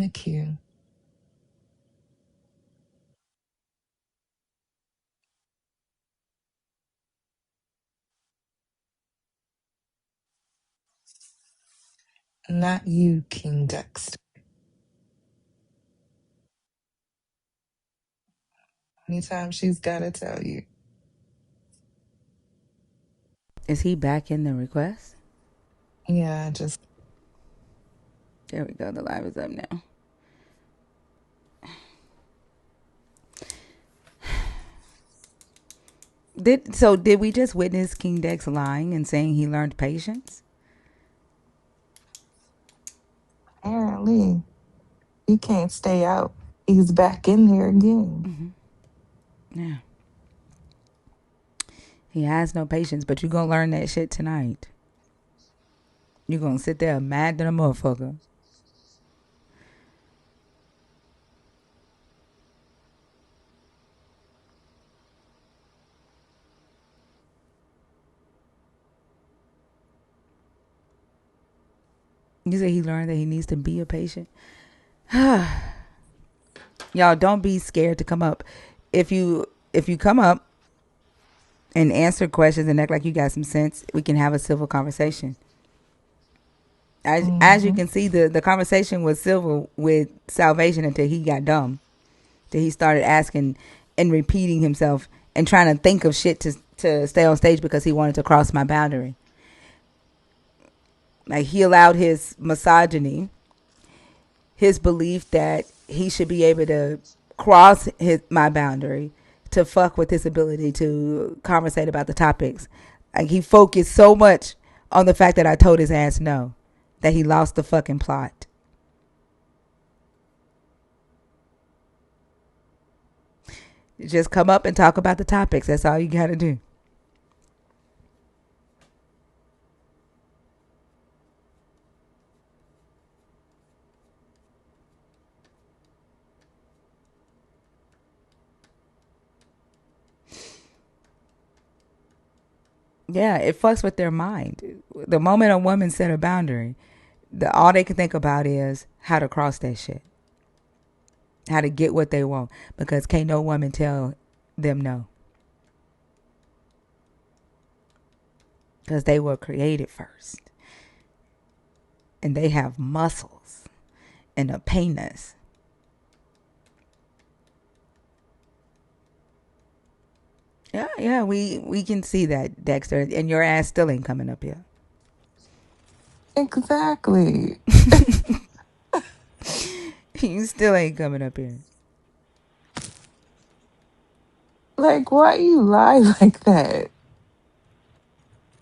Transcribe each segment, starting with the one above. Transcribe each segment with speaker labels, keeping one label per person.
Speaker 1: the queue. Not you, King Dexter. Anytime she's got to tell you.
Speaker 2: Is he back in the request?
Speaker 1: Yeah, just
Speaker 2: There we go. The live is up now. Did we just witness King Dex lying and saying he learned patience?
Speaker 1: apparently he can't stay out. He's back in there again.
Speaker 2: Yeah. He has no patience, but you gonna learn that shit tonight. You gonna sit there mad than a motherfucker. You say he learned that he needs to be a patient. Y'all don't be scared to come up. If you come up and answer questions and act like you got some sense, we can have a civil conversation. As you
Speaker 1: Hmm.
Speaker 2: can see, the conversation was civil with salvation until he got dumb. Till he started asking and repeating himself and trying to think of shit to stay on stage because he wanted to cross my boundary. Like he allowed his misogyny, his belief that he should be able to cross my boundary to fuck with his ability to conversate about the topics. Like he focused so much on the fact that I told his ass no, that he lost the fucking plot. Just come up and talk about the topics. That's all you gotta do. Yeah, it fucks with their mind. The moment a woman set a boundary, all they can think about is how to cross that shit, how to get what they want, because can't no woman tell them no, because they were created first, and they have muscles and a penis. Yeah, yeah, we can see that, Dexter, and your ass still ain't coming up here.
Speaker 1: Exactly.
Speaker 2: You still ain't coming up here.
Speaker 1: Like, why you lie like that?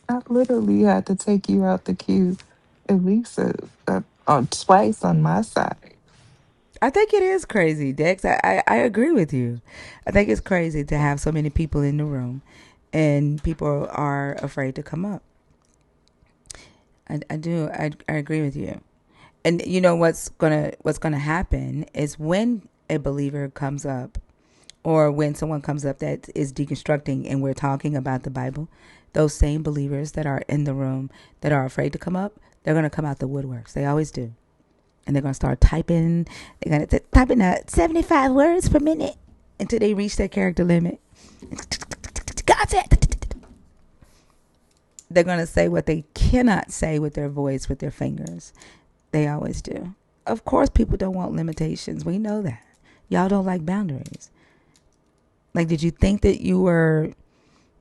Speaker 1: I literally had to take you out the queue at least twice on my side.
Speaker 2: I think it is crazy, Dex. I agree with you. I think it's crazy to have so many people in the room and people are afraid to come up. I do. I agree with you. And you know what's gonna happen is when a believer comes up or when someone comes up that is deconstructing and we're talking about the Bible, those same believers that are in the room that are afraid to come up, they're gonna come out the woodworks. They always do. And they're gonna start typing. They're gonna type in 75 words per minute until they reach their character limit. God said. They're gonna say what they cannot say with their voice, with their fingers. They always do. Of course, people don't want limitations. We know that. Y'all don't like boundaries. Like, did you think that you were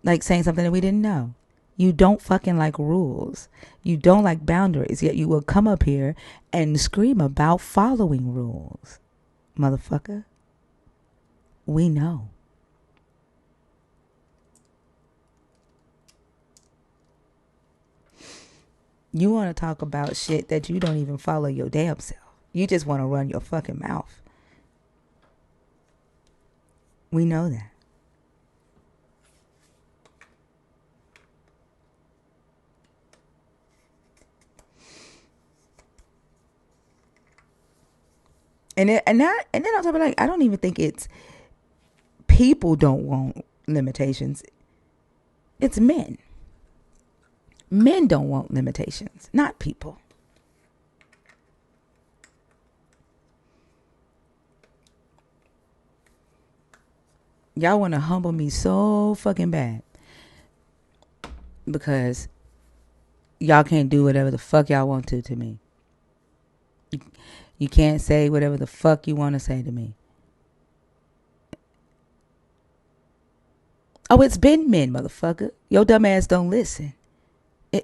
Speaker 2: like saying something that we didn't know? You don't fucking like rules. You don't like boundaries. Yet you will come up here and scream about following rules. Motherfucker, we know. You want to talk about shit that you don't even follow your damn self. You just want to run your fucking mouth. We know that. And then on top of that, I don't even think it's people don't want limitations. It's men. Men don't want limitations, not people. Y'all want to humble me so fucking bad because y'all can't do whatever the fuck y'all want to me. You can't say whatever the fuck you want to say to me. Oh, it's been men, motherfucker. Your dumb ass don't listen.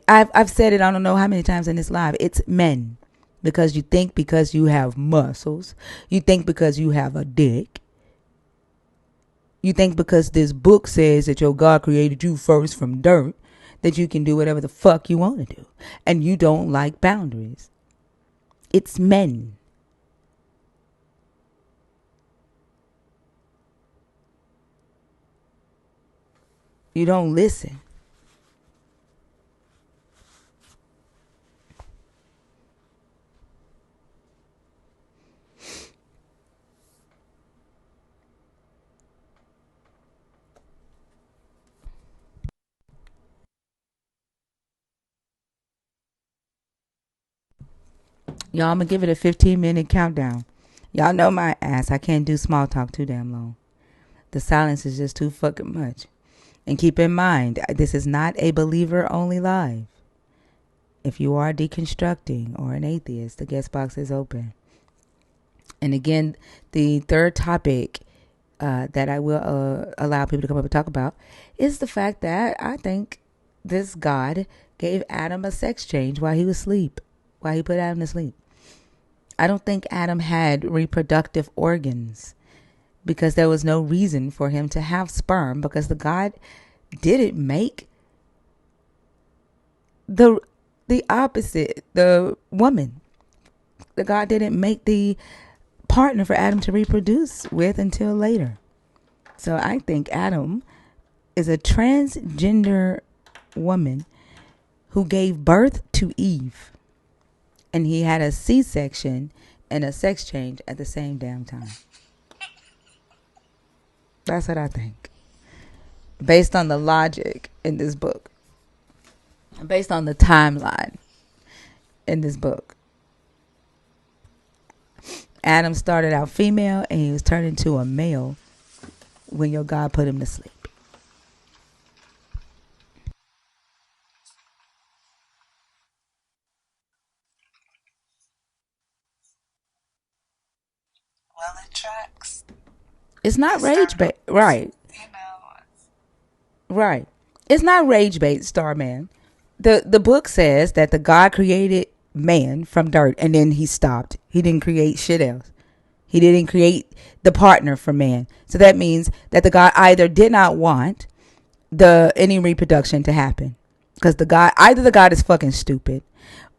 Speaker 2: I've said it I don't know how many times in this live. It's men. Because you think because you have muscles. You think because you have a dick. You think because this book says that your God created you first from dirt, that you can do whatever the fuck you want to do. And you don't like boundaries. It's men. You don't listen. Y'all, I'm going to give it a 15-minute countdown. Y'all know my ass. I can't do small talk too damn long. The silence is just too fucking much. And keep in mind, this is not a believer only live. If you are deconstructing or an atheist, the guest box is open. And again, the third topic that I will allow people to come up and talk about is the fact that I think this God gave Adam a sex change while he was asleep, while he put Adam to sleep. I don't think Adam had reproductive organs because there was no reason for him to have sperm because the God didn't make the opposite, the woman. The God didn't make the partner for Adam to reproduce with until later. So I think Adam is a transgender woman who gave birth to Eve. And he had a C-section and a sex change at the same damn time. That's what I think. Based on the logic in this book. Based on the timeline in this book. Adam started out female and he was turned into a male when your God put him to sleep.
Speaker 1: Well, it tracks.
Speaker 2: It's not
Speaker 1: It
Speaker 2: rage bait.
Speaker 1: starts,
Speaker 2: Right.
Speaker 1: you know.
Speaker 2: Right. It's not rage bait, Starman. The book says that the God created man from dirt and then he stopped. He didn't create shit else. He didn't create the partner for man. So that means that the God either did not want any reproduction to happen. Because either the God is fucking stupid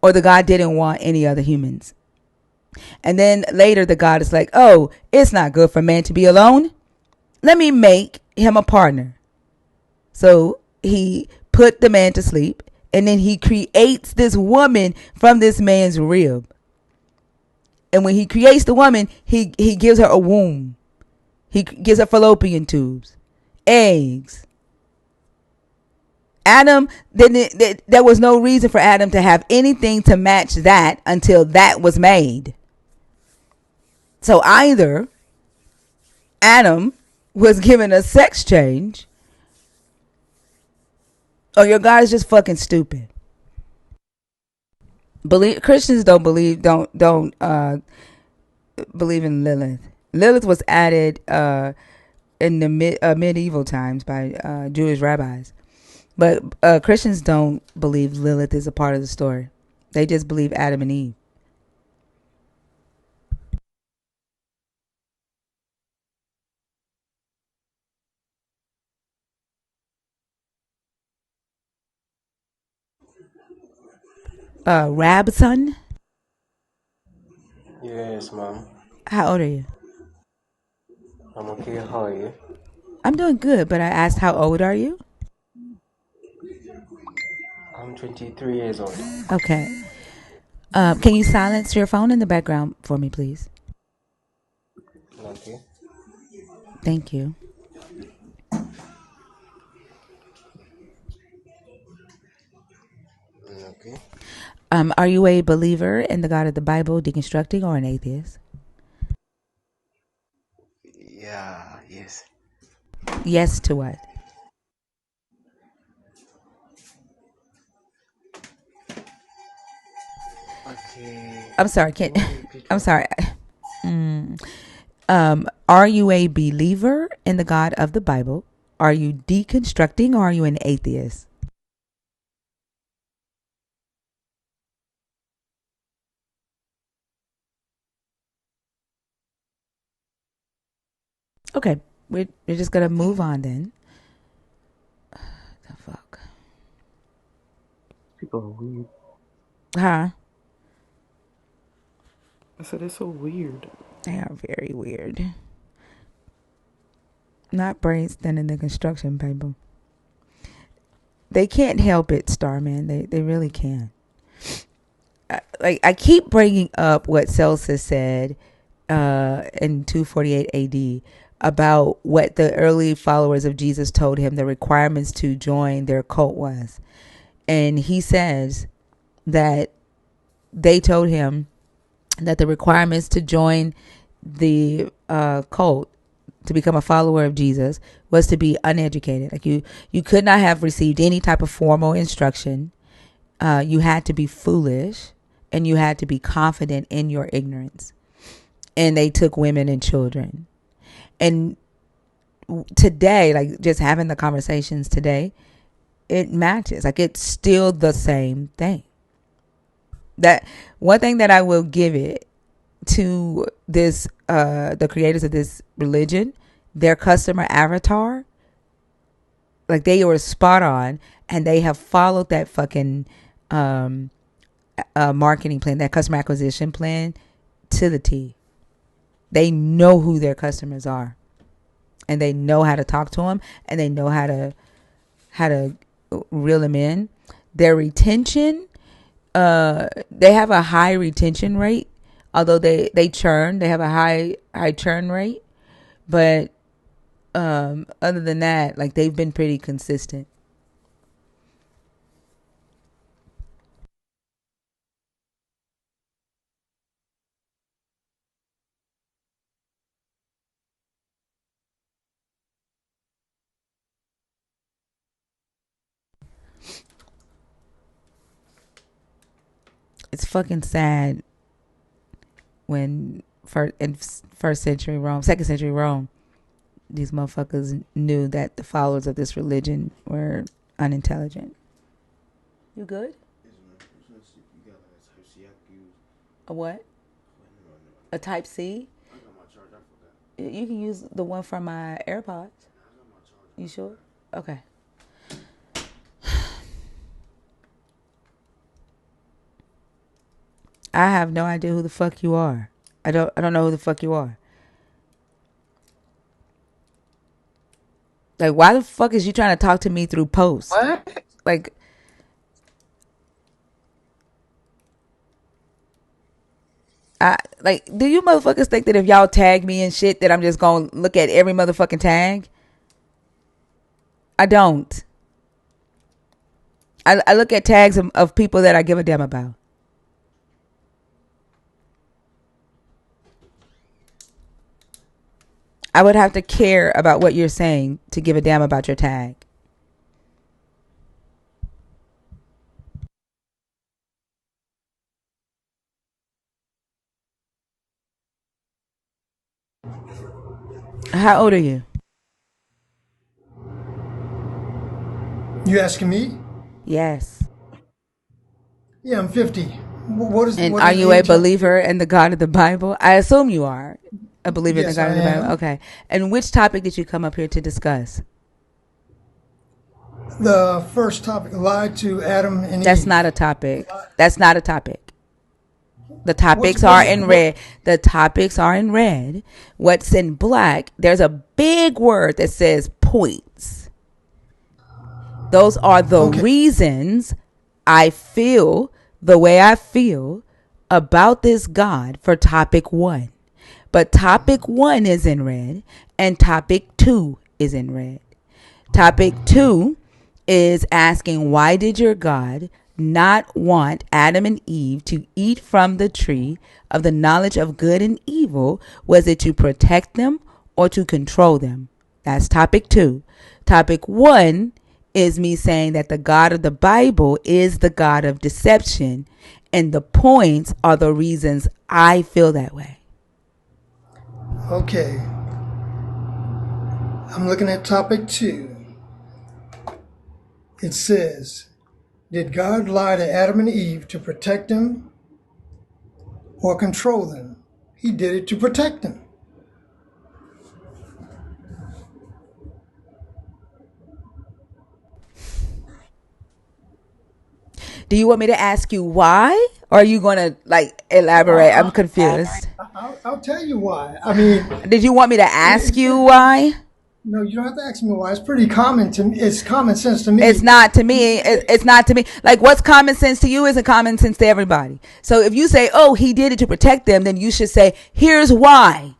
Speaker 2: or the God didn't want any other humans. And then later the God is like, oh, it's not good for man to be alone. Let me make him a partner. So he put the man to sleep and then he creates this woman from this man's rib. And when he creates the woman, he gives her a womb. He gives her fallopian tubes, eggs. Adam, there was no reason for Adam to have anything to match that until that was made. So either Adam was given a sex change or your God is just fucking stupid. Christians don't believe in Lilith. Lilith was added in the medieval times by Jewish rabbis, but Christians don't believe Lilith is a part of the story. They just believe Adam and Eve. Rabson,
Speaker 3: Yes, ma'am.
Speaker 2: how old are you?
Speaker 3: I'm okay. How are you?
Speaker 2: I'm doing good, but I asked how old are you?
Speaker 3: I'm 23 years old.
Speaker 2: Okay. Can you silence your phone in the background for me, please?
Speaker 3: Okay.
Speaker 2: Thank you.
Speaker 3: Okay.
Speaker 2: Are you a believer in the God of the Bible, deconstructing, or an atheist?
Speaker 3: Yeah. Yes.
Speaker 2: Yes to what?
Speaker 3: Okay.
Speaker 2: I'm sorry.
Speaker 3: Do
Speaker 2: Can
Speaker 3: you mind repeat
Speaker 2: I'm
Speaker 3: what?
Speaker 2: sorry. Mm. Are you a believer in the God of the Bible? Are you deconstructing, or are you an atheist? Okay, we're just gonna move on then. The fuck,
Speaker 3: People are weird.
Speaker 2: huh?
Speaker 3: I said it's so weird.
Speaker 2: They are very weird. Not brains than in the construction paper. They can't help it, Starman. They really can't. Like I keep bringing up what Celsus said in 248 AD about what the early followers of Jesus told him the requirements to join their cult was. And he says that they told him that the requirements to join the cult to become a follower of Jesus was to be uneducated. Like you could not have received any type of formal instruction. You had to be foolish, and you had to be confident in your ignorance. And they took women and children. And today, like just having the conversations today, it matches. Like it's still the same thing. That one thing that I will give it to this the creators of this religion, their customer avatar, like they were spot on, and they have followed that fucking marketing plan, that customer acquisition plan to the T. They know who their customers are, and they know how to talk to them, and they know how to reel them in. Their retention, they have a high retention rate, although they churn. They have a high churn rate, but other than that, like they've been pretty consistent. It's fucking sad when in first century Rome, second century Rome, these motherfuckers knew that the followers of this religion were unintelligent. You good? A what? A Type C? You can use the one from my AirPods. You sure? Okay. I have no idea who the fuck you are. I don't know who the fuck you are. Like, why the fuck is you trying to talk to me through post?
Speaker 1: What?
Speaker 2: Like, do you motherfuckers think that if y'all tag me and shit that I'm just gonna look at every motherfucking tag? I don't. I look at tags of people that I give a damn about. I would have to care about what you're saying to give a damn about your tag. How old are you?
Speaker 4: You asking me?
Speaker 2: Yes.
Speaker 4: Yeah, I'm 50. What is
Speaker 2: And
Speaker 4: what
Speaker 2: are
Speaker 4: is
Speaker 2: you a
Speaker 4: age?
Speaker 2: believer in the God of the Bible? I assume you are a believer in the
Speaker 4: Yes,
Speaker 2: God
Speaker 4: I
Speaker 2: of the Bible.
Speaker 4: am.
Speaker 2: Okay. And which topic did you come up here to discuss?
Speaker 4: The first topic: lied to Adam and
Speaker 2: That's
Speaker 4: Eve.
Speaker 2: not a topic. That's not a topic. The
Speaker 4: What's
Speaker 2: topics
Speaker 4: what
Speaker 2: are
Speaker 4: is
Speaker 2: in
Speaker 4: what?
Speaker 2: red. The topics are in red. What's in black? There's a big word that says points. Those are the
Speaker 4: Okay,
Speaker 2: reasons I feel the way I feel about this God for topic one. But topic one is in red, and topic two is in red. Topic two is asking, why did your God not want Adam and Eve to eat from the tree of the knowledge of good and evil? Was it to protect them or to control them? That's topic 2. Topic 1 is me saying that the God of the Bible is the God of deception, and the points are the reasons I feel that way.
Speaker 4: Okay. I'm looking at topic 2. It says, did God lie to Adam and Eve to protect them or control them? He did it to protect them.
Speaker 2: Do you want me to ask you why? Or are you going to like elaborate? I'm confused.
Speaker 4: I'll tell you why. I mean,
Speaker 2: Did you want me to ask you why?
Speaker 4: no, you don't have to ask me why. It's pretty common to me. It's common sense to me.
Speaker 2: It's not to me. It's not to me. Like, what's common sense to you isn't common sense to everybody. So if you say, oh, he did it to protect them, then you should say, here's why.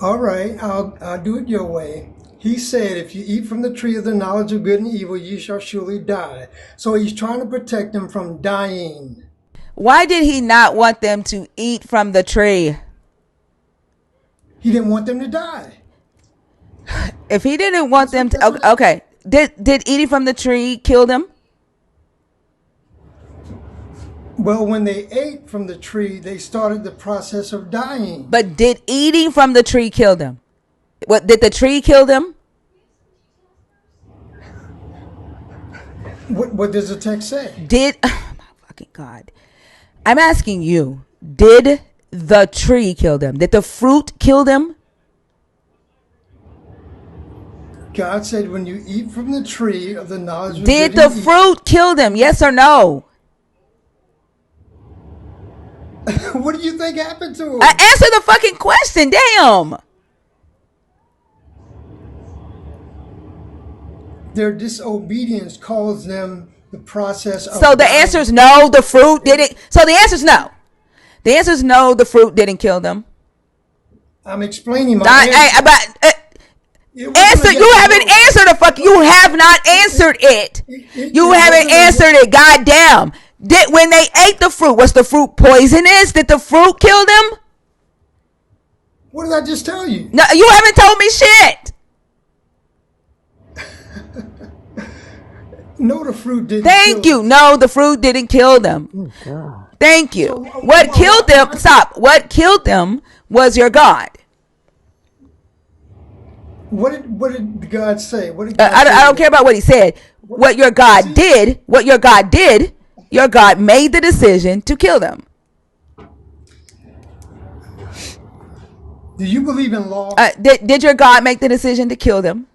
Speaker 4: All right, I'll do it your way. He said, if you eat from the tree of the knowledge of good and evil, you shall surely die. So he's trying to protect them from dying.
Speaker 2: Why did he not want them to eat from the tree?
Speaker 4: He didn't want them to die.
Speaker 2: If he didn't want them to, okay. Did eating from the tree kill them?
Speaker 4: Well, when they ate from the tree, they started the process of dying.
Speaker 2: But did eating from the tree kill them? What did the tree kill them?
Speaker 4: What does the text say?
Speaker 2: Did oh my fucking God. I'm asking you, did the tree kill them? Did the fruit kill them?
Speaker 4: God said, when you eat from the tree of the knowledge of
Speaker 2: Did
Speaker 4: good
Speaker 2: the
Speaker 4: and
Speaker 2: fruit kill them? Yes or no?
Speaker 4: evil. What do you think happened to them?
Speaker 2: Answer the fucking question. Damn.
Speaker 4: Their disobedience caused them the process of
Speaker 2: So the
Speaker 4: dying.
Speaker 2: answer is no, the fruit didn't. So the answer is no. The answer is no, the fruit didn't kill them.
Speaker 4: I'm explaining my answer.
Speaker 2: Answer. You haven't answered the fuck. You have not answered it. You haven't answered it. Goddamn. When they ate the fruit, was the fruit poisonous? Did the fruit kill them?
Speaker 4: What did I just tell you?
Speaker 2: No, you haven't told me shit.
Speaker 4: No, the fruit didn't.
Speaker 2: Thank you. No, the fruit didn't kill them.
Speaker 3: Oh, God.
Speaker 2: Thank you.
Speaker 4: So,
Speaker 2: What killed them? Stop. What killed them was your God.
Speaker 4: What did God say? What did God
Speaker 2: I
Speaker 4: say?
Speaker 2: don't care about what he said. What your God did, your God made the decision to kill them.
Speaker 4: Do you believe in law?
Speaker 2: Did your God make the decision to kill them?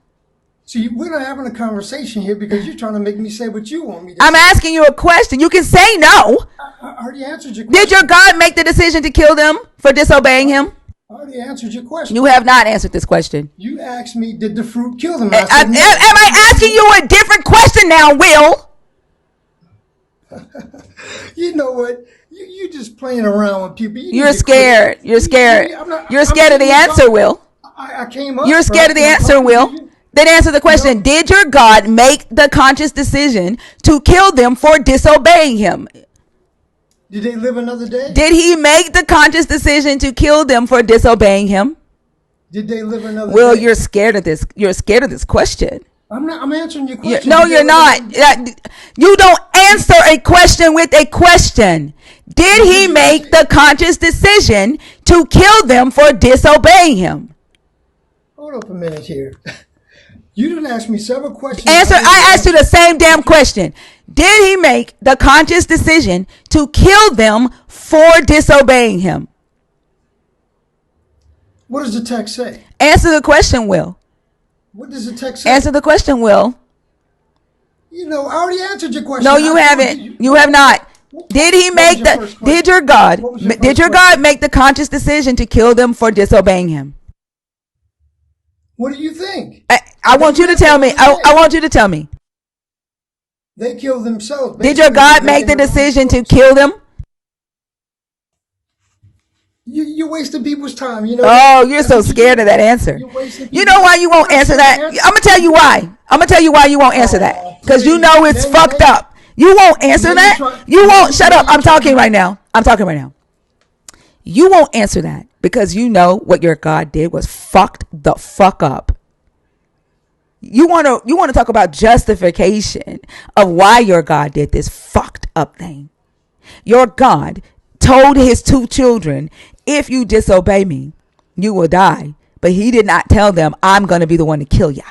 Speaker 4: See, we're not having a conversation here because you're trying to make me say what you want me to
Speaker 2: I'm
Speaker 4: say.
Speaker 2: asking you a question. You can say no.
Speaker 4: I already answered your question.
Speaker 2: Did your God make the decision to kill them for disobeying him?
Speaker 4: I already answered your question.
Speaker 2: You have not answered this question.
Speaker 4: You asked me, did the fruit kill them?
Speaker 2: Am I asking you a different question now, Will?
Speaker 4: You know what? You just playing around with people.
Speaker 2: You're scared. You're scared. You're scared of the answer, Will.
Speaker 4: I came up.
Speaker 2: You're scared of the answer, Will. Then answer the question. Did your God make the conscious decision to kill them for disobeying him?
Speaker 4: Did they live another day?
Speaker 2: Did he make the conscious decision to kill them for disobeying him?
Speaker 4: Did they live another
Speaker 2: Will,
Speaker 4: day?
Speaker 2: you're scared of this. You're scared of this question.
Speaker 4: I'm answering your question.
Speaker 2: No,
Speaker 4: Did
Speaker 2: you're
Speaker 4: they
Speaker 2: not.
Speaker 4: live another day?
Speaker 2: You don't answer a question with a question. Did he make the conscious decision to kill them for disobeying him?
Speaker 4: Hold up a minute here. You didn't ask me several questions.
Speaker 2: I asked you the same damn question. Did he make the conscious decision to kill them for disobeying him?
Speaker 4: What does the text say?
Speaker 2: Answer the question, Will.
Speaker 4: What does the text say?
Speaker 2: Answer the question, Will.
Speaker 4: You know, I already answered your question.
Speaker 2: No, you haven't. You have not. Did he make the? Did your God? Did your God make the conscious decision to kill them for disobeying him?
Speaker 4: What do you think?
Speaker 2: I want you to tell me. I want you to tell me.
Speaker 4: They killed themselves.
Speaker 2: Did your God make the decision to kill them?
Speaker 4: You're wasting people's time. You know.
Speaker 2: Oh, you're so scared of that answer. You know why you won't answer that? I'm gonna tell you why. I'm gonna tell you why you won't answer that. Because you know it's fucked up. You won't answer that. You won't. Shut up. I'm talking right now. You won't answer that because you know what your God did was fucked the fuck up. You want to talk about justification of why your God did this fucked up thing. Your God told his two children, if you disobey me, you will die. But he did not tell them, I'm going to be the one to kill ya.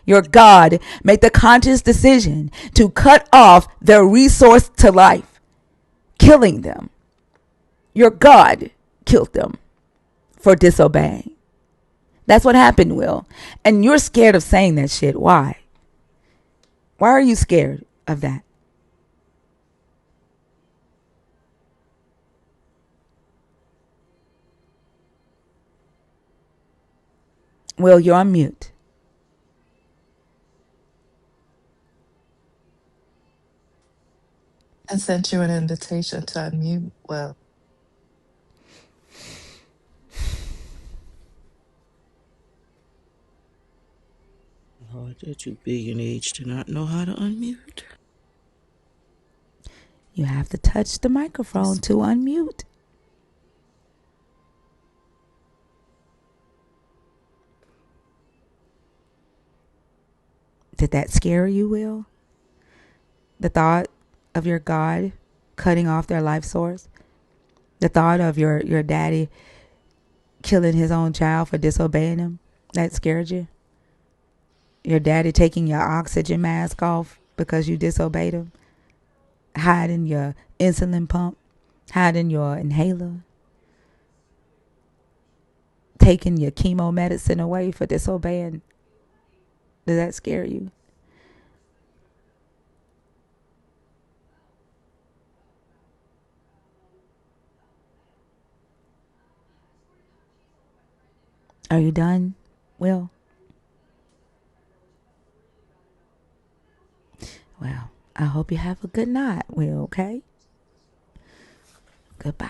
Speaker 2: Your God made the conscious decision to cut off their resource to life, killing them. Your God killed them for disobeying. That's what happened, Will. And you're scared of saying that shit. Why? Why are you scared of that? Will, you're on mute.
Speaker 1: I sent you an invitation to unmute. Well,
Speaker 3: Lord, they're too big in age to not know how to unmute.
Speaker 2: You have to touch the microphone to unmute. Did that scare you, Will? The thought of your God cutting off their life source? The thought of your daddy killing his own child for disobeying him? That scared you? Your daddy taking your oxygen mask off because you disobeyed him? Hiding your insulin pump? Hiding your inhaler? Taking your chemo medicine away for disobeying? Does that scare you? Are you done, Will? Well, I hope you have a good night, Will, okay? Goodbye.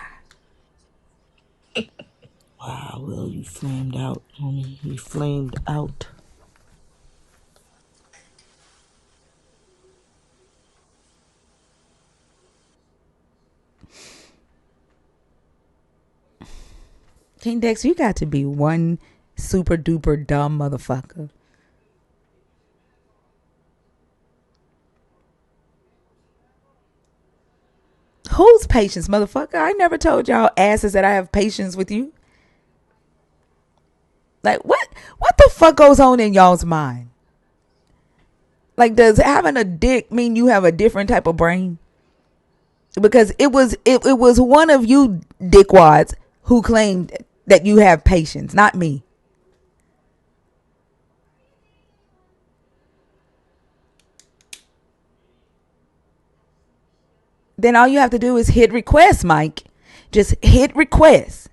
Speaker 3: Wow, Will, you flamed out, homie. You flamed out.
Speaker 2: King Dex, you got to be one super duper dumb motherfucker. Whose patience, motherfucker? I never told y'all asses that I have patience with you. Like, what the fuck goes on in y'all's mind? Like, does having a dick mean you have a different type of brain? Because it was one of you dickwads who claimed that you have patience, not me. Then all you have to do is hit request, Mike. Just hit request.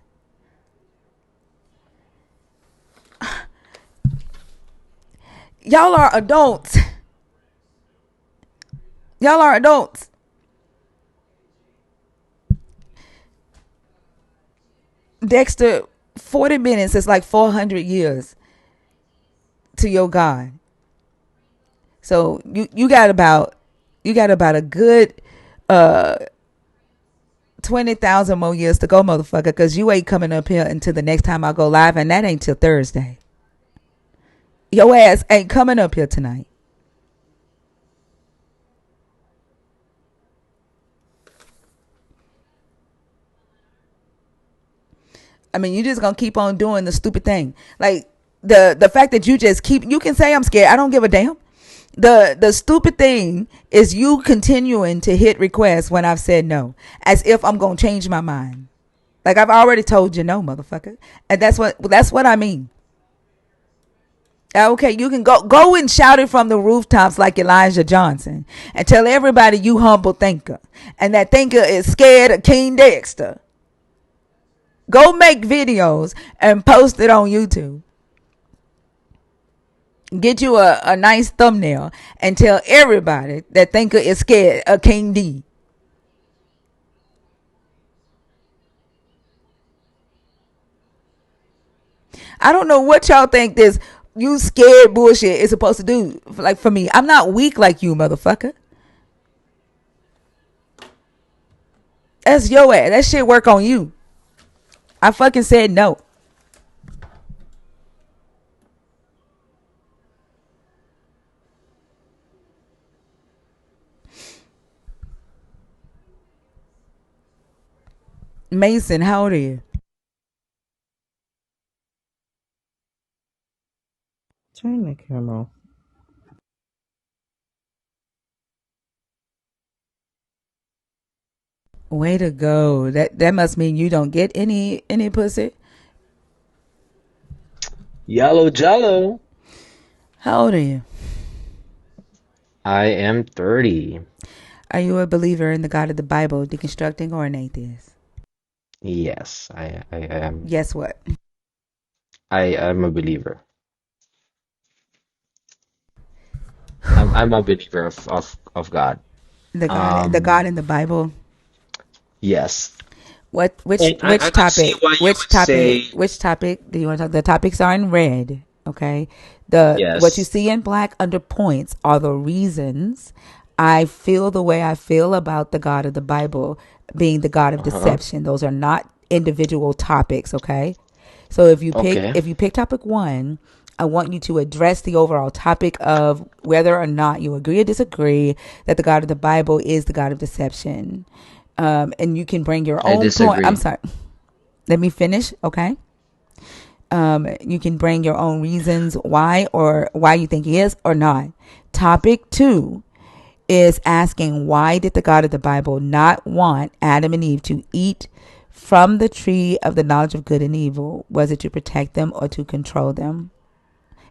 Speaker 2: Y'all are adults. Y'all are adults. Dexter, 40 minutes is like 400 years to your God. So you got about a good 20,000 more years to go, motherfucker, because you ain't coming up here until the next time I go live, and that ain't till Thursday. Your ass ain't coming up here tonight. I mean, you just gonna keep on doing the stupid thing. Like the fact that you just keep, you can say I'm scared. I don't give a damn. The stupid thing is you continuing to hit requests when I've said no, as if I'm gonna change my mind. Like I've already told you no, motherfucker, and that's what I mean. Okay, you can go and shout it from the rooftops like Elijah Johnson and tell everybody you humble thinker, and that thinker is scared of King Dexter. Go make videos and post it on YouTube. Get you a nice thumbnail and tell everybody that thinker is scared of King D. I don't know what y'all think this you scared bullshit is supposed to do. Like for me, I'm not weak like you, motherfucker. That's your ass. That shit work on you. I fucking said no. Mason, how old are you?
Speaker 3: Turn the camera off.
Speaker 2: Way to go. That must mean you don't get any pussy.
Speaker 5: Yellow Jello.
Speaker 2: How old are you?
Speaker 5: I am 30.
Speaker 2: Are you a believer in the God of the Bible, deconstructing, or an atheist?
Speaker 5: Yes, I am.
Speaker 2: Guess what?
Speaker 5: I am a believer. I'm a believer of God.
Speaker 2: The God
Speaker 5: Um,
Speaker 2: in the Bible.
Speaker 5: yes.
Speaker 2: What
Speaker 5: And I
Speaker 2: which
Speaker 5: could see
Speaker 2: topic?
Speaker 5: why you
Speaker 2: Which
Speaker 5: would say
Speaker 2: topic? Which topic do you want to talk? The topics are in red. Okay. The what you
Speaker 5: yes.
Speaker 2: see in black under points are the reasons I feel the way I feel about the God of the Bible being the God of
Speaker 5: Uh-huh.
Speaker 2: deception. Those are not individual topics, okay? So if you pick
Speaker 5: Okay.
Speaker 2: if you pick topic 1, I want you to address the overall topic of whether or not you agree or disagree that the God of the Bible is the God of deception. And you can bring your
Speaker 5: I
Speaker 2: own point. I'm
Speaker 5: disagree.
Speaker 2: sorry. Let me finish, okay? You can bring your own reasons why or why you think he is or not. Topic 2 is asking why did the God of the Bible not want Adam and Eve to eat from the tree of the knowledge of good and evil? Was it to protect them or to control them?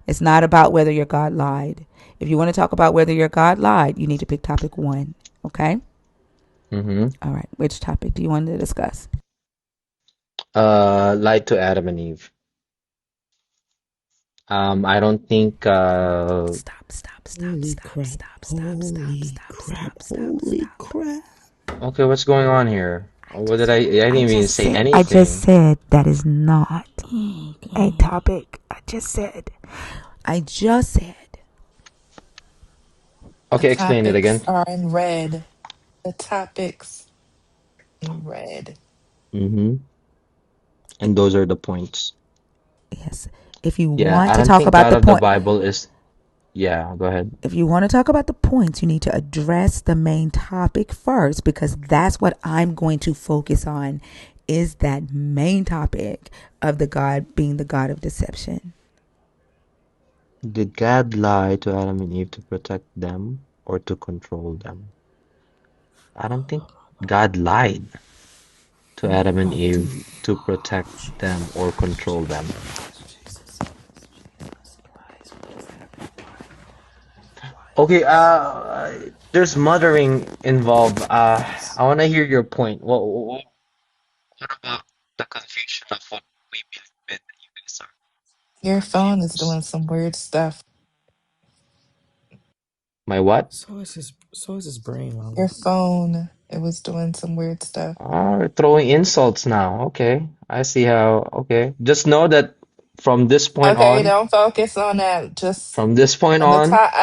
Speaker 2: It's not about whether your God lied. If you want to talk about whether your God lied, you need to pick topic 1, okay?
Speaker 5: Mm-hmm.
Speaker 2: All right. Which topic do you want to discuss?
Speaker 5: Lied to Adam and Eve. I don't think
Speaker 2: Stop, stop, stop,
Speaker 3: Holy
Speaker 2: stop,
Speaker 3: crap.
Speaker 2: stop, stop, stop,
Speaker 3: Holy
Speaker 2: stop,
Speaker 3: crap.
Speaker 2: stop, stop,
Speaker 3: Holy
Speaker 2: stop.
Speaker 3: crap.
Speaker 5: okay, what's going on here? What did I didn't even say
Speaker 2: I just
Speaker 5: anything.
Speaker 2: said that is not
Speaker 3: Oh,
Speaker 2: a
Speaker 3: God.
Speaker 2: topic. I just said.
Speaker 1: The
Speaker 5: Okay, explain it
Speaker 1: topics
Speaker 5: again.
Speaker 1: are in red. The topics in red.
Speaker 5: Mm-hmm. And those are the points.
Speaker 2: Yes. If you
Speaker 5: Yeah,
Speaker 2: want
Speaker 5: I
Speaker 2: to
Speaker 5: don't
Speaker 2: talk
Speaker 5: think
Speaker 2: about
Speaker 5: God
Speaker 2: the
Speaker 5: of the
Speaker 2: point,
Speaker 5: Bible is, yeah, go ahead.
Speaker 2: if you want to talk about the points, you need to address the main topic first because that's what I'm going to focus on is that main topic of the God being the God of deception.
Speaker 5: Did God lie to Adam and Eve to protect them or to control them? I don't think God lied to Adam and Eve to protect them or control them. Okay, there's mothering involved. I want to hear your point. What about the confusion of what we believe in that you guys are
Speaker 1: Your phone is doing
Speaker 5: confused?
Speaker 1: some weird stuff.
Speaker 5: My what?
Speaker 3: So is his brain,
Speaker 1: Your
Speaker 3: mama.
Speaker 1: phone, it was doing some weird stuff.
Speaker 5: Throwing insults now. Okay, I see how. Okay, just know that from this point
Speaker 1: Okay,
Speaker 5: on,
Speaker 1: don't focus on that. Just
Speaker 5: from this point
Speaker 1: on the
Speaker 5: on,
Speaker 1: top.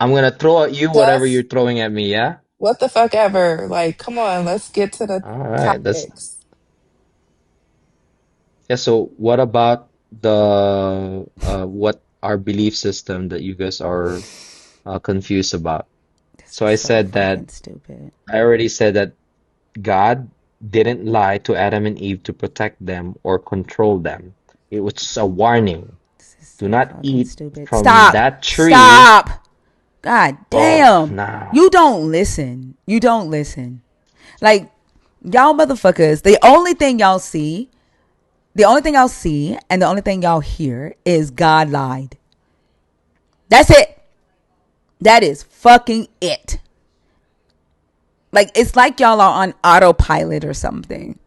Speaker 5: I'm gonna throw at you whatever you're
Speaker 1: Just
Speaker 5: throwing at me, yeah?
Speaker 1: what the fuck ever. Like, come on, let's get to the
Speaker 5: All right, that's
Speaker 1: topics.
Speaker 5: yeah. So what about the what our belief system that you guys are confused about?
Speaker 2: This
Speaker 5: So
Speaker 2: is
Speaker 5: I
Speaker 2: so
Speaker 5: said that
Speaker 2: fucking stupid.
Speaker 5: I already said that God didn't lie to Adam and Eve to protect them or control them. It was a warning.
Speaker 2: This is
Speaker 5: Do
Speaker 2: so
Speaker 5: not
Speaker 2: fucking
Speaker 5: eat
Speaker 2: stupid.
Speaker 5: from
Speaker 2: Stop!
Speaker 5: that tree.
Speaker 2: Stop! God
Speaker 5: Oh,
Speaker 2: damn!
Speaker 5: no.
Speaker 2: You don't listen. You don't listen. Like, y'all motherfuckers, the only thing y'all see, and the only thing y'all hear is God lied. That's it. That is fucking it. Like, it's like y'all are on autopilot or something.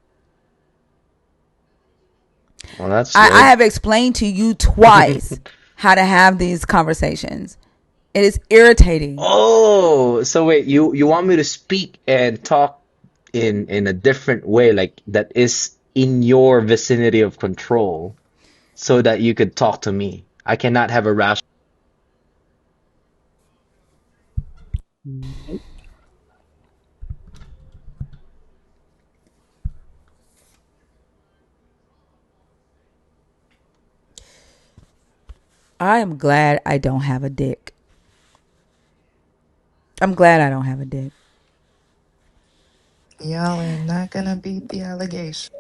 Speaker 5: Well, that's
Speaker 2: I
Speaker 5: good.
Speaker 2: have explained to you twice how to have these conversations. It is irritating.
Speaker 5: Oh, so wait, you want me to speak and talk in a different way, like that is in your vicinity of control, so that you could talk to me. I cannot have a rational.
Speaker 3: Nope.
Speaker 2: I am glad I don't have a dick. I'm glad I don't have a dick.
Speaker 1: Y'all are not gonna beat the allegation.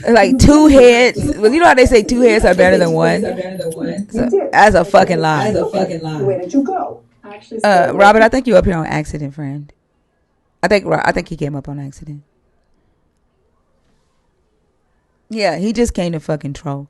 Speaker 2: Like two heads. Well, you know how they say two heads are better than one. So that's a fucking lie.
Speaker 6: Where did you go?
Speaker 2: Robert, I think you up here on accident, friend. I think he came up on accident. Yeah, he just came to fucking troll.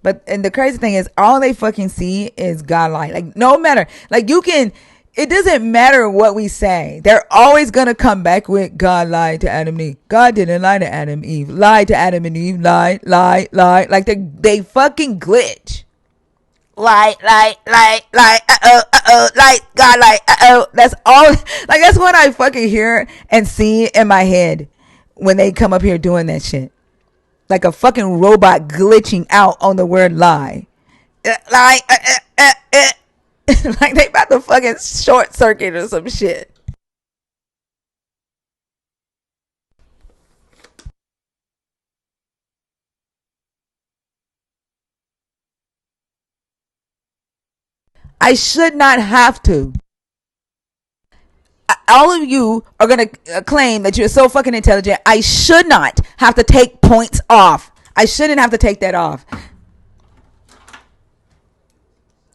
Speaker 2: But and the crazy thing is, all they fucking see is God light. Like no matter, like you can. It doesn't matter what we say. They're always gonna come back with God lied to Adam and Eve. God didn't lie to Adam and Eve. Lied to Adam and Eve. Lie. Like they fucking glitch. Lie. Like God. Like. That's all. Like that's what I fucking hear and see in my head when they come up here doing that shit. Like a fucking robot glitching out on the word lie. Lie. Like they about to fucking short circuit or some shit. I should not have to. All of you are going to claim that you're so fucking intelligent. I should not have to take points off. I shouldn't have to take that off.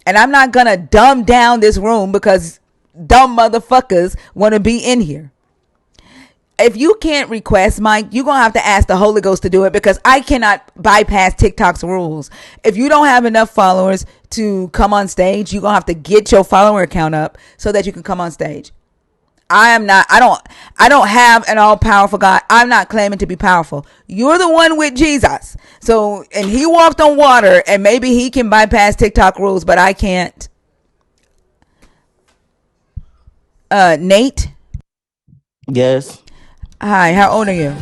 Speaker 2: And I'm not going to dumb down this room because dumb motherfuckers want to be in here. If you can't request, Mike, you're going to have to ask the Holy Ghost to do it because I cannot bypass TikTok's rules. If you don't have enough followers to come on stage, you're going to have to get your follower count up so that you can come on stage. I don't have an all powerful God. I'm not claiming to be powerful. You're the one with Jesus. So, and he walked on water and maybe he can bypass TikTok rules, but I can't. Nate.
Speaker 3: Yes,
Speaker 2: Hi, how old are you?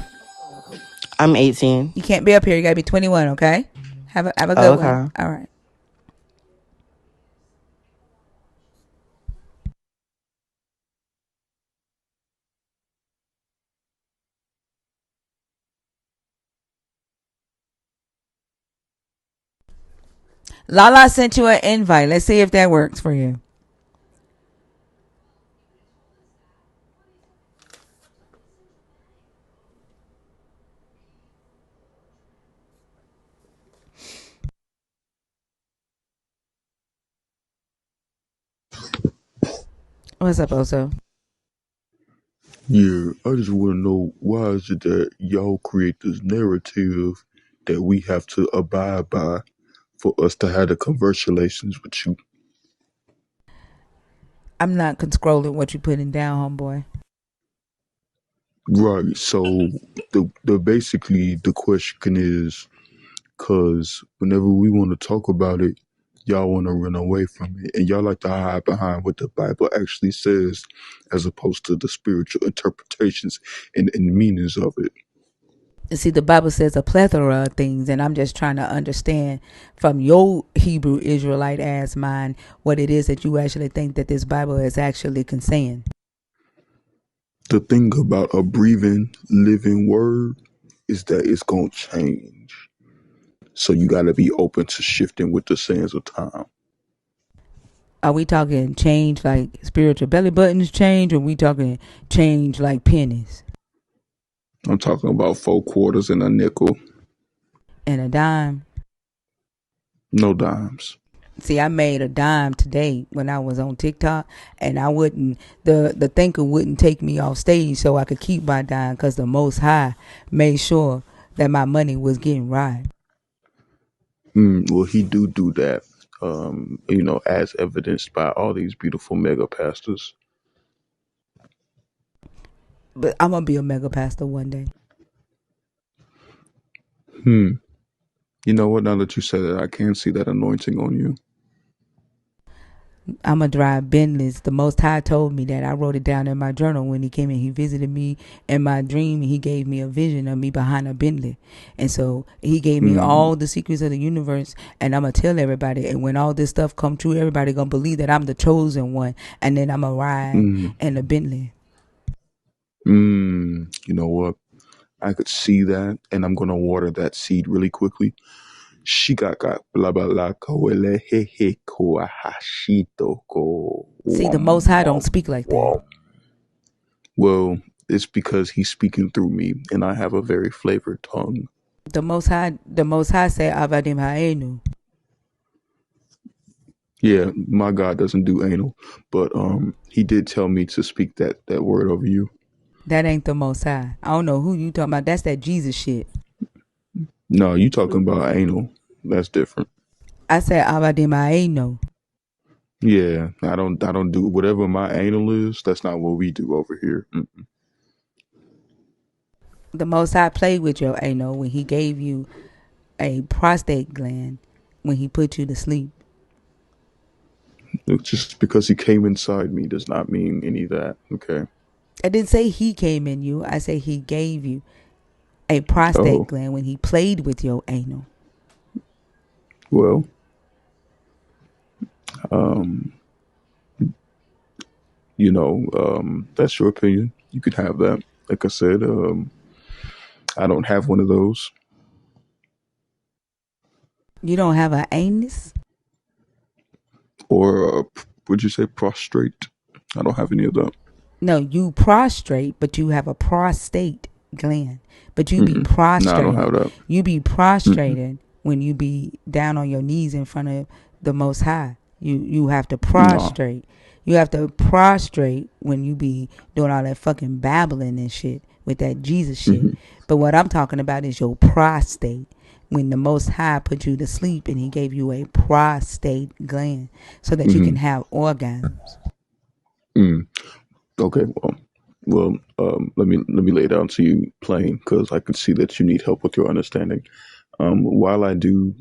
Speaker 3: I'm 18.
Speaker 2: You can't be up here. You got to be 21, okay? Have a
Speaker 3: Oh,
Speaker 2: good one.
Speaker 3: okay.
Speaker 2: All right. Lala sent you an invite. Let's see if that works for you. What's up, Oso?
Speaker 7: Yeah, I just want to know why is it that y'all create this narrative that we have to abide by for us to have the conversations with you?
Speaker 2: I'm not scrolling what you putting down, homeboy.
Speaker 7: Right. So the basically the question is because whenever we want to talk about it, y'all want to run away from it, and y'all like to hide behind what the Bible actually says, as opposed to the spiritual interpretations and meanings of it.
Speaker 2: See, the Bible says a plethora of things, and I'm just trying to understand from your Hebrew Israelite ass mind what it is that you actually think that this Bible is actually saying.
Speaker 7: The thing about a breathing, living word is that it's going to change. So you got to be open to shifting with the sands of time.
Speaker 2: Are we talking change like spiritual belly buttons change, or are we talking change like pennies
Speaker 7: I'm talking about 4 quarters and a nickel,
Speaker 2: and a dime?
Speaker 7: no dimes.
Speaker 2: See, I made a dime today when I was on TikTok, and I wouldn't. The thinker wouldn't take me off stage so I could keep my dime because the Most High made sure that my money was getting right.
Speaker 7: Well, he do that, as evidenced by all these beautiful mega pastors.
Speaker 2: But I'm gonna be a mega pastor one day.
Speaker 7: Hmm. You know what? Now that you said it, I can see that anointing on you.
Speaker 2: I'm gonna drive Bentleys. The Most High told me that. I wrote it down in my journal when he came and he visited me in my dream. He gave me a vision of me behind a Bentley, and so he gave me
Speaker 7: Mm,
Speaker 2: all the secrets of the universe. And I'm gonna tell everybody. And when all this stuff come true, everybody gonna believe that I'm the chosen one. And then I'm gonna ride
Speaker 7: mm,
Speaker 2: in a Bentley.
Speaker 7: You know what? I could see that, and I'm gonna water that seed really quickly. Shikaka blah blah blah kawele he he ko ahashito ko
Speaker 2: See, the Most High don't
Speaker 7: wom
Speaker 2: speak like that.
Speaker 7: wom. Well, it's because he's speaking through me, and I have a very flavored tongue.
Speaker 2: The Most High said Avadim Haenu.
Speaker 7: Yeah, my God doesn't do anal, but he did tell me to speak that word over you.
Speaker 2: That ain't the Most High. I don't know who you talking about. That's that Jesus shit.
Speaker 7: No, you talking about anal? That's different.
Speaker 2: I said Avadim Haenu.
Speaker 7: Yeah, I don't do whatever my anal is. That's not what we do over here.
Speaker 2: The Most High played with your anal when he gave you a prostate gland when he put you to sleep.
Speaker 7: Just because he came inside me does not mean any of that. Okay.
Speaker 2: I didn't say he came in you. I say he gave you a prostate
Speaker 7: Oh
Speaker 2: gland when he played with your anal.
Speaker 7: well. Um, that's your opinion. You could have that. Like I said, I don't have one of those.
Speaker 2: You don't have an anus?
Speaker 7: Or would you say prostrate? I don't have any of that.
Speaker 2: No, you prostrate, but you have a prostate gland. But you be
Speaker 7: No, I don't have
Speaker 2: prostrated.
Speaker 7: that.
Speaker 2: You be
Speaker 7: Mm-mm.
Speaker 2: prostrated when you be down on your knees in front of the Most High. You have to
Speaker 7: No.
Speaker 2: prostrate. You have to prostrate when you be doing all that fucking babbling and shit with that Jesus shit.
Speaker 7: Mm-hmm.
Speaker 2: But what I'm talking about is your prostate. When the Most High put you to sleep and he gave you a prostate gland so that you can
Speaker 7: Mm-hmm.
Speaker 2: have orgasms.
Speaker 7: Mm. Okay. Let me lay it down to you plain because I can see that you need help with your understanding. While I do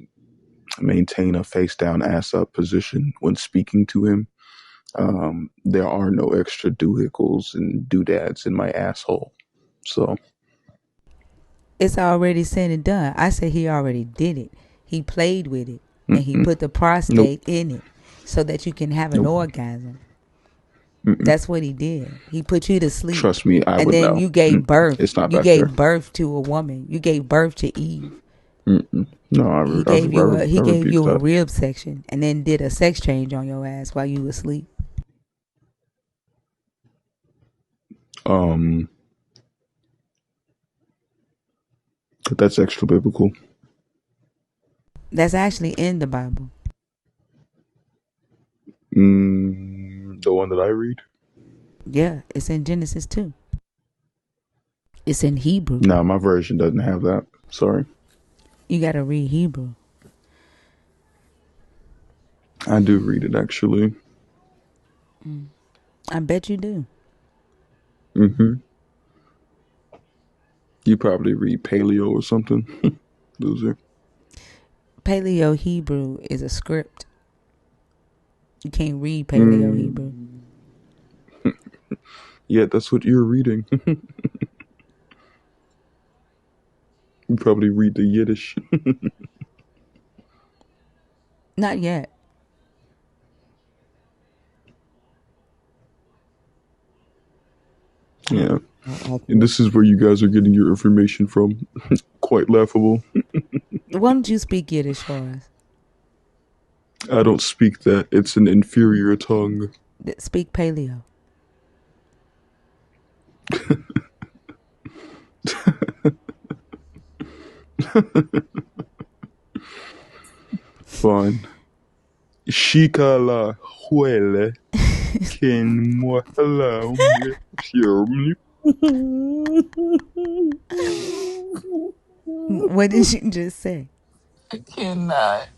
Speaker 7: maintain a face down, ass up position when speaking to him, there are no extra doohickles and doodads in my asshole. So,
Speaker 2: It's already said and done. I said he already did it. He played with it and he
Speaker 7: mm-mm.
Speaker 2: put the
Speaker 7: Nope.
Speaker 2: prostate in it so that you can have an
Speaker 7: Nope.
Speaker 2: orgasm.
Speaker 7: Mm-mm.
Speaker 2: That's what he did. He put you to sleep.
Speaker 7: Trust me, I
Speaker 2: And
Speaker 7: would
Speaker 2: then
Speaker 7: know.
Speaker 2: you gave birth.
Speaker 7: It's not
Speaker 2: You
Speaker 7: back there.
Speaker 2: gave birth to a woman. You gave birth to Eve.
Speaker 7: Mm-mm. No,
Speaker 2: He
Speaker 7: I
Speaker 2: gave
Speaker 7: rebuke
Speaker 2: you a
Speaker 7: that.
Speaker 2: rib section and then did a sex change on your ass while you were asleep.
Speaker 7: Um, that's extra biblical.
Speaker 2: That's actually in the Bible.
Speaker 7: The one that I read.
Speaker 2: Yeah, it's in Genesis too. It's in Hebrew.
Speaker 7: No, my version doesn't have that. Sorry.
Speaker 2: You gotta read Hebrew.
Speaker 7: I do read it actually.
Speaker 2: I bet you do.
Speaker 7: Mm-hmm. You probably read Paleo or something. Loser.
Speaker 2: Paleo Hebrew is a script. You can't read Paleo Hebrew.
Speaker 7: Mm. Yeah, that's what you're reading. You probably read the Yiddish.
Speaker 2: Not yet.
Speaker 7: Yeah.
Speaker 3: I
Speaker 7: And
Speaker 3: can't.
Speaker 7: this is where you guys are getting your information from. Quite laughable.
Speaker 2: Why don't you speak Yiddish for us?
Speaker 7: I don't speak that. It's an inferior tongue.
Speaker 2: Speak Paleo.
Speaker 7: Fine. Shikala huele ken mohala
Speaker 2: What did you just say?
Speaker 1: I cannot.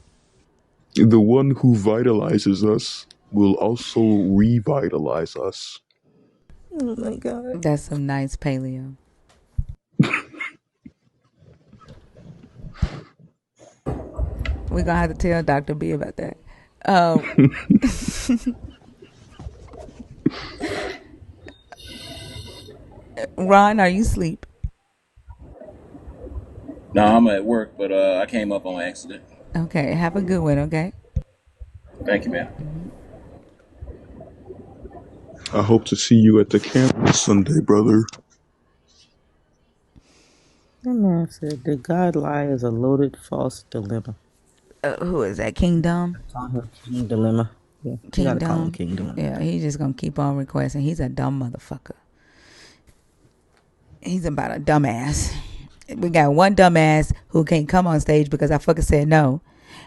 Speaker 7: The one who vitalizes us will also revitalize us.
Speaker 1: Oh my God.
Speaker 2: That's some nice Paleo. We're gonna have to tell Dr. B about that. Uh, Ron, are you asleep?
Speaker 8: No, I'm at work, but I came up on accident.
Speaker 2: Okay, have a good one, okay?
Speaker 8: Thank you, man.
Speaker 7: I hope to see you at the camp Sunday, brother.
Speaker 3: That man said the God lie is a loaded false dilemma.
Speaker 2: Who is that? Kingdom?
Speaker 3: Call him King Dilemma. Yeah, you gotta call him
Speaker 2: Kingdom?
Speaker 3: King Dilemma.
Speaker 2: Yeah, he's just gonna keep on requesting. He's a dumb motherfucker. He's about a dumbass. We got one dumbass who can't come on stage because I fucking said no.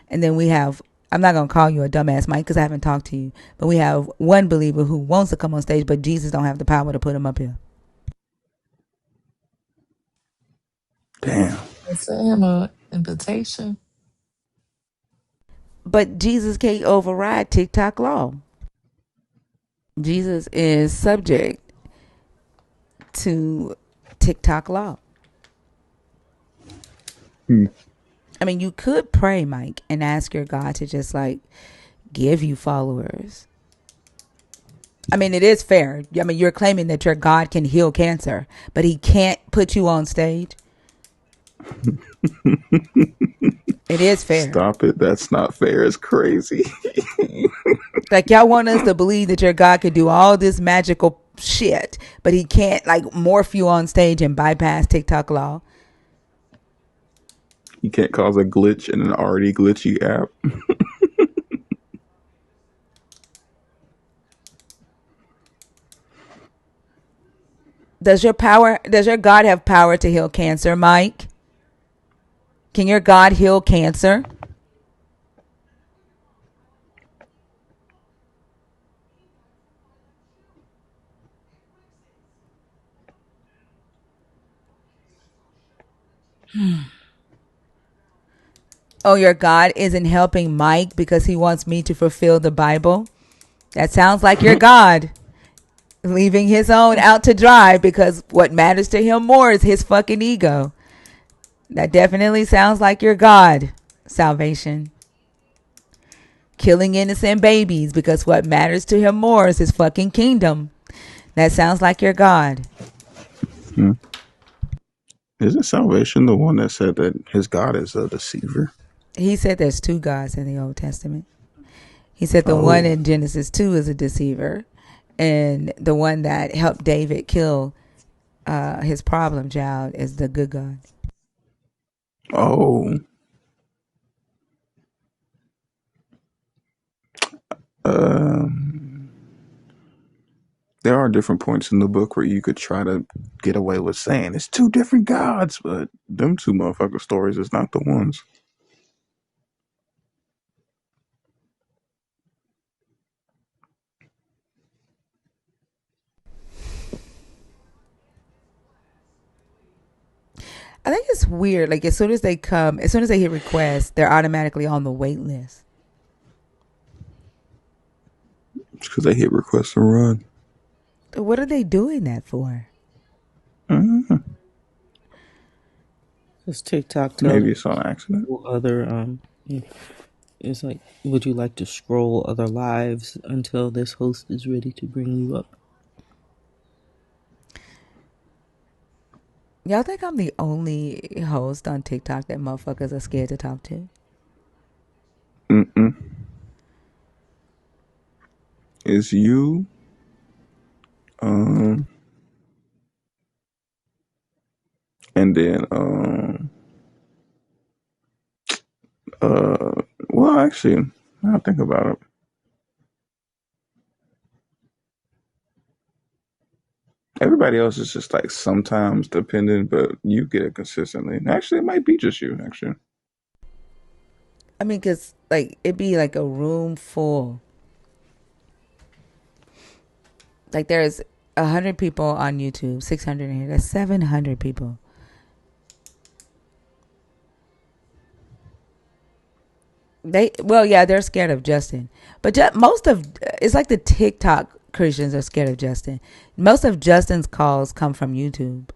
Speaker 2: And then we have, I'm not going to call you a dumbass, Mike, because I haven't talked to you. But we have one believer who wants to come on stage, but Jesus don't have the power to put him up here.
Speaker 7: Damn.
Speaker 1: I sent him an invitation.
Speaker 2: But Jesus can't override TikTok law. Jesus is subject to TikTok law.
Speaker 7: Hmm.
Speaker 2: I mean, you could pray, Mike, and ask your God to just like give you followers. I mean, it is fair. I mean, you're claiming that your God can heal cancer, but he can't put you on stage. It is fair.
Speaker 7: Stop it. That's not fair. It's crazy.
Speaker 2: Like, y'all want us to believe that your God could do all this magical shit, but he can't like morph you on stage and bypass TikTok law.
Speaker 7: You can't cause a glitch in an already glitchy app.
Speaker 2: Does your God have power to heal cancer, Mike? Can your God heal cancer? Oh, your God isn't helping Mike because he wants me to fulfill the Bible? That sounds like your God leaving his own out to dry because what matters to him more is his fucking ego. That definitely sounds like your God, salvation. Killing innocent babies because what matters to him more is his fucking kingdom. That sounds like your God.
Speaker 7: Hmm. Isn't salvation the one that said that his God is a deceiver?
Speaker 2: He said there's two gods in the Old Testament. He said the one
Speaker 7: Oh.
Speaker 2: in Genesis 2 is a deceiver, and the one that helped David kill his problem child is the good God.
Speaker 7: Oh. Um. There are different points in the book where you could try to get away with saying it's two different gods, but them two motherfucker stories is not the ones.
Speaker 2: I think it's weird. Like as soon as they hit request, they're automatically on the wait list.
Speaker 7: It's because they hit request and run.
Speaker 2: What are they doing that for?
Speaker 7: Mm-hmm.
Speaker 3: Does TikTok tell
Speaker 7: Maybe
Speaker 3: you
Speaker 7: it's on accident.
Speaker 3: other it's like, would you like to scroll other lives until this host is ready to bring you up?
Speaker 2: Y'all think I'm the only host on TikTok that motherfuckers are scared to talk to?
Speaker 7: Mm-mm. It's you. Um. And then well, actually, now I think about it. Everybody else is just like sometimes dependent, but you get it consistently. Actually, it might be just you. Actually,
Speaker 2: I mean, cause like it'd be like a room full. Like there's 100 people on YouTube, 600 in here. That's 700 people. They're scared of Justin, but most of it's like the TikTok Christians are scared of Justin. Most of Justin's calls come from YouTube.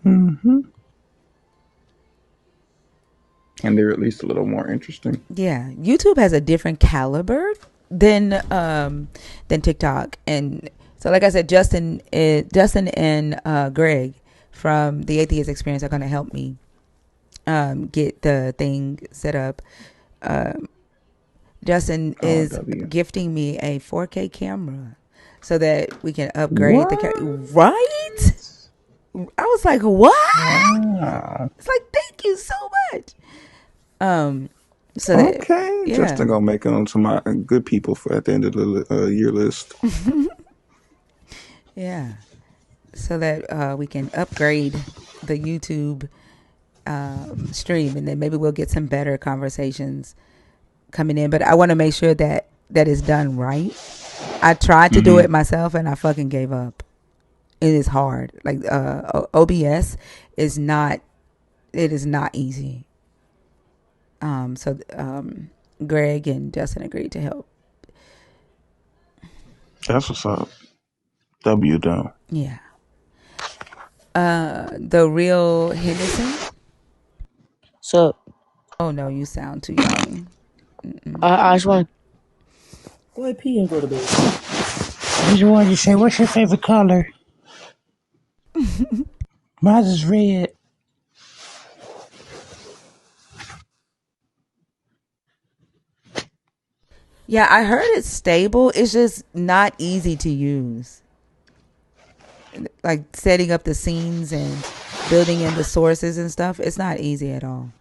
Speaker 7: mm-hmm. And they're at least a little more interesting.
Speaker 2: Yeah, YouTube has a different caliber than TikTok, and so like I said, Justin and Greg from the Atheist Experience are going to help me get the thing set up. Justin
Speaker 7: Oh,
Speaker 2: is
Speaker 7: W.
Speaker 2: gifting me a 4K camera so that we can upgrade the camera.
Speaker 7: What?
Speaker 2: Right? I was like, what?
Speaker 9: Wow.
Speaker 2: It's like, thank you so much. So that,
Speaker 9: Okay,
Speaker 2: yeah,
Speaker 9: Justin gonna make it onto my good people for at the end of the year list.
Speaker 2: yeah. So that we can upgrade the YouTube stream, and then maybe we'll get some better conversations coming in. But I want to make sure that that is done right. I tried to do
Speaker 9: Mm-hmm.
Speaker 2: it myself, and I fucking gave up. It is hard. Like OBS is not. It is not easy. So Greg and Justin agreed to help.
Speaker 9: That's what's up. W down.
Speaker 2: Yeah. The real Henderson.
Speaker 10: So
Speaker 2: Oh no, you sound too young.
Speaker 10: I just want
Speaker 3: Go ahead, pee and go to bed.
Speaker 6: I just wanted to say, what's your favorite color? Mine is red.
Speaker 2: Yeah, I heard it's stable. It's just not easy to use. Like setting up the scenes and building in the sources and stuff. It's not easy at all.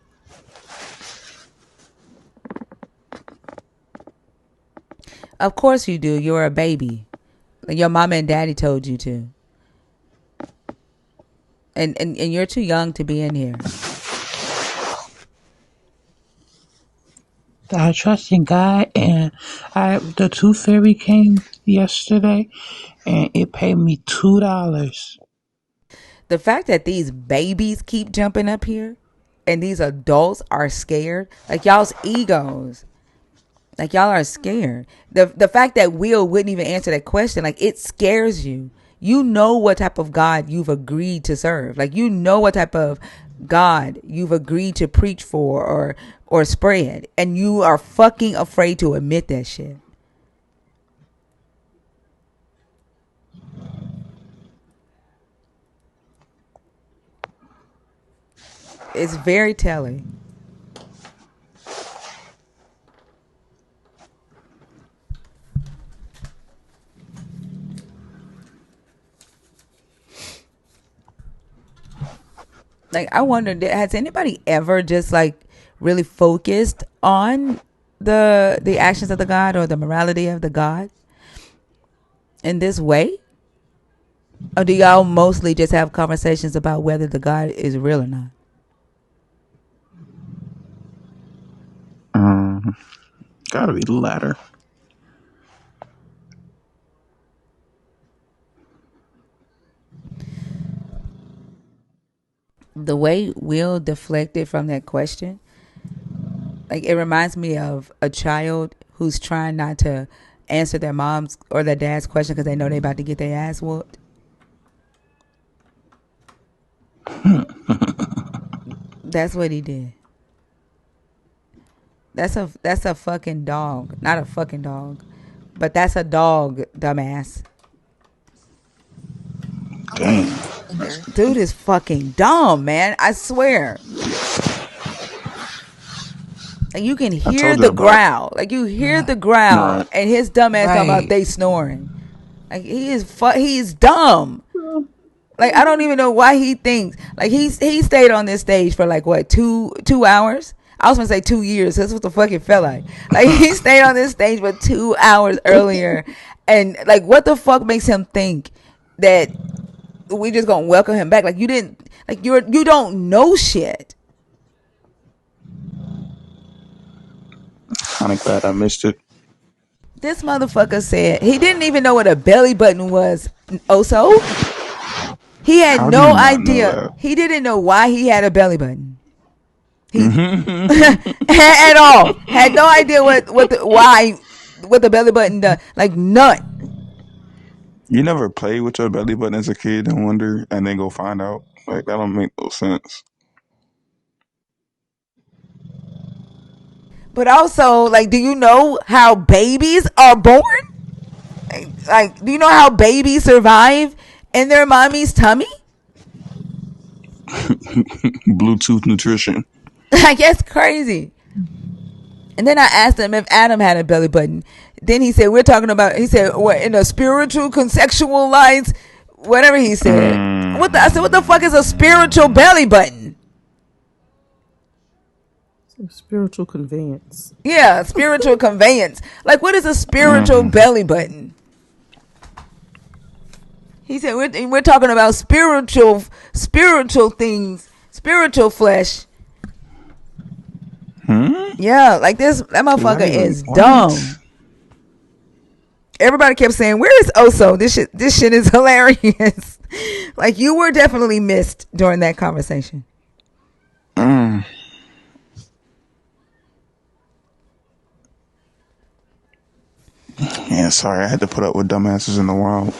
Speaker 2: Of course you do. You're a baby. Like your mama and daddy told you to. And you're too young to be in here.
Speaker 6: I trust in God, and the Tooth Fairy came yesterday, and it paid me $2.
Speaker 2: The fact that these babies keep jumping up here and these adults are scared, like y'all's egos, like y'all are scared. The fact that Will wouldn't even answer that question, like it scares you. You know what type of God you've agreed to serve. Like you know what type of God you've agreed to preach for or spread, and you are fucking afraid to admit that shit. It's very telling. Like I wonder, has anybody ever just like really focused on the actions of the God or the morality of the God in this way? Or do y'all mostly just have conversations about whether the God is real or not?
Speaker 9: Gotta be the latter.
Speaker 2: The way Will deflected from that question, like it reminds me of a child who's trying not to answer their mom's or their dad's question because they know they're about to get their ass whooped. That's what he did. That's a fucking dog. Not a fucking dog. But that's a dog, dumbass.
Speaker 9: Damn.
Speaker 2: Dude is fucking dumb, man. I swear. Like you can
Speaker 9: I
Speaker 2: hear
Speaker 9: told you
Speaker 2: the
Speaker 9: about.
Speaker 2: growl. Like you hear the growl
Speaker 9: Right.
Speaker 2: and his dumb ass talking about
Speaker 1: Right.
Speaker 2: they snoring. Like he's dumb. Like I don't even know why he thinks like he stayed on this stage for like what 2 hours. I was gonna say 2 years. That's what the fuck it felt like. Like he stayed on this stage for 2 hours earlier, and like what the fuck makes him think that we just gonna welcome him back? Like you didn't like you don't know shit.
Speaker 9: Kinda glad I missed it.
Speaker 2: This motherfucker said he didn't even know what a belly button was. Also, he had
Speaker 9: How do you
Speaker 2: no
Speaker 9: not know
Speaker 2: idea.
Speaker 9: that?
Speaker 2: He didn't know why he had a belly button. He
Speaker 9: Mm-hmm.
Speaker 2: at all had no idea what the belly button does. Like none.
Speaker 9: You never play with your belly button as a kid and wonder, and then go find out. Like that don't make no sense.
Speaker 2: But also, like, do you know how babies are born? Like, do you know how babies survive in their mommy's tummy?
Speaker 9: Bluetooth nutrition.
Speaker 2: Like, that's crazy. And then I asked him if Adam had a belly button. Then he said, we're talking about, he said, what, in a spiritual, conceptual lines, whatever he said. I said, what the fuck is a spiritual belly button?
Speaker 3: Spiritual conveyance.
Speaker 2: Yeah, spiritual conveyance. Like, what is a spiritual
Speaker 9: Mm.
Speaker 2: belly button? He said we're talking about spiritual things, spiritual flesh.
Speaker 9: Hmm?
Speaker 2: Yeah, like this, that
Speaker 9: Is that
Speaker 2: motherfucker
Speaker 9: even
Speaker 2: is
Speaker 9: what?
Speaker 2: dumb. Everybody kept saying, "Where is Oso?" This shit is hilarious. Like, you were definitely missed during that conversation.
Speaker 9: Mm. Yeah, sorry, I had to put up with dumbasses in the wild.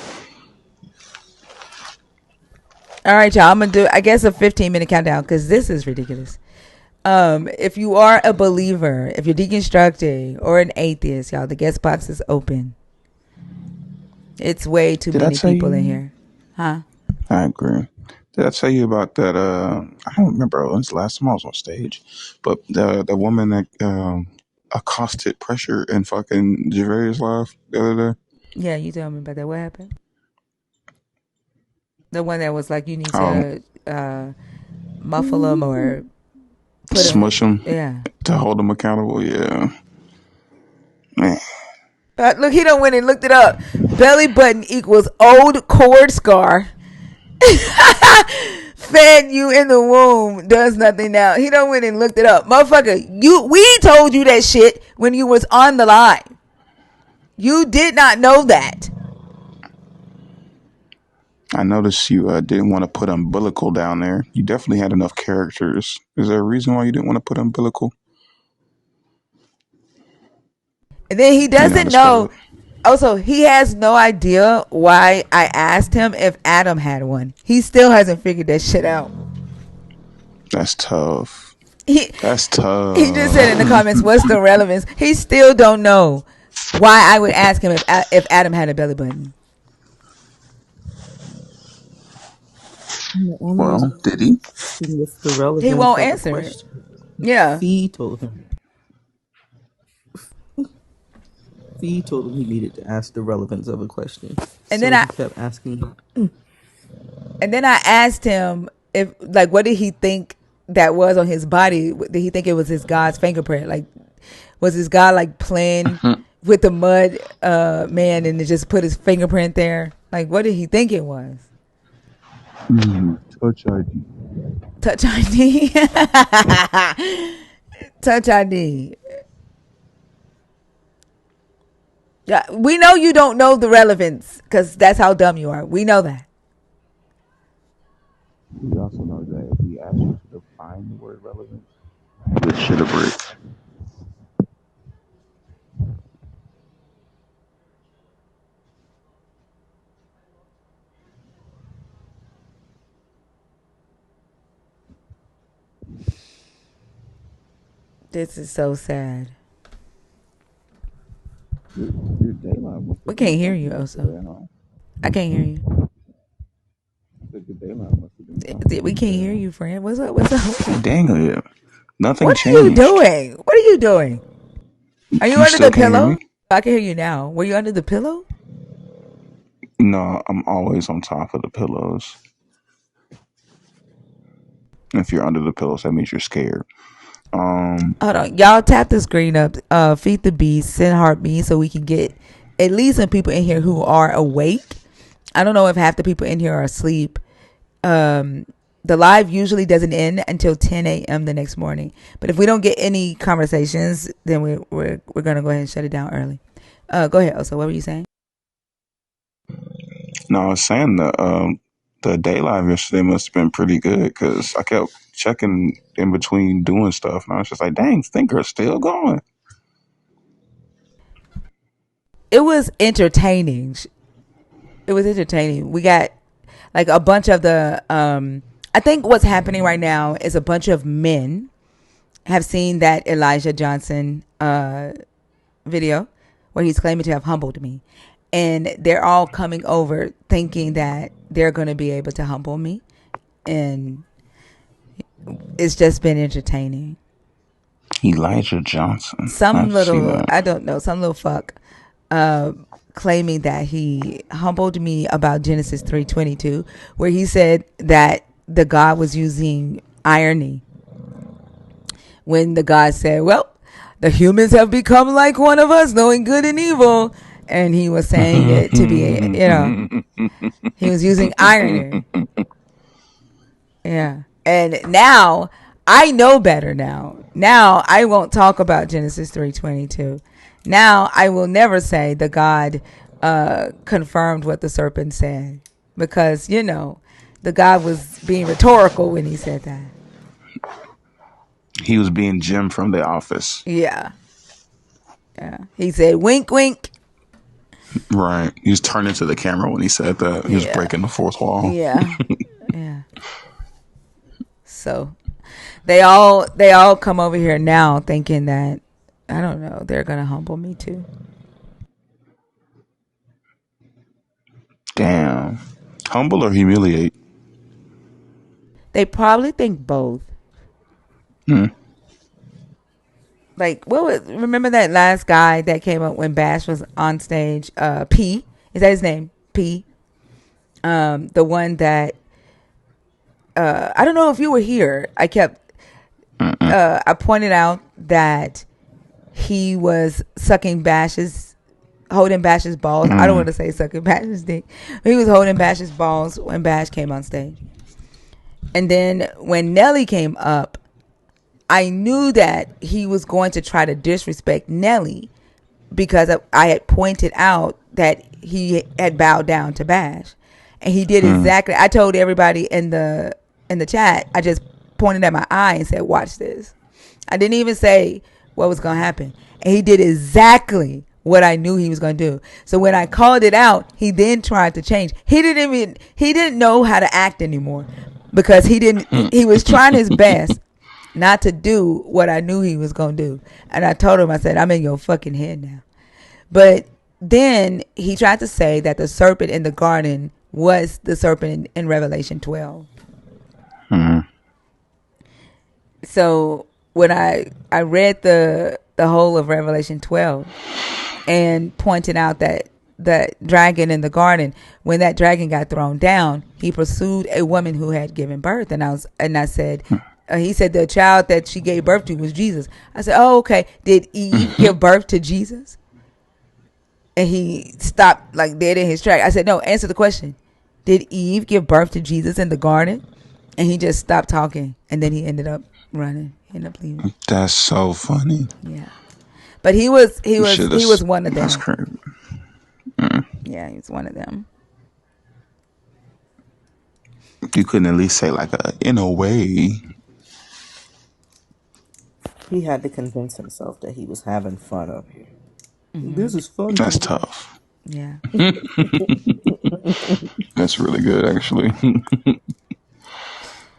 Speaker 2: All right, y'all. I'm gonna do, I guess, a 15-minute countdown because this is ridiculous. If you are a believer, if you're deconstructing or an atheist, y'all, the guest box is open. It's way too
Speaker 9: Did I
Speaker 2: many
Speaker 9: tell
Speaker 2: people in
Speaker 9: you?
Speaker 2: here, huh?
Speaker 9: I agree. Did I tell you about that? I don't remember. When's the last time I was on stage? But the woman that accosted Pressure in fucking Javarius live the other day.
Speaker 2: Yeah, you tell me about that. What happened? The one that was like, you need
Speaker 9: Um,
Speaker 2: to muffle them or put them.
Speaker 9: Smush him
Speaker 2: Yeah.
Speaker 9: to hold him accountable. Yeah, man.
Speaker 2: Look, he done went and looked it up. Belly button equals old cord scar. Fed you in the womb does nothing now. He done went and looked it up, motherfucker. We told you that shit when you was on the line. You did not know that.
Speaker 9: I noticed you didn't want to put umbilical down there. You definitely had enough characters. Is there a reason why you didn't want to put umbilical?
Speaker 2: And then he
Speaker 9: You know how to
Speaker 2: doesn't
Speaker 9: spell
Speaker 2: know.
Speaker 9: it.
Speaker 2: Also, he has no idea why I asked him if Adam had one. He still hasn't figured that shit out.
Speaker 9: That's tough.
Speaker 2: He
Speaker 9: That's
Speaker 2: he just said in the
Speaker 9: tough.
Speaker 2: comments, "What's the relevance?" He still don't know why I would ask him if Adam had a belly button.
Speaker 3: The only
Speaker 9: Well, did he?
Speaker 3: asking what's the
Speaker 2: He
Speaker 3: relevance
Speaker 2: won't
Speaker 3: of a
Speaker 2: answer it.
Speaker 3: question.
Speaker 2: Yeah.
Speaker 3: Fee told him. Fee told him he needed to ask the relevance of a question.
Speaker 2: And then
Speaker 3: So
Speaker 2: I
Speaker 3: he kept asking.
Speaker 2: and then I asked him if, like, what did he think that was on his body? Did he think it was his God's fingerprint? Like, was his God like playing with the mud man and just put his fingerprint there? Like, what did he think it was?
Speaker 7: Touch ID.
Speaker 2: Touch ID. Touch ID. Yeah, we know you don't know the relevance because that's how dumb you are. We know that.
Speaker 7: We also know that if we ask you to define the word relevance, this shit a break.
Speaker 2: This is so sad.
Speaker 7: Your daylight must
Speaker 2: We
Speaker 7: have been
Speaker 2: can't hear you,
Speaker 7: jumping
Speaker 2: Oso.
Speaker 7: yesterday, huh?
Speaker 2: I can't hear you.
Speaker 7: Said your daylight must have been jumping
Speaker 2: We can't
Speaker 7: yesterday,
Speaker 2: hear
Speaker 7: huh?
Speaker 2: you, friend. What's up? What's up?
Speaker 9: Dang it. Nothing
Speaker 2: What are you
Speaker 9: changed.
Speaker 2: doing? What are you doing? Are you
Speaker 9: You
Speaker 2: under
Speaker 9: still
Speaker 2: the
Speaker 9: can't hear me?
Speaker 2: pillow? I can hear you now. Were you under the pillow?
Speaker 9: No, I'm always on top of the pillows. If you're under the pillows, that means you're scared.
Speaker 2: Hold on. Y'all tap the screen up. Feed the beast. Send heartbeat so we can get at least some people in here who are awake. I don't know if half the people in here are asleep. The live usually doesn't end until 10 a.m. the next morning. But if we don't get any conversations, then we're gonna go ahead and shut it down early. Go ahead. Also, what were you saying?
Speaker 9: No, I was saying the day live yesterday must have been pretty good because I kept checking in between doing stuff, and I was just like, "Dang, Thinker's still going."
Speaker 2: It was entertaining. It was entertaining. We got like a bunch of the. I think what's happening right now is a bunch of men have seen that Elijah Johnson video where he's claiming to have humbled me. And they're all coming over thinking that they're going to be able to humble me. And it's just been entertaining.
Speaker 9: Elijah Johnson. I
Speaker 2: Some
Speaker 9: have to see
Speaker 2: little,
Speaker 9: that.
Speaker 2: I don't know, some little fuck claiming that he humbled me about Genesis 3:22, where he said that the God was using irony when the God said, "Well, the humans have become like one of us, knowing good and evil," and he was saying it to be, he was using irony. Yeah. And now I know better now. Now I won't talk about Genesis 3:22. Now I will never say the God confirmed what the serpent said, because the God was being rhetorical when he said that.
Speaker 9: He was being Jim from The Office.
Speaker 2: Yeah. Yeah. He said wink wink.
Speaker 9: Right. He was turning to the camera when he said that. He was
Speaker 2: Yeah.
Speaker 9: breaking the fourth wall.
Speaker 2: Yeah. Yeah. So they all come over here now thinking that, I don't know, they're gonna humble me too.
Speaker 9: Damn. Humble or humiliate?
Speaker 2: They probably think both.
Speaker 9: Hmm.
Speaker 2: Like, remember that last guy that came up when Bash was on stage? P, is that his name? P. The one that I don't know if you were here. I pointed out that he was holding Bash's balls. I don't want to say sucking Bash's dick. He was holding Bash's balls when Bash came on stage. And then when Nelly came up, I knew that he was going to try to disrespect Nelly because I had pointed out that he had bowed down to Bash, and he did exactly. I told everybody in the chat. I just pointed at my eye and said, "Watch this." I didn't even say what was going to happen, and he did exactly what I knew he was going to do. So when I called it out, he then tried to change. He didn't know how to act anymore, because he was trying his best not to do what I knew he was going to do. And I told him, I said, "I'm in your fucking head now." But then he tried to say that the serpent in the garden was the serpent in Revelation 12. So when I read the whole of Revelation 12 and pointed out that the dragon in the garden, when that dragon got thrown down, he pursued a woman who had given birth. And I said, he said the child that she gave birth to was Jesus. I said, "Oh, okay. Did Eve give birth to Jesus?" And he stopped like dead in his track. I said, "No, answer the question. Did Eve give birth to Jesus in the garden?" And he just stopped talking. And then he ended up running. He ended up leaving.
Speaker 9: That's so funny.
Speaker 2: Yeah. But he was
Speaker 9: That's
Speaker 2: one of them.
Speaker 9: crazy.
Speaker 2: Yeah, he was one of them.
Speaker 9: You couldn't at least say like in a way.
Speaker 3: He had to convince himself that he was having fun up here. This is fun,
Speaker 9: That's
Speaker 3: people.
Speaker 9: tough.
Speaker 2: Yeah.
Speaker 9: That's really good, actually.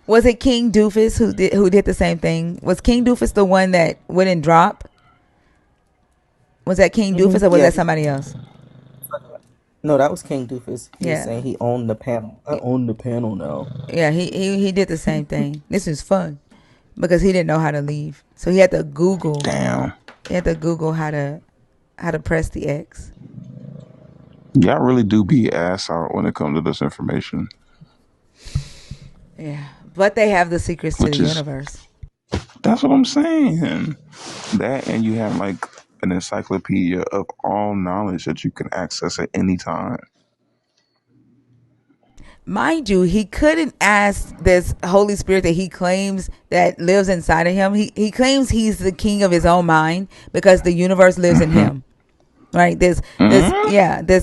Speaker 2: Was it King Doofus who did the same thing? Was King Doofus the one that wouldn't drop? Was that King Doofus or was that somebody else?
Speaker 3: No, that was King Doofus. He was
Speaker 2: Yeah.
Speaker 3: saying he owned the panel. I own the panel now.
Speaker 2: Yeah, he did the same thing. This is fun, because he didn't know how to leave, so he had to Google.
Speaker 9: Damn.
Speaker 2: He had to Google how to press the X.
Speaker 9: Y'all really do be ass out when it comes to this information.
Speaker 2: Yeah, but they have the secrets to the universe.
Speaker 9: That's what I'm saying. That, and you have like an encyclopedia of all knowledge that you can access at any time.
Speaker 2: Mind you, he couldn't ask this Holy Spirit that he claims that lives inside of him. He claims he's the king of his own mind because the universe lives in him. Right? This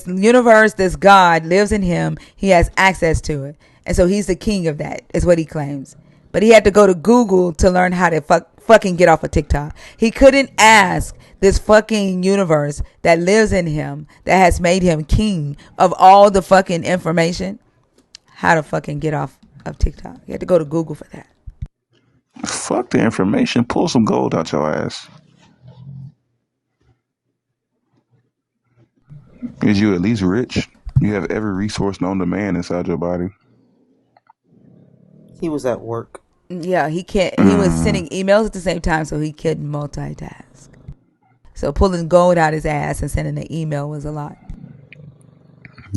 Speaker 2: universe, this God lives in him. He has access to it. And so he's the king of that, is what he claims. But he had to go to Google to learn how to fucking get off of TikTok. He couldn't ask this fucking universe that lives in him, that has made him king of all the fucking information, how to fucking get off of TikTok. You had to go to Google for that.
Speaker 9: Fuck the information. Pull some gold out your ass. Is you at least rich? You have every resource known to man inside your body.
Speaker 3: He was at work.
Speaker 2: Yeah, he can't. He was sending emails at the same time, so he couldn't multitask. So pulling gold out his ass and sending an email was a lot.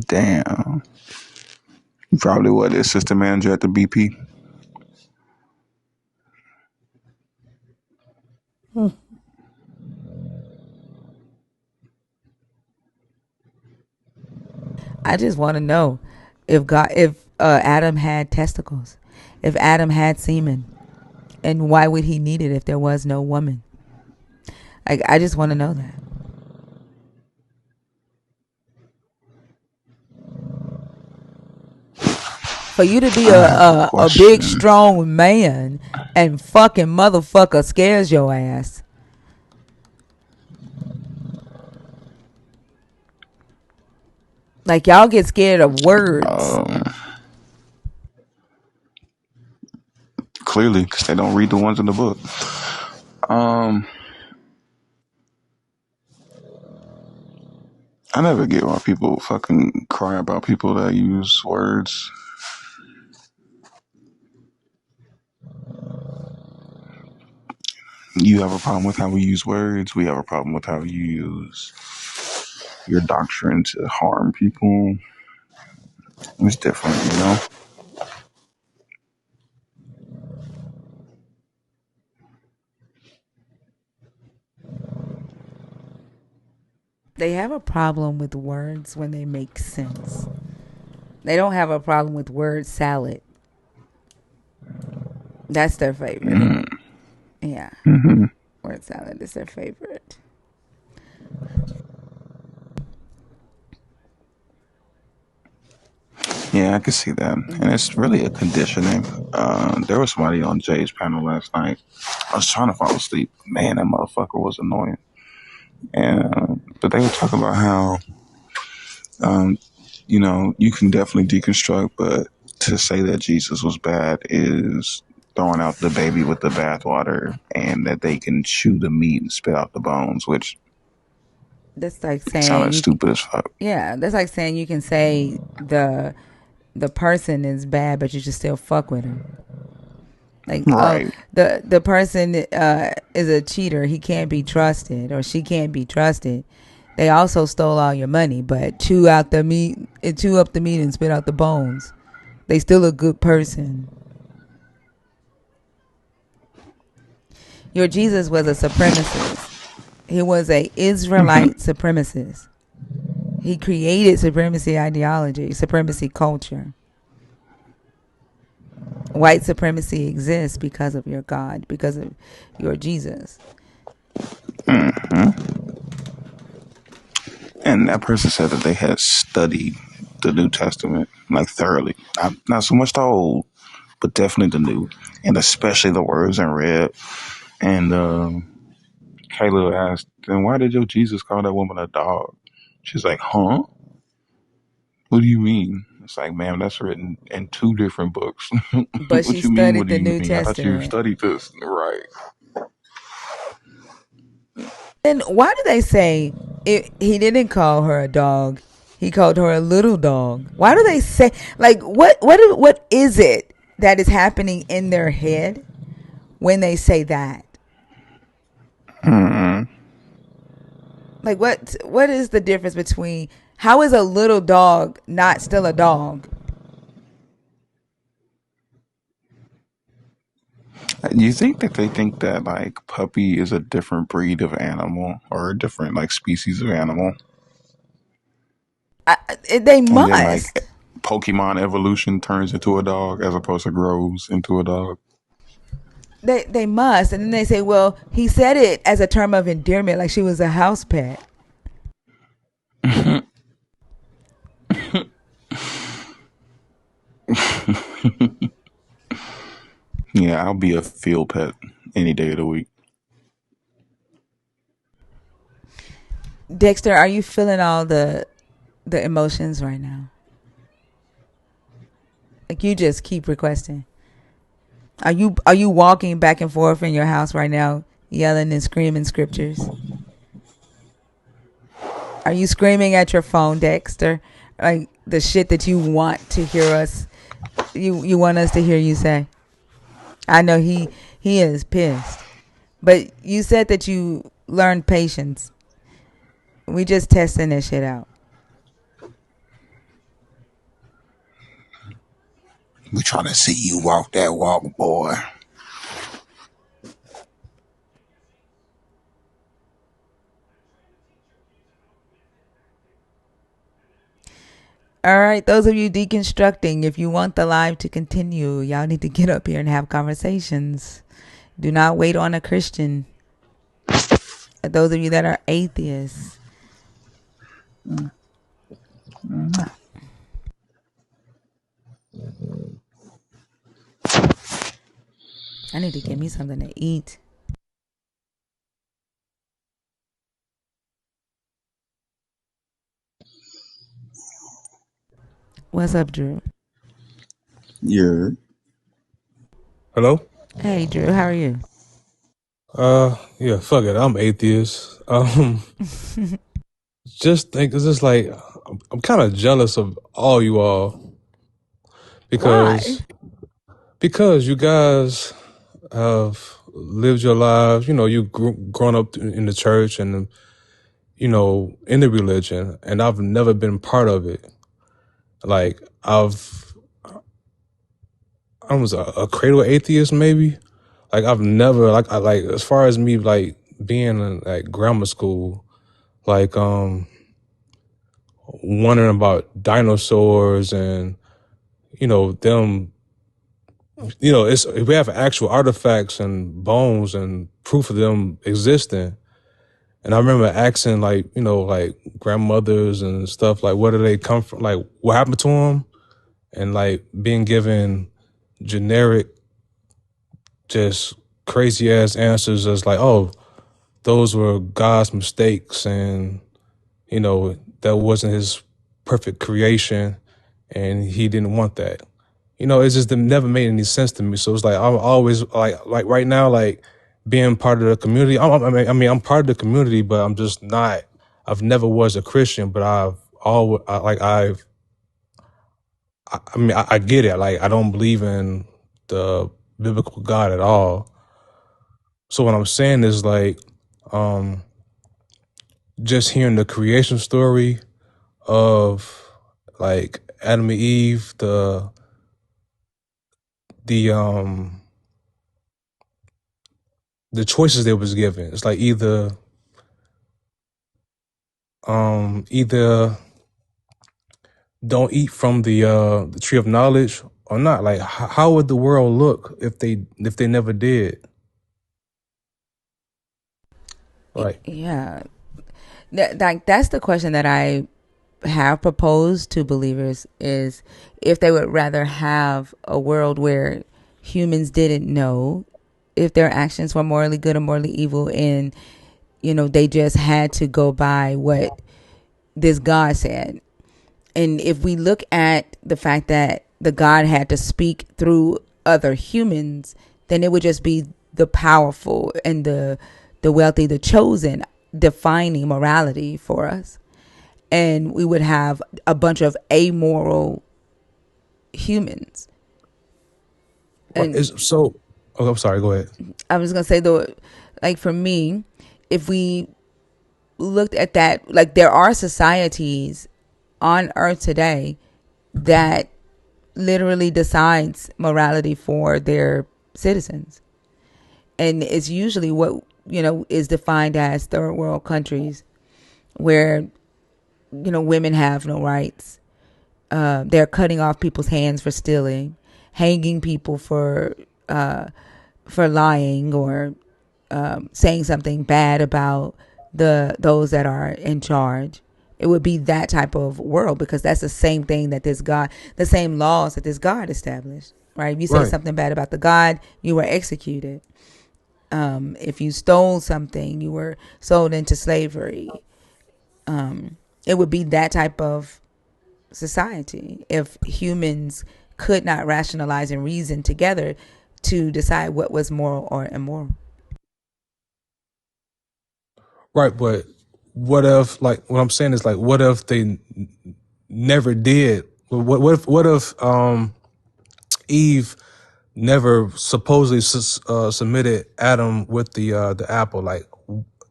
Speaker 9: Damn. You probably what, assistant manager at the BP?
Speaker 2: I just want to know if Adam had testicles, if Adam had semen, and why would he need it if there was no woman? Like, I just want to know that. For you to be
Speaker 9: I have a
Speaker 2: a big
Speaker 9: question.
Speaker 2: strong man and fucking motherfucker scares your ass. Like, y'all get scared of words.
Speaker 9: Um, Clearly, because they don't read the ones in the book. Um, I never get why people fucking cry about people that use words. You have a problem with how we use words. We have a problem with how you use your doctrine to harm people. It's different, you know?
Speaker 2: They have a problem with words when they make sense. They don't have a problem with word salad. That's their favorite. Yeah.
Speaker 9: Mm-hmm.
Speaker 2: Word salad is their favorite.
Speaker 9: Yeah, I can see that. And it's really a conditioning. There was somebody on Jay's panel last night. I was trying to fall asleep. Man, that motherfucker was annoying. And but they were talking about how um, you can definitely deconstruct, but to say that Jesus was bad is throwing out the baby with the bathwater, and that they can chew the meat and spit out the bones, which
Speaker 2: That's like saying
Speaker 9: sounded
Speaker 2: you.
Speaker 9: stupid as fuck.
Speaker 2: Yeah, that's like saying you can say the person is bad, but you should still fuck with him. Like, oh,
Speaker 9: Right.
Speaker 2: the person is a cheater. He can't be trusted, or she can't be trusted. They also stole all your money, but chew out the meat, chew up the meat and spit out the bones. They still a good person. Your Jesus was a supremacist. He was a
Speaker 9: Mm-hmm.
Speaker 2: Israelite supremacist. He created supremacy ideology, supremacy culture. White supremacy exists because of your God, because of your Jesus.
Speaker 9: Mm-hmm. And that person said that they had studied the New Testament like thoroughly. Not so much the old, but definitely the new, and especially the words in red. And Caleb asked, "Then why did your Jesus call that woman a dog?" She's like, "Huh? What do you mean?" It's like, "Ma'am, that's written in two different books."
Speaker 2: But she
Speaker 9: What you mean? What
Speaker 2: studied
Speaker 9: do
Speaker 2: the
Speaker 9: you
Speaker 2: New
Speaker 9: mean? I thought you
Speaker 2: Testament.
Speaker 9: studied this, right?
Speaker 2: Then why do they say he didn't call her a dog? He called her a little dog. Why do they say, like, what is it that is happening in their head when they say that?
Speaker 9: Mm-hmm.
Speaker 2: Like, what is the difference between, how is a little dog not still a dog?
Speaker 9: You think that they think that like puppy is a different breed of animal or a different like species of animal,
Speaker 2: They
Speaker 9: and then like
Speaker 2: must.
Speaker 9: Pokemon evolution turns into a dog as opposed to grows into a dog?
Speaker 2: They must. And then they say, well, he said it as a term of endearment, like she was a house pet.
Speaker 9: Yeah, I'll be a field pet any day of the week.
Speaker 2: Dexter, are you feeling all the emotions right now? Like, you just keep requesting. Are you walking back and forth in your house right now, yelling and screaming scriptures? Are you screaming at your phone, Dexter? Like the shit that you want to hear us, you want us to hear you say. I know he is pissed, but you said that you learned patience. We just testing this shit out.
Speaker 9: We trying to see you walk that walk, boy.
Speaker 2: All right, those of you deconstructing, if you want the live to continue, y'all need to get up here and have conversations. Do not wait on a Christian. Those of you that are atheists, I need to get me something to eat. What's up, Drew?
Speaker 9: Yeah.
Speaker 11: Hello?
Speaker 2: Hey, Drew, how are you?
Speaker 11: Yeah, fuck it. I'm atheist. Just think it's just like I'm kind of jealous of all you all
Speaker 2: Why?
Speaker 11: because you guys have lived your lives. You know, you grown up in the church and in the religion, and I've never been part of it. Like I was a cradle atheist, maybe. Like I've never like as far as me like being in like grammar school, like wondering about dinosaurs and them. It's we have actual artifacts and bones and proof of them existing. And I remember asking like grandmothers and stuff like where do they come from, like what happened to them, and like being given generic, just crazy ass answers as like, oh, those were God's mistakes, and that wasn't his perfect creation, and he didn't want that. It's just never made any sense to me. So it's like I'm always like right now, like being part of the community. I'm part of the community, but I'm just not. I've never was a Christian, but I've always I get it. Like I don't believe in the biblical God at all. So what I'm saying is like, just hearing the creation story of like Adam and Eve, the the choices they was given. It's like either don't eat from the tree of knowledge or not. Like how would the world look if they never did? Like
Speaker 2: Yeah, that's the question that I have proposed to believers is if they would rather have a world where humans didn't know if their actions were morally good or morally evil, and they just had to go by what this God said. And if we look at the fact that the God had to speak through other humans, then it would just be the powerful and the wealthy, the chosen, defining morality for us. And we would have a bunch of amoral humans.
Speaker 11: what
Speaker 2: And
Speaker 11: is so? Oh, I'm sorry. Go ahead.
Speaker 2: I was gonna say though, like for me, if we looked at that, like there are societies on Earth today that literally decides morality for their citizens, and it's usually what is defined as third world countries where women have no rights. They're cutting off people's hands for stealing, hanging people for lying, or saying something bad about those that are in charge. It would be that type of world because that's the same thing that the same laws that this God established. Right? If you say
Speaker 11: Right.
Speaker 2: something bad about the God, you were executed. If you stole something, you were sold into slavery. It would be that type of society if humans could not rationalize and reason together to decide what was moral or immoral.
Speaker 11: Right. But what if like what I'm saying is like what if they never did? What if Eve never supposedly submitted Adam with the apple? Like,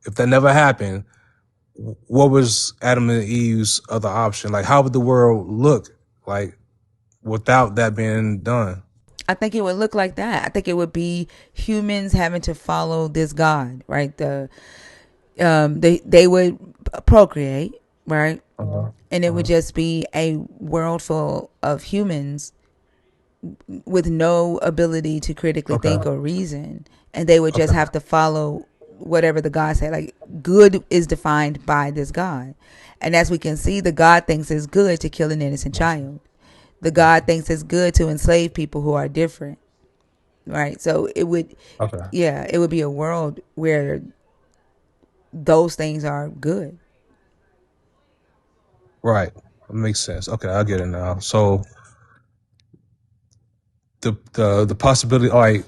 Speaker 11: if that never happened, what was Adam and Eve's other option? Like, how would the world look? Like, without that being done.
Speaker 2: I think it would look like that. I think it would be humans having to follow this God, right? They would procreate, right?
Speaker 11: Uh-huh.
Speaker 2: And it would
Speaker 11: Uh-huh.
Speaker 2: just be a world full of humans with no ability to critically
Speaker 11: Okay.
Speaker 2: think or reason, and they would just
Speaker 11: Okay.
Speaker 2: have to follow whatever the God said. Like, good is defined by this God, and as we can see, the God thinks it's good to kill an innocent child. The God thinks it's good to enslave people who are different, right? So it would,
Speaker 11: Okay.
Speaker 2: yeah, it would be a world where those things are good.
Speaker 11: Right. That makes sense. Okay, I get it now. So the possibility, all right,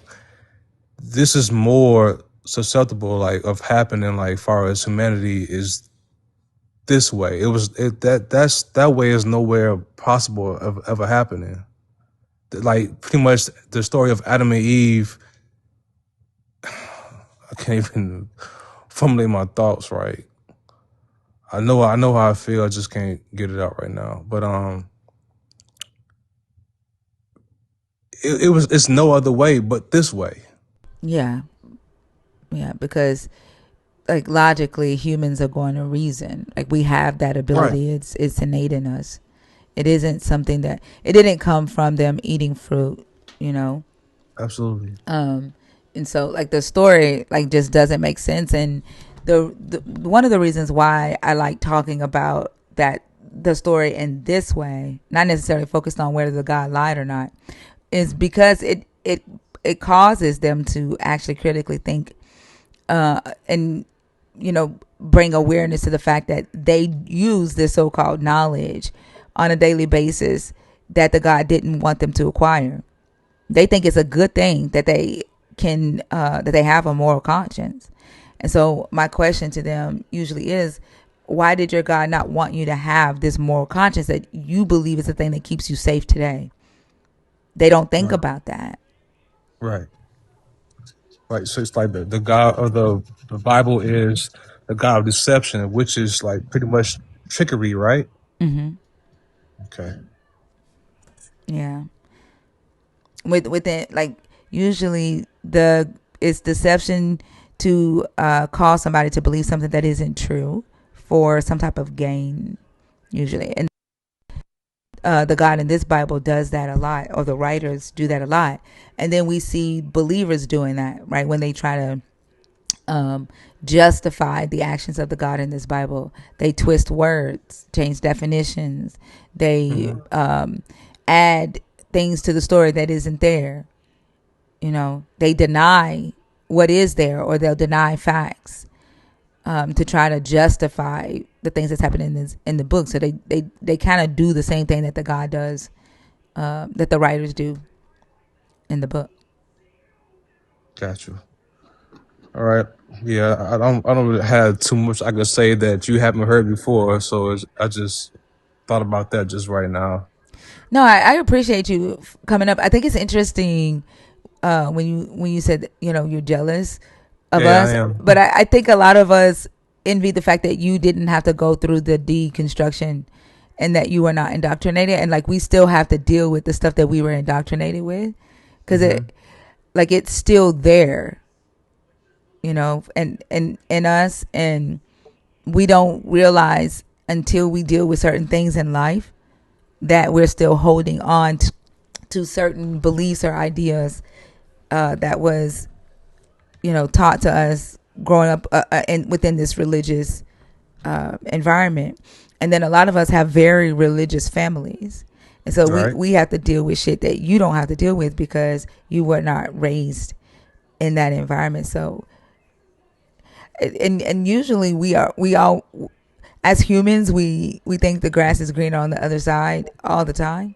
Speaker 11: this is more susceptible like of happening like far as humanity is this way. That way is nowhere possible of ever happening. Like pretty much the story of Adam and Eve, I can't even formulate my thoughts right. I know how I feel, I just can't get it out right now. But it's no other way but this way.
Speaker 2: Yeah, yeah, because like logically humans are going to reason. Like, we have that
Speaker 11: Right.
Speaker 2: ability. It's innate in us. It isn't something that, it didn't come from them eating fruit, you know.
Speaker 11: Absolutely.
Speaker 2: And so like the story like just doesn't make sense. And the one of the reasons why I like talking about that, the story in this way, not necessarily focused on whether the God lied or not, is because it causes them to actually critically think, and bring awareness to the fact that they use this so-called knowledge on a daily basis that the God didn't want them to acquire. They think it's a good thing that they can that they have a moral conscience. And so my question to them usually is, why did your God not want you to have this moral conscience that you believe is the thing that keeps you safe today? They don't think
Speaker 11: Right.
Speaker 2: about that.
Speaker 11: Right. Right. So it's like the God of the Bible is the God of deception, which is like pretty much trickery, right?
Speaker 2: Mm-hmm.
Speaker 11: Okay.
Speaker 2: Yeah. Within, like, usually the it's deception to cause somebody to believe something that isn't true for some type of gain, usually. And the God in this Bible does that a lot, or the writers do that a lot. And then we see believers doing that, right? When they try to justify the actions of the God in this Bible, they twist words, change definitions, they
Speaker 11: Hmm.
Speaker 2: add things to the story that isn't there. They deny what is there, or they'll deny facts to try to justify the things that's happening in the book. So they kind of do the same thing that the God does, that the writers do in the book.
Speaker 11: Got you. All right. Yeah, I don't really have too much I could say that you haven't heard before, so I just thought about that just right now.
Speaker 2: No, I appreciate you coming up. I think it's interesting when you said you're jealous of
Speaker 11: Yeah, I
Speaker 2: us,
Speaker 11: am.
Speaker 2: but I think a lot of us envy the fact that you didn't have to go through the deconstruction, and that you were not indoctrinated, and like we still have to deal with the stuff that we were indoctrinated with, because
Speaker 11: Hmm.
Speaker 2: it's still there, and in us, and we don't realize until we deal with certain things in life that we're still holding on to certain beliefs or ideas that was taught to us growing up within this religious environment. And then a lot of us have very religious families, and so we
Speaker 11: Right.
Speaker 2: we have to deal with shit that you don't have to deal with because you were not raised in that environment. So and usually we all, as humans, we think the grass is greener on the other side all the time,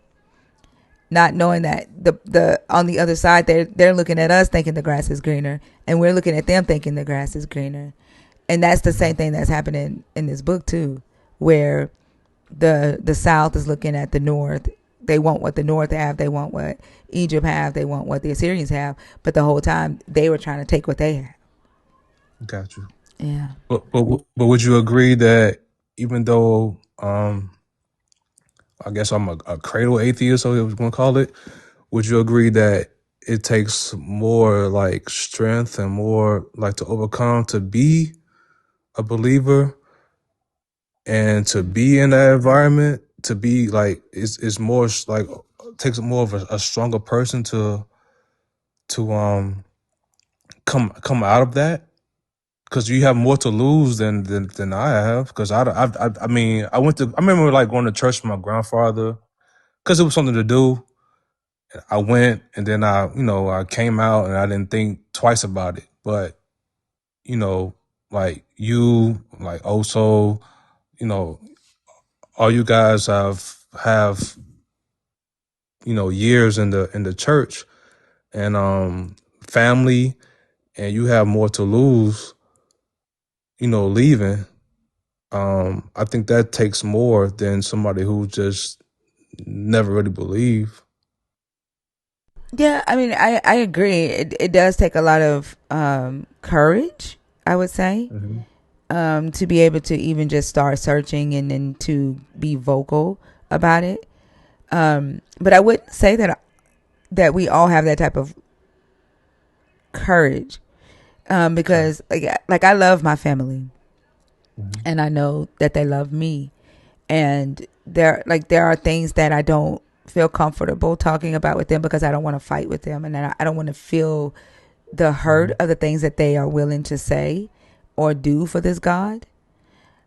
Speaker 2: not knowing that the on the other side they're looking at us thinking the grass is greener, and we're looking at them thinking the grass is greener. And that's the same thing that's happening in this book too, where the South is looking at the North. They want what the North have, they want what Egypt have, they want what the Assyrians have, but the whole time they were trying to take what they have.
Speaker 11: Got you.
Speaker 2: Yeah.
Speaker 11: But would you agree that even though I guess I'm a cradle atheist, so I was going to call it. Would you agree that it takes more like strength and more like to overcome to be a believer and to be in that environment? To be like, it's more like takes more of a stronger person to come out of that, because you have more to lose than I have. Because I mean, I remember like going to church with my grandfather because it was something to do. I went, and then I came out and I didn't think twice about it. But like you, like also, you know, all you guys have years in the church and family, and you have more to lose, leaving. I think that takes more than somebody who just never really believe.
Speaker 2: Yeah, I mean, I agree. It does take a lot of courage, I would say,
Speaker 11: Mm-hmm.
Speaker 2: to be able to even just start searching and then to be vocal about it. But I would say that we all have that type of courage,
Speaker 11: Okay.
Speaker 2: because like I love my family,
Speaker 11: Mm-hmm.
Speaker 2: and I know that they love me, and there are things that I don't feel comfortable talking about with them because I don't want to fight with them, and I don't want to feel the hurt
Speaker 11: Mm-hmm.
Speaker 2: of the things that they are willing to say or do for this God.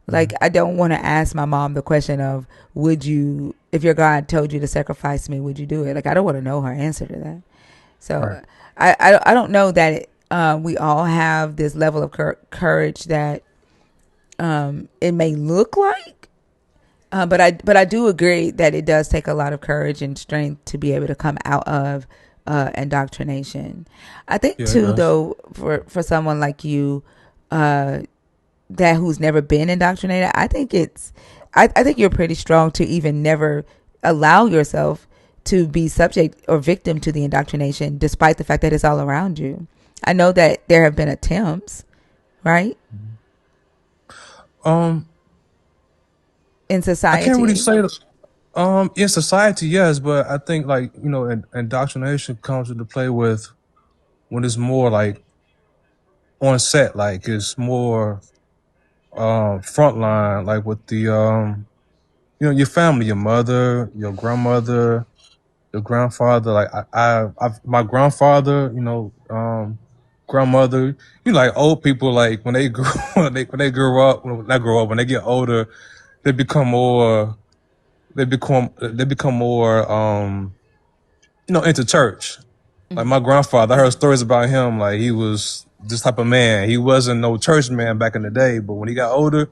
Speaker 11: Mm-hmm.
Speaker 2: Like, I don't want to ask my mom the question of, would you, if your God told you to sacrifice me, would you do it? Like, I don't want to know her answer to that.
Speaker 11: Right.
Speaker 2: So I don't know that we all have this level of courage that it may look like. But I do agree that it does take a lot of courage and strength to be able to come out of indoctrination. I think
Speaker 11: Yeah, it
Speaker 2: too,
Speaker 11: does.
Speaker 2: though, for someone like you, that who's never been indoctrinated, I think you're pretty strong to even never allow yourself to be subject or victim to the indoctrination, despite the fact that it's all around you. I know that there have been attempts, right,
Speaker 11: Mhm. Um,
Speaker 2: in
Speaker 11: I can't really
Speaker 2: society.
Speaker 11: say in society, yes, but I think like indoctrination comes into play with when it's more like on set, like it's more frontline, like with the your family, your mother, your grandmother, your grandfather. Like my grandfather, grandmother, like old people, like when they grew when they grow up, when not grow up, when they get older, they become more they become more into church. Like my grandfather, I heard stories about him. Like he was this type of man. He wasn't no church man back in the day, but when he got older,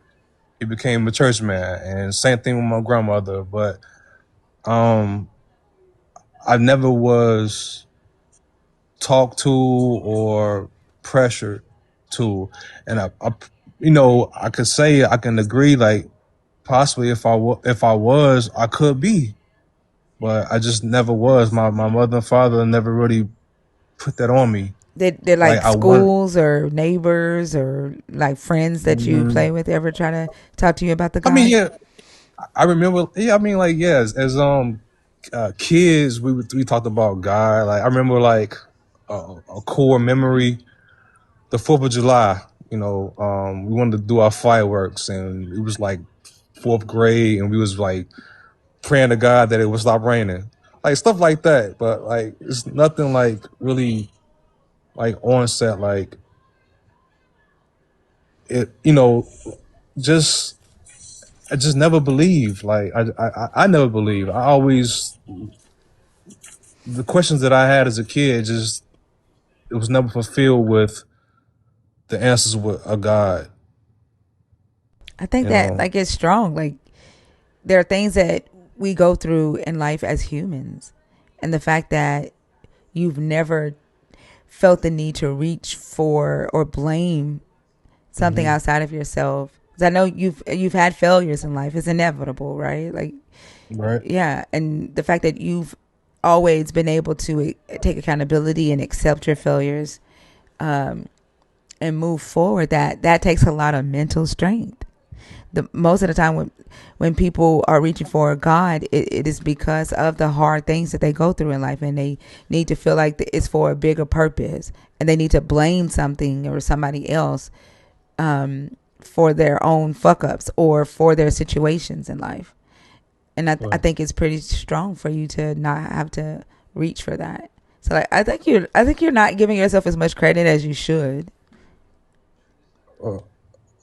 Speaker 11: he became a church man. And same thing with my grandmother. But um, I never was talked to or pressured to, and I could say I can agree. Like possibly if I was, I could be, but I just never was. My mother and father never really put that on me.
Speaker 2: They're
Speaker 11: Like
Speaker 2: like
Speaker 11: I want.
Speaker 2: schools or neighbors or like friends that you play with ever try to talk to you about the
Speaker 11: I mean,
Speaker 2: God?
Speaker 11: yeah, I remember. Yeah, I mean, like, yeah, as kids, we talked about God. Like, I remember like a core memory, the 4th of July. We wanted to do our fireworks, and it was like 4th grade, and we was like praying to God that it would stop raining, like stuff like that. But like, it's nothing like really like on set, like it. Just I just never believed. Like I never believed. I always the questions that I had as a kid just it was never fulfilled with the answers with a God.
Speaker 2: I think
Speaker 11: You
Speaker 2: that
Speaker 11: know,
Speaker 2: like it's strong. Like, there are things that we go through in life as humans, and the fact that you've never felt the need to reach for or blame something
Speaker 11: hmm
Speaker 2: outside of yourself. Because I know you've had failures in life. It's inevitable, right? Like,
Speaker 11: right?
Speaker 2: yeah, and the fact that you've always been able to take accountability and accept your failures, um, and move forward, that takes a lot of mental strength. the most of the time when people are reaching for God, it is because of the hard things that they go through in life, and they need to feel like it's for a bigger purpose, and they need to blame something or somebody else for their own fuck ups or for their situations in life. And I
Speaker 11: Right.
Speaker 2: think it's pretty strong for you to not have to reach for that. So like, I think you're not giving yourself as much credit as you should.
Speaker 11: Well,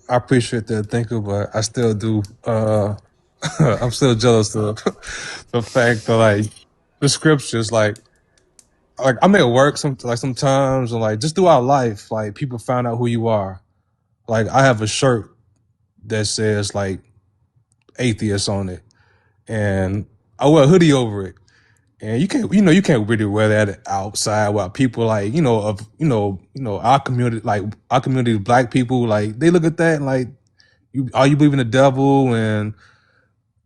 Speaker 11: I appreciate that thinker, but I still do. I'm still jealous of the fact that like the scriptures, like I'm at work sometimes, and like just throughout life, like people found out who you are. Like I have a shirt that says like atheist on it, and I wear a hoodie over it. And you can't really wear that outside while people like, our community, like our community of black people, like they look at that and like, you believe in the devil, and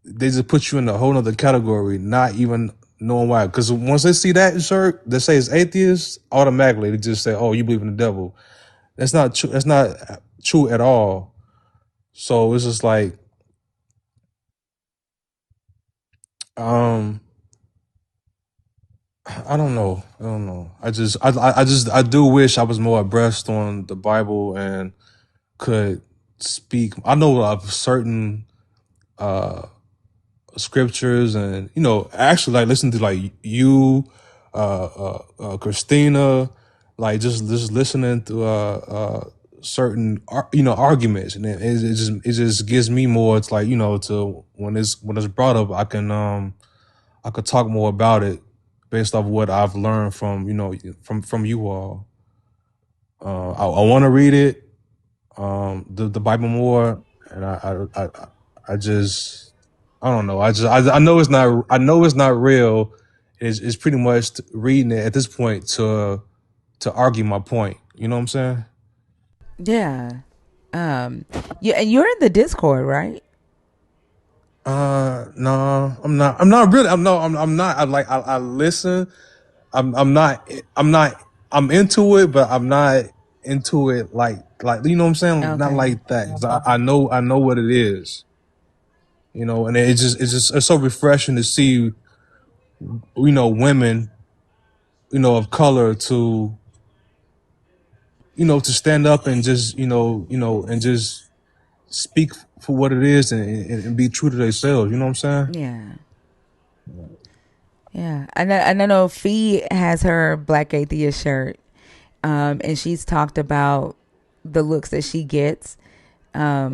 Speaker 11: they just put you in a whole nother category, not even knowing why. Because once they see that shirt that says atheist, automatically they just say, "Oh, you believe in the devil." That's not true. That's not true at all. So it's just like, um, I don't know. I don't know. I do wish I was more abreast on the Bible and could speak. I know of certain uh scriptures, and actually like listen to like you, Christina, like just listening to certain arguments, and it just gives me more. It's like, to when it's brought up, I could talk more about it based off what I've learned from from you all. I want to read it, the Bible more, and I just I don't know. I know it's not. I know it's not real. It's pretty much reading it at this point to argue my point. You know what I'm saying?
Speaker 2: Yeah. Yeah, and you're in the Discord, right?
Speaker 11: No, I'm not. I'm not really. I'm no. I'm not. I listen. I'm not. I'm not. I'm into it, but I'm not into it like you know what I'm saying. Not
Speaker 2: Okay.
Speaker 11: like that. 'Cause I know what it is. And it's so refreshing to see women of color to stand up and just and just speak for what it is, and be true to themselves. You know what I'm saying?
Speaker 2: Yeah. Yeah. I know Fee has her Black Atheist shirt. And she's talked about the looks that she gets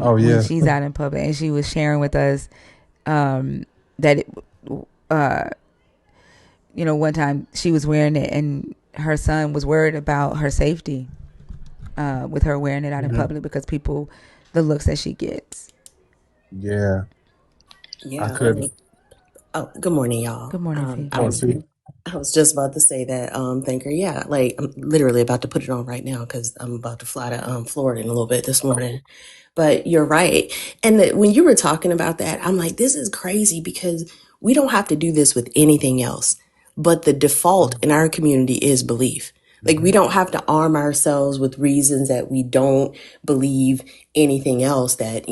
Speaker 11: Oh
Speaker 2: when
Speaker 11: yeah.
Speaker 2: she's out in public, and she was sharing with us that uh, one time she was wearing it, and her son was worried about her safety with her wearing it out in
Speaker 11: Mhm.
Speaker 2: public because the looks that she gets.
Speaker 11: Yeah. I
Speaker 12: Yeah,
Speaker 11: could.
Speaker 12: good morning, y'all.
Speaker 2: Good morning, Fee.
Speaker 11: Oh, see.
Speaker 12: I was just about to say that, thinker. Yeah, like I'm literally about to put it on right now because I'm about to fly to Florida in a little bit this morning. But you're right, and when you were talking about that, I'm like, this is crazy because we don't have to do this with anything else. But the default in our community is belief. Like we
Speaker 11: Mhm.
Speaker 12: don't have to arm ourselves with reasons that we don't believe anything else that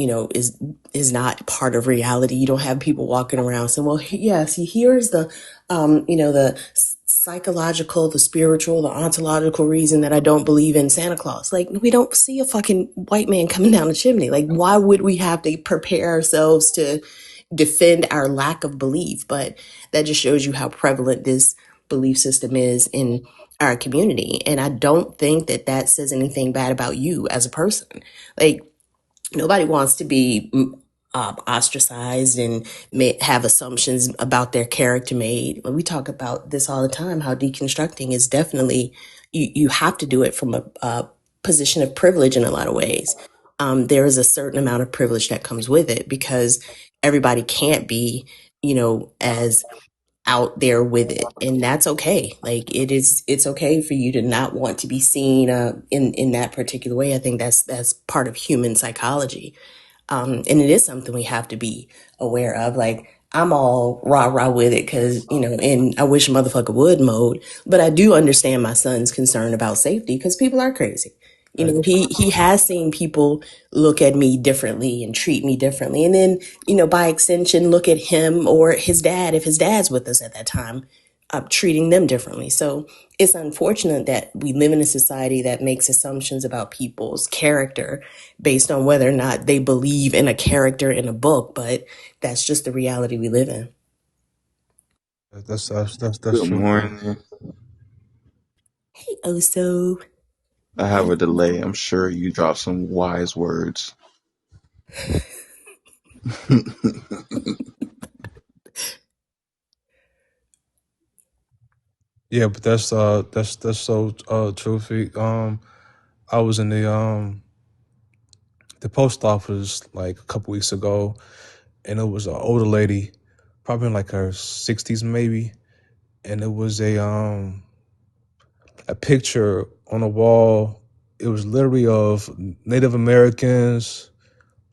Speaker 12: is not part of reality. You don't have people walking around saying, "Well, yes, here's the the psychological, the spiritual, the ontological reason that I don't believe in Santa Claus." Like we don't see a fucking white man coming down the chimney. Like why would we have to prepare ourselves to defend our lack of belief? But that just shows you how prevalent this belief system is in our community. And I don't think that that says anything bad about you as a person. Like nobody wants to be ostracized and have assumptions about their character made. We talk about this all the time, how deconstructing is definitely, you have to do it from a position of privilege in a lot of ways. There is a certain amount of privilege that comes with it because everybody can't be, as out there with it, and that's okay. Like it's okay for you to not want to be seen in that particular way. I think that's part of human psychology, and it is something we have to be aware of. Like I'm all rah rah with it because and I wish a motherfucker would mode, but I do understand my son's concern about safety because people are crazy. You know, he has seen people look at me differently and treat me differently. And then, you know, by extension, look at him or his dad, if his dad's with us at that time, treating them differently. So it's unfortunate that we live in a society that makes assumptions about people's character based on whether or not they believe in a character in a book. But that's just the reality we live in.
Speaker 11: That's
Speaker 9: Good
Speaker 11: true.
Speaker 9: morning.
Speaker 12: Hey, Oso.
Speaker 9: I have a delay. I'm sure you dropped some wise words.
Speaker 11: Yeah, but that's so true. I was in the post office like a couple weeks ago, and it was an older lady, probably in like her 60s maybe, and it was a picture on a wall. It was literally of Native Americans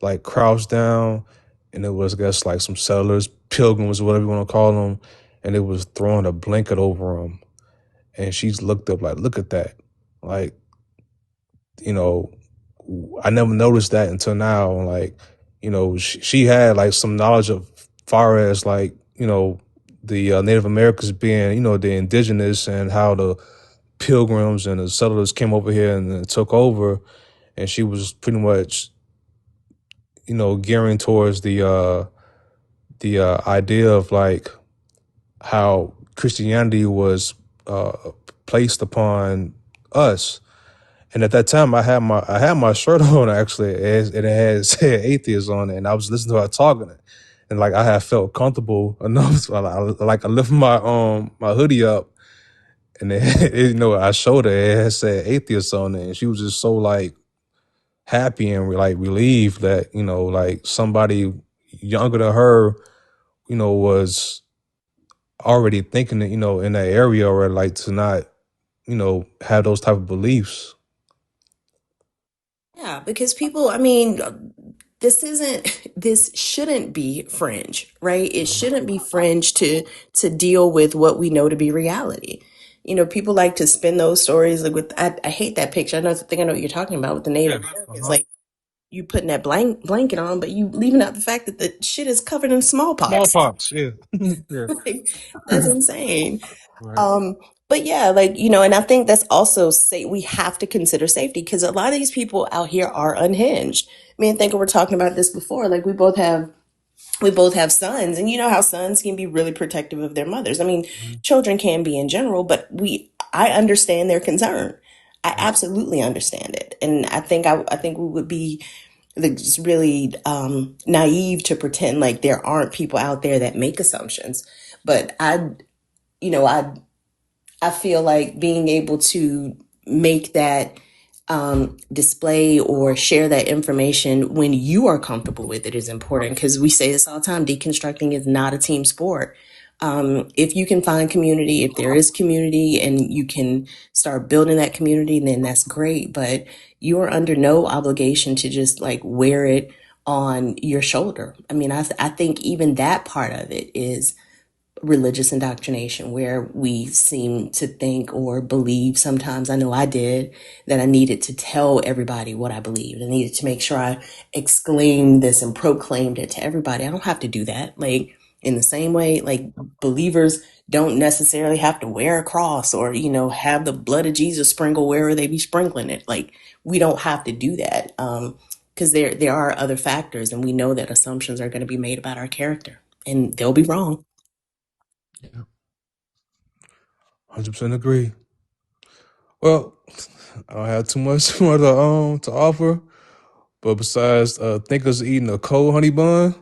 Speaker 11: like crouched down, and it was I guess like some settlers, pilgrims, whatever you want to call them, and it was throwing a blanket over them. And she's looked up like, look at that, like, you know, I never noticed that until now. Like, you know, she had like some knowledge of far as like, you know, the Native Americans being, you know, the indigenous and how the pilgrims and the settlers came over here and took over. And she was pretty much, you know, gearing towards the idea of like how Christianity was placed upon us. And at that time, I had my shirt on actually, and it had said atheist on it, and I was listening to her talking, and like I had felt comfortable enough, so I lifted my hoodie up, and you know, I showed her it had said atheist on it, and she was just so like happy and like relieved that, you know, like somebody younger than her, you know, was already thinking that, you know, in that area, or like to not, you know, have those type of beliefs.
Speaker 12: Yeah, because people, I mean, this shouldn't be fringe, right? It shouldn't be fringe to deal with what we know to be reality. You know, people like to spin those stories like with I hate that picture. I know what you're talking about with the Native
Speaker 11: Yeah.
Speaker 12: Americans.
Speaker 11: Uh-huh.
Speaker 12: Like you putting that blanket on, but you leaving out the fact that the shit is covered in smallpox.
Speaker 11: Smallpox. Yeah. Yeah.
Speaker 12: Like that's insane.
Speaker 11: Right.
Speaker 12: Um, but yeah, like, you know, and I think that's also we have to consider safety because a lot of these people out here are unhinged. Me and Thinker were talking about this before. Like we both have sons, and you know how sons can be really protective of their mothers. I mean,
Speaker 11: Mhm.
Speaker 12: children can be in general, but I understand their concern. I
Speaker 11: Right.
Speaker 12: absolutely understand it. And I think we would be like just really naive to pretend like there aren't people out there that make assumptions. But you know, I feel like being able to make that display or share that information when you are comfortable with it is important because we say this all the time, deconstructing is not a team sport. If you can find community, if there is community and you can start building that community, then that's great. But you are under no obligation to just like wear it on your shoulder. I mean, I think even that part of it is religious indoctrination where we seem to think or believe sometimes, I know I did, that I needed to tell everybody what I believed. I needed to make sure I exclaimed this and proclaimed it to everybody. I don't have to do that. Like in the same way, like believers don't necessarily have to wear a cross or, you know, have the blood of Jesus sprinkle wherever they be sprinkling it. Like we don't have to do that. Because there are other factors and we know that assumptions are going to be made about our character and they'll be wrong.
Speaker 11: Yeah. 100% agree. Well, I don't have too much more to offer, but besides thinkers eating a cold honey bun,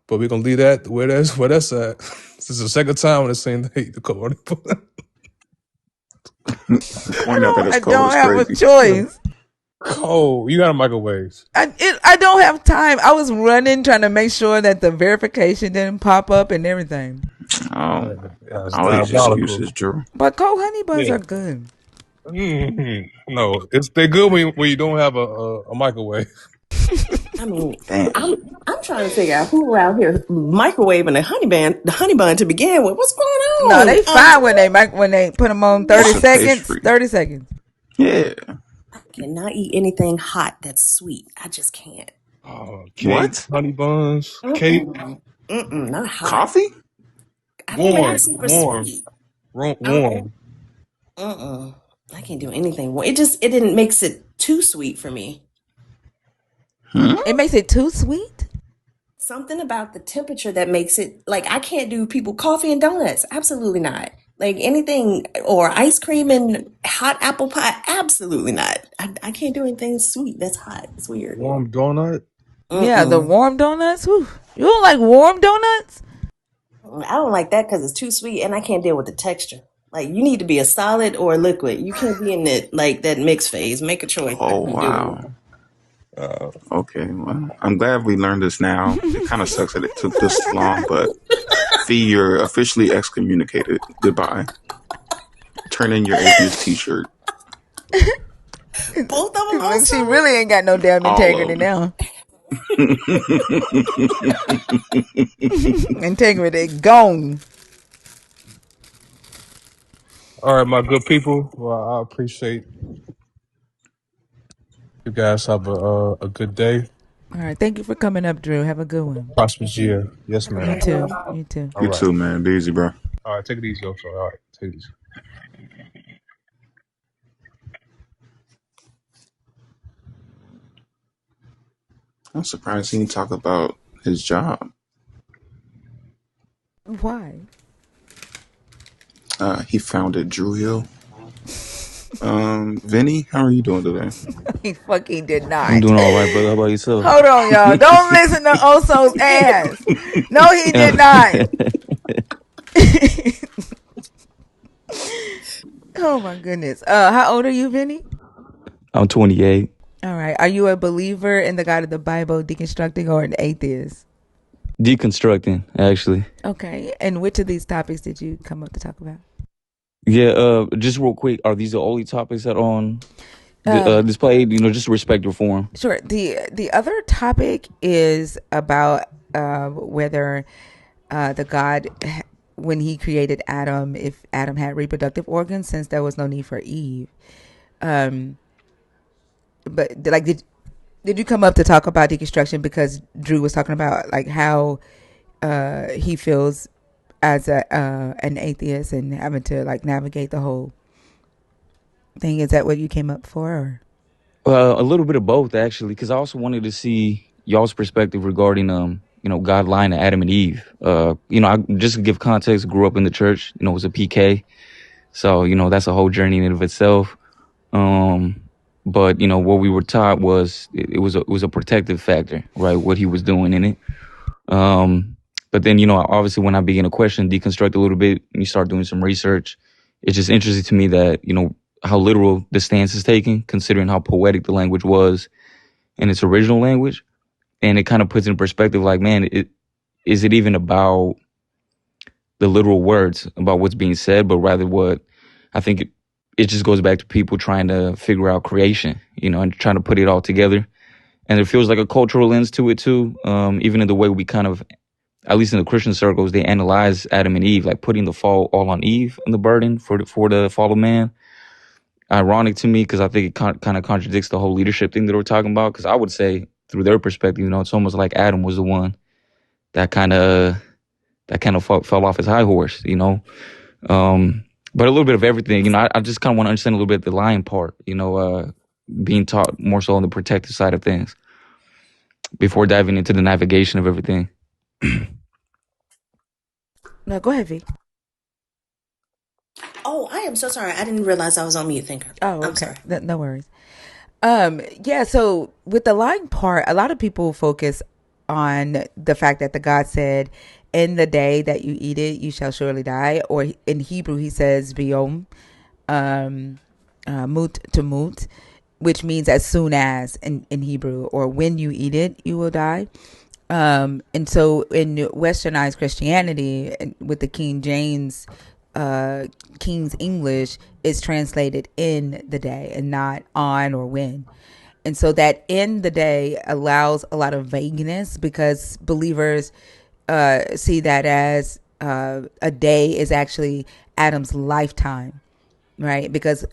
Speaker 11: but we're gonna leave that where that's at. This is the second time when the same they eat the cold honey bun.
Speaker 9: Pouring out that it's
Speaker 2: I
Speaker 9: cold
Speaker 2: don't
Speaker 9: is
Speaker 2: have a
Speaker 9: crazy.
Speaker 11: Yeah.
Speaker 2: choice.
Speaker 11: Cold. You got a microwave.
Speaker 2: I don't have time. I was running trying to make sure that the verification didn't pop up and everything.
Speaker 9: Oh,
Speaker 11: Yeah, it's
Speaker 9: all these
Speaker 11: diabolical.
Speaker 9: excuses, Drew.
Speaker 2: But cold honey buns
Speaker 11: Yeah.
Speaker 2: are good.
Speaker 11: No, they're good when you don't have a microwave.
Speaker 12: I mean,
Speaker 9: Damn.
Speaker 12: I'm trying to figure out who around here microwaving the honey bun to begin with. What's going
Speaker 2: No,
Speaker 12: on?
Speaker 2: they fine when they put them on
Speaker 9: It's
Speaker 2: 30
Speaker 9: a
Speaker 2: seconds.
Speaker 9: pastry.
Speaker 2: 30 seconds.
Speaker 9: Yeah.
Speaker 12: Cannot eat anything hot that's sweet. I just can't.
Speaker 11: Cake,
Speaker 9: What?
Speaker 11: honey buns, cake,
Speaker 12: Mm-mm. Mm-mm, not hot.
Speaker 9: Coffee?
Speaker 12: I think it
Speaker 11: warm,
Speaker 12: has super
Speaker 11: warm,
Speaker 12: sweet. Uh-uh.
Speaker 11: warm.
Speaker 12: Uh-uh. I can't do anything. It didn't makes it too sweet for me.
Speaker 9: Hmm?
Speaker 2: It makes it too sweet.
Speaker 12: Something about the temperature that makes it like I can't do people coffee and donuts. Absolutely not. Like anything or ice cream and hot apple pie. Absolutely not. I can't do anything sweet that's hot. It's weird.
Speaker 11: Warm donut.
Speaker 2: Yeah, the
Speaker 12: Mm-mm.
Speaker 2: warm donuts. Whew. You don't like warm donuts?
Speaker 12: I don't like that because it's too sweet and I can't deal with the texture. Like you need to be a solid or a liquid. You can't be in that like that mixed phase. Make a choice. I
Speaker 9: Oh
Speaker 12: can't do it.
Speaker 9: wow. Okay, well, I'm glad we learned this now. It kind of sucks that it took this long, but Fee, you're officially excommunicated. Goodbye. Turn in your atheist T-shirt.
Speaker 12: Both of them
Speaker 2: Look,
Speaker 12: also.
Speaker 2: she really ain't got no damn
Speaker 9: All
Speaker 2: integrity
Speaker 9: of them.
Speaker 2: now. Integrity gone.
Speaker 11: All right, my good people. Well, I appreciate you guys. Have a good day.
Speaker 2: All right, thank you for coming up, Drew. Have a good one.
Speaker 11: Prosperous year. Yes,
Speaker 12: Have a
Speaker 2: You
Speaker 11: ma'am.
Speaker 12: good
Speaker 2: too.
Speaker 12: one.
Speaker 2: You too.
Speaker 11: All
Speaker 9: You
Speaker 11: right.
Speaker 9: too, man. Be easy, bro.
Speaker 11: All right. Take it easy, also. All right. Take it easy.
Speaker 9: I'm surprised he didn't talk about his job.
Speaker 2: Why?
Speaker 9: He founded Drew Hill. Vinny, how are you doing today?
Speaker 2: He fucking did
Speaker 13: I'm
Speaker 2: not.
Speaker 13: doing all right, brother. How about yourself?
Speaker 2: Hold on, y'all. Don't listen to Oso's ass. No, he did not. Oh my goodness. How old are you, Vinny?
Speaker 13: I'm 28.
Speaker 2: All right. Are you a believer in the God of the Bible, deconstructing, or an atheist?
Speaker 13: Deconstructing, actually.
Speaker 2: Okay. And which of these topics did you come up to talk about?
Speaker 13: Yeah, just real quick, are these the only topics that are on displayed? Just to respect your form.
Speaker 2: Sure. The other topic is about whether the God, when he created Adam, if Adam had reproductive organs, since there was no need for Eve. But like, did you come up to talk about deconstruction because Drew was talking about like how he feels as an atheist and having to like navigate the whole thing? Is that what you came up for? Or?
Speaker 13: A little bit of both, actually, because I also wanted to see y'all's perspective regarding, God lying to Adam and Eve. I just to give context, grew up in the church, was a PK. So, that's a whole journey in and of itself. But what we were taught was it was a protective factor, right? What he was doing in it. But then obviously when I begin to question, deconstruct a little bit, and you start doing some research, it's just interesting to me that how literal the stance is taken, considering how poetic the language was in its original language, and it kind of puts in perspective, like, man, is it even about the literal words, about what's being said, but rather what I think it just goes back to people trying to figure out creation, and trying to put it all together. And it feels like a cultural lens to it too, even in the way we kind of, at least in the Christian circles, they analyze Adam and Eve, like putting the fall all on Eve and the burden for the fall of man. Ironic to me because I think it kind of contradicts the whole leadership thing that we're talking about. Because I would say, through their perspective, it's almost like Adam was the one that kind of fell off his high horse, But a little bit of everything, I just kind of want to understand a little bit the lying part, being taught more so on the protective side of things before diving into the navigation of everything.
Speaker 2: No, go ahead, V.
Speaker 12: Oh, I am so sorry. I didn't realize I was on mute, thinker.
Speaker 2: Oh,
Speaker 12: I'm
Speaker 2: okay.
Speaker 12: sorry.
Speaker 2: No worries. Yeah, so with the lying part, a lot of people focus on the fact that the God said, in the day that you eat it, you shall surely die. Or in Hebrew, he says, Biyom, mut to mut, which means as soon as in Hebrew, or when you eat it, you will die. And so in westernized Christianity, with the King James, King's English, is translated in the day and not on or when. And so that in the day allows a lot of vagueness because believers see that as a day is actually Adam's lifetime, right? Because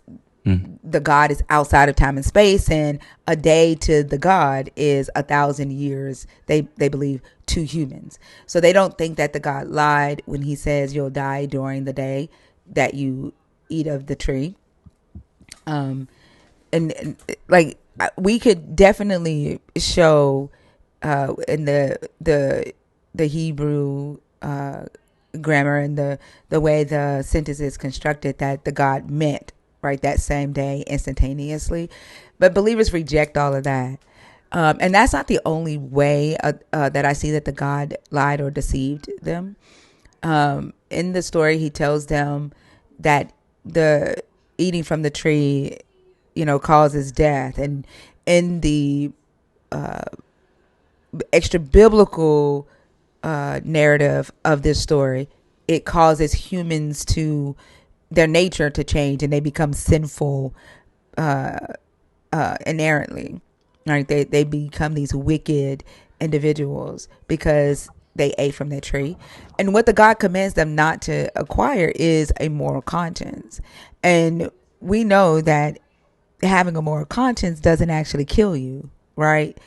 Speaker 2: the God is outside of time and space, and a day to the God is 1,000 years. They believe to humans, so they don't think that the God lied when he says you'll die during the day that you eat of the tree. And like we could definitely show in the Hebrew grammar and the way the sentence is constructed that the God meant right that same day instantaneously, but believers reject all of that. And that's not the only way that I see that the God lied or deceived them. In the story, he tells them that the eating from the tree, causes death. And in the extra biblical narrative of this story, it causes humans to their nature to change and they become sinful inherently. Right? They become these wicked individuals because they ate from the tree. And what the God commands them not to acquire is a moral conscience. And we know that having a moral conscience doesn't actually kill you, right?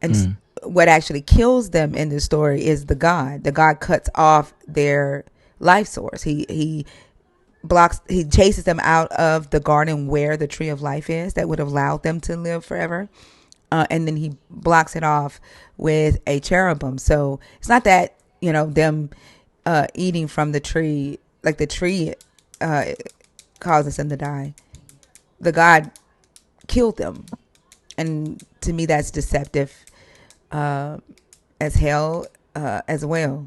Speaker 2: And what actually kills them in the story is the God. The God cuts off their life source. He chases them out of the garden where the tree of life is that would have allowed them to live forever. And then he blocks it off with a cherubim. So it's not that, them eating from the tree, like the tree causes them to die. The God killed them. And to me, that's deceptive as hell as well.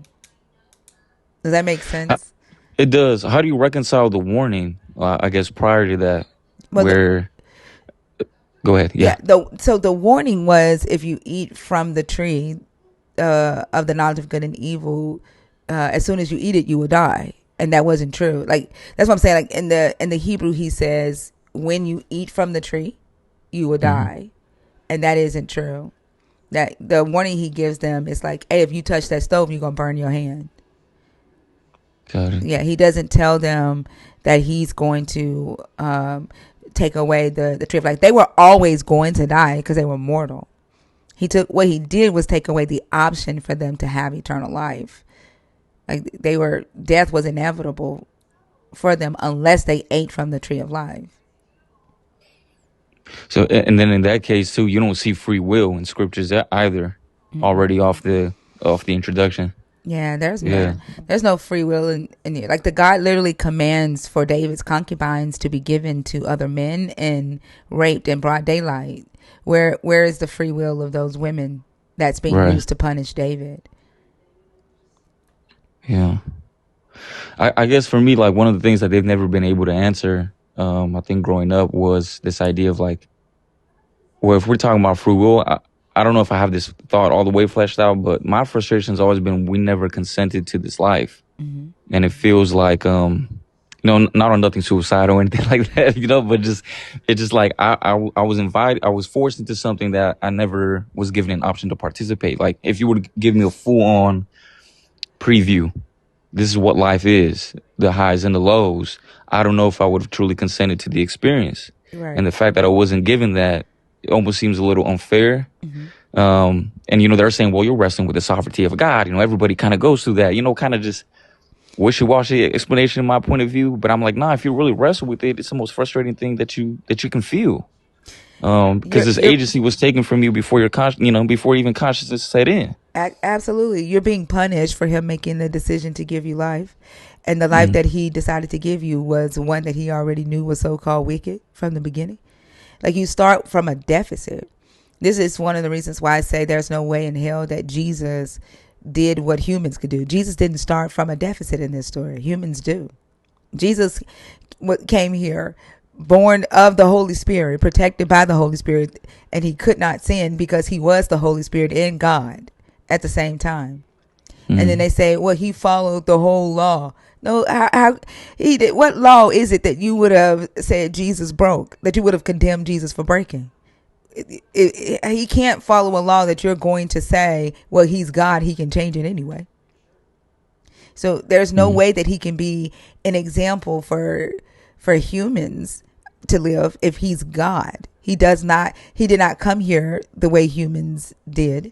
Speaker 2: Does that make sense?
Speaker 13: It does. How do you reconcile the warning? I guess prior to that,
Speaker 2: Well,
Speaker 13: where go ahead.
Speaker 2: yeah.
Speaker 13: Yeah.
Speaker 2: So the warning was if you eat from the tree of the knowledge of good and evil, as soon as you eat it, you will die. And that wasn't true. Like that's what I'm saying. Like in the Hebrew, he says when you eat from the tree, you will die, and that isn't true. That the warning he gives them is like, hey, if you touch that stove, you're gonna burn your hand.
Speaker 13: Got it.
Speaker 2: Yeah, he doesn't tell them that he's going to take away the tree of life. They were always going to die because they were mortal. What he did was take away the option for them to have eternal life. Like death was inevitable for them unless they ate from the tree of life.
Speaker 13: So, and then in that case too, you don't see free will in scriptures either. Already off the introduction.
Speaker 2: Yeah,
Speaker 13: Yeah.
Speaker 2: there's no free will in it. Like the God literally commands for David's concubines to be given to other men and raped in broad daylight. Where is the free will of those women that's being
Speaker 13: Right.
Speaker 2: used to punish David?
Speaker 13: Yeah. I guess for me, like one of the things that they've never been able to answer, I think growing up was this idea of like, well, if we're talking about free will, I don't know if I have this thought all the way fleshed out, but my frustration has always been we never consented to this life. And it feels like, not on nothing suicidal or anything like that, but it's just like I was invited, I was forced into something that I never was given an option to participate. Like if you were to give me a full on preview, this is what life is, the highs and the lows, I don't know if I would have truly consented to the experience.
Speaker 2: Right.
Speaker 13: And the fact that I wasn't given that, it almost seems a little unfair. And, they're saying, well, you're wrestling with the sovereignty of God. Everybody kind of goes through that, kind of just wishy-washy explanation in my point of view. But I'm like, nah, if you really wrestle with it, it's the most frustrating thing that you can feel. Because this agency was taken from you before before even consciousness set in.
Speaker 2: Absolutely. You're being punished for him making the decision to give you life. And the life that he decided to give you was one that he already knew was so-called wicked from the beginning. Like you start from a deficit. This is one of the reasons why I say there's no way in hell that Jesus did what humans could do. Jesus didn't start from a deficit in this story. Humans do. Jesus came here born of the Holy Spirit, protected by the Holy Spirit, and he could not sin because he was the Holy Spirit in God at the same time. And then they say, well, he followed the whole law. No, how he did? What law is it that you would have said Jesus broke, that you would have condemned Jesus for breaking? He can't follow a law that you're going to say, well, he's God, he can change it anyway. So there's no way that he can be an example for humans to live if he's God. He does not. He did not come here the way humans did.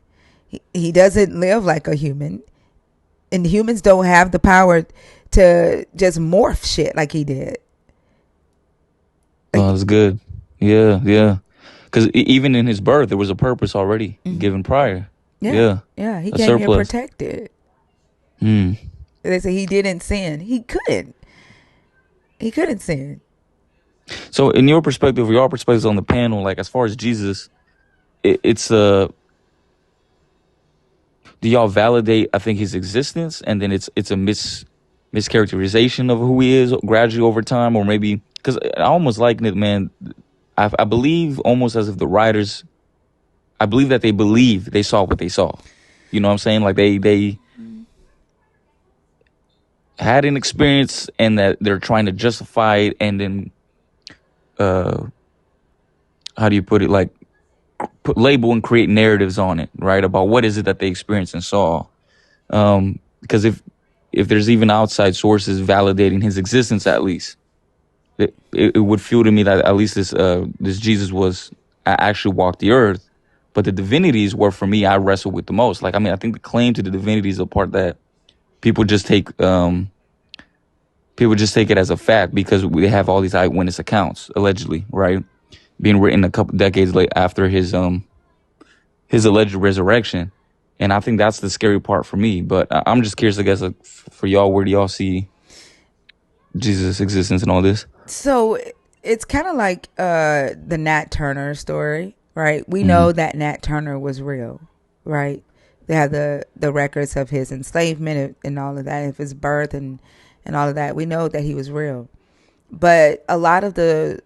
Speaker 2: He doesn't live like a human, and humans don't have the power to just morph shit like he did.
Speaker 13: Oh,
Speaker 2: Like,
Speaker 13: that's good. Yeah, yeah. Because even in his birth, there was a purpose already given prior.
Speaker 2: yeah,
Speaker 13: Yeah,
Speaker 2: yeah, he
Speaker 13: a
Speaker 2: came here
Speaker 13: surplus.
Speaker 2: protected.
Speaker 13: Hmm.
Speaker 2: They say he didn't sin. He couldn't. He couldn't sin.
Speaker 13: So, in your perspective, or your perspectives on the panel, like as far as Jesus, it's do y'all validate? I think his existence, and then it's a mischaracterization of who he is gradually over time, or maybe because I almost liken it, man. I believe almost as if the writers, I believe that they believe they saw what they saw. You know what I'm saying? Like they had an experience and that they're trying to justify it, and then uh how do you put it, like put label and create narratives on it, right, about what is it that they experienced and saw. Because if there's even outside sources validating his existence, at least it would feel to me that at least this Jesus was actually walked the earth. But the divinities were, for me, I wrestle with the most. Like, I mean, I think the claim to the divinity is the part that people just take it as a fact because we have all these eyewitness accounts, allegedly, right, being written a couple decades late after his alleged resurrection. And I think that's the scary part for me. But I'm just curious, I guess, like, for y'all, where do y'all see Jesus' existence and all this?
Speaker 2: So it's kind of like the Nat Turner story, right? We
Speaker 13: Mm-hmm.
Speaker 2: know that Nat Turner was real, right? They have the records of his enslavement and all of that, of his birth and all of that. We know that he was real. But a lot of the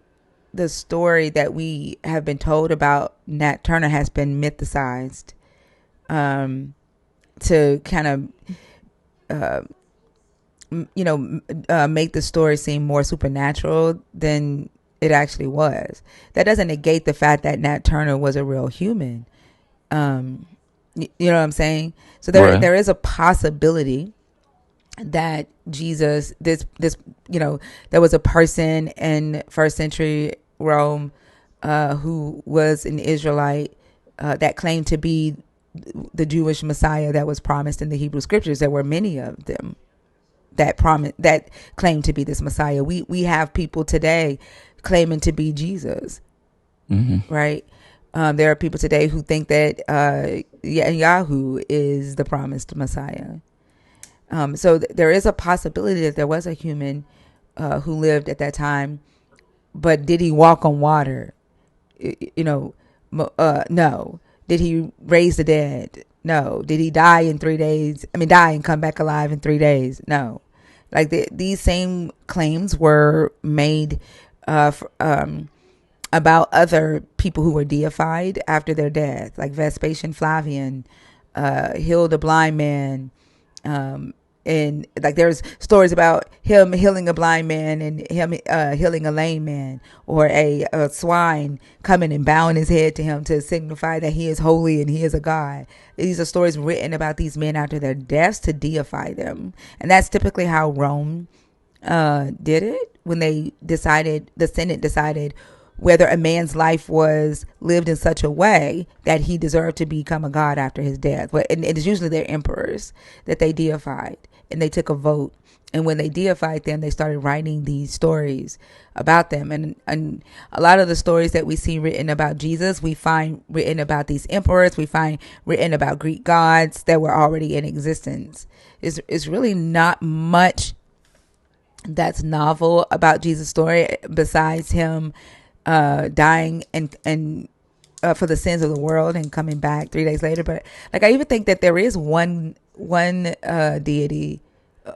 Speaker 2: story that we have been told about Nat Turner has been mythicized, to kind of make the story seem more supernatural than it actually was. That doesn't negate the fact that Nat Turner was a real human. You know what I'm saying? So
Speaker 13: Right.
Speaker 2: there is a possibility that Jesus, this there was a person in first century Rome who was an Israelite that claimed to be the Jewish Messiah that was promised in the Hebrew scriptures. There were many of them that claim to be this Messiah. We have people today claiming to be Jesus,
Speaker 13: Mm-hmm.
Speaker 2: right? There are people today who think that Yahoo is the promised Messiah. So there is a possibility that there was a human who lived at that time, but did he walk on water? No. Did he raise the dead? No. Did he die in 3 days? I mean, die and come back alive in 3 days? No. Like these same claims were made about other people who were deified after their death, like Vespasian Flavian healed a blind man. And like there's stories about him healing a blind man and him healing a lame man, or a swine coming and bowing his head to him to signify that he is holy and he is a god. These are stories written about these men after their deaths to deify them, and that's typically how Rome did it when the Senate decided whether a man's life was lived in such a way that he deserved to become a god after his death. But and it is usually their emperors that they deified, and they took a vote. And when they deified them, they started writing these stories about them. And a lot of the stories that we see written about Jesus, we find written about these emperors. We find written about Greek gods that were already in existence. It's really not much that's novel about Jesus' story besides him dying and for the sins of the world and coming back 3 days later. But like, I even think that there is one deity,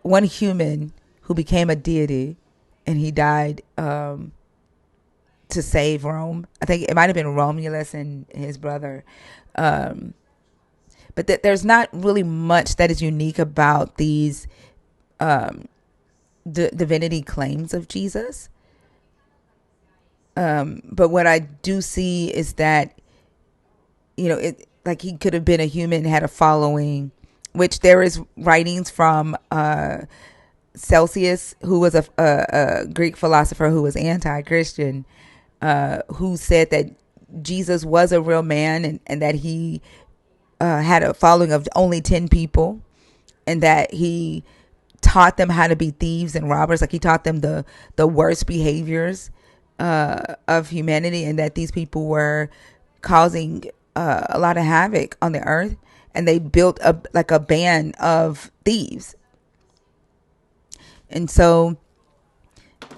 Speaker 2: one human who became a deity, and he died to save Rome. I think it might have been Romulus and his brother. But there's not really much that is unique about these divinity claims of Jesus. But what I do see is that, it like he could have been a human, had a following, which there is writings from Celsius, who was a Greek philosopher who was anti-Christian, who said that Jesus was a real man, and that he had a following of only 10 people, and that he taught them how to be thieves and robbers. Like he taught them the worst behaviors of humanity, and that these people were causing a lot of havoc on the earth, and they built a band of thieves. And so,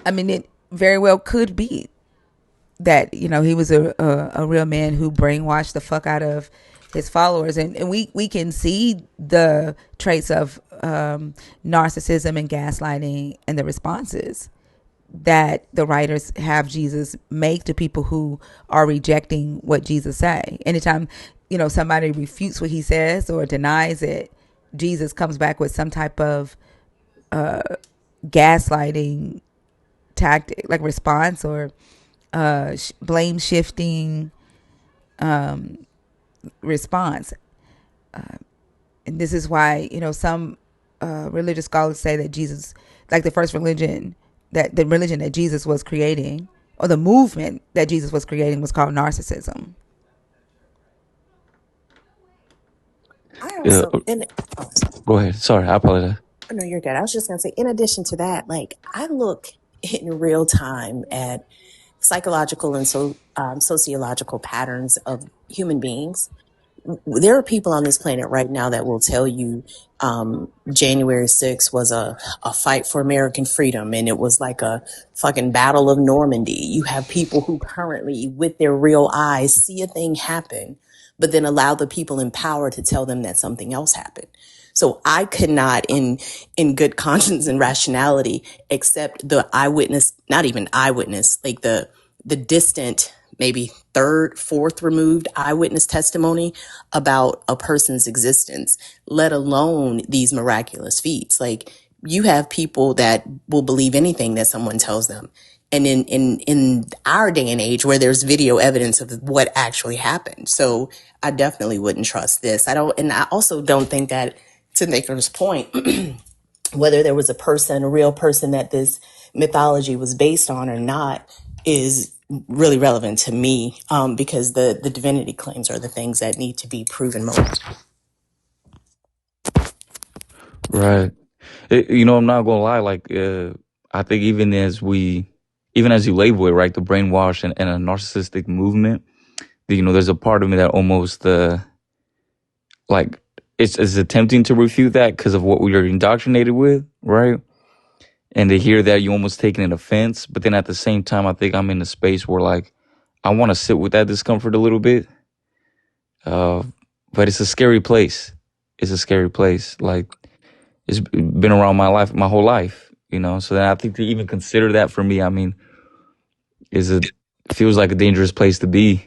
Speaker 2: I mean, it very well could be that, you know, he was a real man who brainwashed the fuck out of his followers, and we can see the traits of narcissism and gaslighting and the responses that the writers have Jesus make to people who are rejecting what Jesus say. Anytime, you know, somebody refutes what he says or denies it, Jesus comes back with some type of gaslighting tactic, like response, or blame shifting response. And this is why, you know, some religious scholars say that Jesus, like the first religion, that the religion that Jesus was creating, or the movement that Jesus was creating, was called narcissism.
Speaker 12: I
Speaker 13: Yeah,
Speaker 12: also, and oh,
Speaker 13: go ahead. Sorry, I apologize.
Speaker 12: no, you're good. I was just going to say, in addition to that, like I look in real time at psychological and sociological patterns of human beings. There are people on this planet right now that will tell you January 6th was a fight for American freedom, and it was like a fucking battle of Normandy. You have people who currently, with their real eyes, see a thing happen, but then allow the people in power to tell them that something else happened. So I could not, in good conscience and rationality, accept the eyewitness, not even eyewitness, like the distant, maybe third, fourth removed eyewitness testimony about a person's existence, let alone these miraculous feats. Like you have people that will believe anything that someone tells them. And in our day and age where there's video evidence of what actually happened. So I definitely wouldn't trust this. And I also don't think that, to Nick's point, whether there was a real person that this mythology was based on or not is really relevant to me, because the divinity claims are the things that need to be proven most.
Speaker 13: Right. You know, I'm not gonna lie. Like, I think even as you label it, right, the brainwash and a narcissistic movement. You know, there's a part of me that almost like it's attempting to refute that because of what we are indoctrinated with, right? And to hear that, you almost taking an offense. But then at the same time, I think I'm in a space where like I want to sit with that discomfort a little bit. Uh, but it's a scary place. It's a scary place. Like it's been around my whole life, you know. So then I think to even consider that for me, I mean, is it feels like a dangerous place to be,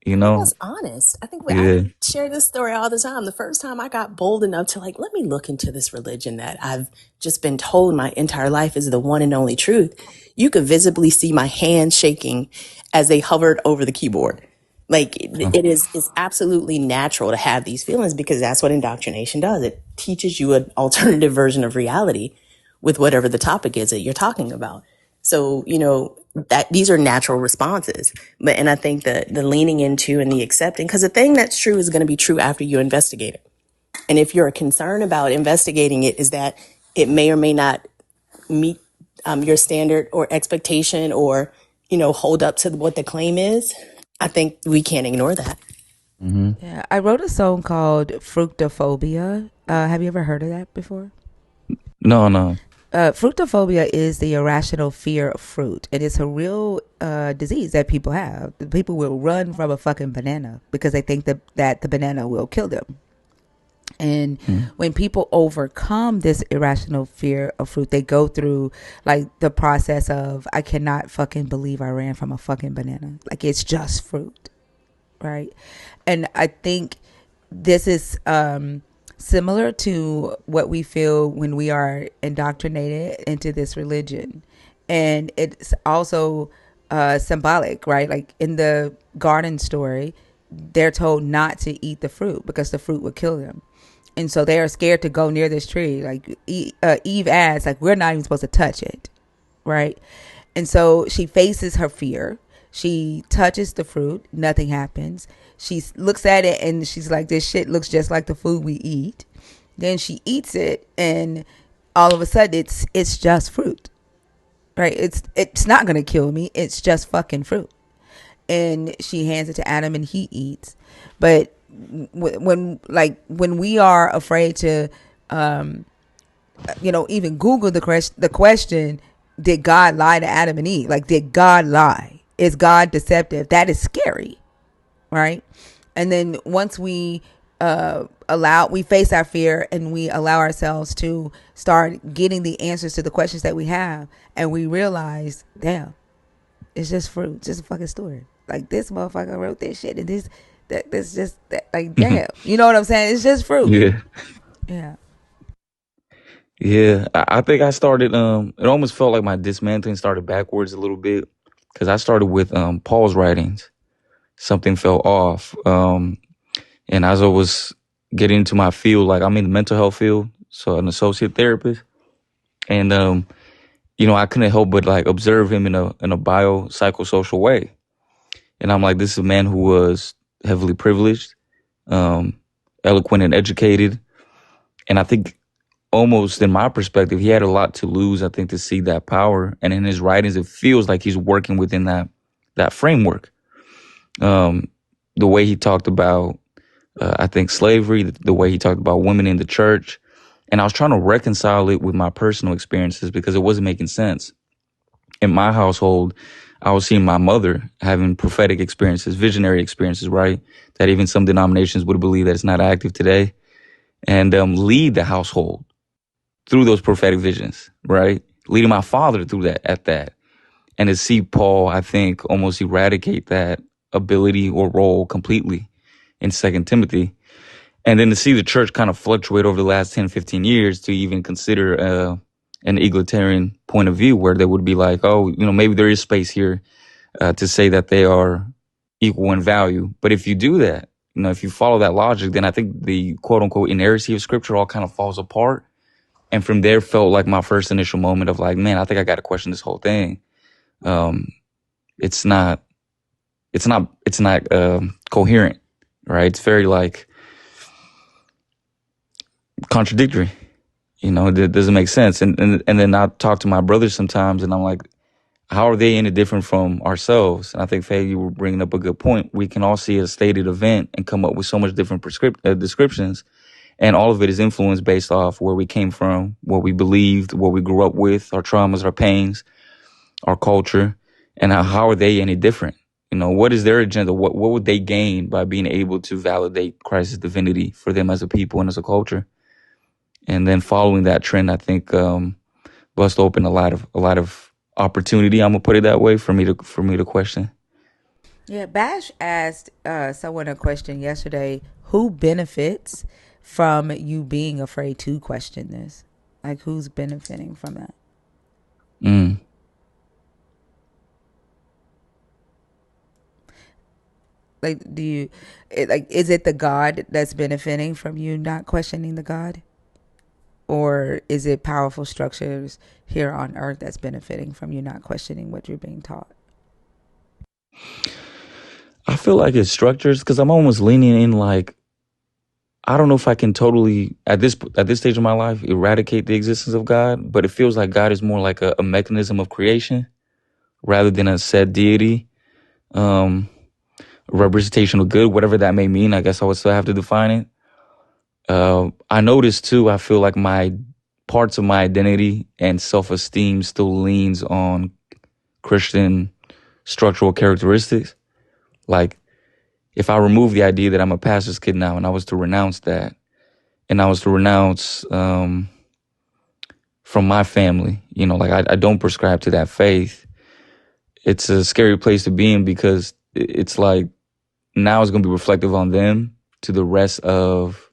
Speaker 13: you
Speaker 12: I think
Speaker 13: know?
Speaker 12: that's honest. I think I
Speaker 13: Yeah.
Speaker 12: share this story all the time. The first time I got bold enough to like, let me look into this religion that I've just been told my entire life is the one and only truth. You could visibly see my hands shaking as they hovered over the keyboard. Like it's absolutely natural to have these feelings because that's what indoctrination does. It teaches you an alternative version of reality with whatever the topic is that you're talking about. So, you know, that these are natural responses. But, and I think the leaning into and the accepting, because the thing that's true is going to be true after you investigate it. And if you're concerned about investigating it, is that it may or may not meet your standard or expectation or, you know, hold up to what the claim is. I think we can't ignore that.
Speaker 13: Mm-hmm.
Speaker 2: Yeah, I wrote a song called Fructophobia. Have you ever heard of that before?
Speaker 13: No, no.
Speaker 2: Fructophobia is the irrational fear of fruit. It is a real disease that people have. People will run from a fucking banana because they think that the banana will kill them. And when people overcome this irrational fear of fruit, they go through like the process of, I cannot fucking believe I ran from a fucking banana. Like it's just fruit, right? And I think this is similar to what we feel when we are indoctrinated into this religion. And it's also symbolic, right? Like in the garden story, they're told not to eat the fruit because the fruit would kill them. And so they are scared to go near this tree. Like Eve asks, like, we're not even supposed to touch it, right? And so she faces her fear. She touches the fruit. Nothing happens. She looks at it and she's like, this shit looks just like the food we eat. Then she eats it, and all of a sudden it's just fruit, right? It's not gonna kill me. It's just fucking fruit. And she hands it to Adam, and he eats. But when we are afraid to, even Google the question, did God lie to Adam and Eve? Like, did God lie? Is God deceptive? That is scary, right? And then once we we face our fear and we allow ourselves to start getting the answers to the questions that we have, and we realize, damn, it's just fruit, just a fucking story. Like, this motherfucker wrote this shit, and this just that, like, damn, you know what I'm saying? It's just fruit.
Speaker 13: Yeah.
Speaker 2: Yeah.
Speaker 13: Yeah. I think I started, it almost felt like my dismantling started backwards a little bit, because I started with Paul's writings. Something fell off. And as I was getting into my field, like I'm in the mental health field, so an associate therapist. And, I couldn't help but like observe him in a biopsychosocial way. And I'm like, this is a man who was heavily privileged, um, eloquent and educated. And I think almost in my perspective, he had a lot to lose, I think, to see that power. And in his writings, it feels like he's working within that framework. The way he talked about, I think, slavery, the way he talked about women in the church. And I was trying to reconcile it with my personal experiences because it wasn't making sense. In my household, I was seeing my mother having prophetic experiences, visionary experiences, right? That even some denominations would believe that it's not active today, and lead the household through those prophetic visions, right? Leading my father through that. And to see Paul, I think, almost eradicate that ability or role completely in 2 Timothy. And then to see the church kind of fluctuate over the last 10, 15 years to even consider an egalitarian point of view where they would be like, oh, maybe there is space here to say that they are equal in value. But if you do that, if you follow that logic, then I think the quote unquote inerrancy of scripture all kind of falls apart. And from there felt like my first initial moment of like, man, I think I got to question this whole thing. It's not coherent, right? It's very like contradictory. It doesn't make sense. And then I talk to my brothers sometimes, and I'm like, how are they any different from ourselves? And I think, Faye, you were bringing up a good point. We can all see a stated event and come up with so much different descriptions. And all of it is influenced based off where we came from, what we believed, what we grew up with, our traumas, our pains, our culture. And how are they any different? What is their agenda? What would they gain by being able to validate Christ's divinity for them as a people and as a culture? And then following that trend, I think bust open a lot of opportunity. I'm gonna put it that way for me to question.
Speaker 2: Yeah, Bash asked someone a question yesterday. Who benefits from you being afraid to question this? Like, who's benefiting from that?
Speaker 13: Mm.
Speaker 2: Like, is it the God that's benefiting from you not questioning the God? Or is it powerful structures here on earth that's benefiting from you not questioning what you're being taught?
Speaker 13: I feel like it's structures because I'm almost leaning in like, I don't know if I can totally at this stage of my life eradicate the existence of God, but it feels like God is more like a mechanism of creation rather than a said deity. Representation of good, whatever that may mean. I guess I would still have to define it. I noticed too, I feel like my parts of my identity and self-esteem still leans on Christian structural characteristics. Like if I remove the idea that I'm a pastor's kid now and I was to renounce that, and I was to renounce from my family, like I don't prescribe to that faith, it's a scary place to be in because it's like now it's going to be reflective on them to the rest of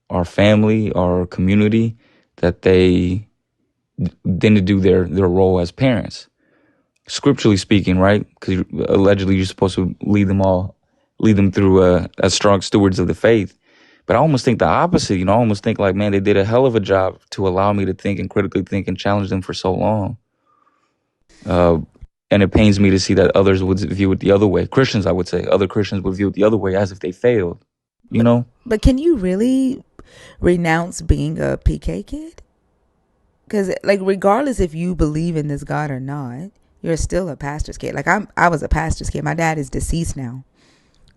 Speaker 13: our family, our community, that they didn't do their role as parents, scripturally speaking, right? Because allegedly you're supposed to lead them through as strong stewards of the faith. But I almost think the opposite. I almost think like, man, they did a hell of a job to allow me to think and critically think and challenge them for so long. And it pains me to see that others would view it the other way. Christians, I would say, other Christians would view it the other way, as if they failed.
Speaker 2: But can you really renounce being a PK kid? Because like, regardless if you believe in this God or not, you're still a pastor's kid. Like I was a pastor's kid. My dad is deceased now.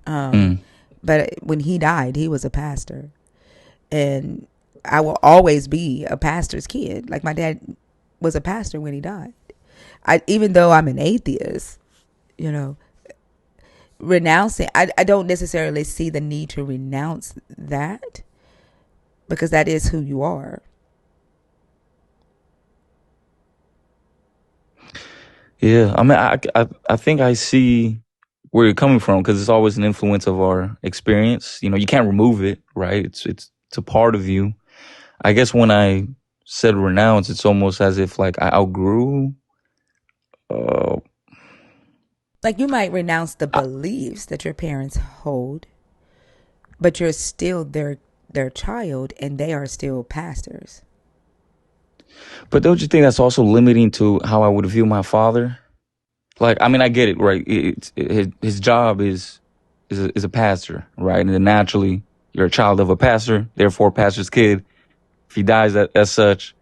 Speaker 13: Mm.
Speaker 2: But when he died, he was a pastor, and I will always be a pastor's kid. Like my dad was a pastor when he died. Even though I'm an atheist, you know, renouncing, I don't necessarily see the need to renounce that, because that is who you are.
Speaker 13: Yeah, I mean, I think I see where you're coming from, because it's always an influence of our experience. You can't remove it, right? It's a part of you. I guess when I said renounce, it's almost as if like I outgrew.
Speaker 2: Like you might renounce the
Speaker 13: I,
Speaker 2: beliefs that your parents hold, but you're still their child, and they are still pastors.
Speaker 13: but don't you think that's also limiting to how I would view my father? Like, I mean, I get it, right? His job is a pastor, right? And then naturally, you're a child of a pastor, therefore, pastor's kid. If he dies as such,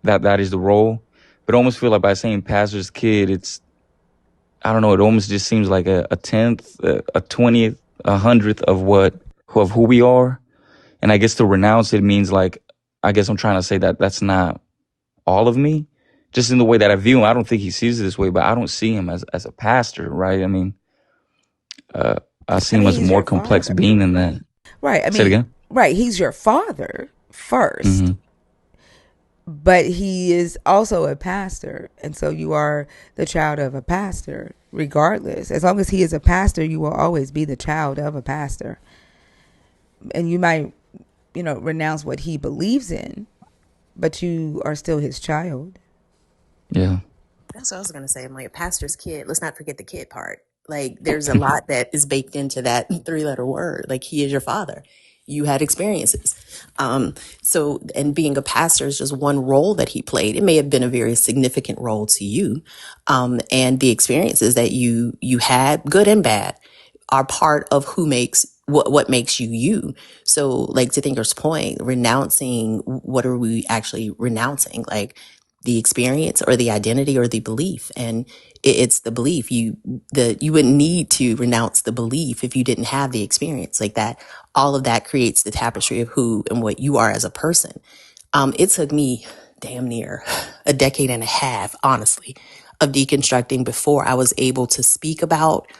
Speaker 13: that is the role. But I almost feel like by saying pastor's kid, it's, I don't know, it almost just seems like a tenth, a 20th, a hundredth of who we are. And I guess to renounce it means like, I guess I'm trying to say that that's not all of me. Just in the way that I view him, I don't think he sees it this way, but I don't see him as a pastor, right? I mean, I see
Speaker 2: I
Speaker 13: him
Speaker 2: mean,
Speaker 13: as a
Speaker 2: he's
Speaker 13: more
Speaker 2: your
Speaker 13: complex
Speaker 2: father.
Speaker 13: being than that.
Speaker 2: Right. I
Speaker 13: Say it
Speaker 2: mean,
Speaker 13: again.
Speaker 2: right. He's your father first,
Speaker 13: Mm-hmm.
Speaker 2: but he is also a pastor. And so you are the child of a pastor, regardless. As long as he is a pastor, you will always be the child of a pastor. And you might, renounce what he believes in, but you are still his child.
Speaker 13: Yeah.
Speaker 12: That's what I was going to say. I'm like a pastor's kid. Let's not forget the kid part. Like there's a lot that is baked into that 3-letter word. Like he is your father. You had experiences. And being a pastor is just one role that he played. It may have been a very significant role to you. And the experiences that you had, good and bad, are part of who makes what makes you you. So like to Thinker's point, renouncing, what are we actually renouncing? Like the experience or the identity or the belief. And it's the belief. You wouldn't need to renounce the belief if you didn't have the experience like that. All of that creates the tapestry of who and what you are as a person. It took me damn near a decade and a half, honestly, of deconstructing before I was able to speak about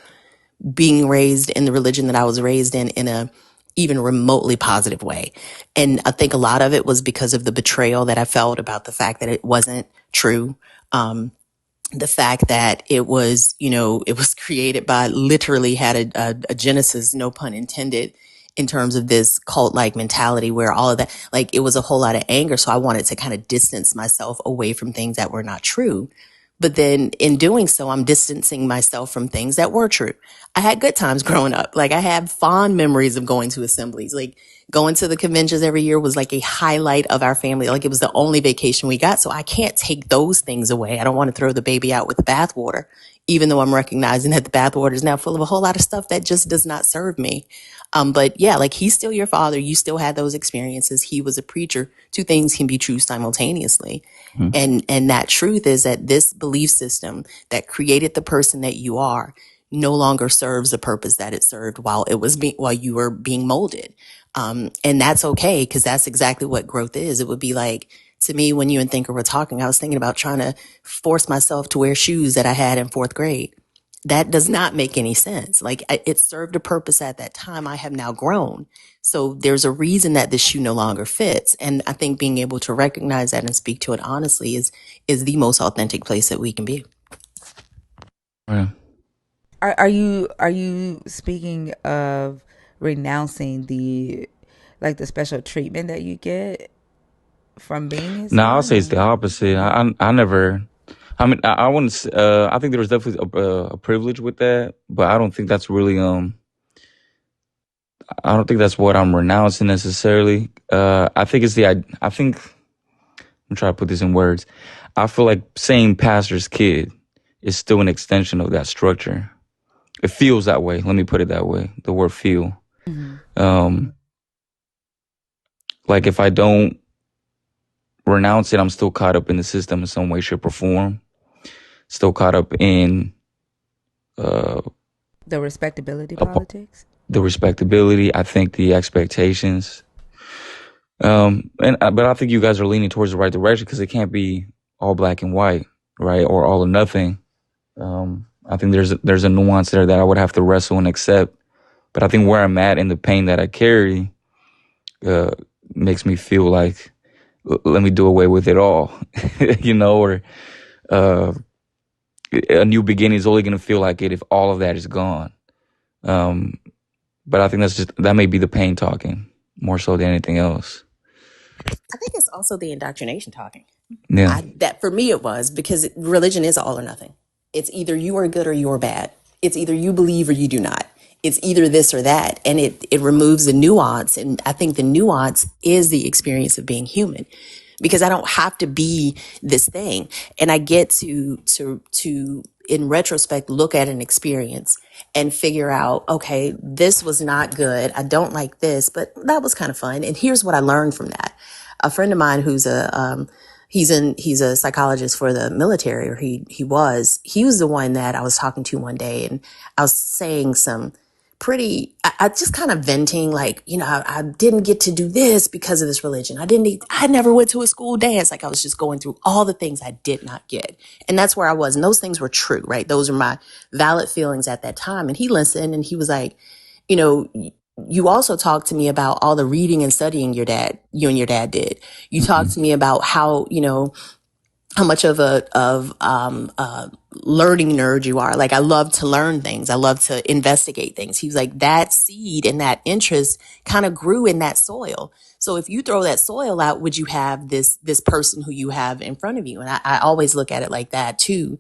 Speaker 12: being raised in the religion that I was raised in a even remotely positive way. And I think a lot of it was because of the betrayal that I felt about the fact that it wasn't true. The fact that it was, it was created by, literally had a genesis, no pun intended, in terms of this cult like mentality where all of that, like it was a whole lot of anger. So I wanted to kind of distance myself away from things that were not true. But then in doing so, I'm distancing myself from things that were true. I had good times growing up. Like I have fond memories of going to assemblies. Like going to the conventions every year was like a highlight of our family. Like it was the only vacation we got. So I can't take those things away. I don't want to throw the baby out with the bathwater, even though I'm recognizing that the bathwater is now full of a whole lot of stuff that just does not serve me. But yeah, like he's still your father. You still had those experiences. He was a preacher. Two things can be true simultaneously.
Speaker 13: Mm-hmm.
Speaker 12: And that truth is that this belief system that created the person that you are no longer serves the purpose that it served while you were being molded. And that's okay, because that's exactly what growth is. It would be like, to me, when you and Thinker were talking, I was thinking about trying to force myself to wear shoes that I had in 4th grade. That does not make any sense. Like it served a purpose at that time. I have now grown. So there's a reason that this shoe no longer fits. And I think being able to recognize that and speak to it honestly is the most authentic place that we can be.
Speaker 13: Yeah.
Speaker 2: Are you speaking of renouncing the special treatment that you get from being his
Speaker 13: No, I'll
Speaker 2: son,
Speaker 13: say it's the
Speaker 2: or?
Speaker 13: opposite. I never. I mean, I wouldn't. I think there was definitely a privilege with that, but I don't think that's really. I don't think that's what I'm renouncing necessarily. I think it's I think I'm trying to put this in words. I feel like saying pastor's kid is still an extension of that structure. It feels that way. Let me put it that way. The word feel.
Speaker 2: Mhm.
Speaker 13: Um, like if I don't renounce it, I'm still caught up in the system in some way, shape, or form. Still caught up in uh,
Speaker 2: The respectability
Speaker 13: a,
Speaker 2: politics.
Speaker 13: the respectability. I think the expectations. But I think you guys are leaning towards the right direction because it can't be all black and white, right, or all or nothing. I think there's a nuance there that I would have to wrestle and accept. But I think where I'm at and the pain that I carry uh, makes me feel like let me do away with it all, or uh, a new beginning is only going to feel like it if all of that is gone. Um, but I think that may be the pain talking more so than anything else.
Speaker 12: I think it's also the indoctrination talking.
Speaker 13: Yeah.
Speaker 12: That for me it was, because religion is all or nothing. It's either you are good or you are bad. It's either you believe or you do not. It's either this or that. And it removes the nuance. And I think the nuance is the experience of being human, because I don't have to be this thing. And I get to in retrospect, look at an experience and figure out, okay, this was not good. I don't like this, but that was kind of fun. And here's what I learned from that. A friend of mine who's he's a psychologist for the military, or he was the one that I was talking to one day, and I was saying some I just kind of venting, like, I didn't get to do this because of this religion. I never went to a school dance. Like, I was just going through all the things I did not get. And that's where I was. And those things were true, right? Those are my valid feelings at that time. And he listened and he was like, you know, you also talked to me about all the reading and studying you and your dad did. You
Speaker 13: Mm-hmm.
Speaker 12: talked to me about how much of a learning nerd you are. Like, I love to learn things. I love to investigate things. He was like, that seed and that interest kind of grew in that soil. So if you throw that soil out, would you have this person who you have in front of you? And I always look at it like that too.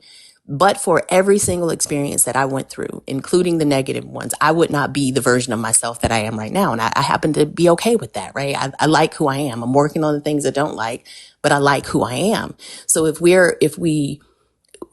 Speaker 12: But for every single experience that I went through, including the negative ones, I would not be the version of myself that I am right now. And I happen to be okay with that, right? I like who I am. I'm working on the things I don't like, but I like who I am. So if we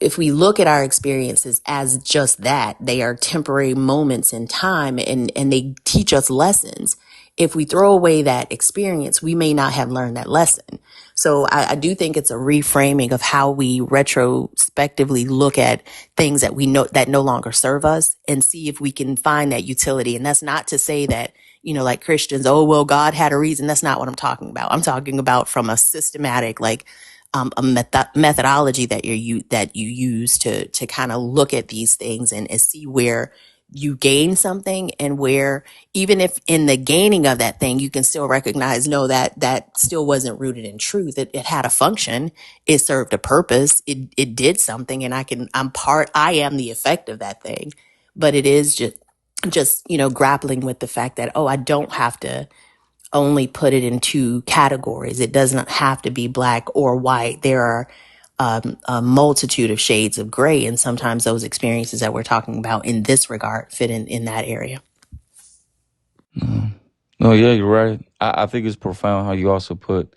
Speaker 12: look at our experiences as just that, they are temporary moments in time, and they teach us lessons. If we throw away that experience, we may not have learned that lesson. So I do think it's a reframing of how we retrospectively look at things that we know that no longer serve us, and see if we can find that utility. And that's not to say that, like Christians, oh, well, God had a reason. That's not what I'm talking about. I'm talking about from a systematic, like, a methodology that you use to kind of look at these things, and see where you gain something, and where, even if in the gaining of that thing, you can still recognize, no, that still wasn't rooted in truth. It had a function. It served a purpose. It did something, and I am the effect of that thing. But it is just grappling with the fact that, oh, I don't have to only put it in two categories. It doesn't have to be black or white. There are a multitude of shades of gray, and sometimes those experiences that we're talking about in this regard fit in that area.
Speaker 13: No, yeah, you're right. I think it's profound how you also put,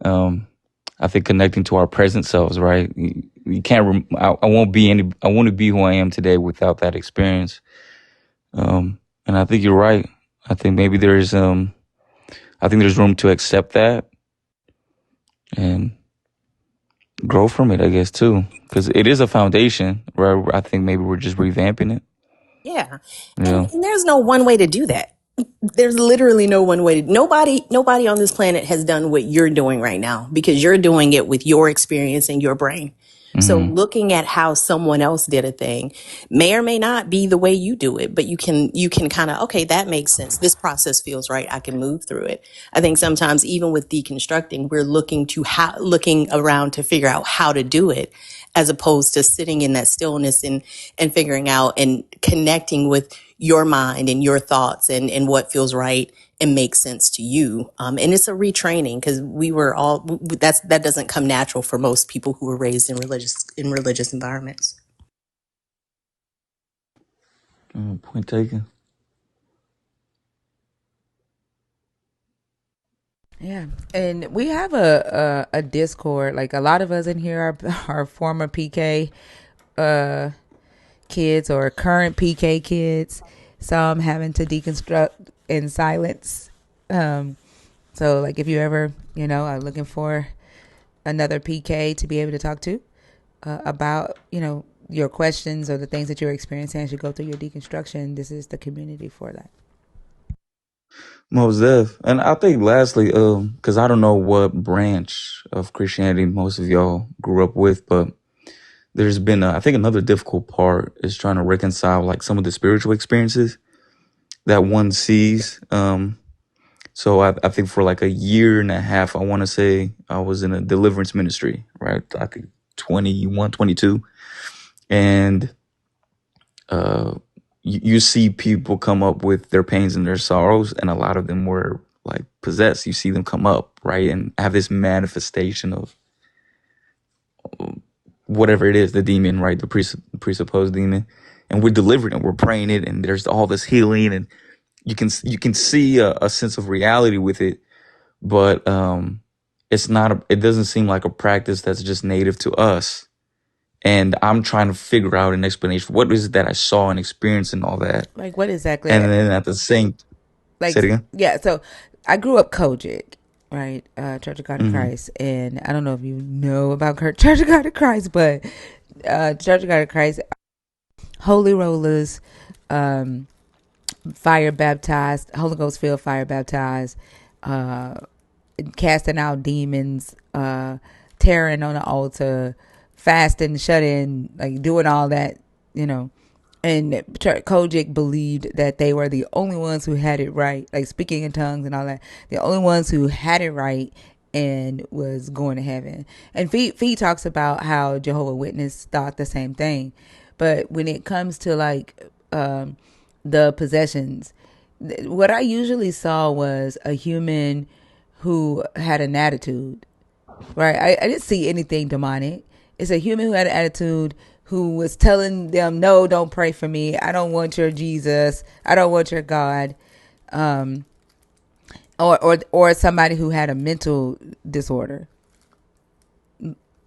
Speaker 13: I think, connecting to our present selves, right? You can't, I won't be I want to be who I am today without that experience. And I think you're right. I think maybe I think there's room to accept that and grow from it, I guess, too. Because it is a foundation, right? I think maybe we're just revamping it.
Speaker 12: Yeah.
Speaker 13: Yeah.
Speaker 12: And there's no one way to do that. There's literally no one way to, nobody on this planet has done what you're doing right now, because you're doing it with your experience and your brain. So
Speaker 13: Mm-hmm.
Speaker 12: looking at how someone else did a thing may or may not be the way you do it, but you can kind of, okay, that makes sense. This process feels right. I can move through it. I think sometimes, even with deconstructing, we're looking around to figure out how to do it, as opposed to sitting in that stillness and figuring out and connecting with your mind and your thoughts, and what feels right and makes sense to you. And it's a retraining, because that doesn't come natural for most people who were raised in religious environments.
Speaker 13: Point taken.
Speaker 2: Yeah, and we have a Discord. Like a lot of us in here are former PK uh, kids or current PK kids. Some having to deconstruct in silence. Um, so, like, if you ever, are looking for another PK to be able to talk to about, your questions or the things that you're experiencing as you go through your deconstruction, this is the community for that.
Speaker 13: Most def. And I think lastly, because I don't know what branch of Christianity most of y'all grew up with, but there's been, I think another difficult part is trying to reconcile like some of the spiritual experiences that one sees. So I think for like a year and a half, I want to say I was in a deliverance ministry, right? I think 21, 22. And you see people come up with their pains and their sorrows, and a lot of them were like possessed. You see them come up, right? And have this manifestation of whatever it is, the demon, right? The presupposed demon. And we're delivering it, we're praying it, and there's all this healing, and you can see a sense of reality with it, but it doesn't seem like a practice that's just native to us. And I'm trying to figure out an explanation. What is it that I saw and experienced and all that?
Speaker 2: Like, what exactly?
Speaker 13: And then at the same, say
Speaker 2: Like,
Speaker 13: it again.
Speaker 2: yeah. So, I grew up Kojic, right? Church of God in
Speaker 13: Mm-hmm.
Speaker 2: Christ, and I don't know if you know about Church of God in Christ, but Church of God in Christ, holy rollers, um, fire baptized, Holy Ghost filled, fire baptized, uh, casting out demons, tearing on the altar, fasting, shut in, like doing all that, you know. And Kojic believed that they were the only ones who had it right, like speaking in tongues and all that. The only ones who had it right and was going to heaven. And Fee talks about how Jehovah's Witness thought the same thing. But when it comes to like the possessions, what I usually saw was a human who had an attitude, right? I didn't see anything demonic. It's a human who had an attitude, who was telling them, no, don't pray for me. I don't want your Jesus. I don't want your God. Or somebody who had a mental disorder,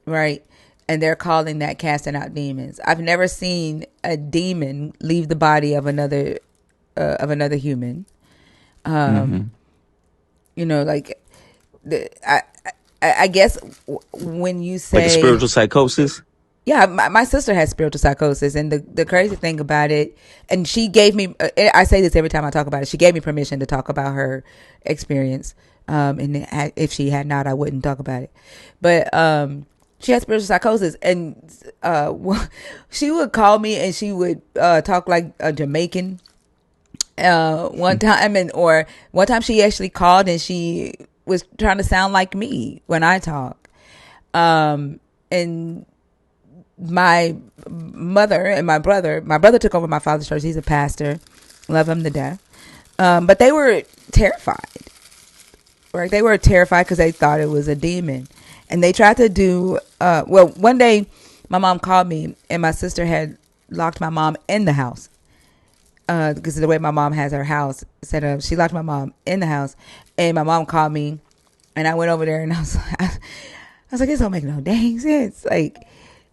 Speaker 2: right? And they're calling that casting out demons. I've never seen a demon leave the body of another human.
Speaker 13: Mm-hmm.
Speaker 2: Like I guess when you
Speaker 13: Like a
Speaker 2: say,
Speaker 13: spiritual psychosis.
Speaker 2: yeah, my sister has spiritual psychosis, and the crazy thing about it, and she gave me, I say this every time I talk about it, she gave me permission to talk about her experience, and if she had not, I wouldn't talk about it, but she has spiritual psychosis, and she would call me and she would talk like a Jamaican, one time, or one time she actually called and she was trying to sound like me when I talk, and my mother and my brother took over my father's church. He's a pastor, love him to death, but they were terrified, right? They were terrified because they thought it was a demon, and they tried to do well, one day my mom called me and my sister had locked my mom in the house, because of the way my mom has her house set up. She locked my mom in the house, and my mom called me, and I went over there and I was like, this don't make no dang sense. Like,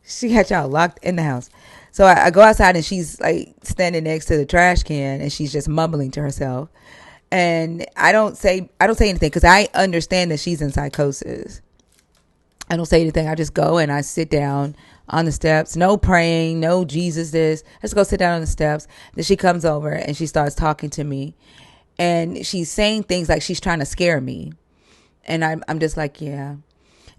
Speaker 2: she had y'all locked in the house. So I go outside and she's like standing next to the trash can and she's just mumbling to herself. And I don't say anything because I understand that she's in psychosis. I don't say anything. I just go and I sit down on the steps. No praying, no Jesus this. I just go sit down on the steps. Then she comes over and she starts talking to me. And she's saying things like she's trying to scare me. And I'm just like, yeah.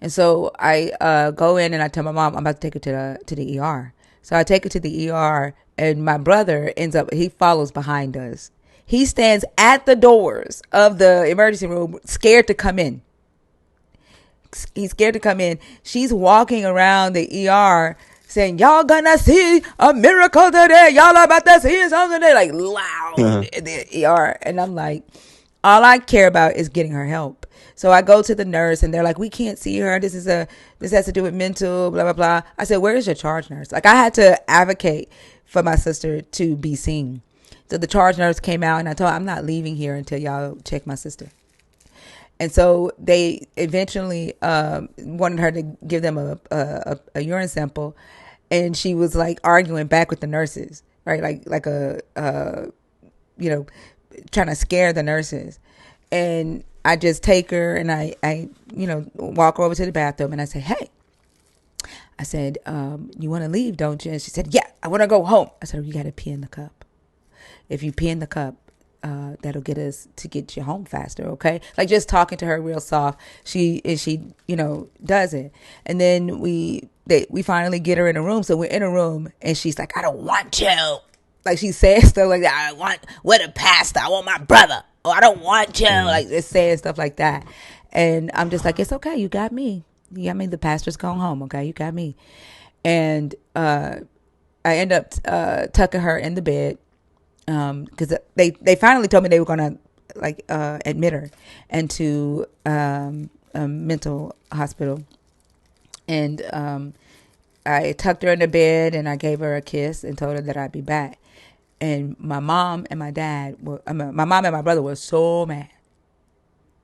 Speaker 2: And so I go in and I tell my mom I'm about to take her to the ER. So I take her to the ER, and my brother he follows behind us. He stands at the doors of the emergency room, scared to come in. He's scared to come in. She's walking around the ER saying, y'all gonna see a miracle today. Y'all are about to see something today. Like, loud in the ER. And I'm like, all I care about is getting her help. So I go to the nurse and they're like, we can't see her. This has to do with mental, blah, blah, blah. I said, where is your charge nurse? Like, I had to advocate for my sister to be seen. So the charge nurse came out and I told her, I'm not leaving here until y'all check my sister. And so they eventually wanted her to give them a urine sample, and she was like arguing back with the nurses, right? Like you know, trying to scare the nurses. And I just take her and I walk her over to the bathroom and I say, hey, I said, you want to leave, don't you? And she said, yeah, I want to go home. I said, oh, you got to pee in the cup. If you pee in the cup, that'll get us to get you home faster, okay? Like just talking to her real soft. She does it, and then we finally get her in a room. So we're in a room, and she's like, I don't want you. Like she says stuff like that. I want with a pastor. I want my brother. Oh, I don't want you.
Speaker 5: Mm.
Speaker 2: Like it's saying stuff like that, and I'm just like, it's okay. You got me. You got me. The pastor's gone home. Okay, you got me. And I end up tucking her in the bed because they finally told me they were gonna like admit her into a mental hospital, and I tucked her in the bed and I gave her a kiss and told her that I'd be back. And my mom and my dad were, my mom and my brother were so mad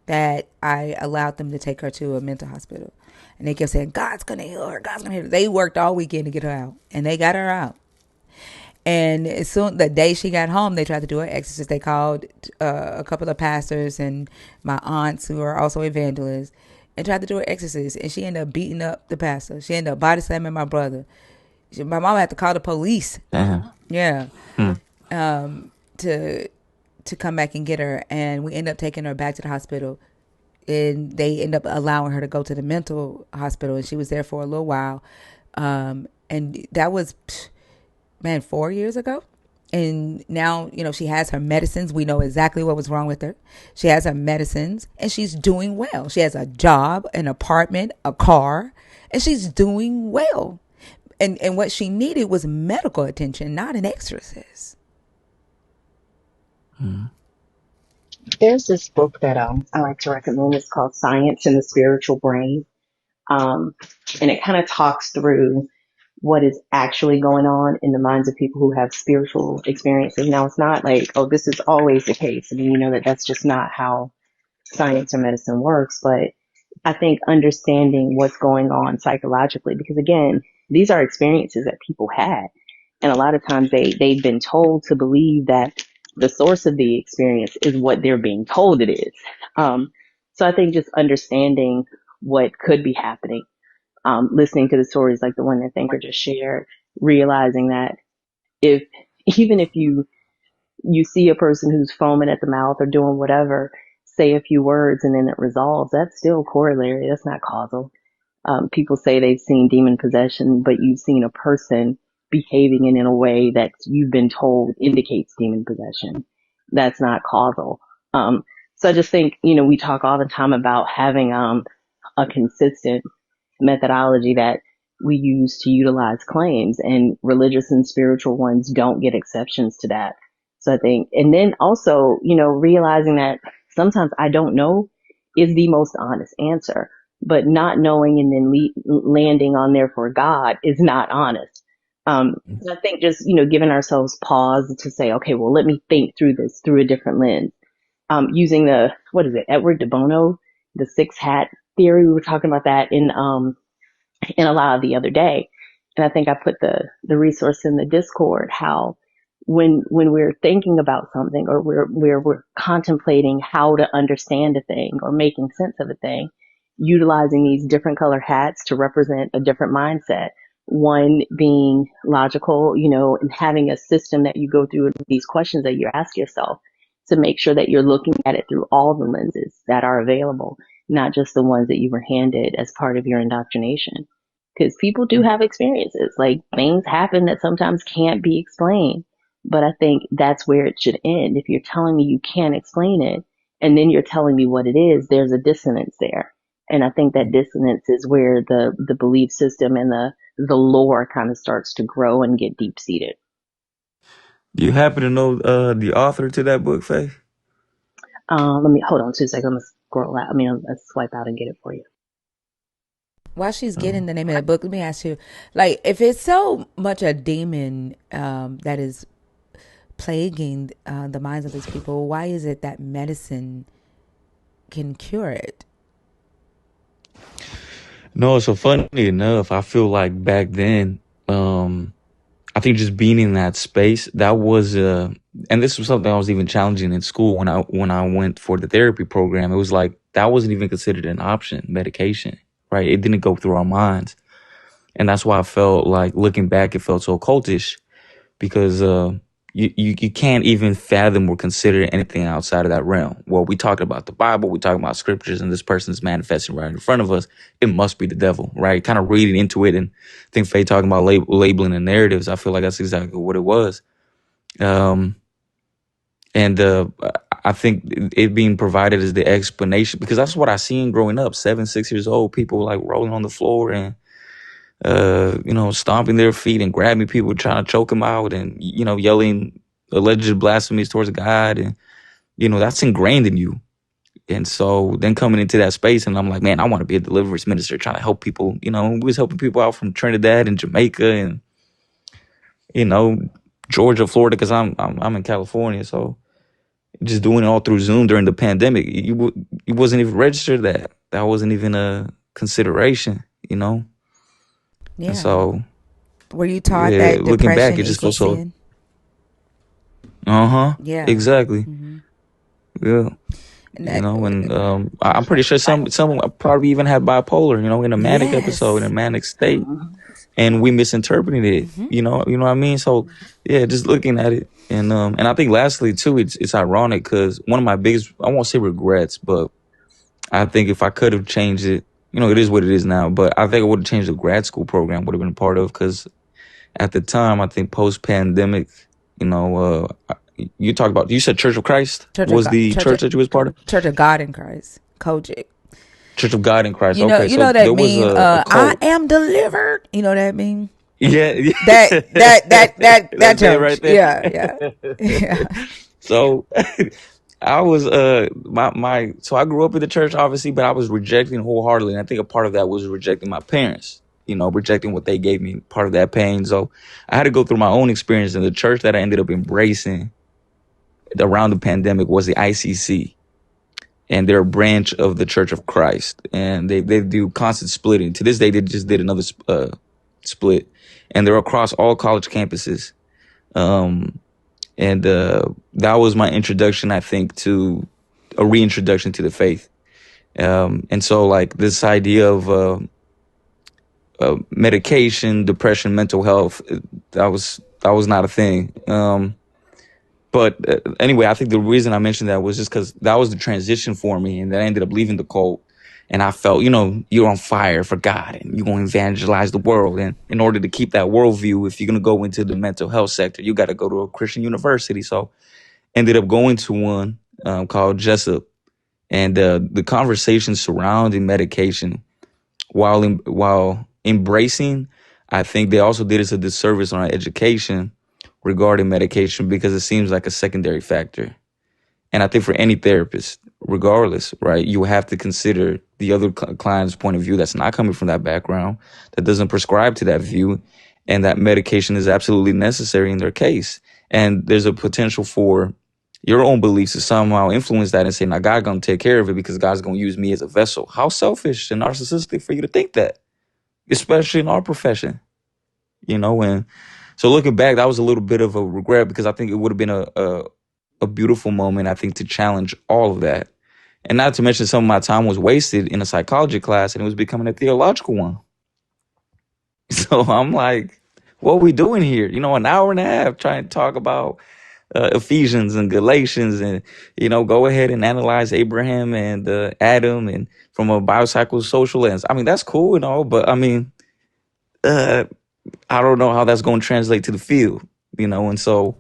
Speaker 2: that I allowed them to take her to a mental hospital. And they kept saying, God's gonna heal her, God's gonna heal her. They worked all weekend to get her out, and they got her out. And as soon the day she got home, they tried to do an exorcist. They called a couple of pastors and my aunts who are also evangelists and tried to do an exorcist. And she ended up beating up the pastor. She ended up body slamming my brother. My mom had to call the police.
Speaker 5: Damn.
Speaker 2: Yeah,
Speaker 5: Hmm.
Speaker 2: to come back and get her. And we ended up taking her back to the hospital. And they ended up allowing her to go to the mental hospital. And she was there for a little while. And that was 4 years ago. And now, she has her medicines. We know exactly what was wrong with her. She has her medicines and she's doing well. She has a job, an apartment, a car, and she's doing well. And what she needed was medical attention, not an exorcist.
Speaker 5: Hmm.
Speaker 12: There's this book that I like to recommend. It's called Science and the Spiritual Brain. Um, and it kind of talks through what is actually going on in the minds of people who have spiritual experiences. Now, it's not like, oh, this is always the case. I mean, that's just not how science or medicine works. But I think understanding what's going on psychologically, because again, these are experiences that people had. And a lot of times they've been told to believe that the source of the experience is what they're being told it is. So I think just understanding what could be happening, listening to the stories like the one that Thinker just shared, realizing that if, even if you see a person who's foaming at the mouth or doing whatever, say a few words and then it resolves, that's still corollary. That's not causal. People say they've seen demon possession, but you've seen a person behaving in a way that you've been told indicates demon possession. That's not causal. So I just think, we talk all the time about having a consistent methodology that we use to utilize claims, and religious and spiritual ones don't get exceptions to that. So I think, and then also, realizing that sometimes I don't know is the most honest answer, but not knowing and then landing on there for God is not honest. I think just, giving ourselves pause to say, okay, well, let me think through this through a different lens. Using what is it, Edward de Bono, the six hat theory. We were talking about that in a live the other day. And I think I put the resource in the Discord, how when we're thinking about something, or we're contemplating how to understand a thing or making sense of a thing, utilizing these different color hats to represent a different mindset. One being logical, and having a system that you go through these questions that you ask yourself to make sure that you're looking at it through all the lenses that are available, not just the ones that you were handed as part of your indoctrination. Because people do have experiences, like things happen that sometimes can't be explained. But I think that's where it should end. If you're telling me you can't explain it and then you're telling me what it is, there's a dissonance there. And I think that dissonance is where the belief system and the lore kind of starts to grow and get deep seated.
Speaker 13: Do you happen to know the author to that book, Faith?
Speaker 12: Let me hold on 2 seconds. I'm gonna scroll out. I'll swipe out and get it for you.
Speaker 2: While she's getting
Speaker 13: Oh.
Speaker 2: the name of the book, let me ask you, like, if it's so much a demon that is plaguing the minds of these people, why is it that medicine can cure it.
Speaker 13: No, so funny enough, I feel like back then, I think just being in that space, that was and this was something I was even challenging in school when I went for the therapy program. It was like that wasn't even considered an option, medication, right? It didn't go through our minds. And that's why I felt like looking back, it felt so cultish because you can't even fathom or consider anything outside of that realm. Well, we talk about the Bible, we talk about scriptures, and this person's manifesting right in front of us. It must be the devil, right? Kind of reading into it, and I think Faye talking about labeling the narratives. I feel like that's exactly what it was. And I think it being provided as the explanation, because that's what I seen growing up, 7, 6 years old, people like rolling on the floor and stomping their feet and grabbing people, trying to choke them out, and yelling alleged blasphemies towards God, and that's ingrained in you. And so then coming into that space, and I'm like, man, I want to be a deliverance minister, trying to help people. We was helping people out from Trinidad and Jamaica, and Georgia, Florida, because I'm in California, so just doing it all through Zoom during the pandemic. You wasn't even registered. That wasn't even a consideration, and
Speaker 2: Yeah.
Speaker 13: so.
Speaker 2: Were you taught
Speaker 13: Yeah,
Speaker 2: that
Speaker 13: looking back,
Speaker 2: depression
Speaker 13: it just
Speaker 2: equals
Speaker 13: feels so.
Speaker 2: sin? Yeah.
Speaker 13: Exactly.
Speaker 2: Hmm.
Speaker 13: Yeah,
Speaker 2: And that,
Speaker 13: and I'm pretty sure some probably even had bipolar. In a manic episode, in a
Speaker 2: yes.
Speaker 13: manic state, and we misinterpreted it.
Speaker 2: Hmm.
Speaker 13: You know what I mean. So yeah, just looking at it, and I think lastly too, it's ironic because one of my biggest, I won't say regrets, but I think if I could have changed it, it is what it is now. But I think I would have changed the grad school program. Would have been a part of, because at the time, I think post-pandemic, you said Church of Christ
Speaker 2: Church of
Speaker 13: was
Speaker 2: God,
Speaker 13: the church that you was part of?
Speaker 2: Church of God in Christ, Kojic.
Speaker 13: Church of God in Christ.
Speaker 2: You
Speaker 13: Okay, so
Speaker 2: know that
Speaker 13: there was
Speaker 2: meme.
Speaker 13: a
Speaker 2: I
Speaker 13: cult.
Speaker 2: am delivered. You know that meme.
Speaker 13: Yeah, yeah.
Speaker 2: That
Speaker 13: That's it
Speaker 2: church.
Speaker 13: right there.
Speaker 2: Yeah, yeah, yeah.
Speaker 13: So I was so I grew up in the church, obviously, but I was rejecting wholeheartedly. And I think a part of that was rejecting my parents, rejecting what they gave me, part of that pain. So I had to go through my own experience, in the church that I ended up embracing around the pandemic was the ICC, and they're a branch of the Church of Christ, and they do constant splitting. To this day, they just did another split, and they're across all college campuses. And that was my introduction, I think, to a reintroduction to the faith. And so, like, this idea of medication, depression, mental health, that was not a thing. But anyway, I think the reason I mentioned that was just because that was the transition for me, and then I ended up leaving the cult, and I felt, you're on fire for God, and you're going to evangelize the world. And in order to keep that worldview, if you're going to go into the mental health sector, you got to go to a Christian university. So ended up going to one called Jessup, and the conversation surrounding medication, while embracing, I think they also did us a disservice on our education regarding medication, because it seems like a secondary factor. And I think for any therapist, regardless, right, you have to consider the other client's point of view that's not coming from that background, that doesn't prescribe to that view, and that medication is absolutely necessary in their case. And there's a potential for your own beliefs to somehow influence that and say, now God's going to take care of it because God's going to use me as a vessel. How selfish and narcissistic for you to think that, especially in our profession, and so looking back, that was a little bit of a regret, because I think it would have been a beautiful moment, I think, to challenge all of that. And not to mention, some of my time was wasted in a psychology class, and it was becoming a theological one. So I'm like, what are we doing here? An hour and a half trying to talk about Ephesians and Galatians, and go ahead and analyze Abraham and Adam, and from a biopsychosocial lens. I mean, that's cool and all, but I mean, I don't know how that's going to translate to the field, and so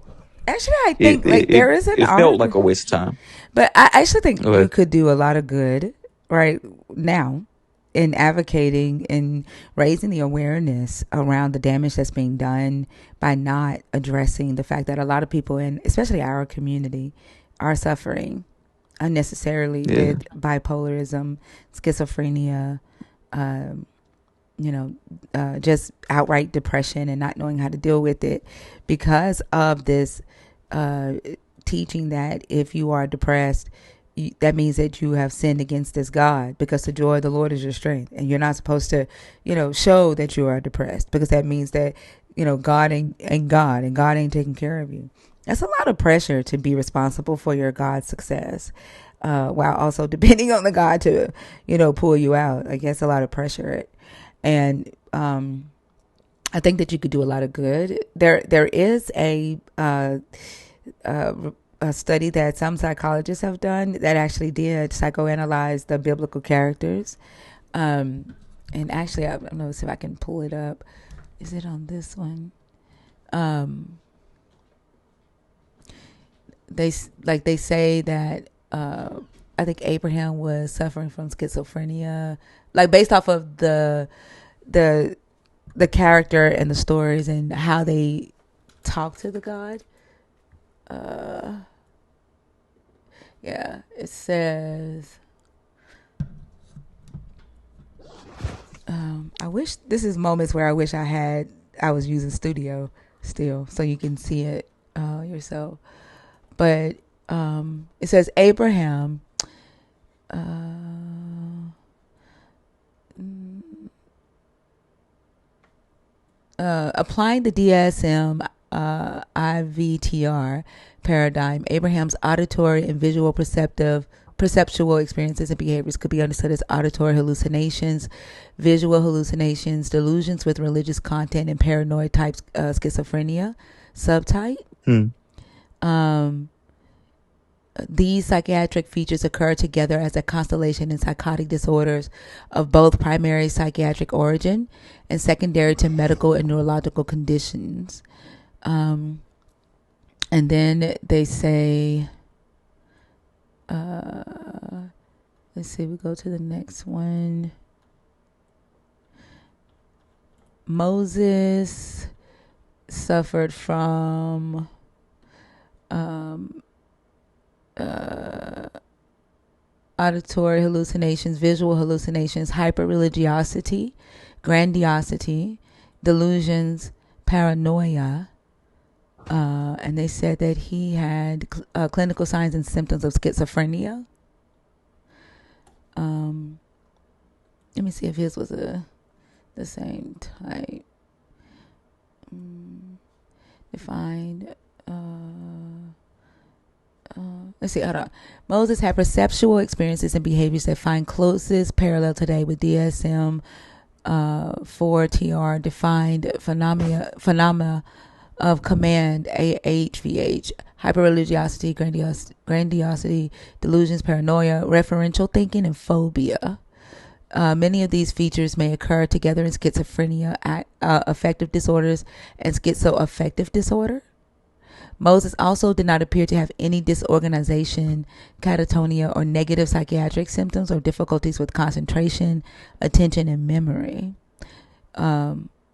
Speaker 2: Actually, I
Speaker 13: it
Speaker 2: think like
Speaker 13: it
Speaker 2: there is an
Speaker 13: it felt
Speaker 2: article,
Speaker 13: like a waste of time.
Speaker 2: but I actually think you
Speaker 13: But
Speaker 2: could do a lot of good right now in advocating and raising the awareness around the damage that's being done by not addressing the fact that a lot of people, in especially our community, are suffering unnecessarily
Speaker 13: yeah,
Speaker 2: with bipolarism, schizophrenia, um, just outright depression and not knowing how to deal with it because of this uh, teaching that if you are depressed, that means that you have sinned against this God, because the joy of the Lord is your strength, and you're not supposed to, show that you are depressed, because that means that God and God ain't taking care of you. That's a lot of pressure to be responsible for your God's success, while also depending on the God to pull you out. I guess a lot of pressure, and I think that you could do a lot of good. There is a study that some psychologists have done that actually did psychoanalyze the biblical characters. And actually, I don't know, see if I can pull it up. Is it on this one? They say that I think Abraham was suffering from schizophrenia, like based off of the character and the stories and how they talk to the God. Yeah, it says, I wish, this is moments where I wish I was using Studio still, so you can see it yourself. But it says Abraham applying the DSM IVTR paradigm, Abraham's auditory and visual perceptual experiences and behaviors could be understood as auditory hallucinations, visual hallucinations, delusions with religious content, and paranoid type schizophrenia subtype. These psychiatric features occur together as a constellation in psychotic disorders of both primary psychiatric origin and secondary to medical and neurological conditions. And then they say, let's see, we go to the next one. Moses suffered from auditory hallucinations, visual hallucinations, hyper-religiosity, grandiosity, delusions, paranoia, and they said that he had clinical signs and symptoms of schizophrenia. Let me see if his was the same type. Defined. Let's see, hold on. Moses had perceptual experiences and behaviors that find closest parallel today with DSM 4TR defined phenomena of command, AHVH, hyperreligiosity, grandiosity, delusions, paranoia, referential thinking, and phobia. Many of these features may occur together in schizophrenia, affective disorders, and schizoaffective disorder. Moses also did not appear to have any disorganization, catatonia, or negative psychiatric symptoms or difficulties with concentration, attention, and memory.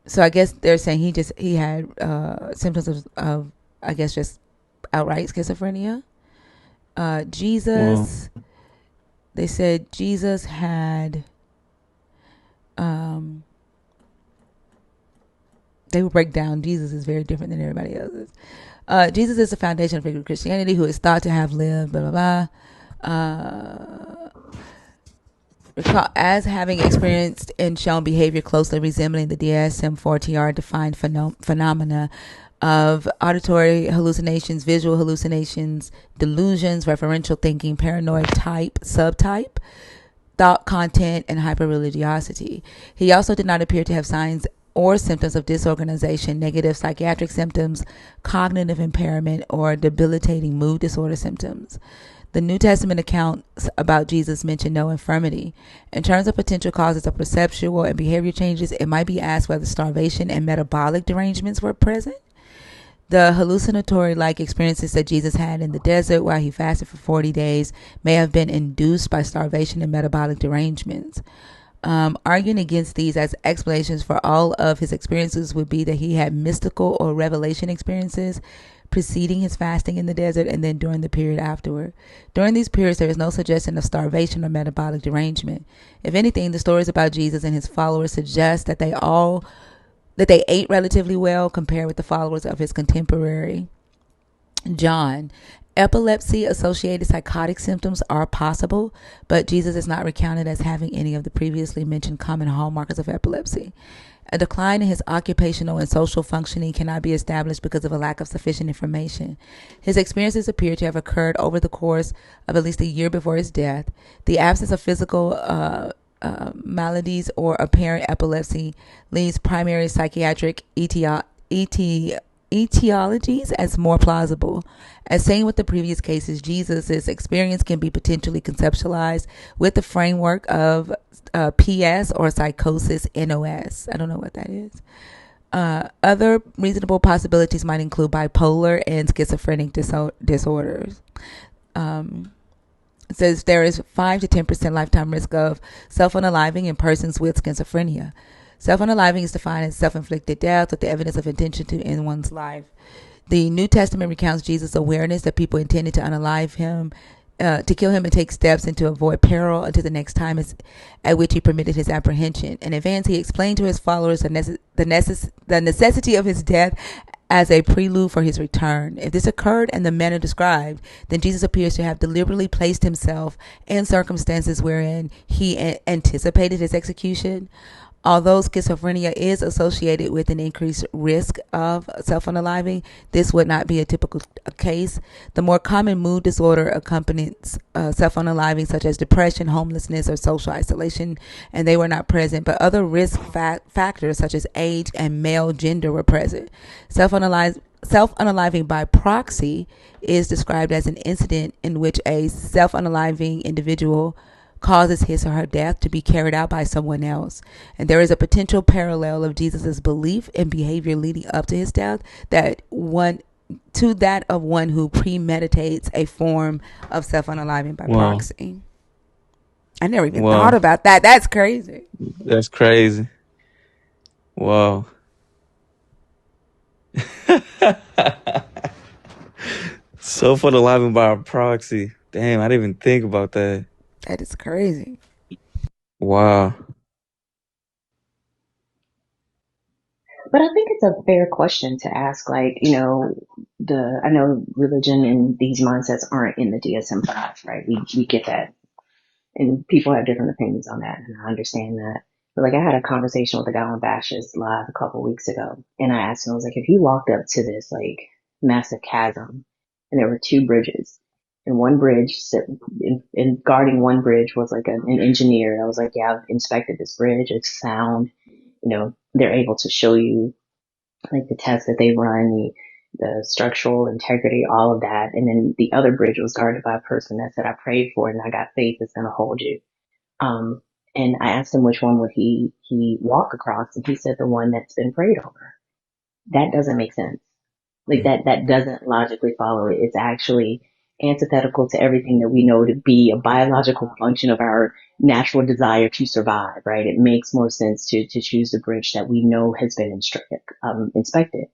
Speaker 2: So I guess they're saying he had symptoms of I guess just outright schizophrenia. Jesus, they said Jesus had. They would break down Jesus is very different than everybody else's. Jesus is the foundation of Christianity, who is thought to have lived, blah, blah, blah. As having experienced and shown behavior closely resembling the DSM-4TR defined phenomena of auditory hallucinations, visual hallucinations, delusions, referential thinking, paranoid type, subtype, thought content, and hyperreligiosity. He also did not appear to have signs or symptoms of disorganization, negative psychiatric symptoms, cognitive impairment, or debilitating mood disorder symptoms. The New Testament accounts about Jesus mention no infirmity. In terms of potential causes of perceptual and behavior changes, it might be asked whether starvation and metabolic derangements were present. The hallucinatory-like experiences that Jesus had in the desert while he fasted for 40 days may have been induced by starvation and metabolic derangements. Arguing against these as explanations for all of his experiences would be that he had mystical or revelation experiences preceding his fasting in the desert and then during the period afterward. During these periods, there is no suggestion of starvation or metabolic derangement. If anything, the stories about Jesus and his followers suggest that they ate relatively well compared with the followers of his contemporary John, epilepsy associated psychotic symptoms are possible, but Jesus is not recounted as having any of the previously mentioned common hallmarks of epilepsy. A decline in his occupational and social functioning cannot be established because of a lack of sufficient information. His experiences appear to have occurred over the course of at least a year before his death. The absence of physical maladies or apparent epilepsy leaves primary psychiatric etiologies as more plausible. As seen with the previous cases, Jesus' experience can be potentially conceptualized with the framework of PS or psychosis NOS. I don't know what that is. Other reasonable possibilities might include bipolar and schizophrenic disorders. It says there is 5 to 10% lifetime risk of self-unaliving in persons with schizophrenia. Self-unaliving is defined as self-inflicted death with the evidence of intention to end one's life. The New Testament recounts Jesus' awareness that people intended to unalive him, to kill him and take steps and to avoid peril until the next time at which he permitted his apprehension. In advance, he explained to his followers the necessity of his death as a prelude for his return. If this occurred in the manner described, then Jesus appears to have deliberately placed himself in circumstances wherein he anticipated his execution. Although schizophrenia is associated with an increased risk of self-unaliving, this would not be a typical case. The more common mood disorder accompanies self-unaliving, such as depression, homelessness, or social isolation, and they were not present. But other risk factors, such as age and male gender, were present. Self-unaliving by proxy is described as an incident in which a self-unaliving individual causes his or her death to be carried out by someone else. And there is a potential parallel of Jesus' belief and behavior leading up to his death that of one who premeditates a form of self-unaliving by
Speaker 13: Wow.
Speaker 2: proxy. I never even thought
Speaker 13: Wow.
Speaker 2: about that. That's crazy.
Speaker 13: That's crazy. Wow. Self-unaliving by a proxy. Damn, I didn't even think about that.
Speaker 2: That is crazy.
Speaker 13: Wow.
Speaker 12: But I think it's a fair question to ask, like, I know religion and these mindsets aren't in the DSM-5, right? We get that. And people have different opinions on that, and I understand that. But like, I had a conversation with a guy on Bash's Live a couple of weeks ago, and I asked him, I was like, if you walked up to this like massive chasm, and there were two bridges, and one bridge, and guarding one bridge was like an engineer. I was like, yeah, I've inspected this bridge. It's sound. They're able to show you like the tests that they run, the structural integrity, all of that. And then the other bridge was guarded by a person that said, I prayed for it and I got faith that's going to hold you. Um, and I asked him which one would he walk across, and he said the one that's been prayed over. That doesn't make sense. Like that doesn't logically follow it. It's actually antithetical to everything that we know to be a biological function of our natural desire to survive, right? It makes more sense to choose the bridge that we know has been inspected.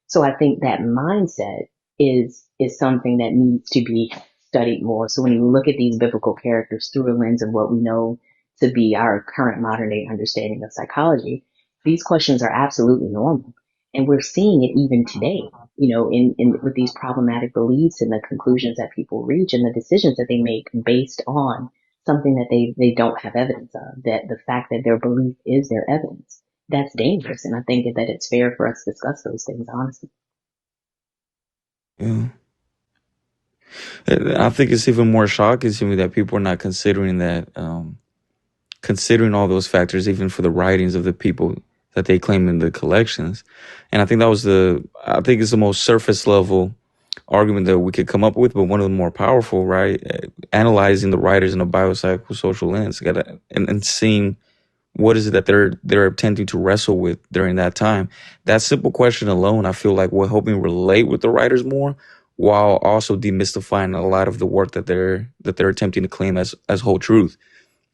Speaker 12: So I think that mindset is something that needs to be studied more. So when you look at these biblical characters through a lens of what we know to be our current modern day understanding of psychology, these questions are absolutely normal. And we're seeing it even today, in with these problematic beliefs and the conclusions that people reach and the decisions that they make based on something that they don't have evidence of, that the fact that their belief is their evidence. That's dangerous. And I think that it's fair for us to discuss those things, honestly.
Speaker 13: Yeah. I think it's even more shocking to me that people are not considering that, considering all those factors, even for the writings of the people that they claim in the collections. And I think I think it's the most surface level argument that we could come up with, but one of the more powerful, right? Analyzing the writers in a biopsychosocial lens, and seeing what is it that they're attempting to wrestle with during that time. That simple question alone, I feel like, will help me relate with the writers more, while also demystifying a lot of the work that they're attempting to claim as whole truth.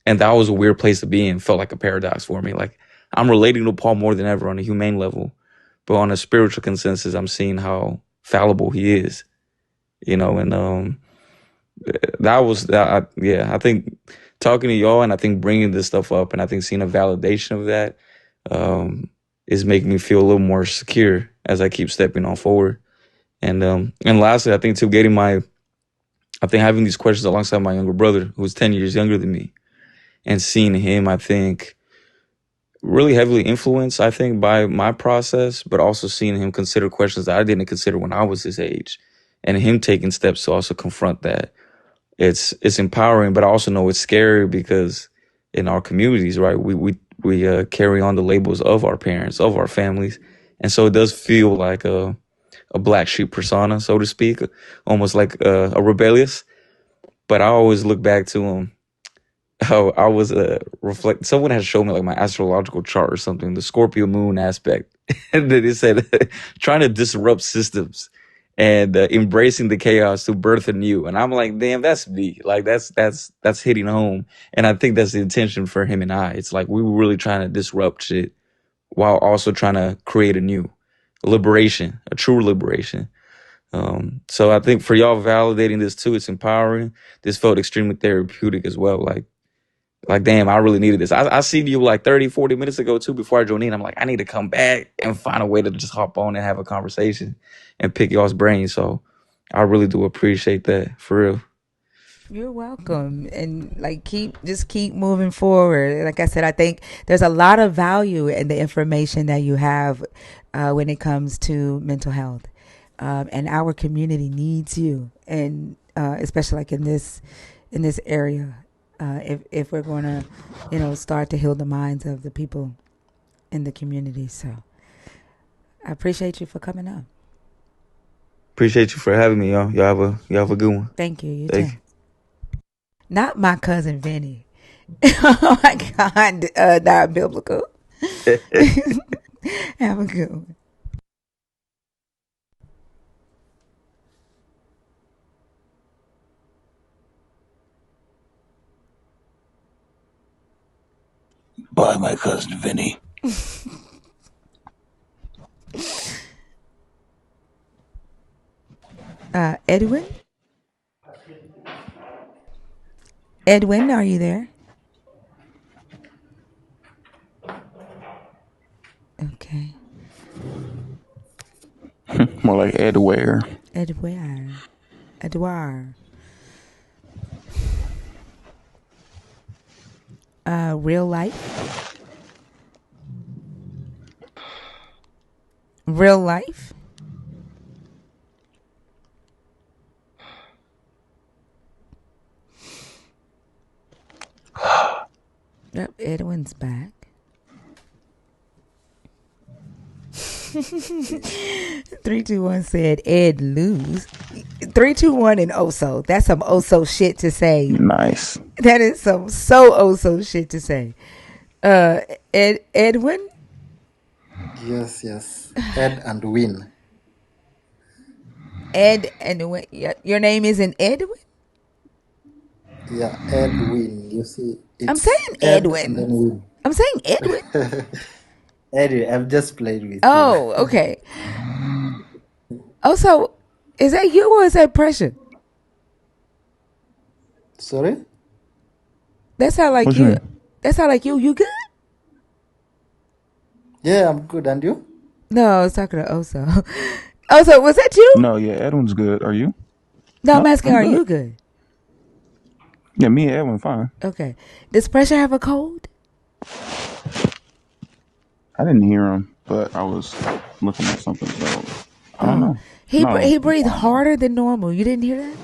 Speaker 13: And that was a weird place to be in. Felt like a paradox for me. Like, I'm relating to Paul more than ever on a humane level, but on a spiritual consensus, I'm seeing how fallible he is. And that was that. I think talking to y'all, and I think bringing this stuff up, and I think seeing a validation of that is making me feel a little more secure as I keep stepping on forward. And lastly, I think too, I think having these questions alongside my younger brother, who's 10 years younger than me, and seeing him, I think, really heavily influenced, I think, by my process, but also seeing him consider questions that I didn't consider when I was his age, and him taking steps to also confront that. It's empowering, but I also know it's scary because in our communities, right, we carry on the labels of our parents, of our families, and so it does feel like a black sheep persona, so to speak, almost like a rebellious. But I always look back to how I was reflect. Someone had shown me like my astrological chart or something, the Scorpio moon aspect, and then it said trying to disrupt systems and embracing the chaos to birth anew. And I'm like, damn, that's me. Like that's hitting home. And I think that's the intention for him and I. It's like we were really trying to disrupt shit while also trying to create a new liberation, a true liberation. So I think for y'all validating this too, it's empowering. This felt extremely therapeutic as well. Like, damn, I really needed this. I seen you like 30, 40 minutes ago too before I joined in. I'm like, I need to come back and find a way to just hop on and have a conversation and pick y'all's brains. So I really do appreciate that for real.
Speaker 2: You're welcome. And like keep moving forward. Like I said, I think there's a lot of value in the information that you have when it comes to mental health. And our community needs you, and especially like in this area. If we're going to, start to heal the minds of the people in the community. So I appreciate you for coming up.
Speaker 13: Appreciate you for having me, y'all. Y'all have a good one.
Speaker 2: Thank you. You
Speaker 13: Thank
Speaker 2: too. Not my cousin Vinny. Oh my God, not biblical.
Speaker 13: you.
Speaker 2: Have a good one.
Speaker 6: Bye, my cousin Vinny.
Speaker 2: Edwin? Edwin, are you there? Okay.
Speaker 9: More like Ed Ware.
Speaker 2: Edward. Edouard. Real life? Real life? Yep, Edwin's back. 321 said Ed lose. 321 and Oso. That's some Oso shit to say.
Speaker 9: Nice.
Speaker 2: That is some so Oso shit to say. Edwin?
Speaker 14: Yes, yes. Ed and Win.
Speaker 2: Ed and Win. Your name isn't Edwin?
Speaker 14: Yeah, Ed Win. You see,
Speaker 2: I'm
Speaker 14: it's
Speaker 2: saying
Speaker 14: Ed and
Speaker 2: Edwin.
Speaker 14: then Win.
Speaker 2: I'm saying Edwin.
Speaker 14: Anyway, I've just played with you.
Speaker 2: Oh, okay. Oh, so is that you or is that pressure?
Speaker 14: Sorry?
Speaker 2: That sound like
Speaker 9: What you
Speaker 2: you.
Speaker 9: mean?
Speaker 2: That sound like you. You good?
Speaker 14: Yeah, I'm good. And you?
Speaker 2: No, I was talking to Oso. Oso, was that you?
Speaker 9: No, yeah, Edwin's good. Are you?
Speaker 2: No, I'm
Speaker 9: No,
Speaker 2: asking,
Speaker 9: I'm
Speaker 2: are
Speaker 9: good.
Speaker 2: you good?
Speaker 9: Yeah, me and Edwin fine.
Speaker 2: Okay. Does pressure have a cold?
Speaker 9: I didn't hear him, but I was looking at something, so I don't
Speaker 2: Oh,
Speaker 9: know.
Speaker 2: he
Speaker 9: No,
Speaker 2: he
Speaker 9: I'm
Speaker 2: breathed
Speaker 9: fine though.
Speaker 2: harder than normal. You didn't hear that?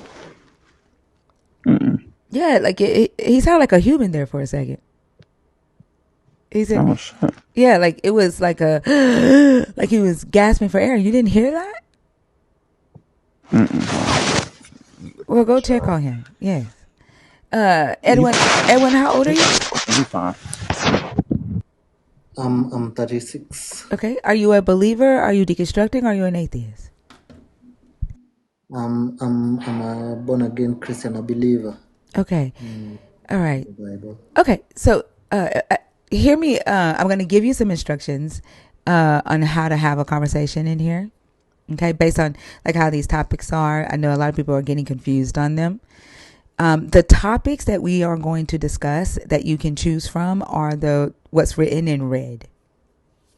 Speaker 9: Mm-mm.
Speaker 2: Yeah, like he sounded like a human there for a second. He said,
Speaker 9: Oh shit.
Speaker 2: "Yeah, like it was like a like he was gasping for air. You didn't hear that?
Speaker 9: Mm-mm.
Speaker 2: Well, go check on him. Yes.
Speaker 9: He
Speaker 2: Edwin, Edwin, how old are you?
Speaker 9: He fine.
Speaker 14: I'm 36.
Speaker 2: Okay. Are you a believer? Are you deconstructing? Are you an atheist?
Speaker 14: I'm a born again Christian, a believer
Speaker 2: Okay.
Speaker 14: in
Speaker 2: All right.
Speaker 14: the Bible.
Speaker 2: Okay. So, hear me. I'm going to give you some instructions on how to have a conversation in here. Okay, based on like how these topics are. I know a lot of people are getting confused on them. The topics that we are going to discuss that you can choose from are what's written in red.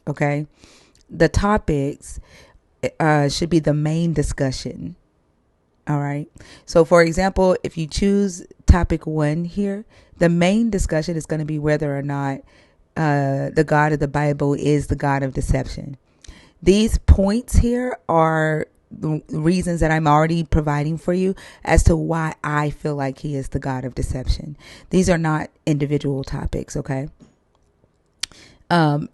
Speaker 2: Okay, the topics should be the main discussion. All right. So, for example, if you choose topic 1 here, the main discussion is going to be whether or not the God of the Bible is the God of deception. These points here are the reasons that I'm already providing for you as to why I feel like he is the God of deception. These are not individual topics, okay?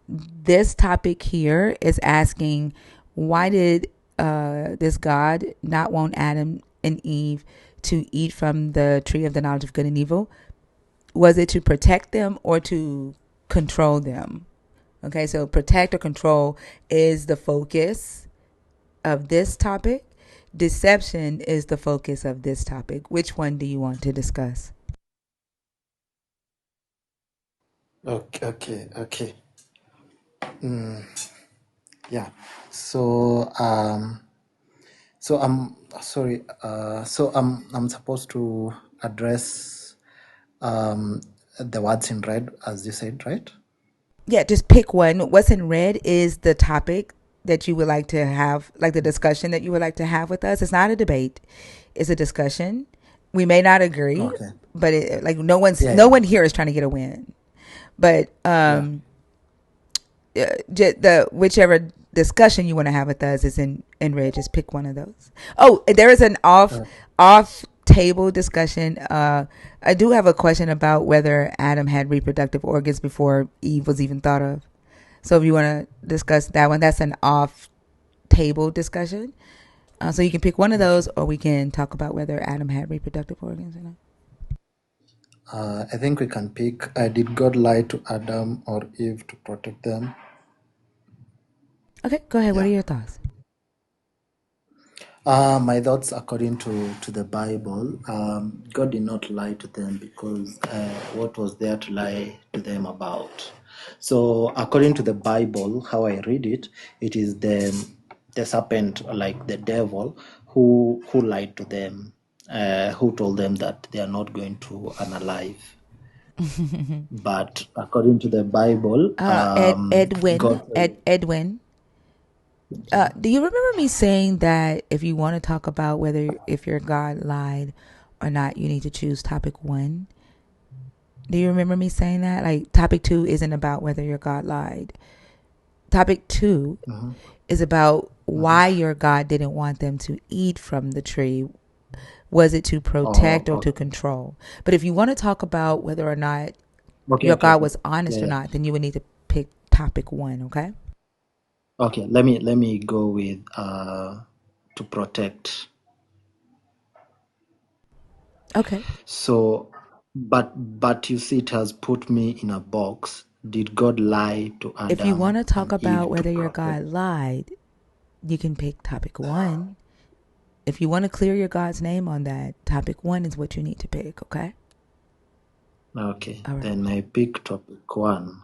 Speaker 2: This topic here is asking, why did this God not want Adam and Eve to eat from the tree of the knowledge of good and evil? Was it to protect them or to control them? Okay, so protect or control is the focus of this topic. Deception is the focus of this topic. Which one do you want to discuss?
Speaker 14: Okay. Yeah. So I'm sorry. I'm supposed to address the words in red, as you said, right?
Speaker 2: Yeah, just pick one. What's in red is the topic that you would like to have, like the discussion that you would like to have with us. It's not a debate; it's a discussion. We may not agree,
Speaker 14: Okay.
Speaker 2: but like
Speaker 14: Yeah.
Speaker 2: no
Speaker 14: Yeah.
Speaker 2: one here is trying to get a win. But
Speaker 14: Yeah.
Speaker 2: the whichever discussion you want to have with us is in red. Just pick one of those. Oh, there is an off table discussion. I do have a question about whether Adam had reproductive organs before Eve was even thought of. So if you want to discuss that one, that's an off table discussion. So you can pick one of
Speaker 14: Okay.
Speaker 2: those, or we can talk about whether Adam had reproductive organs or not.
Speaker 14: I think we can pick. Did God lie to Adam or Eve to protect them?
Speaker 2: Okay, go ahead. What are
Speaker 14: Yeah.
Speaker 2: your thoughts?
Speaker 14: My thoughts, according to the Bible, God did not lie to them because what was there to lie to them about? So, according to the Bible, how I read it, it is the serpent, like the devil, who lied to them, who told them that they are not going to unalive. But according to the Bible, God.
Speaker 2: Edwin. Do you remember me saying that if you want to talk about whether if your God lied or not, you need to choose topic 1? Do you remember me saying that? Like topic 2 isn't about whether your God lied. Topic 2
Speaker 14: Mhm,
Speaker 2: is about
Speaker 14: mhm.
Speaker 2: why your God didn't want them to eat from the tree. Was it to
Speaker 14: Oh,
Speaker 2: protect or to
Speaker 14: okay.
Speaker 2: control? But if you want to talk about whether or not
Speaker 14: Okay,
Speaker 2: your
Speaker 14: okay,
Speaker 2: God
Speaker 14: okay.
Speaker 2: was honest
Speaker 14: Yeah,
Speaker 2: or
Speaker 14: yeah.
Speaker 2: not, then you would need to pick topic 1, okay?
Speaker 14: Okay, let me go with to protect.
Speaker 2: Okay.
Speaker 14: So, but you see, it has put me in a box. Did God lie to
Speaker 2: If you want
Speaker 14: Adam
Speaker 2: to talk
Speaker 14: and
Speaker 2: about
Speaker 14: Eve to
Speaker 2: whether your
Speaker 14: protect?
Speaker 2: God lied, you can pick topic 1. If you want to clear your God's name on that, topic 1 is what you need to pick, okay?
Speaker 14: Okay,
Speaker 2: All right.
Speaker 14: then I pick topic one.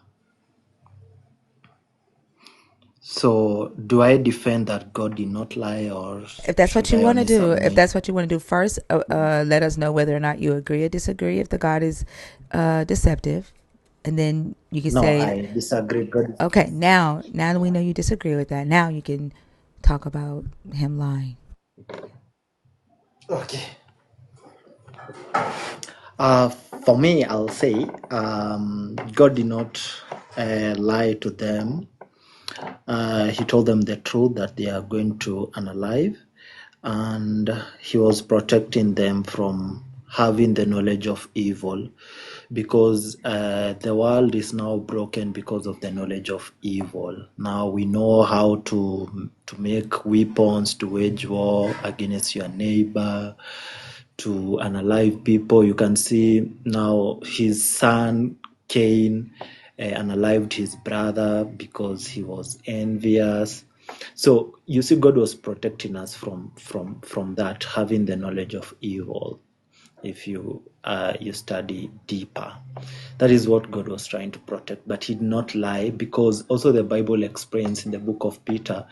Speaker 14: So, do I defend that God did not lie, or
Speaker 2: If that's what
Speaker 14: should
Speaker 2: you
Speaker 14: I
Speaker 2: want to
Speaker 14: only
Speaker 2: do, if
Speaker 14: submit?
Speaker 2: that's what you want to do first, let us know whether or not you agree or disagree. If the God is deceptive, and then you can
Speaker 14: No,
Speaker 2: say,
Speaker 14: I disagree. God is.
Speaker 2: okay, now that we know you disagree with that, now you can talk about him lying.
Speaker 14: Okay. For me, I'll say God did not lie to them. He told them the truth that they are going to unalive, and he was protecting them from having the knowledge of evil, because the world is now broken because of the knowledge of evil. Now we know how to make weapons to wage war against your neighbor, to unalive people. You can see now his son Cain unalived his brother because he was envious. So you see, God was protecting us from that, having the knowledge of evil. If you study deeper, that is what God was trying to protect. But He did not lie, because also the Bible explains in the book of Peter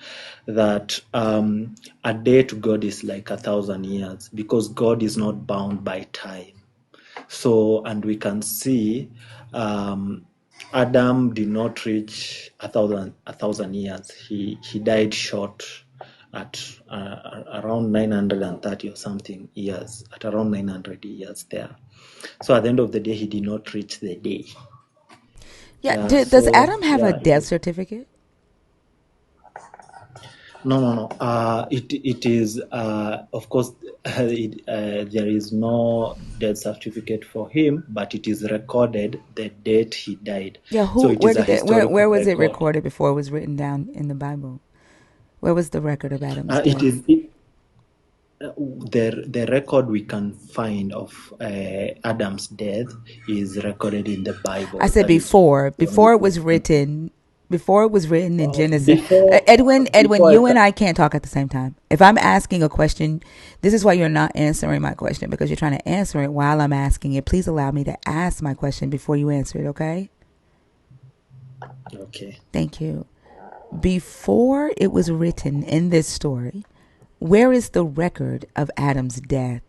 Speaker 14: that a day to God is like 1,000 years, because God is not bound by time. So, and we can see Adam did not reach a thousand years. He died short at around 930 or something years, at around 900 years there. So at the end of the day, he did not reach the day.
Speaker 2: Yeah.
Speaker 14: Yeah.
Speaker 2: Does
Speaker 14: So
Speaker 2: Adam have a
Speaker 14: yeah.
Speaker 2: death certificate?
Speaker 14: No. It is of course there is no death certificate for him, but it is recorded the date he died.
Speaker 2: Yeah.
Speaker 14: So
Speaker 2: Who?
Speaker 14: it
Speaker 2: Where
Speaker 14: is a
Speaker 2: did that?
Speaker 14: historical
Speaker 2: Where was it
Speaker 14: record.
Speaker 2: recorded before it was written down in the Bible? Where was the record of Adam's
Speaker 14: It
Speaker 2: death?
Speaker 14: is the record we can find of Adam's death is recorded in the
Speaker 2: I
Speaker 14: Bible.
Speaker 2: said
Speaker 14: That is
Speaker 2: before.
Speaker 14: the New
Speaker 2: Before it was
Speaker 14: Testament.
Speaker 2: written. Before it was written in Genesis. Edwin,
Speaker 14: Before I
Speaker 2: you and I can't talk at the same time. If I'm asking a question, this is why you're not answering my question, because you're trying to answer it while I'm asking it. Please allow me to ask my question before you answer it, okay?
Speaker 14: okay.
Speaker 2: Thank you. Before it was written in this story, where is the record of Adam's death?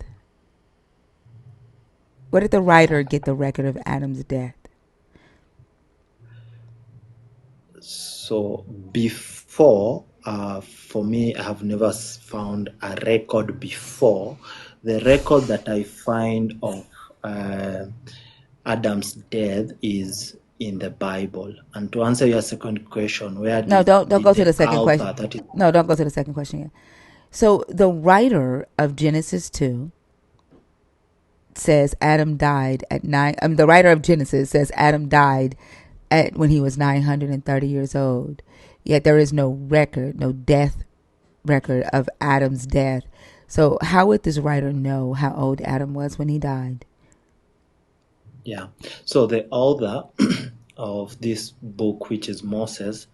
Speaker 2: Where did the writer get the record of Adam's death?
Speaker 14: So before, for me, I have never found a record before. The record that I find of Adam's death is in the Bible. And to answer your second question, where
Speaker 2: No, don't
Speaker 14: did
Speaker 2: go to
Speaker 14: the
Speaker 2: the second question.
Speaker 14: author, that is,
Speaker 2: No, don't go to the second question yet. So the writer of Genesis 2 says Adam died at nine. The writer of Genesis says Adam died at when he was 930 years old. Yet there is no record, no death record of Adam's death. So how would this writer know how old Adam was when he died?
Speaker 14: yeah. So the author of this book, which is Moses,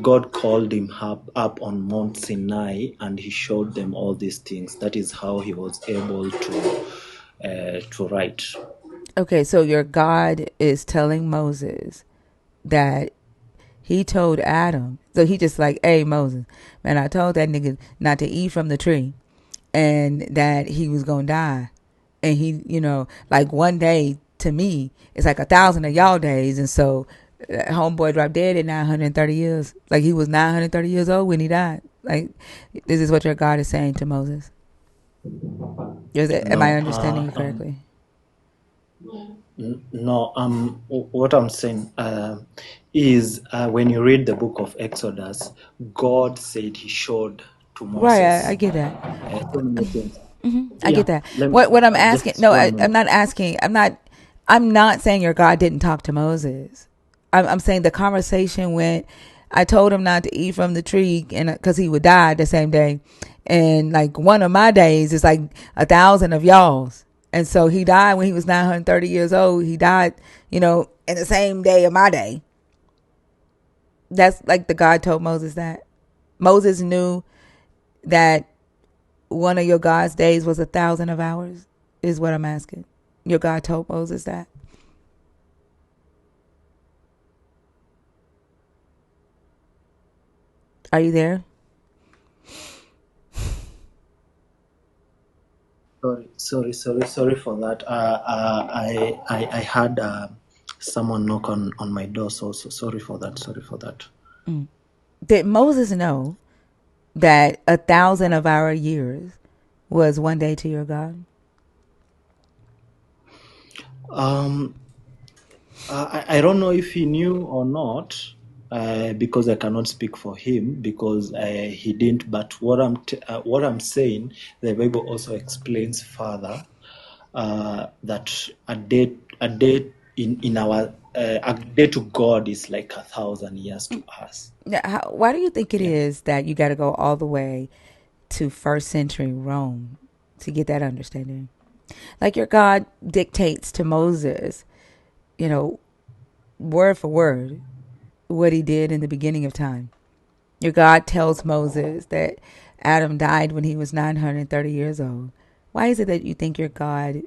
Speaker 14: God called him up on Mount Sinai, and he showed them all these things. That is how he was able to write.
Speaker 2: Okay, so your God is telling Moses that he told Adam. So he just like, hey, Moses, man, I told that nigga not to eat from the tree and that he was going to die. And he, like one day to me, it's like 1,000 of y'all days. And so homeboy dropped dead at 930 years. Like he was 930 years old when he died. Like this is what your God is saying to Moses. Am I
Speaker 14: No,
Speaker 2: understanding you correctly?
Speaker 14: no. What I'm saying is when you read the book of Exodus, God said He showed to
Speaker 2: Right, I
Speaker 14: Moses
Speaker 2: get that.
Speaker 14: so many things.
Speaker 2: I
Speaker 14: Yeah,
Speaker 2: get that.
Speaker 14: let me
Speaker 2: What I'm asking?
Speaker 14: just
Speaker 2: No,
Speaker 14: one
Speaker 2: I'm
Speaker 14: minute.
Speaker 2: not asking. I'm not saying your God didn't talk to Moses. I'm saying the conversation went. I told him not to eat from the tree, and because he would die the same day, and like one of my days is like 1,000 of y'all's, and so he died when he was 930 years old. He died, in the same day of my day. That's like the God told Moses that. Moses knew that one of your God's days was 1,000 of ours, is what I'm asking. Your God told Moses that. Are you there?
Speaker 14: Sorry for that. I had someone knock on my door, so sorry for that. Sorry for that.
Speaker 2: Did Moses know that 1,000 of our years was one day to your God?
Speaker 14: Um, I don't know if he knew or not, because I cannot speak for him because he didn't. But what I'm saying, the Bible also explains further that a day in our a day to God is like 1,000 years to us.
Speaker 2: Yeah, why do you think it
Speaker 14: Yeah.
Speaker 2: is that you got to go all the way to first century Rome to get that understanding? Like your God dictates to Moses, you know, word for word, what he did in the beginning of time. Your God tells Moses that Adam died when he was 930 years old. Why is it that you think your God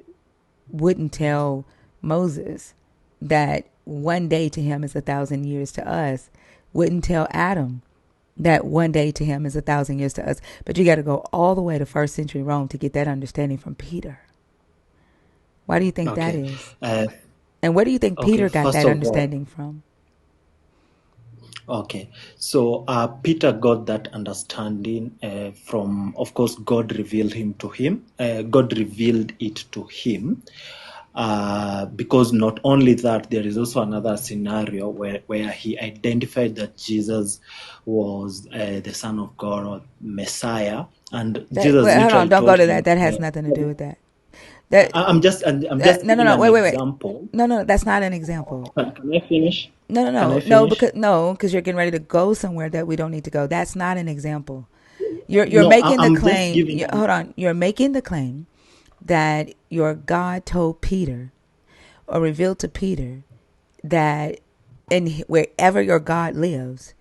Speaker 2: wouldn't tell Moses that one day to him is 1,000 years to us? Wouldn't tell Adam that one day to him is 1,000 years to us? But you got to go all the way to first century Rome to get that understanding from Peter. Why do you think that
Speaker 14: Okay.
Speaker 2: is?
Speaker 14: Uh,
Speaker 2: And where do you think
Speaker 14: okay.
Speaker 2: Peter got
Speaker 14: First
Speaker 2: that
Speaker 14: of all,
Speaker 2: understanding from?
Speaker 14: Okay, so Peter got that understanding from, of course, God revealed God revealed it to him, because not only that, there is also another scenario where he identified that Jesus was the Son of God or Messiah, and Jesus
Speaker 2: Hold on,
Speaker 14: literally
Speaker 2: don't go
Speaker 14: told
Speaker 2: to that.
Speaker 14: him.
Speaker 2: That has nothing to do with that. That
Speaker 14: I'm just
Speaker 2: no, no,
Speaker 14: giving
Speaker 2: no.
Speaker 14: an
Speaker 2: Wait.
Speaker 14: example.
Speaker 2: No, that's not an example.
Speaker 14: Can I finish? Can I
Speaker 2: No,
Speaker 14: finish?
Speaker 2: because you're getting ready to go somewhere that we don't need to go. That's not an example. You're
Speaker 14: No,
Speaker 2: making the
Speaker 14: I'm just
Speaker 2: claim.
Speaker 14: giving.
Speaker 2: Hold on. You're making the claim that your God told Peter or revealed to Peter that wherever your God lives,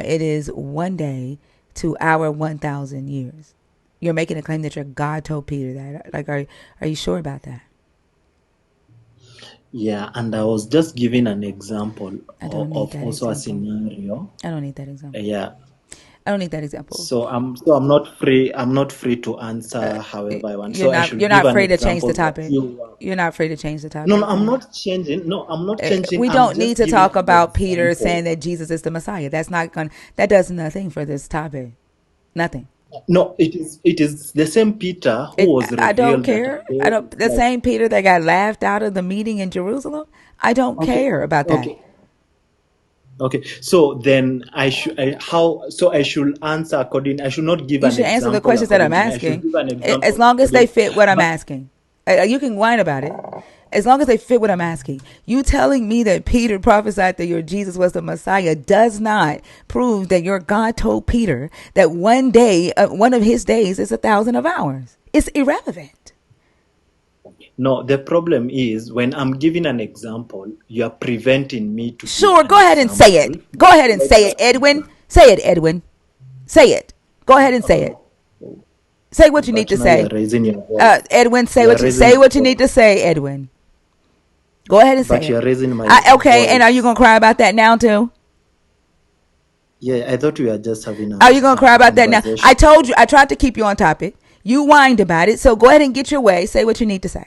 Speaker 2: it is one day to our 1,000 years. You're making a claim that your God told Peter that. Like, are you sure about that?
Speaker 14: Yeah, and I was just giving an example
Speaker 2: I don't need
Speaker 14: of
Speaker 2: that
Speaker 14: also a
Speaker 2: example.
Speaker 14: scenario.
Speaker 2: I don't need that example.
Speaker 14: Yeah.
Speaker 2: I don't need that example.
Speaker 14: So I'm not free. I'm not free to answer however I want. So I should
Speaker 2: You're
Speaker 14: give
Speaker 2: not
Speaker 14: an
Speaker 2: free to change
Speaker 14: example
Speaker 2: the
Speaker 14: that
Speaker 2: topic.
Speaker 14: you.
Speaker 2: You're not free to change the
Speaker 14: No, no,
Speaker 2: topic.
Speaker 14: I'm not changing. No, I'm not changing.
Speaker 2: We
Speaker 14: I'm
Speaker 2: don't need
Speaker 14: just
Speaker 2: to
Speaker 14: giving
Speaker 2: talk
Speaker 14: an
Speaker 2: about Peter saying
Speaker 14: example.
Speaker 2: that Jesus is the Messiah. That does nothing for this topic. Nothing.
Speaker 14: No, it is the same Peter who was
Speaker 2: I don't
Speaker 14: revealed that
Speaker 2: care.
Speaker 14: day.
Speaker 2: I don't. The
Speaker 14: Like,
Speaker 2: same Peter that got laughed out of the meeting in Jerusalem. I don't
Speaker 14: okay,
Speaker 2: care about that.
Speaker 14: okay, okay. So then I should answer according. I should not give
Speaker 2: You
Speaker 14: an
Speaker 2: should answer the
Speaker 14: example
Speaker 2: questions that I'm
Speaker 14: according to me. I should
Speaker 2: asking,
Speaker 14: give an
Speaker 2: as
Speaker 14: example
Speaker 2: long as they
Speaker 14: according.
Speaker 2: fit what I'm
Speaker 14: But
Speaker 2: asking. You can whine about it, as long as they fit what I'm asking. You telling me that Peter prophesied that your Jesus was the Messiah does not prove that your God told Peter that one day, one of his days, is 1,000 of ours. It's irrelevant.
Speaker 14: no, the problem is when I'm giving an example, you are preventing me to give
Speaker 2: Sure,
Speaker 14: an
Speaker 2: go ahead and say
Speaker 14: example.
Speaker 2: it. Go ahead and
Speaker 14: Let
Speaker 2: say it,
Speaker 14: us-
Speaker 2: Edwin. Say it, Edwin. Say it. Go ahead and say it. Say what you need
Speaker 14: But
Speaker 2: to
Speaker 14: now you are
Speaker 2: say.
Speaker 14: raising your voice.
Speaker 2: Edwin,
Speaker 14: You are raising
Speaker 2: say
Speaker 14: your
Speaker 2: what you need
Speaker 14: voice.
Speaker 2: to say, Edwin. Go ahead and say
Speaker 14: But you
Speaker 2: it.
Speaker 14: are raising my
Speaker 2: Okay, and are you
Speaker 14: voice.
Speaker 2: gonna cry about that now too?
Speaker 14: Yeah, I thought we were just having
Speaker 2: Are you gonna cry
Speaker 14: a
Speaker 2: about that now? I
Speaker 14: conversation.
Speaker 2: told you. I tried to keep you on topic. You whined about it, so go ahead and get your way. Say what you need to say.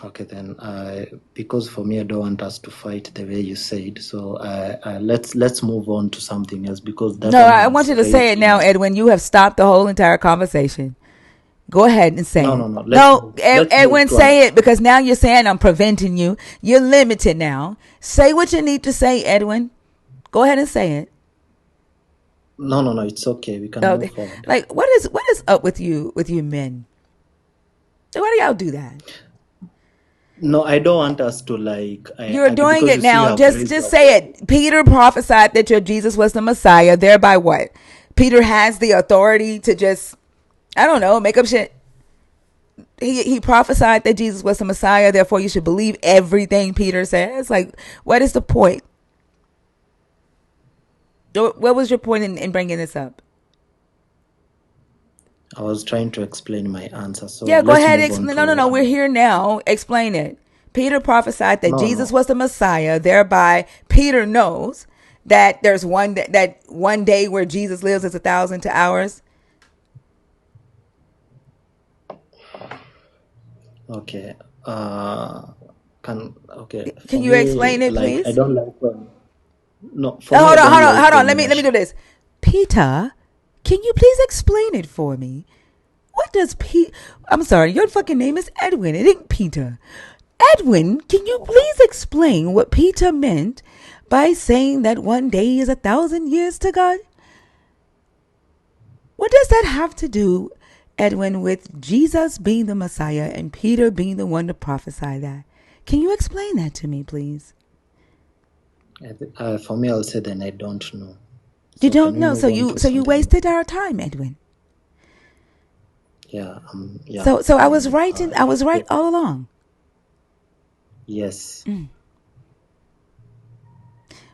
Speaker 14: Okay, then, because for me, I don't want us to fight the way you said. So let's move on to something else because that
Speaker 2: No,
Speaker 14: one
Speaker 2: I want
Speaker 14: has
Speaker 2: you to say
Speaker 14: raised
Speaker 2: it now,
Speaker 14: enough.
Speaker 2: Edwin. You have stopped the whole entire conversation. Go ahead and say
Speaker 14: No,
Speaker 2: it.
Speaker 14: no, no.
Speaker 2: No,
Speaker 14: Let's move
Speaker 2: Edwin,
Speaker 14: to an.
Speaker 2: say it because now you're saying I'm preventing you. You're limited now. Say what you need to say, Edwin. Go ahead and say it.
Speaker 14: No, no, no. It's okay. We can
Speaker 2: Oh,
Speaker 14: move forward.
Speaker 2: like what is up with you men? Why do y'all do that?
Speaker 14: No, I don't want us to like.
Speaker 2: You're doing
Speaker 14: Because
Speaker 2: it
Speaker 14: you see, you
Speaker 2: now.
Speaker 14: have
Speaker 2: Just
Speaker 14: raised your
Speaker 2: say
Speaker 14: voice.
Speaker 2: it. Peter prophesied that your Jesus was the Messiah. Thereby what? Peter has the authority to just, I don't know, make up shit. He prophesied that Jesus was the Messiah. Therefore, you should believe everything Peter says. Like, what is the point? What was your point in bringing this up?
Speaker 14: I was trying to explain my answer. So
Speaker 2: Yeah, go
Speaker 14: let's
Speaker 2: ahead.
Speaker 14: move on
Speaker 2: No, no,
Speaker 14: to.
Speaker 2: no. We're here now. Explain it. Peter prophesied that
Speaker 14: No,
Speaker 2: Jesus
Speaker 14: no,
Speaker 2: was the Messiah. Thereby, Peter knows that there's that one day where Jesus lives is 1,000 to ours.
Speaker 14: okay. Uh, okay.
Speaker 2: Can
Speaker 14: For
Speaker 2: you
Speaker 14: me,
Speaker 2: explain it,
Speaker 14: like I
Speaker 2: please?
Speaker 14: don't like when. No, for me, I
Speaker 2: Hold on,
Speaker 14: don't like
Speaker 2: hold on.
Speaker 14: when
Speaker 2: Let me
Speaker 14: you're.
Speaker 2: do this. Peter, can you please explain it for me? What does I'm sorry, your fucking name is Edwin. It ain't Peter. Edwin, can you please explain what Peter meant by saying that one day is 1,000 years to God? What does that have to do, Edwin, with Jesus being the Messiah and Peter being the one to prophesy that? Can you explain that to me, please?
Speaker 14: For me, I'll say then I don't know.
Speaker 2: You
Speaker 14: So can
Speaker 2: don't
Speaker 14: we
Speaker 2: know,
Speaker 14: move on to
Speaker 2: so you
Speaker 14: something else?
Speaker 2: wasted our time, Edwin.
Speaker 14: Yeah. Yeah.
Speaker 2: So I was right
Speaker 14: Yeah.
Speaker 2: all along.
Speaker 14: Yes.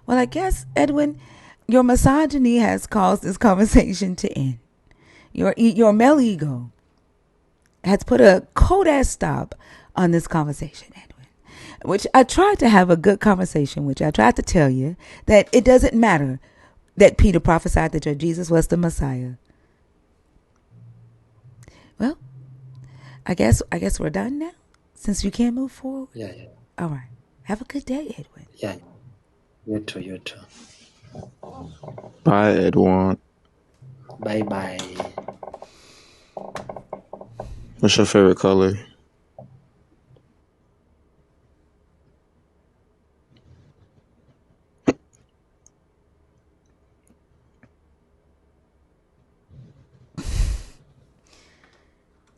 Speaker 2: Well, I guess, Edwin, your misogyny has caused this conversation to end. Your male ego has put a cold ass stop on this conversation, Edwin. Which I tried to have a good conversation with you. I tried to tell you that it doesn't matter that Peter prophesied that your Jesus was the Messiah. Well, I guess we're done now, since you can't move forward.
Speaker 14: Yeah. Yeah.
Speaker 2: All right. Have a good day, Edwin.
Speaker 14: Yeah, you too, you too.
Speaker 9: Bye, Edwin.
Speaker 14: Bye bye.
Speaker 9: What's your favorite color?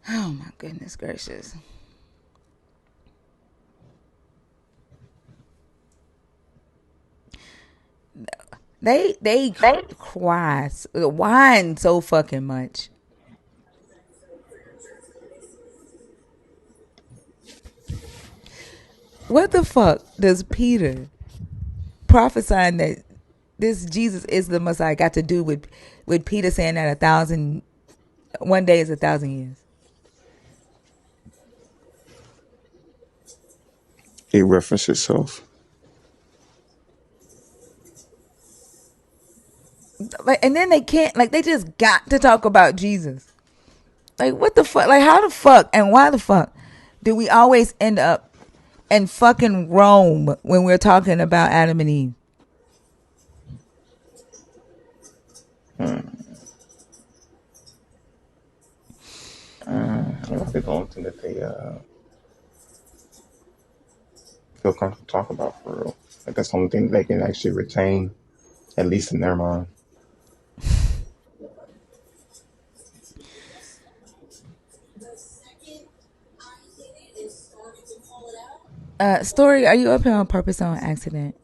Speaker 2: Oh my goodness gracious. They cry, whine so fucking much. What the fuck does Peter prophesying that this Jesus is the Messiah got to do with Peter saying that 1 day is 1,000 years?
Speaker 9: It references itself.
Speaker 2: Like, and then they can't, like, they just got to talk about Jesus. Like, what the fuck? Like, how the fuck and why the fuck do we always end up in fucking Rome when we're talking about Adam and Eve?
Speaker 9: I don't think the only thing that they feel comfortable talk about for real. Like that's the only thing they can actually retain, at least in their mind.
Speaker 2: Story, are you up here on purpose or on accident?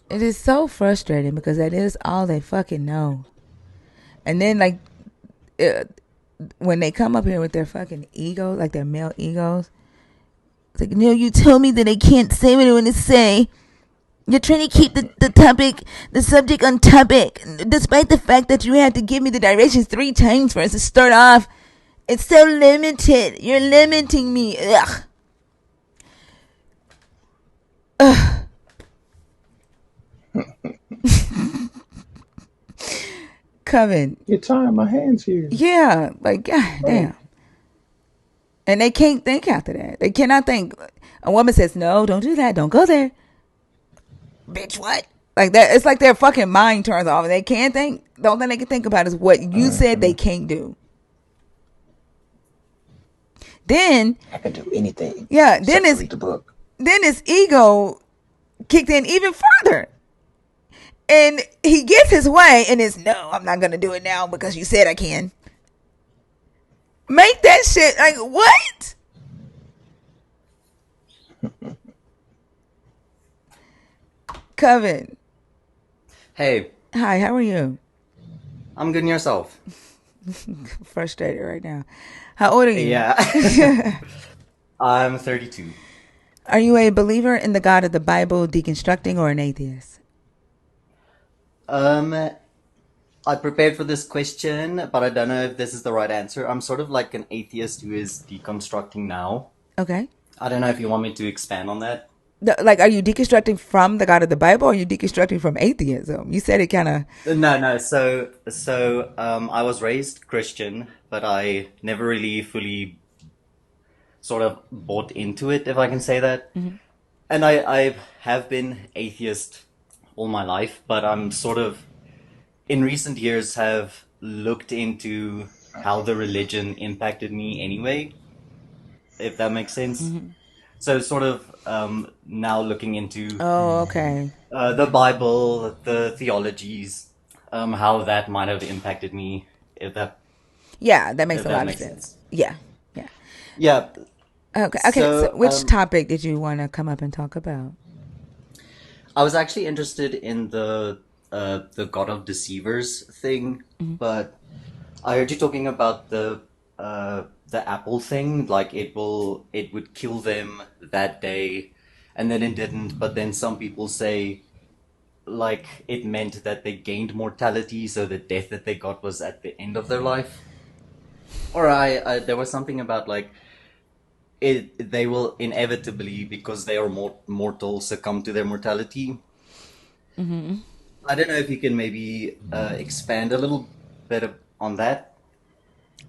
Speaker 2: It is so frustrating because that is all they fucking know. And then, like, it, when they come up here with their fucking ego, like their male egos, it's like, no, you tell me that I can't say what I want to say. You're trying to keep the subject on topic, despite the fact that you had to give me the directions 3 times for us to start off. It's so limited. You're limiting me. Ugh. Ugh. Coven.
Speaker 9: You're tying my hands here.
Speaker 2: Yeah, like, god damn. And they can't think after that. They cannot think. A woman says, no, don't do that. Don't go there. Bitch, what? Like that. It's like their fucking mind turns off. They can't think. The only thing they can think about is what you said they can't do. Then
Speaker 9: I can do anything.
Speaker 2: yeah,
Speaker 9: Read the book.
Speaker 2: then his ego kicked in even further. And he gets his way and is, no, I'm not gonna do it now because you said I can. Make that shit like what? Coven.
Speaker 15: Hey,
Speaker 2: Hi, how are you?
Speaker 15: I'm good and yourself.
Speaker 2: Frustrated right now. How old are you?
Speaker 15: Yeah. I'm 32.
Speaker 2: Are you a believer in the God of the Bible, deconstructing, or an atheist?
Speaker 15: I prepared for this question, but I don't know if this is the right answer. I'm sort of like an atheist who is deconstructing now.
Speaker 2: Okay.
Speaker 15: I don't know if you want me to expand on that.
Speaker 2: Like, are you deconstructing from the God of the Bible, or are you deconstructing from atheism? You said it kind of.
Speaker 15: No. I was raised Christian, but I never really fully sort of bought into it, if I can say that.
Speaker 2: Mm-hmm.
Speaker 15: And I have been atheist all my life, but I'm sort of in recent years have looked into how the religion impacted me anyway, if that makes sense.
Speaker 2: Mm-hmm.
Speaker 15: So sort of now looking into
Speaker 2: Oh, okay.
Speaker 15: the Bible, the theologies, how that might have impacted me,
Speaker 2: Yeah, that makes
Speaker 15: if
Speaker 2: a
Speaker 15: that
Speaker 2: lot of
Speaker 15: makes
Speaker 2: sense.
Speaker 15: sense.
Speaker 2: Yeah, yeah.
Speaker 15: Yeah.
Speaker 2: Okay, okay. So,
Speaker 15: So
Speaker 2: which topic did you want to come up and talk about?
Speaker 15: I was actually interested in the God of Deceivers thing,
Speaker 2: Mm-hmm.
Speaker 15: but I heard you talking about the apple thing, like it would kill them that day, and then it didn't. But then some people say like it meant that they gained mortality, so the death that they got was at the end of their life. Or I there was something about like they will inevitably, because they are mortal, succumb to their mortality.
Speaker 2: Mm-hmm.
Speaker 15: I don't know if you can maybe expand a little bit on that,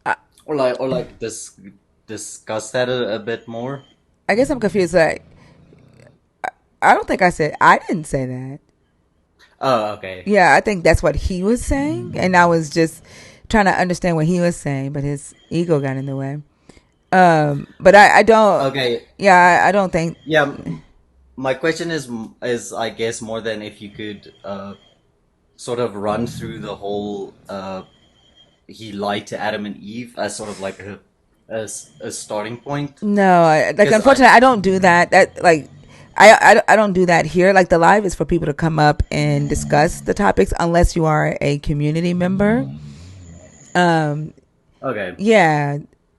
Speaker 2: Uh,
Speaker 15: or like this. discuss that a bit more?
Speaker 2: I guess I'm confused. Like, I don't think I didn't say that.
Speaker 15: Oh, okay.
Speaker 2: Yeah, I think that's what he was saying, and I was just trying to understand what he was saying, but his ego got in the way. But I don't.
Speaker 15: Okay.
Speaker 2: Yeah, I don't think.
Speaker 15: Yeah. My question is I guess more than if you could sort of run through the whole he lied to Adam and Eve as sort of like a starting point.
Speaker 2: No, like
Speaker 15: Because I
Speaker 2: unfortunately, I don't do that. That like. I don't do that here. Like the live is for people to come up and discuss the topics unless you are a community member. Um,
Speaker 15: okay.
Speaker 2: yeah,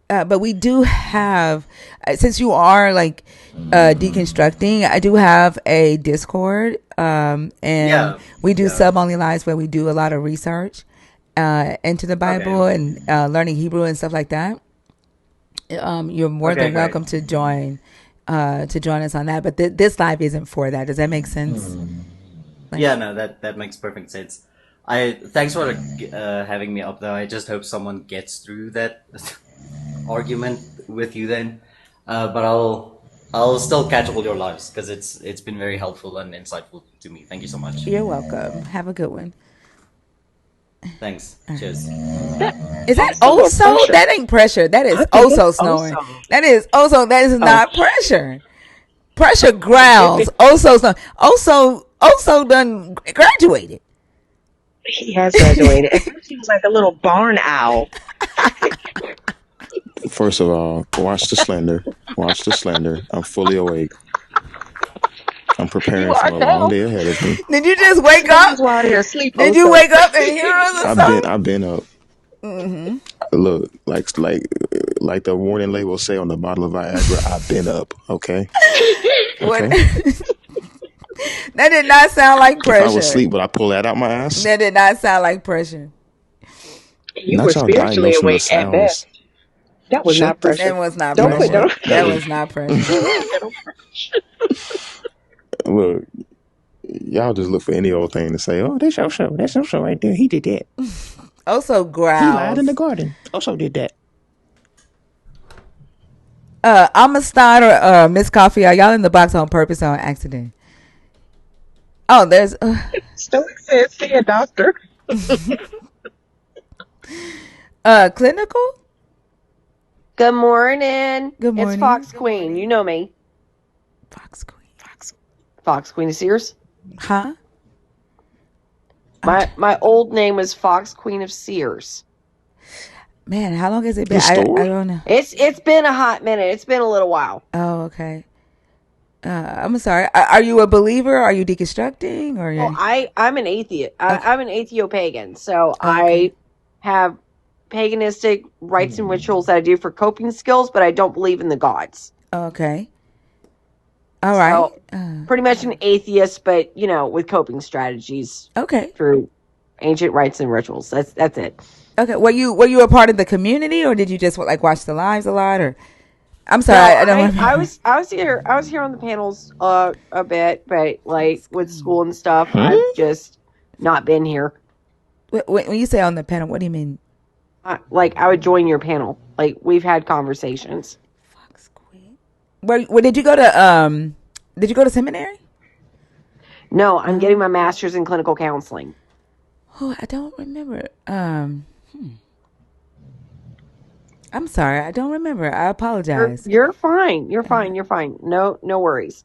Speaker 2: but we do have, since you are like deconstructing, I do have a Discord, and
Speaker 15: Yeah.
Speaker 2: we do
Speaker 15: Yeah.
Speaker 2: sub only lives where we do a lot of research into the Bible
Speaker 15: Okay.
Speaker 2: and learning Hebrew and stuff like that. You're more
Speaker 15: Okay,
Speaker 2: than
Speaker 15: great.
Speaker 2: welcome to join us on that. But this live isn't for that. Does that make sense? Like,
Speaker 15: Yeah, no, that makes perfect sense. I thanks for having me up though. I just hope someone gets through that argument with you then. But I'll still catch all your lives because it's been very helpful and insightful to me. Thank you so much.
Speaker 2: you're welcome. Have a good one.
Speaker 15: Thanks.
Speaker 2: All right.
Speaker 15: Cheers.
Speaker 10: That
Speaker 2: Is that
Speaker 10: that's a little
Speaker 2: also?
Speaker 10: pressure.
Speaker 2: That ain't pressure. That is
Speaker 10: I think it's
Speaker 2: also snoring.
Speaker 10: also.
Speaker 2: That is also. That is
Speaker 10: Oh,
Speaker 2: not pressure. Pressure
Speaker 10: if
Speaker 2: grounds.
Speaker 10: it,
Speaker 2: Also snoring. Also done graduated.
Speaker 10: he has graduated. At first, he was like a little barn owl.
Speaker 9: First of all, watch the slender. Watch the slender. I'm fully awake. I'm
Speaker 10: You
Speaker 9: preparing for
Speaker 10: are
Speaker 9: a long
Speaker 10: now.
Speaker 9: day ahead of me.
Speaker 2: Did you just wake
Speaker 10: This is
Speaker 2: up?
Speaker 10: why they're asleep.
Speaker 2: Did you
Speaker 10: Also,
Speaker 2: wake up and hear us or something?
Speaker 9: I've been up.
Speaker 2: Mm-hmm.
Speaker 9: Look, like the warning label say on the bottle of Viagra. I've been up. Okay,
Speaker 2: What?
Speaker 9: okay.
Speaker 2: That did not sound like
Speaker 9: If I was
Speaker 2: pressure.
Speaker 9: asleep, would I pull that out my ass?
Speaker 2: That did not sound like pressure.
Speaker 10: you were
Speaker 9: Not y'all
Speaker 10: spiritually
Speaker 9: diagnosing the
Speaker 10: awake at
Speaker 9: sounds.
Speaker 10: best. That was not
Speaker 9: Shut the.
Speaker 2: That
Speaker 10: pressure.
Speaker 2: was not
Speaker 9: You know
Speaker 10: Don't
Speaker 9: what?
Speaker 2: pressure.
Speaker 9: That
Speaker 2: That
Speaker 9: was
Speaker 2: was not pressure.
Speaker 10: put that on pressure.
Speaker 9: look. Y'all just look for any old thing to say. Oh, that's your show. That's your show right there. He did that.
Speaker 2: Also
Speaker 9: He lied in the
Speaker 2: growls.
Speaker 9: garden. Also did that.
Speaker 2: Amistad or Miss Coffee, are y'all in the box on purpose or on accident? Oh, there's
Speaker 10: Stoic says, "See a doctor."
Speaker 2: clinical.
Speaker 16: Good morning.
Speaker 2: Good
Speaker 16: It's
Speaker 2: morning.
Speaker 16: Fox Queen. You know me.
Speaker 2: Fox Queen.
Speaker 16: Fox Queen of Sears.
Speaker 2: Huh?
Speaker 16: My old name was Fox Queen of Sears.
Speaker 2: Man, how long has it been?
Speaker 9: The
Speaker 2: I
Speaker 9: store?
Speaker 2: don't know.
Speaker 16: It's been a hot minute. It's been a little while.
Speaker 2: Oh, okay. I'm sorry. Are you a believer? Are you deconstructing? Or
Speaker 16: Well, I'm an atheist.
Speaker 2: okay.
Speaker 16: I'm an atheo-pagan. So
Speaker 2: Oh, okay.
Speaker 16: I have paganistic rites and rituals that I do for coping skills, but I don't believe in the gods.
Speaker 2: Okay. All right.
Speaker 16: So pretty much an atheist, but with coping strategies
Speaker 2: Okay.
Speaker 16: through ancient rites and rituals. That's it.
Speaker 2: Okay. Were you a part of the community, or did you just like watch the lives a lot? Or I'm sorry,
Speaker 16: No,
Speaker 2: I don't
Speaker 16: I
Speaker 2: remember.
Speaker 16: was here on the panels a bit, but like with school and stuff,
Speaker 9: Hmm?
Speaker 16: I've just not been here.
Speaker 2: When you say on the panel, what do you mean?
Speaker 16: Like I would join your panel. Like we've had conversations.
Speaker 2: Fox Queen. Where did you go to? Did you go to seminary?
Speaker 16: No, I'm getting my master's in clinical counseling.
Speaker 2: Oh, I don't remember. I'm sorry, I don't remember. I apologize.
Speaker 16: You're fine. You're fine. You're fine. No worries.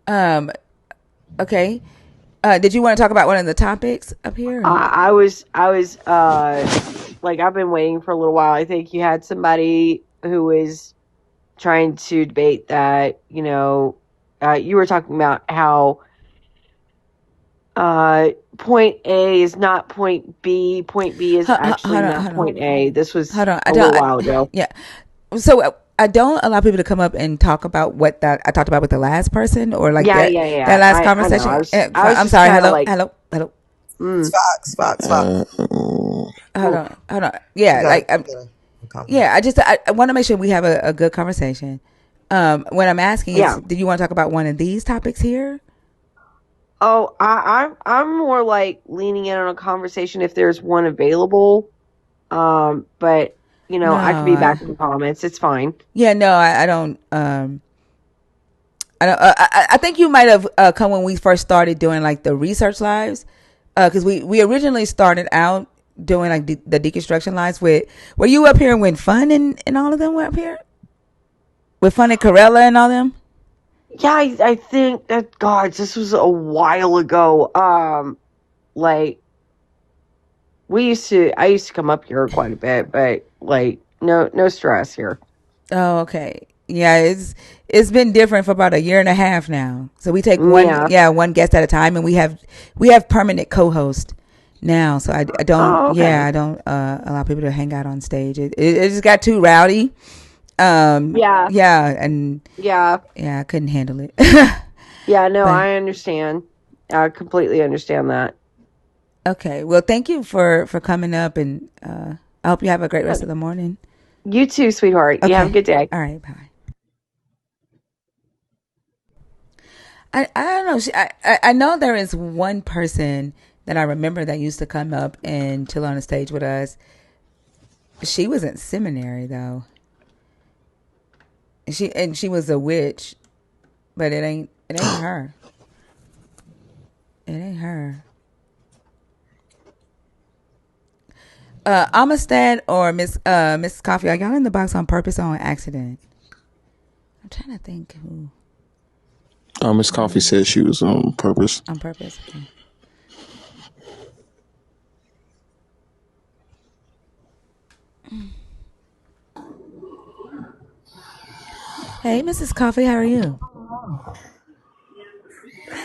Speaker 2: Okay. Did you want to talk about one of the topics up here?
Speaker 16: I was like I've been waiting for a little while. I think you had somebody who was trying to debate that. You were talking about how point A is not point B. Point B is actually not point A. This was
Speaker 2: Hold on.
Speaker 16: a little while ago.
Speaker 2: Yeah. So I don't allow people to come up and talk about what that I talked about with the last person or like
Speaker 16: Yeah.
Speaker 2: that last
Speaker 16: I know.
Speaker 2: conversation.
Speaker 16: I was
Speaker 2: I'm
Speaker 16: just
Speaker 2: sorry.
Speaker 16: kinda
Speaker 2: Hello.
Speaker 16: like,
Speaker 2: Hello.
Speaker 17: Fox.
Speaker 2: Hold on. Yeah. Like I want to make sure we have a good conversation. What I'm asking is, do you want to talk about one of these topics here?
Speaker 16: Oh, I'm more like leaning in on a conversation if there's one available. But You know,
Speaker 2: No,
Speaker 16: I could be back in the comments. It's fine.
Speaker 2: yeah, no, I don't. I don't. I think you might have come when we first started doing like the research lives, because we originally started out doing like the deconstruction lives with. Were you up here when Fun and all of them were up here with Fun and Corella and all them?
Speaker 16: Yeah, I think that, God, this was a while ago. Like I used to come up here quite a bit, but like no stress here.
Speaker 2: Oh, okay. Yeah, it's been different for about a year and a half now. So we take
Speaker 16: Yeah.
Speaker 2: one guest at a time, and we have permanent co-host now. So I don't
Speaker 16: Oh, okay.
Speaker 2: I don't allow people to hang out on stage. It just got too rowdy.
Speaker 16: Yeah.
Speaker 2: Yeah, and
Speaker 16: Yeah.
Speaker 2: yeah, I couldn't handle it.
Speaker 16: Yeah, no,
Speaker 2: But
Speaker 16: I understand. I completely understand that.
Speaker 2: okay, well, thank you for coming up, and I hope you have a great rest of the morning.
Speaker 16: You too, sweetheart. You have a
Speaker 2: Okay,
Speaker 16: good day.
Speaker 2: all right, bye. I don't know. I know there is one person that I remember that used to come up and chill on the stage with us. She was in seminary though. She was a witch, but it ain't her. It ain't her. Amistad or Miss Coffee, are y'all in the box on purpose or on accident? I'm trying to think who
Speaker 9: Miss Coffee said she was on purpose.
Speaker 2: on purpose. Okay. Hey, Mrs. Coffee, how are you?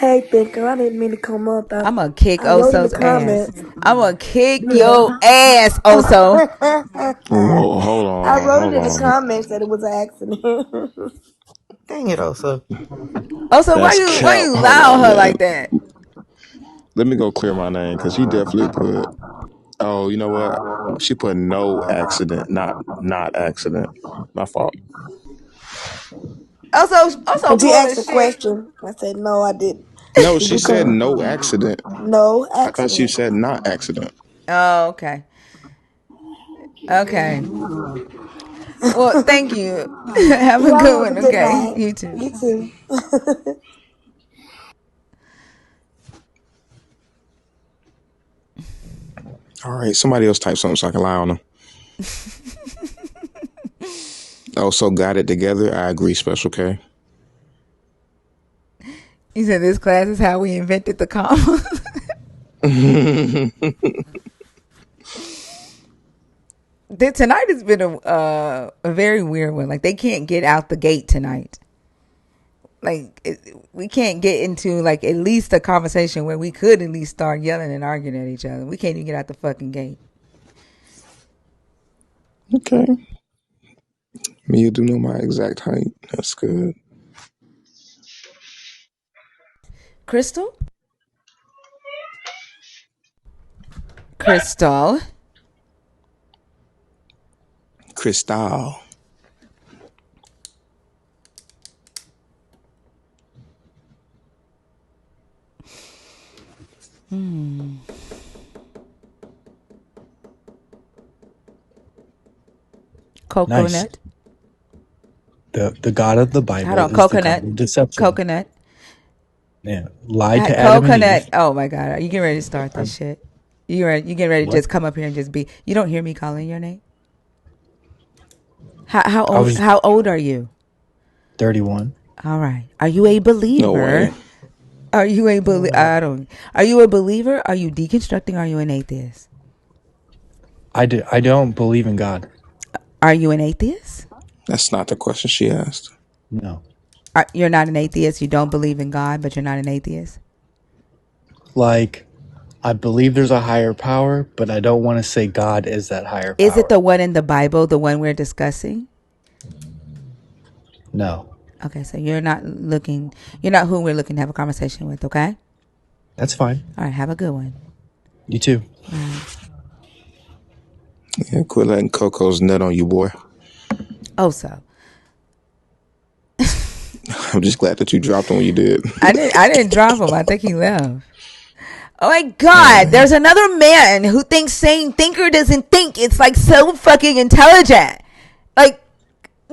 Speaker 18: Hey, Thinker, I didn't mean to come up.
Speaker 2: I'm gonna kick
Speaker 18: I wrote in the
Speaker 2: Oso's ass.
Speaker 18: comments.
Speaker 2: I'm gonna kick
Speaker 18: Yeah.
Speaker 2: your ass, Oso.
Speaker 9: Whoa, hold
Speaker 18: I
Speaker 9: on,
Speaker 18: wrote it
Speaker 9: hold
Speaker 18: in the
Speaker 9: on.
Speaker 18: comments that it was an accident.
Speaker 5: Dang it, also.
Speaker 2: Oso, why
Speaker 9: That's
Speaker 2: why
Speaker 9: cap.
Speaker 2: you
Speaker 9: Hold
Speaker 2: lie on
Speaker 9: on,
Speaker 2: her
Speaker 9: man.
Speaker 2: like that?
Speaker 9: Let me go clear my name because she definitely put. Oh, you know what? She put no accident, not accident. My fault.
Speaker 2: Also
Speaker 18: But you
Speaker 2: full of
Speaker 18: asked a
Speaker 2: shit.
Speaker 18: question. I said, no, I didn't.
Speaker 9: No,
Speaker 18: Did
Speaker 9: she
Speaker 18: you
Speaker 9: said
Speaker 18: come?
Speaker 9: no accident.
Speaker 18: No
Speaker 9: I thought she
Speaker 18: accident.
Speaker 9: said not accident.
Speaker 2: Oh, okay. Okay. Well, thank you. Have a good
Speaker 18: Y'all have a
Speaker 2: one,
Speaker 18: good
Speaker 2: okay?
Speaker 18: night.
Speaker 2: You too.
Speaker 18: You too.
Speaker 9: All right, somebody else type something so I can lie on them. Also got it together. I agree, Special K.
Speaker 2: He said this class is how we invented the comma. Tonight has been a very weird one. Like they can't get out the gate tonight. Like we can't get into like at least a conversation where we could at least start yelling and arguing at each other. We can't even get out the fucking gate.
Speaker 9: Okay. Me, you do know my exact height. That's good.
Speaker 2: Crystal? Crystal.
Speaker 9: Crystal.
Speaker 19: Nice.
Speaker 2: Coconut.
Speaker 19: The God of the
Speaker 2: Hold
Speaker 19: Bible
Speaker 2: on,
Speaker 19: is the God
Speaker 2: coconut.
Speaker 19: of deception.
Speaker 2: Coconut.
Speaker 19: Yeah. Lied to Adam and
Speaker 2: Coconut.
Speaker 19: Eve.
Speaker 2: Oh my god. Are you getting ready to start this shit? You getting ready to
Speaker 19: What?
Speaker 2: just come up here and just be you don't hear me calling your name? How
Speaker 19: I
Speaker 2: old
Speaker 19: was
Speaker 2: how old are you?
Speaker 19: 31.
Speaker 2: All right. Are you a
Speaker 9: No way.
Speaker 2: believer? Are you a believer? I don't. Are you a believer? Are you deconstructing? Are you an atheist?
Speaker 19: I don't believe in God.
Speaker 2: Are you an atheist?
Speaker 9: That's not the question she asked.
Speaker 19: No.
Speaker 2: You're not an atheist. You don't believe in God, but you're not an atheist.
Speaker 19: Like, I believe there's a higher power, but I don't want to say God is that higher
Speaker 2: Is it
Speaker 19: power.
Speaker 2: the one in the Bible, the one we're discussing?
Speaker 19: No.
Speaker 2: Okay, so you're not looking. You're not who we're looking to have a conversation with. Okay.
Speaker 19: That's fine.
Speaker 2: All right. Have a good one.
Speaker 19: You too.
Speaker 2: Bye.
Speaker 9: Yeah, quit letting Coco's nut on you, boy.
Speaker 2: Oh, so
Speaker 9: I'm just glad that you dropped him when you did.
Speaker 2: I didn't. I didn't drop him. I think he left. Oh my god, there's another man who thinks saying thinker doesn't think. It's like so fucking intelligent. Like,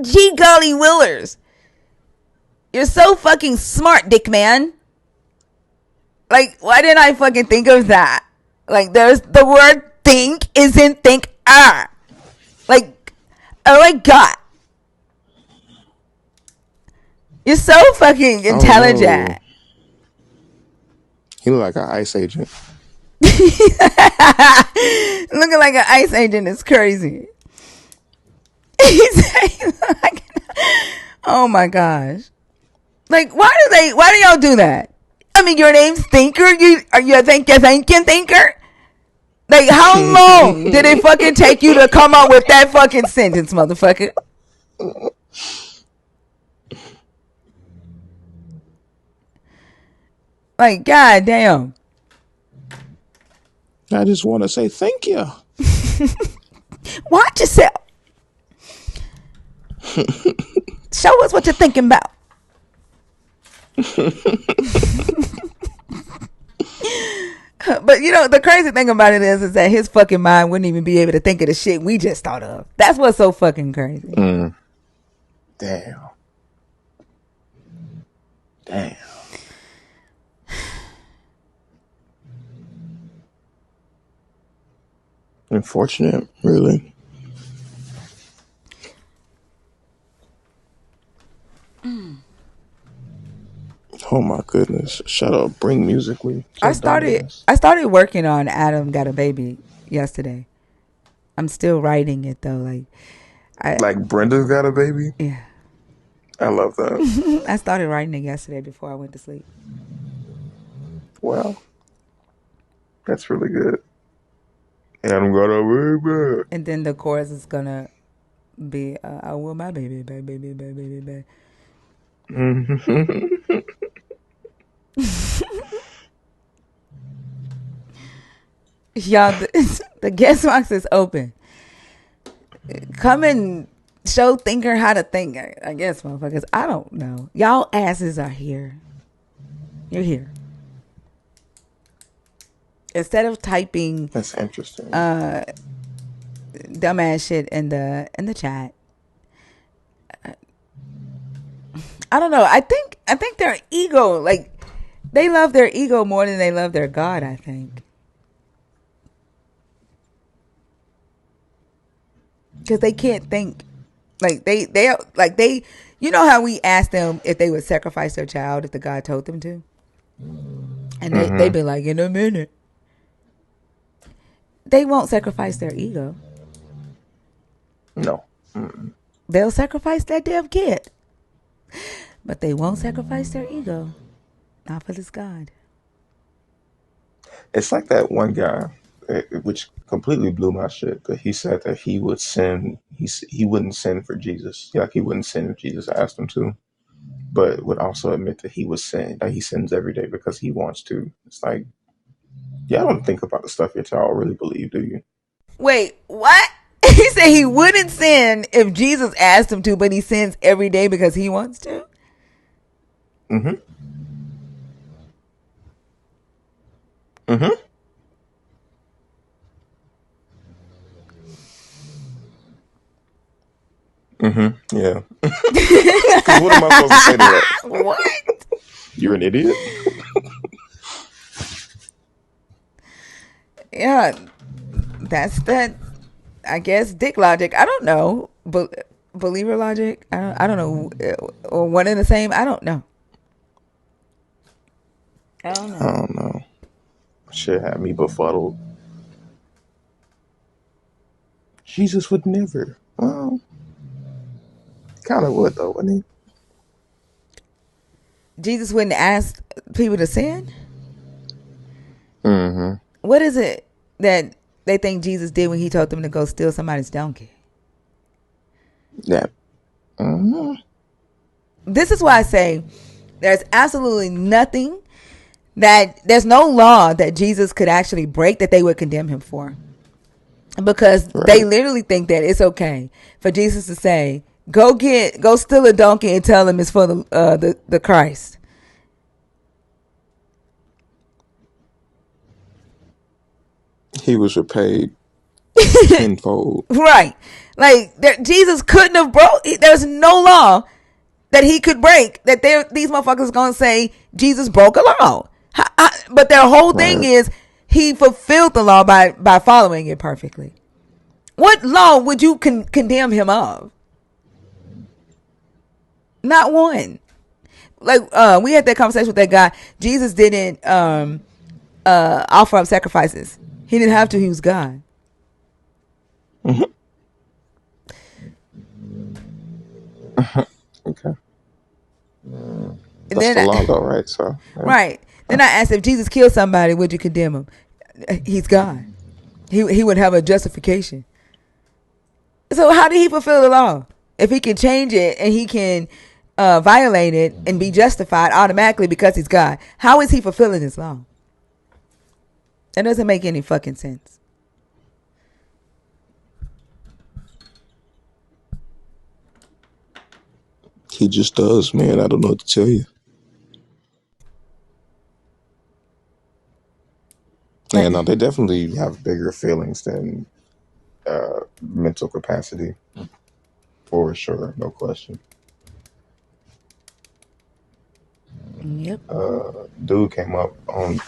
Speaker 2: gee golly willers. You're so fucking smart, dick man. Like, why didn't I fucking think of that? Like, there's the word think isn't think ah. Like, oh my god. You're so fucking
Speaker 9: I don't know.
Speaker 2: intelligent.
Speaker 9: He look like an ICE agent.
Speaker 2: Looking like an ICE agent is crazy. Like, oh my gosh. Like, why do y'all do that? I mean, your name's Thinker? You think you're thinker? Like, how long did it fucking take you to come up with that fucking sentence, motherfucker? Like, goddamn.
Speaker 9: I just want to say thank you.
Speaker 2: Watch yourself. Show us what you're thinking about. But you know, the crazy thing about it is that his fucking mind wouldn't even be able to think of the shit we just thought of. That's what's so fucking crazy.
Speaker 9: Damn. Unfortunate, really. Oh my goodness. Shut up. Bring musically.
Speaker 2: I
Speaker 9: So
Speaker 2: started
Speaker 9: dumbass.
Speaker 2: I started working on Adam Got a Baby yesterday. I'm still writing it though.
Speaker 9: Like Brenda's got a baby?
Speaker 2: Yeah.
Speaker 9: I love that.
Speaker 2: I started writing it yesterday before I went to sleep.
Speaker 9: Wow. That's really good. Adam got a baby.
Speaker 2: And then the chorus is gonna be I will my baby, baby, baby, baby, baby. Y'all, the guest box is open. Come and show Thinker how to think. I guess, motherfuckers. I don't know. Y'all asses are here. You're here. Instead of typing
Speaker 9: That's interesting.
Speaker 2: dumbass shit in the chat, I don't know. I think their ego, like, they love their ego more than they love their God. I think because they can't think. Like they you know how we asked them if they would sacrifice their child if the God told them to, and they be like, in a minute. They won't sacrifice their ego.
Speaker 9: No.
Speaker 2: They'll sacrifice that damn kid, but they won't sacrifice their ego. Not for this God.
Speaker 9: It's like that one guy, which completely blew my shit, but he said that he would sin. He wouldn't sin for Jesus. Like he wouldn't sin if Jesus asked him to, but would also admit that he was sin. That he sins every day because he wants to. It's like, yeah, I don't think about the stuff your child really believe, do you?
Speaker 2: Wait, what? He said he wouldn't sin if Jesus asked him to, but he sins every day because he wants to?
Speaker 9: Mm-hmm. Mm-hmm. Mm-hmm. Yeah. Because what am I supposed to say to that?
Speaker 2: What?
Speaker 9: You're an idiot?
Speaker 2: Yeah, that's that. I guess dick logic. I don't know. Believer logic. I don't know. Or one and the same. I don't know. I don't
Speaker 9: I
Speaker 2: know.
Speaker 9: don't know. Shit had me befuddled. Jesus would never. Well, kind of would though, wouldn't
Speaker 2: Jesus wouldn't ask people to sin.
Speaker 9: he? Mm-hmm.
Speaker 2: What is it that they think Jesus did when he told them to go steal somebody's donkey?
Speaker 9: Yeah. Mm-hmm.
Speaker 2: This is why I say there's absolutely nothing that there's no law that Jesus could actually break that they would condemn him for. Because they
Speaker 9: Right.
Speaker 2: literally think that it's okay for Jesus to say, go steal a donkey and tell him it's for the Christ.
Speaker 9: He was repaid tenfold.
Speaker 2: Right. Like Jesus couldn't have broke. There's no law that he could break that these motherfuckers gonna say Jesus broke a law. But their whole thing
Speaker 9: Right.
Speaker 2: is he fulfilled the law by following it perfectly. What law would you condemn him of? Not one. Like we had that conversation with that guy. Jesus didn't offer up sacrifices. He didn't have to. He was God.
Speaker 9: Mhm. Okay.
Speaker 2: And
Speaker 9: That's
Speaker 2: then
Speaker 9: the law, though, right? So, yeah.
Speaker 2: right. Then I asked, if Jesus killed somebody, would you condemn him? He's God. He would have a justification. So how did he fulfill the law? If he can change it and he can violate it and be justified automatically because he's God, how is he fulfilling his law? That doesn't make any fucking sense.
Speaker 9: He just does, man. I don't know what to tell you.
Speaker 2: Like,
Speaker 9: And they definitely have bigger feelings than mental capacity, for sure, no question.
Speaker 2: yep.
Speaker 9: Dude came up on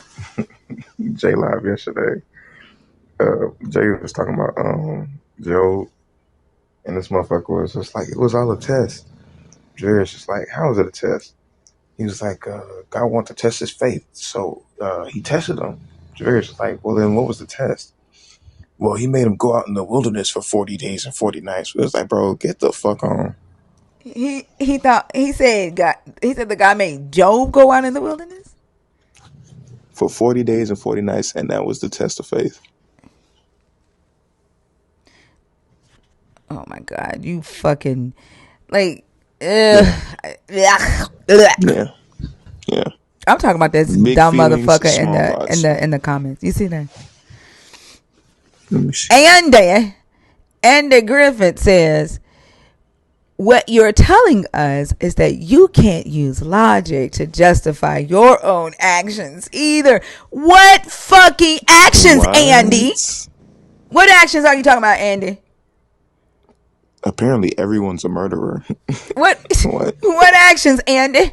Speaker 9: J Live yesterday. Jay was talking about Joe, and this motherfucker was just like, it was all a test. Jared's just like, how is it a test? He was like, God wanted to test his faith, so he tested him. Jared's just like, well, then what was the test? Well, he made him go out in the wilderness for 40 days and 40 nights. It was like, bro, get the fuck on.
Speaker 2: He said the guy made Job go out in the wilderness.
Speaker 9: For 40 days and 40 nights, and that was the test of faith.
Speaker 2: Oh my God, you fucking like.
Speaker 9: Yeah. Yeah. Yeah.
Speaker 2: I'm talking about this
Speaker 9: Big
Speaker 2: dumb
Speaker 9: feelings,
Speaker 2: motherfucker
Speaker 9: small thoughts.
Speaker 2: in the comments. You see that?
Speaker 9: Let me see.
Speaker 2: Andy Griffith says, what you're telling us is that you can't use logic to justify your own actions either. What fucking actions, Andy?
Speaker 9: What?
Speaker 2: What actions are you talking about, Andy?
Speaker 9: Apparently, everyone's a murderer.
Speaker 2: What
Speaker 9: What?
Speaker 2: what actions, Andy?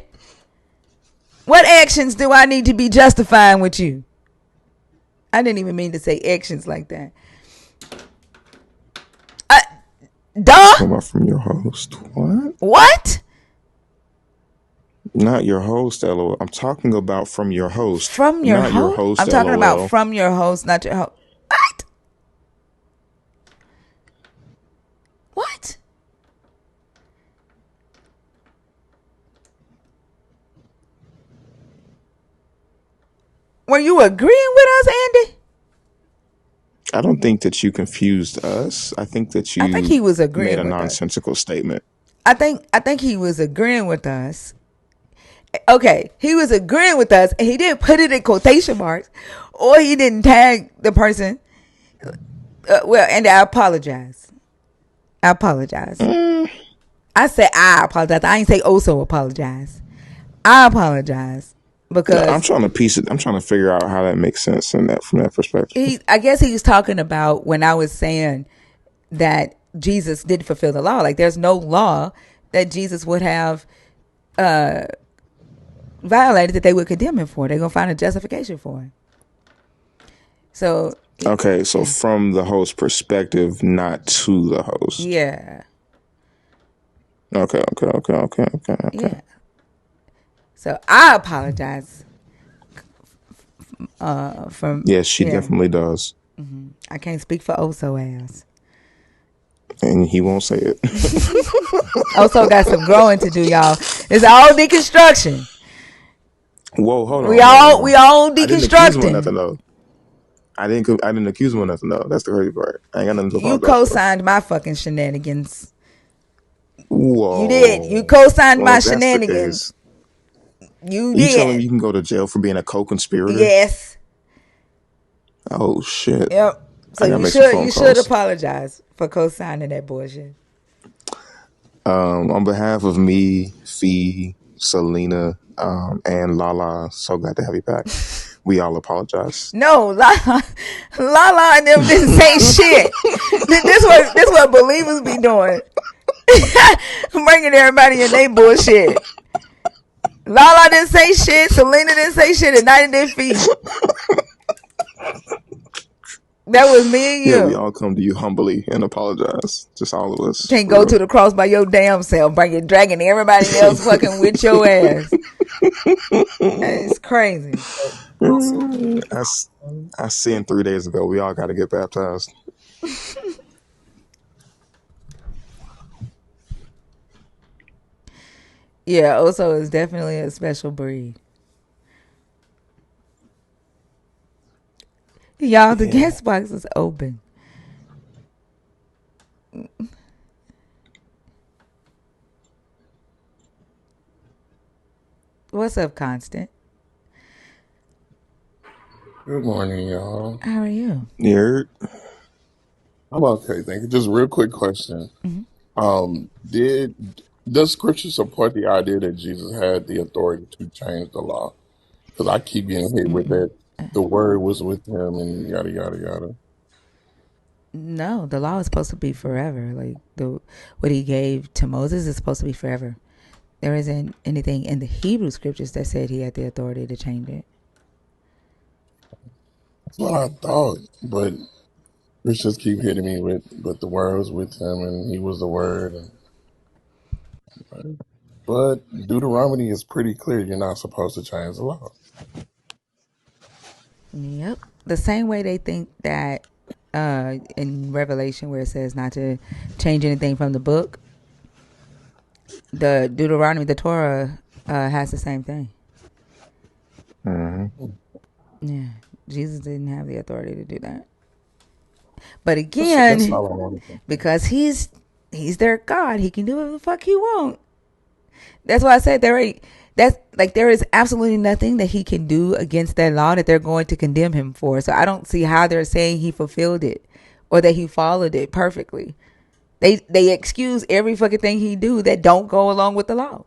Speaker 2: What actions do I need to be justifying with you? I didn't even mean to say actions like that. Duh.
Speaker 9: Come out from your host. What?
Speaker 2: What?
Speaker 9: Not your host, LOL. I'm talking about from your host.
Speaker 2: From your
Speaker 9: not your
Speaker 2: host?
Speaker 9: host,
Speaker 2: I'm talking about
Speaker 9: LOL.
Speaker 2: from your host, not your host. What? What? Were you agreeing with us, Andy?
Speaker 9: I don't think that you confused us. I think that
Speaker 2: I think
Speaker 9: you
Speaker 2: he was
Speaker 9: made
Speaker 2: agreeing
Speaker 9: a
Speaker 2: with us.
Speaker 9: nonsensical statement.
Speaker 2: I think he was agreeing with us. Okay, he was agreeing with us, and he didn't put it in quotation marks, or he didn't tag the person. Well, Andy, I apologize. I apologize. I said I apologize. I ain't say also apologize. I apologize
Speaker 9: No, I'm
Speaker 2: because
Speaker 9: trying to piece it. I'm trying to figure out how that makes sense in that from that perspective.
Speaker 2: I guess he was talking about when I was saying that Jesus didn't fulfill the law. Like there's no law that Jesus would have violated that they would condemn him for. They're gonna find a justification for it. So
Speaker 9: Okay, so from the host perspective, not to the host.
Speaker 2: yeah.
Speaker 9: Okay.
Speaker 2: Yeah. So I apologize. From
Speaker 9: Yes, she definitely does.
Speaker 2: I can't speak for Oso ass.
Speaker 9: And he won't say it.
Speaker 2: Oso got some growing to do, y'all. It's all deconstruction.
Speaker 9: Whoa, hold on.
Speaker 2: We all
Speaker 9: I didn't accuse him of nothing
Speaker 2: deconstructing.
Speaker 9: though. I didn't accuse him of nothing though. That's the crazy part. I ain't got nothing to
Speaker 2: You
Speaker 9: apologize for.
Speaker 2: co-signed my fucking shenanigans. You did. You
Speaker 9: Whoa.
Speaker 2: co-signed
Speaker 9: Well,
Speaker 2: my
Speaker 9: if that's the
Speaker 2: shenanigans.
Speaker 9: case,
Speaker 2: You
Speaker 9: you telling me
Speaker 2: did.
Speaker 9: you can go to jail for being a co-conspirator?
Speaker 2: Yes.
Speaker 9: Oh shit.
Speaker 2: Yep. So
Speaker 9: I gotta make some phone
Speaker 2: you should
Speaker 9: calls.
Speaker 2: apologize for co-signing that bullshit.
Speaker 9: On behalf of me, Fee, Selena, and Lala, so glad to have you back. We all apologize.
Speaker 2: No, Lala and them didn't say shit. This what believers be doing. Bringing everybody in they bullshit. Lala didn't say shit. Selena didn't say shit. And neither did Fee. That was me and
Speaker 9: Yeah, we
Speaker 2: you.
Speaker 9: all come to you humbly and apologize. Just all of us,
Speaker 2: Can't go
Speaker 9: for
Speaker 2: to the cross by your damn self. Dragging everybody else fucking with your ass. It's crazy.
Speaker 9: real. I sinned 3 days ago. We all got to get baptized.
Speaker 2: Yeah, Oso is definitely a special breed. Y'all, the
Speaker 9: Yeah.
Speaker 2: guest box is open. What's up, Constant?
Speaker 20: Good morning, y'all.
Speaker 2: How are you?
Speaker 9: Yeah.
Speaker 20: I'm okay, thank you. Just a real quick question.
Speaker 2: Mm-hmm.
Speaker 20: Did does scripture support the idea that Jesus had the authority to change the law? Because I keep getting hit with
Speaker 2: Mm-mm.
Speaker 20: that. The word was with him, and yada yada yada.
Speaker 2: No, the law is supposed to be forever. Like what he gave to Moses is supposed to be forever. There isn't anything in the Hebrew scriptures that said he had the authority to change it.
Speaker 20: That's what I thought, but Christians keep hitting me with, but the word was with him, and he was the word. But Deuteronomy is pretty clear. You're not supposed to change the law.
Speaker 2: Yep. The same way they think that in Revelation where it says not to change anything from the book, the Deuteronomy, the Torah has the same thing.
Speaker 9: Mm-hmm.
Speaker 2: Yeah. Jesus didn't have the authority to do that. But
Speaker 20: That's
Speaker 2: again,
Speaker 20: all I wanted to say.
Speaker 2: because he's their God, he can do whatever the fuck he want. That's why I said there is absolutely nothing that he can do against that law that they're going to condemn him for. So I don't see how they're saying he fulfilled it or that he followed it perfectly. They excuse every fucking thing he do that don't go along with the law.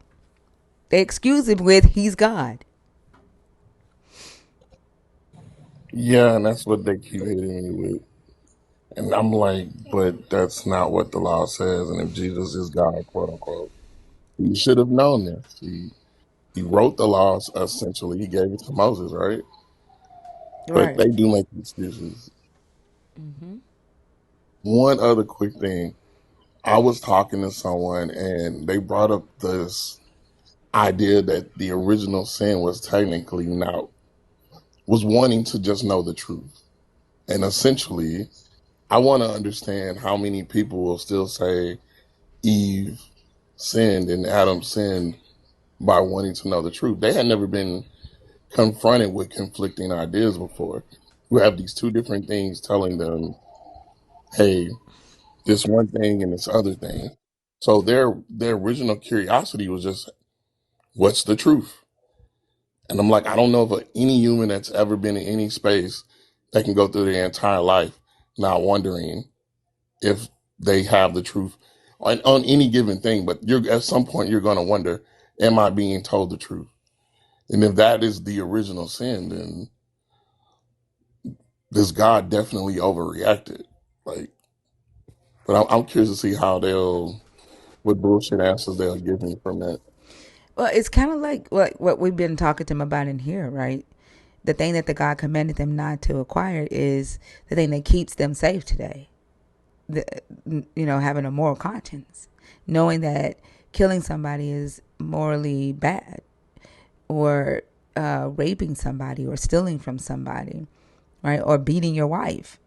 Speaker 2: They excuse him with he's God.
Speaker 20: Yeah, and that's what they keep hitting me with. And I'm like, but that's not what the law says. And if Jesus is God, quote unquote, he should have known this. He wrote the laws essentially. He gave it to Moses, right? But
Speaker 2: Right.
Speaker 20: they do make excuses. One other quick thing. I was talking to someone and they brought up this idea that the original sin was technically not was wanting to just know the truth. And essentially, I want to understand how many people will still say Eve sinned and Adam sinned by wanting to know the truth. They had never been confronted with conflicting ideas before. You have these two different things telling them, hey, this one thing and this other thing. So their original curiosity was just, what's the truth? And I'm like, I don't know of any human that's ever been in any space that can go through their entire life not wondering if they have the truth on any given thing. But you're at some point you're going to wonder, am I being told the truth? And if that is the original sin, then this God definitely overreacted. Like, but I'm curious to see how what bullshit answers they'll give me from that.
Speaker 2: Well, it's kind of like what we've been talking to him about in here, right? The thing that the God commanded them not to acquire is the thing that keeps them safe today. The, having a moral conscience, knowing that killing somebody is morally bad, or raping somebody, or stealing from somebody, right, or beating your wife.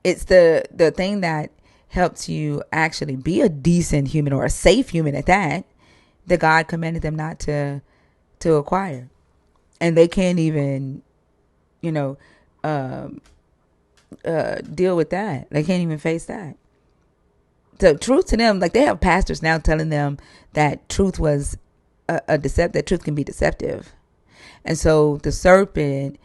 Speaker 2: It's the thing that helps you actually be a decent human or a safe human at that. The God commanded them not to acquire, and they can't even, you know, um, deal with that. They can't even face that. So truth to them, like they have pastors now telling them that truth was that truth can be deceptive, and so the serpent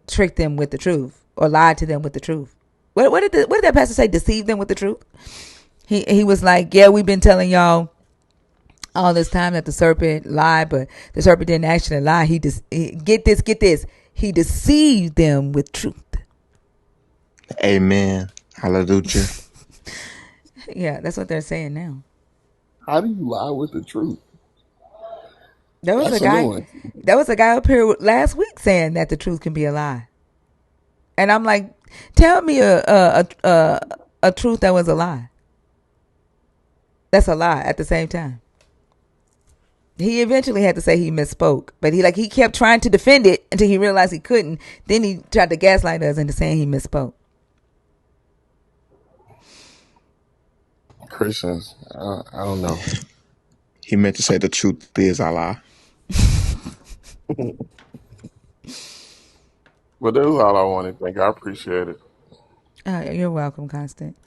Speaker 2: tricked them with the truth or lied to them with the truth. What did that pastor say? Deceive them with the truth. He was like, yeah, we've been telling y'all all this time that the serpent lied, but the serpent didn't actually lie. Get this. He deceived them with truth.
Speaker 9: Amen. Hallelujah.
Speaker 2: Yeah, that's what they're saying now.
Speaker 20: How do you lie with the truth?
Speaker 2: There was a
Speaker 20: That's a new
Speaker 2: guy.
Speaker 20: one.
Speaker 2: There was a guy up here last week saying that the truth can be a lie, and I'm like, tell me a truth that was a lie. That's a lie at the same time. He eventually had to say he misspoke, but he kept trying to defend it until he realized he couldn't. Then he tried to gaslight us into saying he misspoke.
Speaker 20: Christians, I don't know.
Speaker 9: He meant to say the truth is Allah.
Speaker 20: But that's all I want to think. I appreciate it.
Speaker 2: You're welcome, Constant.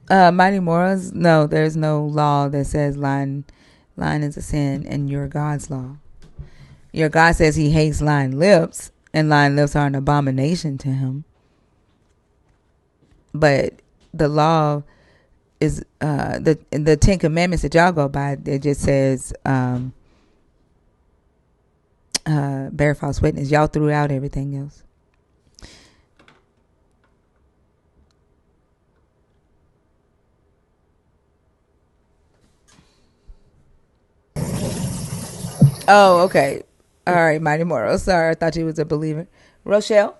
Speaker 2: Mighty Morals, no, there's no law that says lying is a sin in your God's law. Your God says he hates lying lips, and lying lips are an abomination to him. But the law is the Ten Commandments that y'all go by. It just says bear false witness. Y'all threw out everything else. Oh, okay. All right, Mighty Moral. Sorry, I thought you was a believer. Rochelle?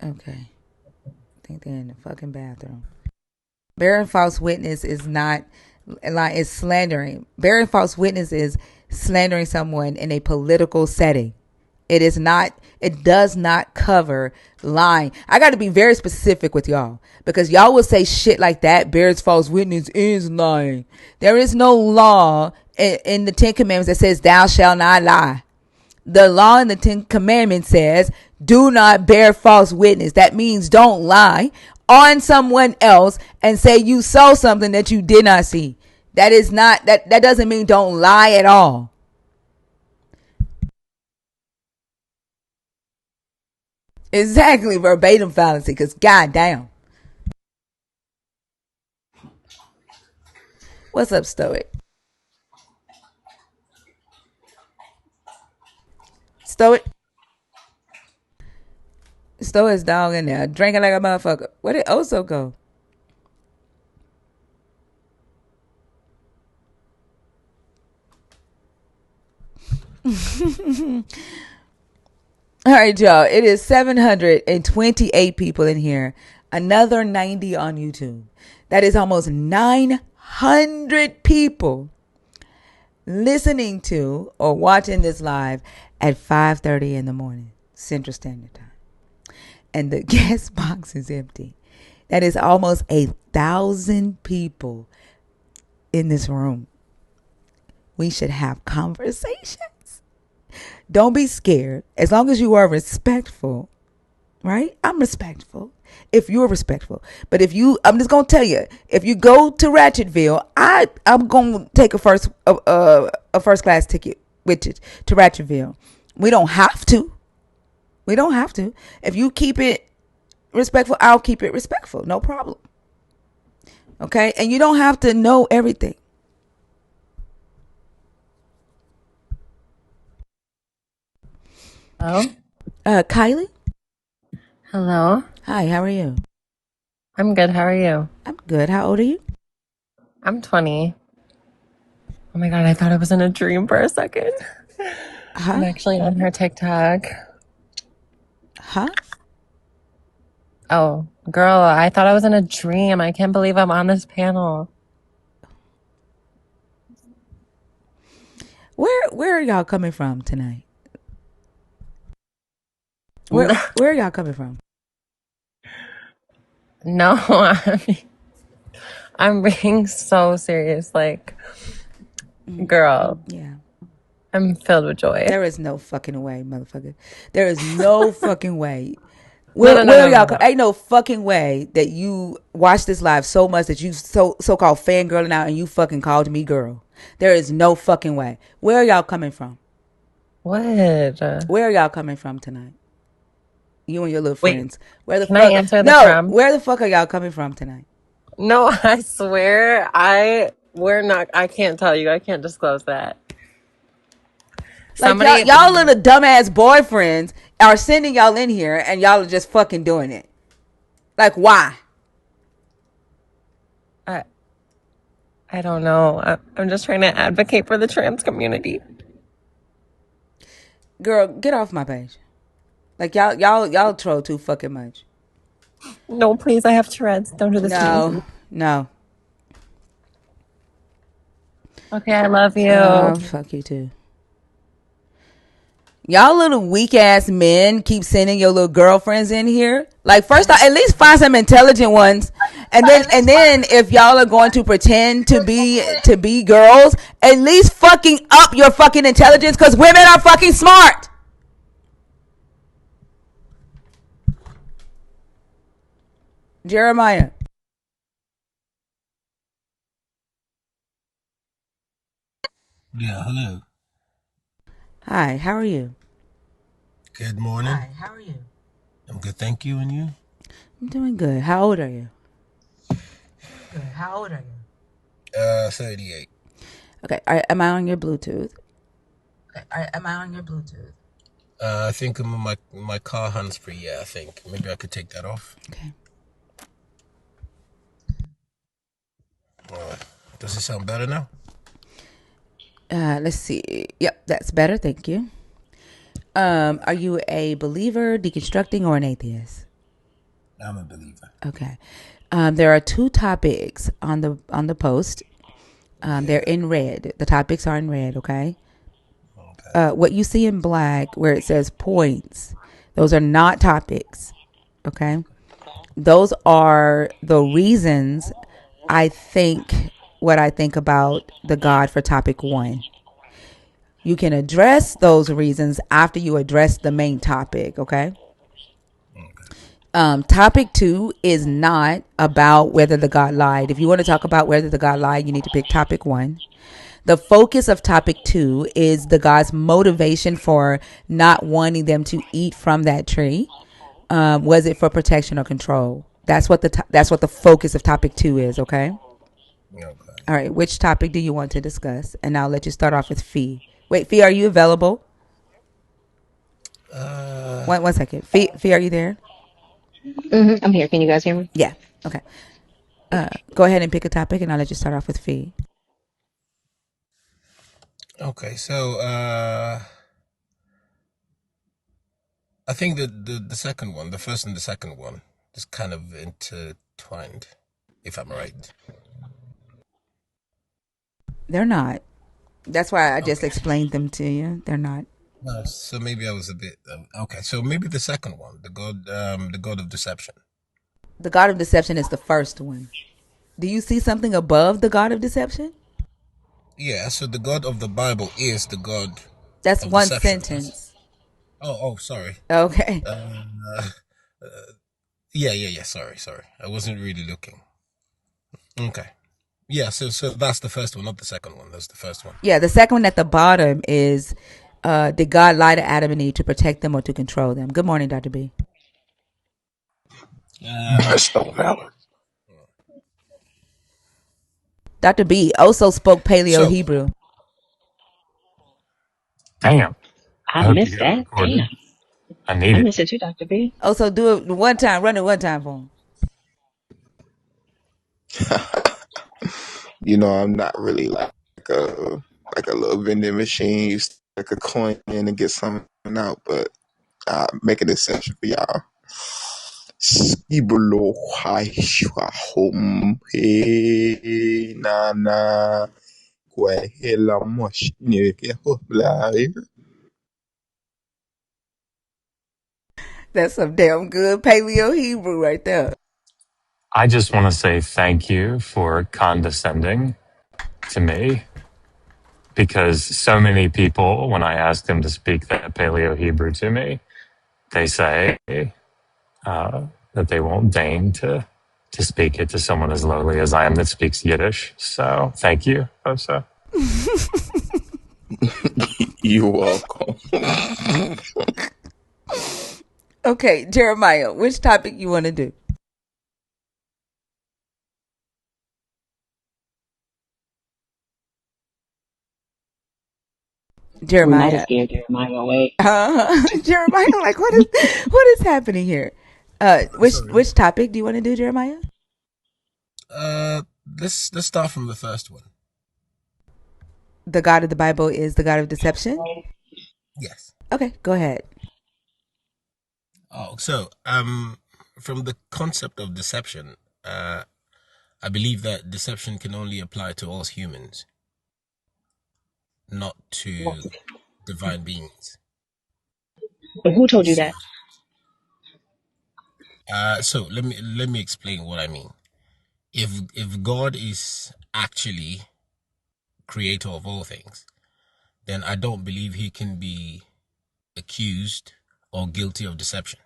Speaker 2: Okay. I think they're in the fucking bathroom. Bearing false witness is not like it's slandering. Bearing false witness is slandering someone in a political setting. It does not cover lying. I got to be very specific with y'all because y'all will say shit like that. Bears false witness is lying. There is no law in the Ten Commandments that says thou shalt not lie. The law in the Ten Commandments says do not bear false witness. That means don't lie on someone else and say you saw something that you did not see. That is not that doesn't mean don't lie at all. Exactly, verbatim fallacy, because goddamn. What's up, Stoic? Stoic? Stoic's dog in there, drinking like a motherfucker. Where did Oso go? All right, y'all. It is 728 people in here. Another 90 on YouTube. That is almost 900 people listening to or watching this live at 5:30 in the morning, Central Standard Time. And the guest box is empty. That is almost 1,000 people in this room. We should have conversations. Don't be scared. As long as you are respectful, right? I'm respectful. If you're respectful. But I'm just going to tell you, if you go to Ratchetville, I'm going to take a first class ticket with you to Ratchetville. We don't have to. We don't have to. If you keep it respectful, I'll keep it respectful. No problem. Okay? And you don't have to know everything.
Speaker 21: Hello?
Speaker 2: Kylie?
Speaker 21: Hello?
Speaker 2: Hi, how are you?
Speaker 21: I'm good. How are you?
Speaker 2: I'm good. How old are you?
Speaker 21: I'm 20. Oh my God, I thought I was in a dream for a second.
Speaker 2: Huh?
Speaker 21: I'm actually on her TikTok.
Speaker 2: Huh?
Speaker 21: Oh, girl, I thought I was in a dream. I can't believe I'm on this panel.
Speaker 2: Where are y'all coming from tonight? Where are y'all coming from?
Speaker 21: No, I'm being so serious. Like, girl,
Speaker 2: Yeah.
Speaker 21: I'm filled with joy.
Speaker 2: There is no fucking way, motherfucker. There is no fucking way.
Speaker 21: No, no, no,
Speaker 2: Where
Speaker 21: no,
Speaker 2: are
Speaker 21: no,
Speaker 2: y'all?
Speaker 21: no.
Speaker 2: Ain't no fucking way that you watched this live so much that you so called fangirling out and you fucking called me girl. There is no fucking way. Where are y'all coming from?
Speaker 21: What?
Speaker 2: Where are y'all coming from tonight? You and your little
Speaker 21: Wait,
Speaker 2: friends. Where the
Speaker 21: can I
Speaker 2: fuck?
Speaker 21: answer the
Speaker 2: No,
Speaker 21: crumb?
Speaker 2: where the fuck are y'all coming from tonight?
Speaker 21: No, I swear, we're not. I can't tell you. I can't disclose that.
Speaker 2: Like
Speaker 21: Somebody,
Speaker 2: y'all little dumbass boyfriends are sending y'all in here, and y'all are just fucking doing it. Like why?
Speaker 21: I, I don't know. I'm just trying to advocate for the trans community.
Speaker 2: Girl, get off my page. Like y'all troll too fucking much.
Speaker 21: No, please, I have Tourette's. Don't do this to me.
Speaker 2: No, no.
Speaker 21: Okay, I love you.
Speaker 2: Fuck you too. Y'all little weak ass men keep sending your little girlfriends in here. Like first off, at least find some intelligent ones. And then if y'all are going to pretend to be girls, at least fucking up your fucking intelligence because women are fucking smart. Jeremiah.
Speaker 4: Yeah, hello.
Speaker 2: Hi, how are you?
Speaker 4: Good morning. Hi, how are you? I'm good, thank you. And you?
Speaker 2: I'm doing good. How old are you?
Speaker 4: Good. How old are you? 38.
Speaker 2: Okay, am I on your Bluetooth?
Speaker 4: Am I on your Bluetooth? I think I'm on my car hands-free. Yeah, I think maybe I could take that off.
Speaker 2: Okay.
Speaker 4: Does it sound better now?
Speaker 2: Let's see. Yep, that's better. Thank you. Are you a believer, deconstructing, or an atheist?
Speaker 4: I'm a believer.
Speaker 2: Okay. There are two topics on the post. They're in red. The topics are in red. Okay. What you see in black, where it says points, those are not topics. Okay. Those are the reasons I think what I think about the God for topic 1. You can address those reasons after you address the main topic, okay? Topic 2 is not about whether the God lied. If you want to talk about whether the God lied, you need to pick topic 1. The focus of topic 2 is the God's motivation for not wanting them to eat from that tree. Was it for protection or control? That's what the focus of topic 2 is, okay?
Speaker 4: Okay.
Speaker 2: All right, which topic do you want to discuss? And I'll let you start off with Fee. Wait, Fee, are you available? One second. Fee, are you there?
Speaker 10: I'm here. Can you guys hear me?
Speaker 2: Yeah. Okay. Go ahead and pick a topic, and I'll let you start off with Fee.
Speaker 4: Okay, so I think the second one, the first and the second one, is kind of intertwined, if I'm right.
Speaker 2: They're not. That's why I just
Speaker 4: Okay.
Speaker 2: explained them to you. They're not.
Speaker 4: So maybe I was a bit okay. So maybe the second one, the god of deception.
Speaker 2: The God of Deception is the first one. Do you see something above the God of Deception?
Speaker 4: Yeah. So the god of the Bible is the god
Speaker 2: That's
Speaker 4: of
Speaker 2: one
Speaker 4: deception. Yes.
Speaker 2: sentence.
Speaker 4: Oh, sorry.
Speaker 2: Okay.
Speaker 4: Uh, yeah. Sorry. I wasn't really looking. Okay. Yeah. So that's the first one, not the second one. That's the first one.
Speaker 2: Yeah, the second one at the bottom is did God lie to Adam and Eve to protect them or to control them? Good morning, Dr. B.
Speaker 9: That's so valid.
Speaker 2: Dr. B also spoke Paleo
Speaker 4: So
Speaker 2: Hebrew.
Speaker 22: Damn.
Speaker 10: I
Speaker 22: I hope you
Speaker 10: missed
Speaker 22: got it
Speaker 10: that.
Speaker 22: recorded.
Speaker 10: Damn.
Speaker 22: I need
Speaker 10: I
Speaker 22: it.
Speaker 10: missed it too, Dr. B.
Speaker 2: Also, do it one time. Run it one time for him.
Speaker 9: I'm not really like a little vending machine. You stick a coin in and get something out, but make it essential for y'all. Skibulo haishwa home he na na kwe hela mosh nyeke hopla.
Speaker 2: That's some damn good Paleo Hebrew right there.
Speaker 22: I just want to say thank you for condescending to me because so many people, when I ask them to speak that Paleo Hebrew to me, they say that they won't deign to speak it to someone as lowly as I am that speaks Yiddish. So thank you, Osa.
Speaker 9: You're welcome.
Speaker 2: Okay, Jeremiah, which topic you want to do?
Speaker 10: We might have
Speaker 2: Jeremiah.
Speaker 10: scared Jeremiah away.
Speaker 2: Jeremiah, like what is happening here? Which
Speaker 4: Sorry.
Speaker 2: which topic do you want to do, Jeremiah?
Speaker 4: Let's start from the first one.
Speaker 2: The God of the Bible is the God of deception.
Speaker 4: Yes.
Speaker 2: Okay, go ahead.
Speaker 4: Oh, so from the concept of deception, I believe that deception can only apply to us humans, not to divine beings.
Speaker 10: But who told you
Speaker 4: So,
Speaker 10: that?
Speaker 4: so let me explain what I mean. If God is actually creator of all things, then I don't believe he can be accused or guilty of deception.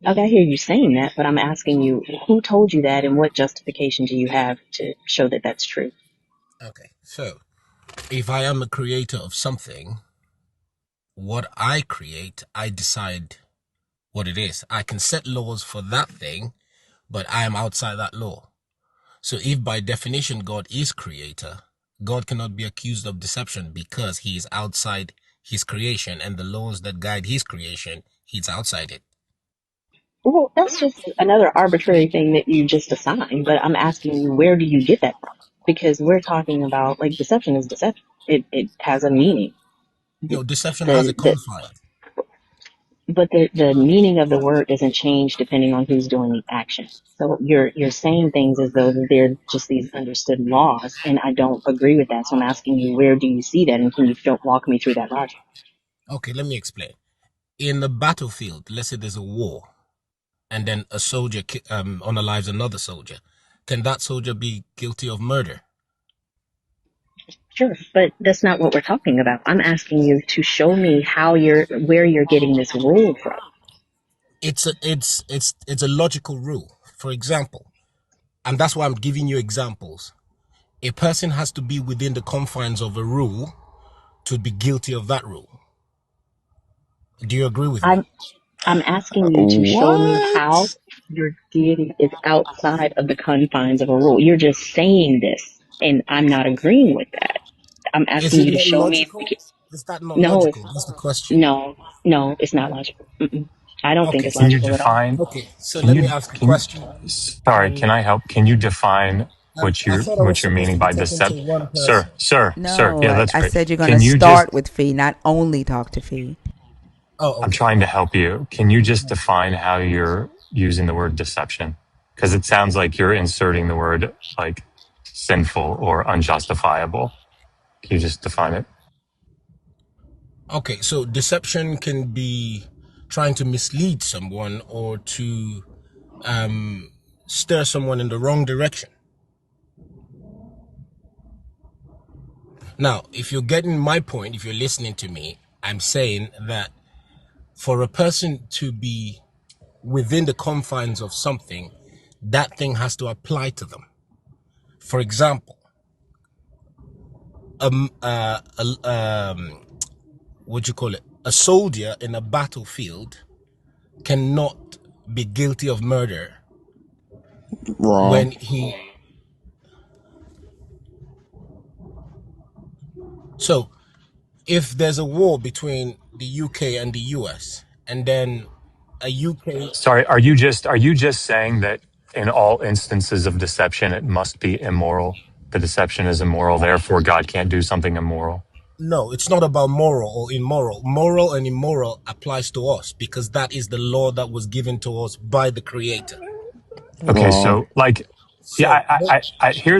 Speaker 10: Okay, I hear you saying that, but I'm asking you, who told you that and what justification do you have to show that that's true?
Speaker 4: Okay, so if I am a creator of something, what I create, I decide what it is. I can set laws for that thing, but I am outside that law. So if by definition God is creator, God cannot be accused of deception because he is outside his creation and the laws that guide his creation, he's outside it.
Speaker 10: Well, that's just another arbitrary thing that you just assign, but I'm asking you, where do you get that from? Because we're talking about, like, deception is deception. It has a meaning.
Speaker 4: No, deception has a
Speaker 10: The
Speaker 4: confine.
Speaker 10: but the meaning of the word doesn't change depending on who's doing the action. So you're saying things as though they're just these understood laws, and I don't agree with that. So I'm asking you, where do you see that, and can you walk me through that logic?
Speaker 4: Okay, let me explain. In the battlefield, let's say there's a war, and then a soldier unalives another soldier. Can that soldier be guilty of murder?
Speaker 10: Sure, but that's not what we're talking about. I'm asking you to show me where you're getting this rule from.
Speaker 4: It's a logical rule. For example, and that's why I'm giving you examples. A person has to be within the confines of a rule to be guilty of that rule. Do you agree with me?
Speaker 10: I'm I'm asking you to show me how
Speaker 9: What?
Speaker 10: your deity is outside of the confines of a rule. You're just saying this, and I'm not agreeing with that. I'm
Speaker 4: Is
Speaker 10: asking
Speaker 4: it
Speaker 10: you to
Speaker 4: not
Speaker 10: show me.
Speaker 4: logical? Is that not
Speaker 10: No,
Speaker 4: logical?
Speaker 10: it's
Speaker 4: That's the question.
Speaker 10: no, no, it's not logical. Mm-mm. I don't think
Speaker 4: Okay,
Speaker 10: it's
Speaker 4: so
Speaker 22: Can you
Speaker 10: logical at all.
Speaker 22: define?
Speaker 4: okay, so
Speaker 22: Can
Speaker 4: let me
Speaker 22: you
Speaker 4: ask a
Speaker 22: can?
Speaker 4: question.
Speaker 22: Sorry, can
Speaker 4: And
Speaker 22: I help? Can you define
Speaker 4: I thought I was
Speaker 22: what you're
Speaker 4: supposed
Speaker 22: meaning
Speaker 4: to be
Speaker 22: by
Speaker 4: talking to
Speaker 22: deception,
Speaker 4: one
Speaker 22: sir?
Speaker 4: person.
Speaker 22: Sir.
Speaker 2: No,
Speaker 22: Yeah,
Speaker 2: I,
Speaker 22: that's
Speaker 2: I
Speaker 22: great.
Speaker 2: said you're gonna
Speaker 22: Can you just?
Speaker 2: start with fee, not only talk to fee.
Speaker 4: Oh,
Speaker 22: I'm
Speaker 4: okay.
Speaker 22: trying to help you. Can you just define how you're using the word deception? Because it sounds like you're inserting the word like sinful or unjustifiable. Can you just define it?
Speaker 4: Okay, so deception can be trying to mislead someone or to um, steer someone in the wrong direction. Now, if you're getting my point, if you're listening to me, I'm saying that for a person to be within the confines of something, that thing has to apply to them. For example, um, uh, what you call it? A soldier in a battlefield cannot be guilty of murder
Speaker 9: Wrong.
Speaker 4: when he. So, if there's a war between the UK and the US, and then a UK.
Speaker 22: Sorry, are you just saying that in all instances of deception it must be immoral? The deception is immoral, therefore God can't do something immoral.
Speaker 4: No, it's not about moral or immoral. Moral and immoral applies to us because that is the law that was given to us by the Creator.
Speaker 22: Okay,
Speaker 9: Wrong.
Speaker 22: so like, yeah,
Speaker 4: So,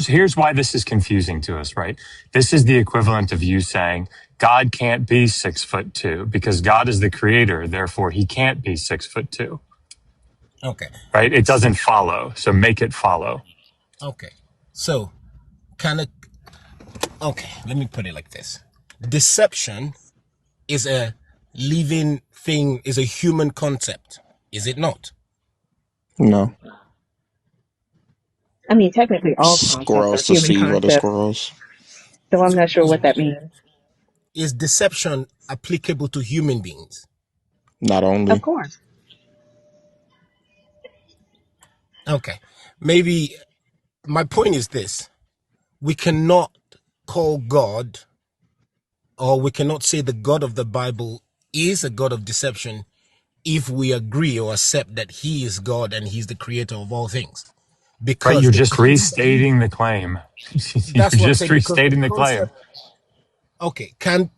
Speaker 22: here's why this is confusing to us, right? This is the equivalent of you saying God can't be 6'2" because God is the creator, therefore he can't be 6'2",
Speaker 4: okay,
Speaker 22: right? It doesn't follow, so make it follow.
Speaker 4: okay. So, kind of, okay, let me put it like this. Deception is a living thing, is a human concept, is it not?
Speaker 9: No.
Speaker 10: I mean, technically, all concepts are
Speaker 9: Squirrels
Speaker 10: human
Speaker 9: deceived other
Speaker 10: concepts,
Speaker 9: squirrels.
Speaker 10: so I'm
Speaker 4: So,
Speaker 10: not sure what that means.
Speaker 4: is deception applicable to human beings?
Speaker 9: Not
Speaker 10: Of
Speaker 9: only.
Speaker 10: course.
Speaker 4: Okay. Maybe my point is this: we cannot call God, or we cannot say the God of the Bible is a God of deception if we agree or accept that he is God and he's the creator of all things.
Speaker 22: Right,
Speaker 4: Because
Speaker 22: you're
Speaker 4: the
Speaker 22: just
Speaker 4: concept,
Speaker 22: restating the claim. You're
Speaker 4: that's what I'm
Speaker 22: just
Speaker 4: saying, because the
Speaker 22: restating the claim.
Speaker 4: concept, okay, can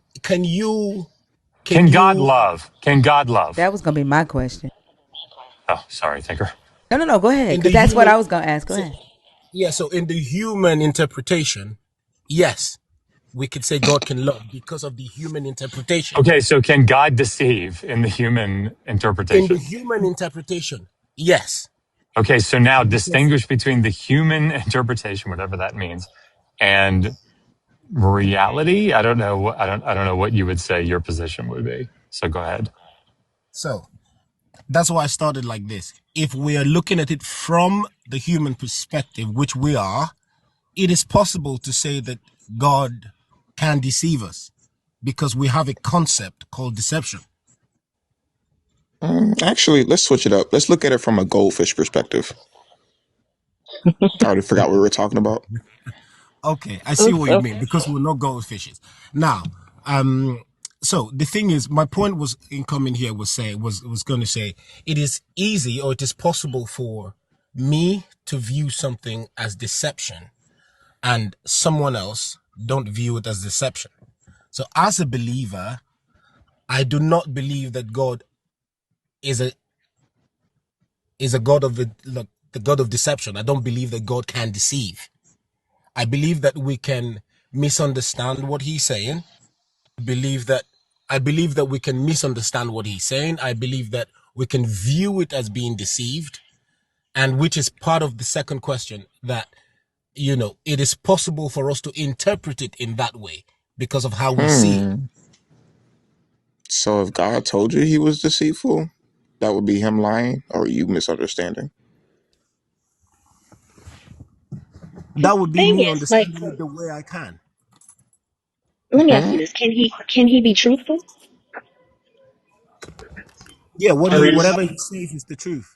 Speaker 4: you can
Speaker 22: Can God
Speaker 4: you
Speaker 22: love? Can God love?
Speaker 2: That was gonna be my question.
Speaker 22: Oh, sorry, Tinker.
Speaker 2: No, no, no. Go ahead,
Speaker 4: in
Speaker 2: because
Speaker 4: the
Speaker 2: that's what
Speaker 4: human
Speaker 2: I was gonna ask. Go
Speaker 4: so
Speaker 2: ahead.
Speaker 4: yeah, so in the human interpretation, yes, we could say God can love because of the human interpretation.
Speaker 22: Okay, so can God deceive in the human
Speaker 4: In the
Speaker 22: interpretation?
Speaker 4: human interpretation, yes,
Speaker 22: Okay, so now
Speaker 4: because
Speaker 22: distinguish between the human interpretation, whatever that means, and reality. I don't know. I don't know what you would say your position would be. So go ahead.
Speaker 4: so that's why I started like this. If we are looking at it from the human perspective, which we are, it is possible to say that God can deceive us because we have a concept called deception.
Speaker 9: Actually, let's switch it up. Let's look at it from a goldfish perspective. I already forgot what we were talking about.
Speaker 4: Okay, I see
Speaker 10: Oof,
Speaker 4: what you mean
Speaker 10: okay.
Speaker 4: because we're not goldfishes. Now, so the thing is, my point was in coming here was going to say it is easy, or it is possible for me to view something as deception and someone else don't view it as deception. So as a believer, I do not believe that God is a God of the God of deception. I don't believe that God can deceive. I believe that we can misunderstand what he's saying. Believe that I believe that we can misunderstand what he's saying. I believe that we can view it as being deceived, and which is part of the second question, that it is possible for us to interpret it in that way because of how we see it.
Speaker 9: Hmm. So if God told you he was deceitful, that would be him lying or you misunderstanding.
Speaker 4: That would be
Speaker 10: Thing
Speaker 4: me
Speaker 10: is, like,
Speaker 4: understanding it the way I can.
Speaker 10: let me ask you
Speaker 9: Hmm?
Speaker 10: this: can he be truthful?
Speaker 4: Yeah, whatever he says is the truth.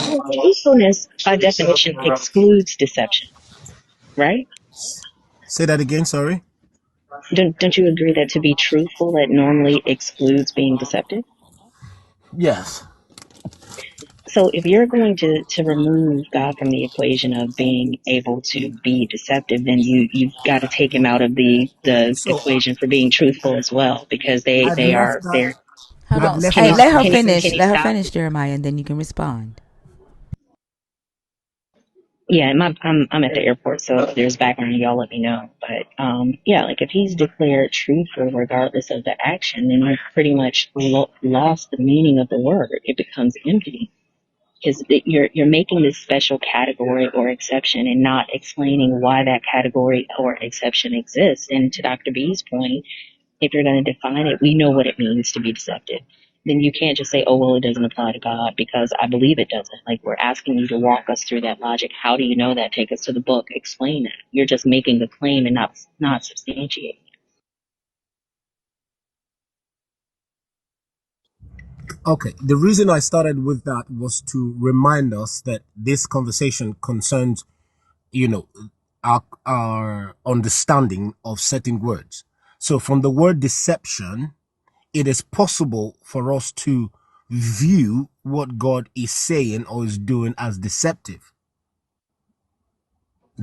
Speaker 10: Well, truthfulness, by definition, excludes deception, right?
Speaker 4: Say that again, sorry.
Speaker 10: Don't you agree that to be truthful, that normally excludes being deceptive?
Speaker 4: Yes.
Speaker 10: So if you're going to remove God from the equation of being able to be deceptive, then you've got to take him out of the
Speaker 4: So
Speaker 10: equation for being truthful as well, because they
Speaker 4: I've
Speaker 10: they
Speaker 4: left
Speaker 10: are
Speaker 4: that.
Speaker 10: they're
Speaker 2: Hold
Speaker 4: I've
Speaker 2: on.
Speaker 4: left
Speaker 10: can
Speaker 2: Hey,
Speaker 10: he
Speaker 4: that
Speaker 2: let her
Speaker 10: can he
Speaker 2: finish.
Speaker 10: can he
Speaker 2: Let her
Speaker 10: stop?
Speaker 2: finish, Jeremiah, and then you can respond.
Speaker 10: Yeah, I'm at the airport, so if there's background, y'all let me know. But yeah, like if he's declared truthful regardless of the action, then we've pretty much lost the meaning of the word. It becomes empty because you're making this special category or exception and not explaining why that category or exception exists. And to Dr. B's point, if you're going to define it, we know what it means to be deceptive. Then you can't just say, oh, well, it doesn't apply to God, because I believe it doesn't. Like, we're asking you to walk us through that logic. How do you know that? Take us to the book. Explain that. You're just making the claim and not substantiating.
Speaker 4: Okay, the reason I started with that was to remind us that this conversation concerns, you know, our understanding of certain words. So from the word deception, it is possible for us to view what God is saying or is doing as deceptive.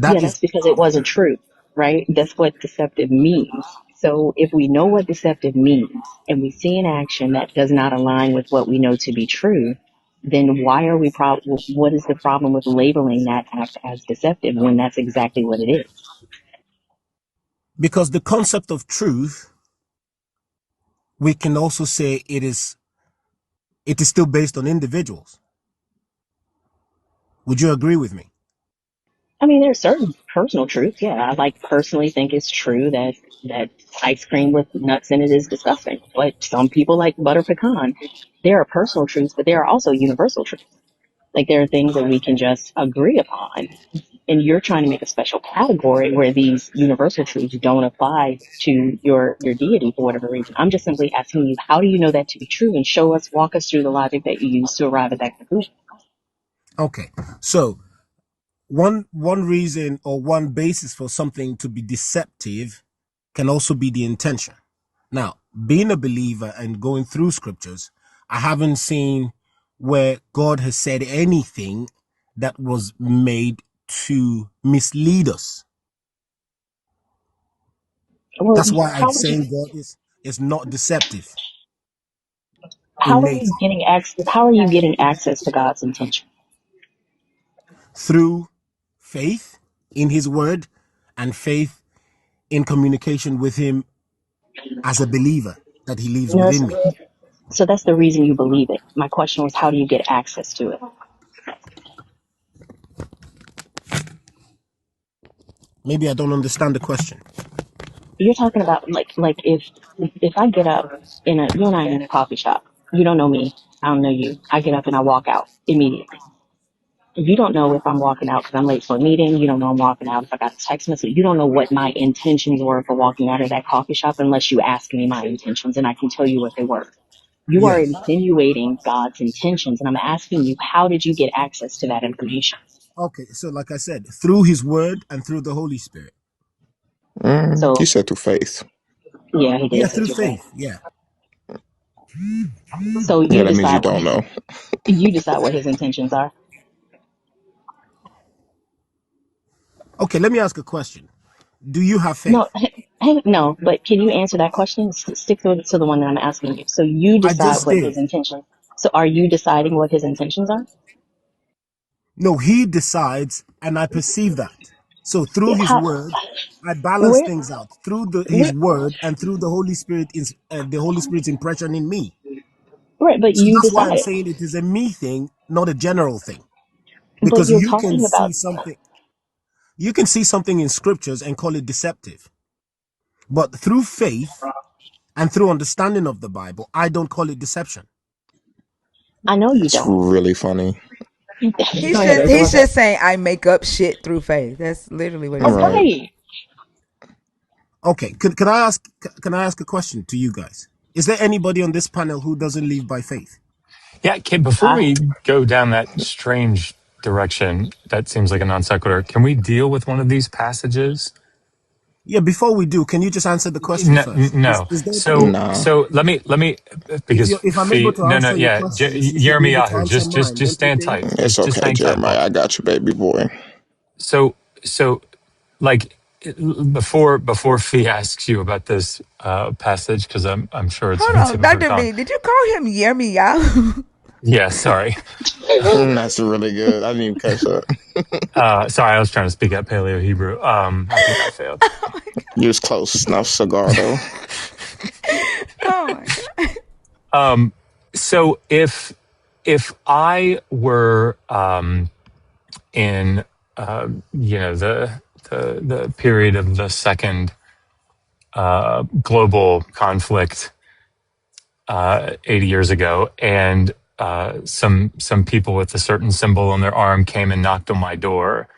Speaker 10: Yeah,
Speaker 4: That is
Speaker 10: that's because it wasn't true, right? That's what deceptive means. So if we know what deceptive means and we see an action that does not align with what we know to be true, then why are we what is the problem with labeling that act as deceptive when that's exactly what it is?
Speaker 4: because the concept of truth, we can also say it is still based on individuals. Would you agree with me?
Speaker 10: I mean, there's certain personal truth. Yeah, I like personally think it's true that ice cream with nuts in it is disgusting. But some people like butter pecan. There are personal truths, but there are also universal truths. Like there are things that we can just agree upon. And you're trying to make a special category where these universal truths don't apply to your deity for whatever reason. I'm just simply asking you, how do you know that to be true? And walk us through the logic that you use to arrive at that conclusion.
Speaker 4: Okay, so one reason or one basis for something to be deceptive can also be the intention. Now, being a believer and going through scriptures, I haven't seen where God has said anything that was made to mislead us.
Speaker 10: Well,
Speaker 4: That's why I'm
Speaker 10: how would you?
Speaker 4: saying God is not deceptive in
Speaker 10: How are you
Speaker 4: nature.
Speaker 10: getting access? How are you getting access to God's intention?
Speaker 4: Through faith in his word and faith in communication with him as a believer that he lives
Speaker 10: You know,
Speaker 4: within me.
Speaker 10: so that's the reason you believe it. My question was, how do you get access to it?
Speaker 4: Maybe I don't understand the question.
Speaker 10: You're talking about like if I get up you and I are in a coffee shop, you don't know me, I don't know you. I get up and I walk out immediately. You don't know if I'm walking out because I'm late for a meeting. You don't know I'm walking out if I got a text message. You don't know what my intentions were for walking out of that coffee shop unless you ask me my intentions and I can tell you what they were. You are
Speaker 4: Yes.
Speaker 10: insinuating God's intentions, and I'm asking you, how did you get access to that information?
Speaker 4: Okay, so like I said, through his word and through the Holy Spirit.
Speaker 9: He
Speaker 10: So,
Speaker 9: said through faith.
Speaker 10: yeah, he
Speaker 4: Yeah,
Speaker 10: did say
Speaker 4: through
Speaker 10: through faith.
Speaker 4: faith. Yeah.
Speaker 10: So
Speaker 9: Yeah,
Speaker 10: you
Speaker 9: that means you
Speaker 10: decide what
Speaker 9: don't know.
Speaker 10: you decide what his intentions are.
Speaker 4: Okay, let me ask a question. Do you have
Speaker 10: No,
Speaker 4: faith?
Speaker 10: no, but can you answer that question? Stick to the one that I'm asking you. So you
Speaker 4: I
Speaker 10: decide
Speaker 4: just
Speaker 10: what his
Speaker 4: did.
Speaker 10: intentions. So are you deciding what his intentions are?
Speaker 4: No, he decides, and I perceive that. So through
Speaker 10: Yeah,
Speaker 4: his
Speaker 10: how,
Speaker 4: word, I balance
Speaker 10: where,
Speaker 4: things out through his
Speaker 10: where,
Speaker 4: word and through the Holy Spirit is the Holy Spirit's impression in me.
Speaker 10: right? But
Speaker 4: So
Speaker 10: you
Speaker 4: that's why I'm
Speaker 10: decided.
Speaker 4: saying it is a me thing, not a general thing.
Speaker 10: But
Speaker 4: Because
Speaker 10: you're talking about.
Speaker 4: you can see something in scriptures and call it deceptive. But through faith and through understanding of the Bible, I don't call it deception.
Speaker 10: I know you
Speaker 9: It's
Speaker 10: don't.
Speaker 9: really funny.
Speaker 10: Go ahead, Razor.
Speaker 2: He's
Speaker 10: What's up?
Speaker 2: just saying I make up shit through faith. That's literally what
Speaker 9: All
Speaker 2: he's
Speaker 10: Oh,
Speaker 2: saying.
Speaker 9: right.
Speaker 10: right.
Speaker 4: Okay, can I ask a question to you guys? Is there anybody on this panel who doesn't live by faith?
Speaker 22: Yeah, Kate, before
Speaker 10: I,
Speaker 22: we go down that strange direction, that seems like a non sequitur, can we deal with one of these passages?
Speaker 4: Yeah, before we do, can you just answer the question
Speaker 22: No,
Speaker 4: first?
Speaker 22: no.
Speaker 4: Is there
Speaker 22: So,
Speaker 9: Nah.
Speaker 22: so let me, because
Speaker 4: if I'm able
Speaker 22: fee,
Speaker 4: to
Speaker 22: no, no,
Speaker 4: answer your
Speaker 22: yeah,
Speaker 4: questions, you should be able to
Speaker 22: Jeremiah,
Speaker 4: answer
Speaker 22: just,
Speaker 4: mine,
Speaker 22: just
Speaker 4: don't you
Speaker 22: stand
Speaker 4: think?
Speaker 22: tight.
Speaker 9: It's
Speaker 22: Just
Speaker 9: okay,
Speaker 22: hang tight,
Speaker 9: Jeremiah.
Speaker 22: Paul.
Speaker 9: I got you, baby boy.
Speaker 22: So, like, before Fee asks you about this passage, because I'm sure it's
Speaker 2: Hold on,
Speaker 22: tip of her
Speaker 2: Dr.
Speaker 22: tongue.
Speaker 2: V, did you call him Yirmiyahu?
Speaker 22: Yeah, sorry.
Speaker 9: That's really good. I didn't even catch that.
Speaker 22: Sorry, I was trying to speak out Paleo Hebrew. I think I failed.
Speaker 2: Oh my
Speaker 9: You was close. Now cigar though.
Speaker 2: god. Oh my god.
Speaker 22: So if I were in the period of the second global conflict 80 years ago, and some people with a certain symbol on their arm came and knocked on my door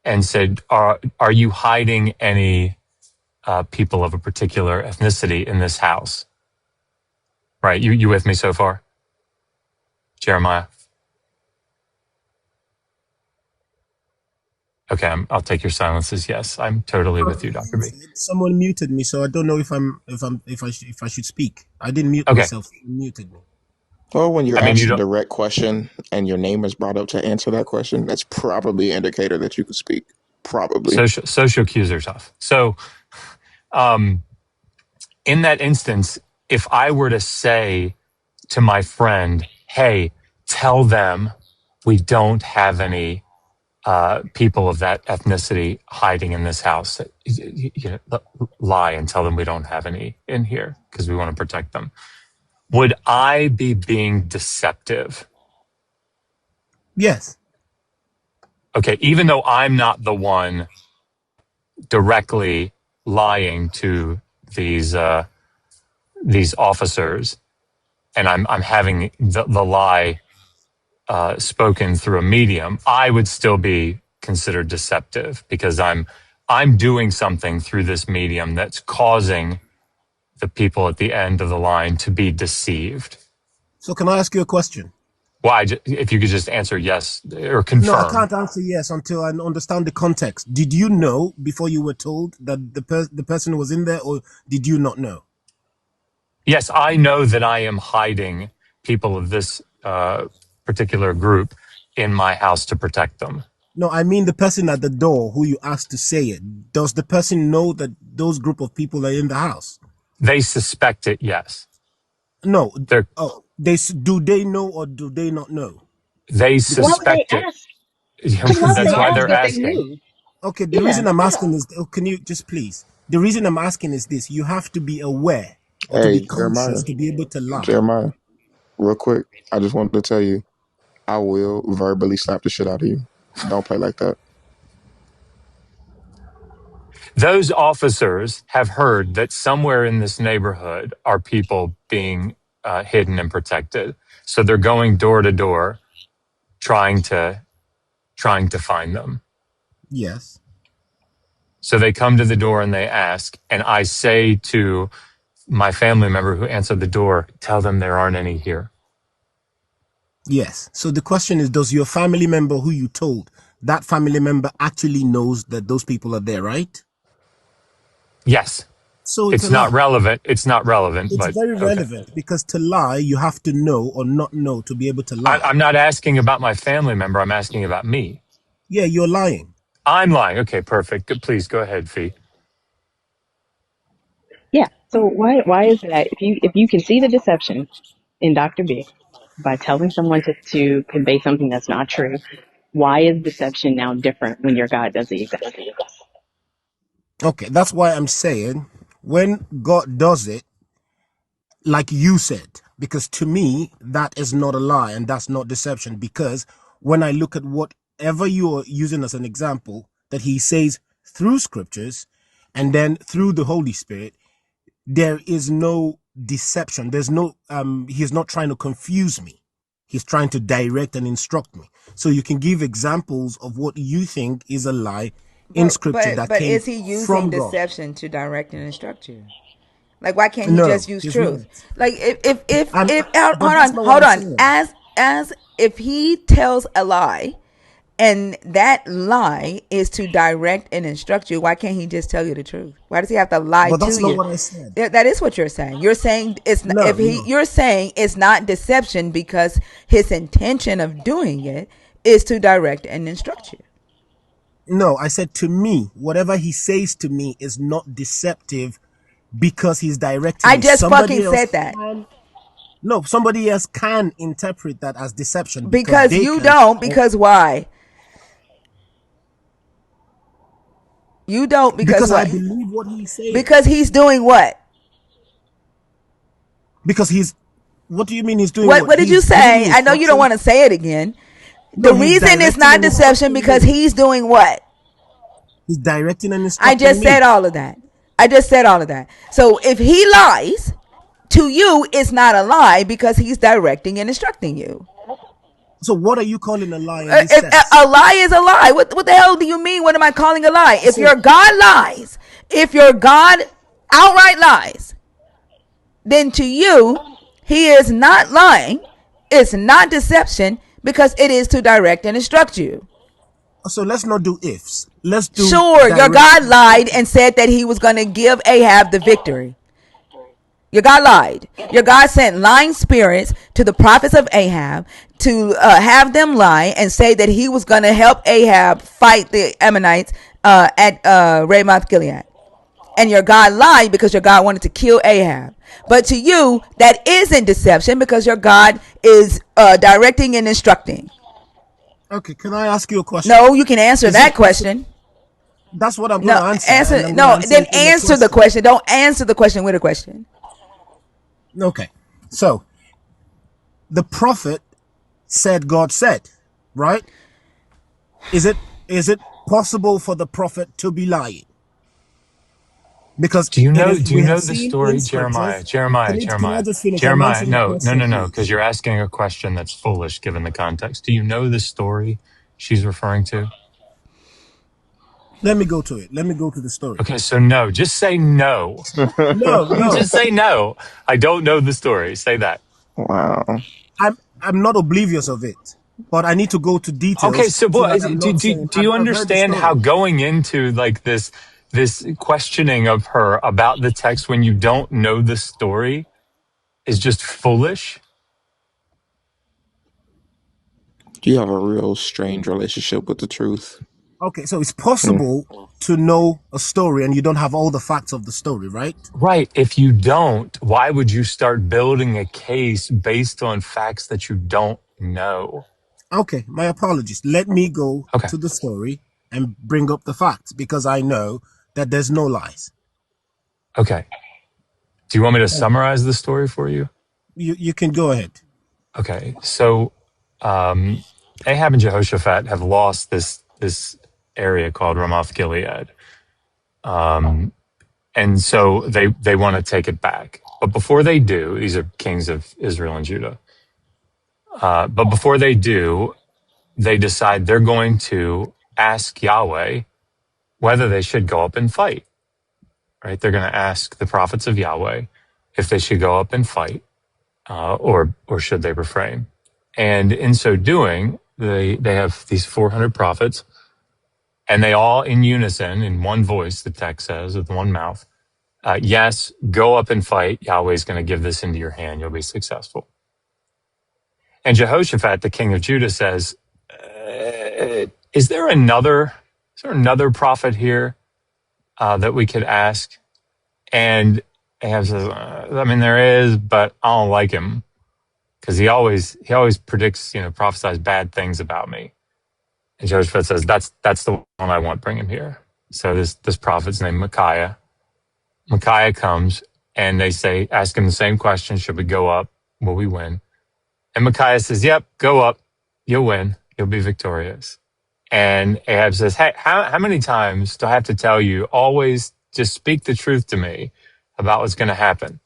Speaker 22: and said, "Are you hiding any people of a particular ethnicity in this house?" Right? You with me so far, Jeremiah? Okay, I'll take your silence as yes. I'm totally with you, Dr. B.
Speaker 4: Someone muted me, so I don't know if I should speak. I didn't mute
Speaker 22: Okay.
Speaker 4: myself. Someone muted me.
Speaker 9: Well, when you're
Speaker 22: I mean,
Speaker 9: asked
Speaker 22: you
Speaker 9: a
Speaker 22: don't.
Speaker 9: direct question and your name is brought up to answer that question, that's probably an indicator that you can speak. Probably.
Speaker 22: Social cues are tough. So, um, in that instance, if I were to say to my friend, "Hey, tell them we don't have any people of that ethnicity hiding in this house," lie and tell them we don't have any in here because we want to protect them. Would I be being deceptive?
Speaker 4: Yes.
Speaker 22: Okay, even though I'm not the one directly lying to these these officers, and I'm having the lie spoken through a medium, I would still be considered deceptive because I'm doing something through this medium that's causing the people at the end of the line to be deceived.
Speaker 4: So can I ask you a question?
Speaker 22: Why? If you could just answer yes or
Speaker 4: No, I
Speaker 22: confirm.
Speaker 4: can't answer yes until I understand the context. Did you know before you were told that the person was in there, or did you not know?
Speaker 22: Yes, I know that I am hiding people of this particular group in my house to protect them.
Speaker 4: No, I mean the person at the door who you asked to say it. Does the person know that those group of people are in the house?
Speaker 22: They suspect it, yes.
Speaker 4: No.
Speaker 22: They're,
Speaker 4: Oh, do they know or do they not know?
Speaker 22: they
Speaker 10: Why
Speaker 4: Because
Speaker 10: would they
Speaker 22: suspect it.
Speaker 10: ask? Because why
Speaker 4: because
Speaker 10: would
Speaker 4: you
Speaker 22: That's
Speaker 10: they
Speaker 4: have
Speaker 22: why
Speaker 10: ask
Speaker 22: they're
Speaker 4: to.
Speaker 10: if they
Speaker 22: asking.
Speaker 10: knew?
Speaker 4: Okay, the
Speaker 10: Yeah.
Speaker 4: reason I'm asking is, can you just please? The reason I'm asking is this: you have to be aware or to be
Speaker 9: Hey, Jeremiah,
Speaker 4: conscious to be able to lie.
Speaker 9: Jeremiah, real quick, I just wanted to tell you, I will verbally slap the shit out of you. Don't play like that.
Speaker 22: Those officers have heard that somewhere in this neighborhood are people being hidden and protected. So they're going door to door trying to find them.
Speaker 4: Yes.
Speaker 22: So they come to the door and they ask, and I say to my family member who answered the door, tell them there aren't any here.
Speaker 4: Yes. So the question is, does your family member who you told, that family member actually knows that those people are there, right?
Speaker 22: Yes,
Speaker 4: So it's a
Speaker 22: it's not
Speaker 4: lie.
Speaker 22: relevant. It's not relevant,
Speaker 4: It's
Speaker 22: but
Speaker 4: very
Speaker 22: okay.
Speaker 4: relevant because to lie, you have to know or not know to be able to lie.
Speaker 22: I'm not asking about my family member. I'm asking about me.
Speaker 4: Yeah, you're lying.
Speaker 22: I'm lying. Okay, perfect. Please go ahead, Fee.
Speaker 10: Yeah. So why is that? If you can see the deception in Dr. B by telling someone to convey something that's not true, why is deception now different when your God does the exact same?
Speaker 4: Okay, that's why I'm saying when God does it, like you said, because to me, that is not a lie and that's not deception. Because when I look at whatever you are using as an example, that he says through scriptures and then through the Holy Spirit, there is no deception. There's no, he's not trying to confuse me. He's trying to direct and instruct me. So you can give examples of what you think is a lie in scripture that
Speaker 2: But
Speaker 4: came
Speaker 2: is he using
Speaker 4: from God.
Speaker 2: deception to direct and instruct you? Like, why can't he
Speaker 4: No,
Speaker 2: just use
Speaker 4: he's not.
Speaker 2: truth? Like,
Speaker 4: I'm,
Speaker 2: if
Speaker 4: but that's not what
Speaker 2: hold
Speaker 4: I'm
Speaker 2: on,
Speaker 4: saying.
Speaker 2: as if he tells a lie, and that lie is to direct and instruct you, why can't he just tell you the truth? Why does he have to lie
Speaker 4: But
Speaker 2: to
Speaker 4: that's not
Speaker 2: you?
Speaker 4: what I said.
Speaker 2: That is what you're saying. You're saying it's not,
Speaker 4: No, no,
Speaker 2: you're saying it's not deception because his intention of doing it is to direct and instruct you.
Speaker 4: no. I said to me, whatever he says to me is not deceptive because he's directing
Speaker 2: I
Speaker 4: me.
Speaker 2: just fucking
Speaker 4: Somebody else
Speaker 2: said that.
Speaker 4: can. No, somebody else can interpret that as deception because
Speaker 2: Because
Speaker 4: they
Speaker 2: you
Speaker 4: can.
Speaker 2: don't. Because why? You don't because
Speaker 4: Because I
Speaker 2: what?
Speaker 4: believe what he's saying.
Speaker 2: Because he's doing what?
Speaker 4: Because he's. What do you mean he's doing
Speaker 2: What
Speaker 4: what?
Speaker 2: what did you
Speaker 4: He's giving
Speaker 2: say?
Speaker 4: me
Speaker 2: I know you don't
Speaker 4: instruction.
Speaker 2: want to say it again.
Speaker 4: No,
Speaker 2: The
Speaker 4: he's
Speaker 2: reason it's
Speaker 4: directing
Speaker 2: not
Speaker 4: and
Speaker 2: deception
Speaker 4: instructing
Speaker 2: because
Speaker 4: me.
Speaker 2: he's doing what?
Speaker 4: He's directing and
Speaker 2: I
Speaker 4: instructing
Speaker 2: just said
Speaker 4: me.
Speaker 2: all of that. I just said all of that. So if he lies to you, it's not a lie because he's directing and instructing you.
Speaker 4: So what are you calling a lie in this
Speaker 2: If
Speaker 4: sense?
Speaker 2: a lie is a lie, what the hell do you mean? What am I calling a lie? If
Speaker 4: So
Speaker 2: your God lies, if your God outright lies, then to you, he is not lying. It's not deception because it is to direct and instruct you.
Speaker 4: let's not do ifs. Let's do
Speaker 2: Sure, your
Speaker 4: direct
Speaker 2: God lied
Speaker 4: instruction.
Speaker 2: and said that he was going to give Ahab the victory. Your God lied. Your God sent lying spirits to the prophets of Ahab to have them lie and say that he was going to help Ahab fight the Ammonites at Ramoth Gilead. And your God lied because your God wanted to kill Ahab. But to you, that isn't deception because your God is directing and instructing.
Speaker 4: Okay, can I ask you a question?
Speaker 2: No, you can answer
Speaker 4: Is it
Speaker 2: that
Speaker 4: possible?
Speaker 2: question.
Speaker 4: That's what I'm going
Speaker 2: No,
Speaker 4: to answer,
Speaker 2: answer.
Speaker 4: and I'm going to
Speaker 2: No,
Speaker 4: answer
Speaker 2: then
Speaker 4: it in a
Speaker 2: answer the
Speaker 4: question.
Speaker 2: question. Don't answer the question with a question.
Speaker 4: Okay, so the prophet said God said, right? Is it possible for the prophet to be lying? Because it is.
Speaker 22: Do you
Speaker 4: We have
Speaker 22: know the
Speaker 4: seen in
Speaker 22: story,
Speaker 4: scriptures.
Speaker 22: Jeremiah? Jeremiah,
Speaker 4: Can I
Speaker 22: Jeremiah,
Speaker 4: just finish? I'm
Speaker 22: Jeremiah.
Speaker 4: answering the
Speaker 22: No, no,
Speaker 4: question,
Speaker 22: no, no, because
Speaker 4: please.
Speaker 22: you're asking a question that's foolish given the context. Do you know the story she's referring to?
Speaker 1: Let me go to it. Let me go to the story.
Speaker 22: Okay, so no, just say no.
Speaker 1: No, no.
Speaker 22: Just say no. I don't know the story. Say that.
Speaker 9: Wow.
Speaker 1: I'm not oblivious of it, but I need to go to
Speaker 22: Okay,
Speaker 1: details
Speaker 22: so
Speaker 1: so that
Speaker 22: what,
Speaker 1: I'm
Speaker 22: do,
Speaker 1: not
Speaker 22: do,
Speaker 1: saying
Speaker 22: do you
Speaker 1: I've heard the
Speaker 22: understand how
Speaker 1: story.
Speaker 22: going into like this questioning of her about the text when you don't know the story is just foolish?
Speaker 9: You have a real strange relationship with the truth.
Speaker 1: Okay, so it's
Speaker 9: Hmm.
Speaker 1: possible to know a story and you don't have all the facts of the story, right?
Speaker 22: Right. If you don't, why would you start building a case based on facts that you don't know?
Speaker 1: Okay, my apologies. Let me go
Speaker 22: Okay.
Speaker 1: to the story and bring up the facts because I know that there's no lies.
Speaker 22: Okay. Do you want me to
Speaker 1: Thank you.
Speaker 22: summarize the story for you?
Speaker 1: You can go ahead.
Speaker 22: Okay. So Ahab and Jehoshaphat have lost this area called Ramoth Gilead. And so they want to take it back. But before they do, these are kings of Israel and Judah. But before they do, they decide they're going to ask Yahweh whether they should go up and fight. Right? They're going to ask the prophets of Yahweh if they should go up and fight, or should they refrain. And in so doing, they have these 400 prophets, and they all in unison, in one voice, the text says, with one mouth, yes, go up and fight. Yahweh's going to give this into your hand. You'll be successful. And Jehoshaphat, the king of Judah, says, is there another prophet here that we could ask? And Ahab says, I mean, there is, but I don't like him because he always predicts, prophesies bad things about me. And Jehoshaphat says, that's the one I want. Bring him here. So this prophet's named Micaiah. Micaiah comes and they say, ask him the same question. Should we go up? Will we win? And Micaiah says, yep, go up. You'll win. You'll be victorious. And Ahab says, hey, how many times do I have to tell you? Always just speak the truth to me about what's going to happen.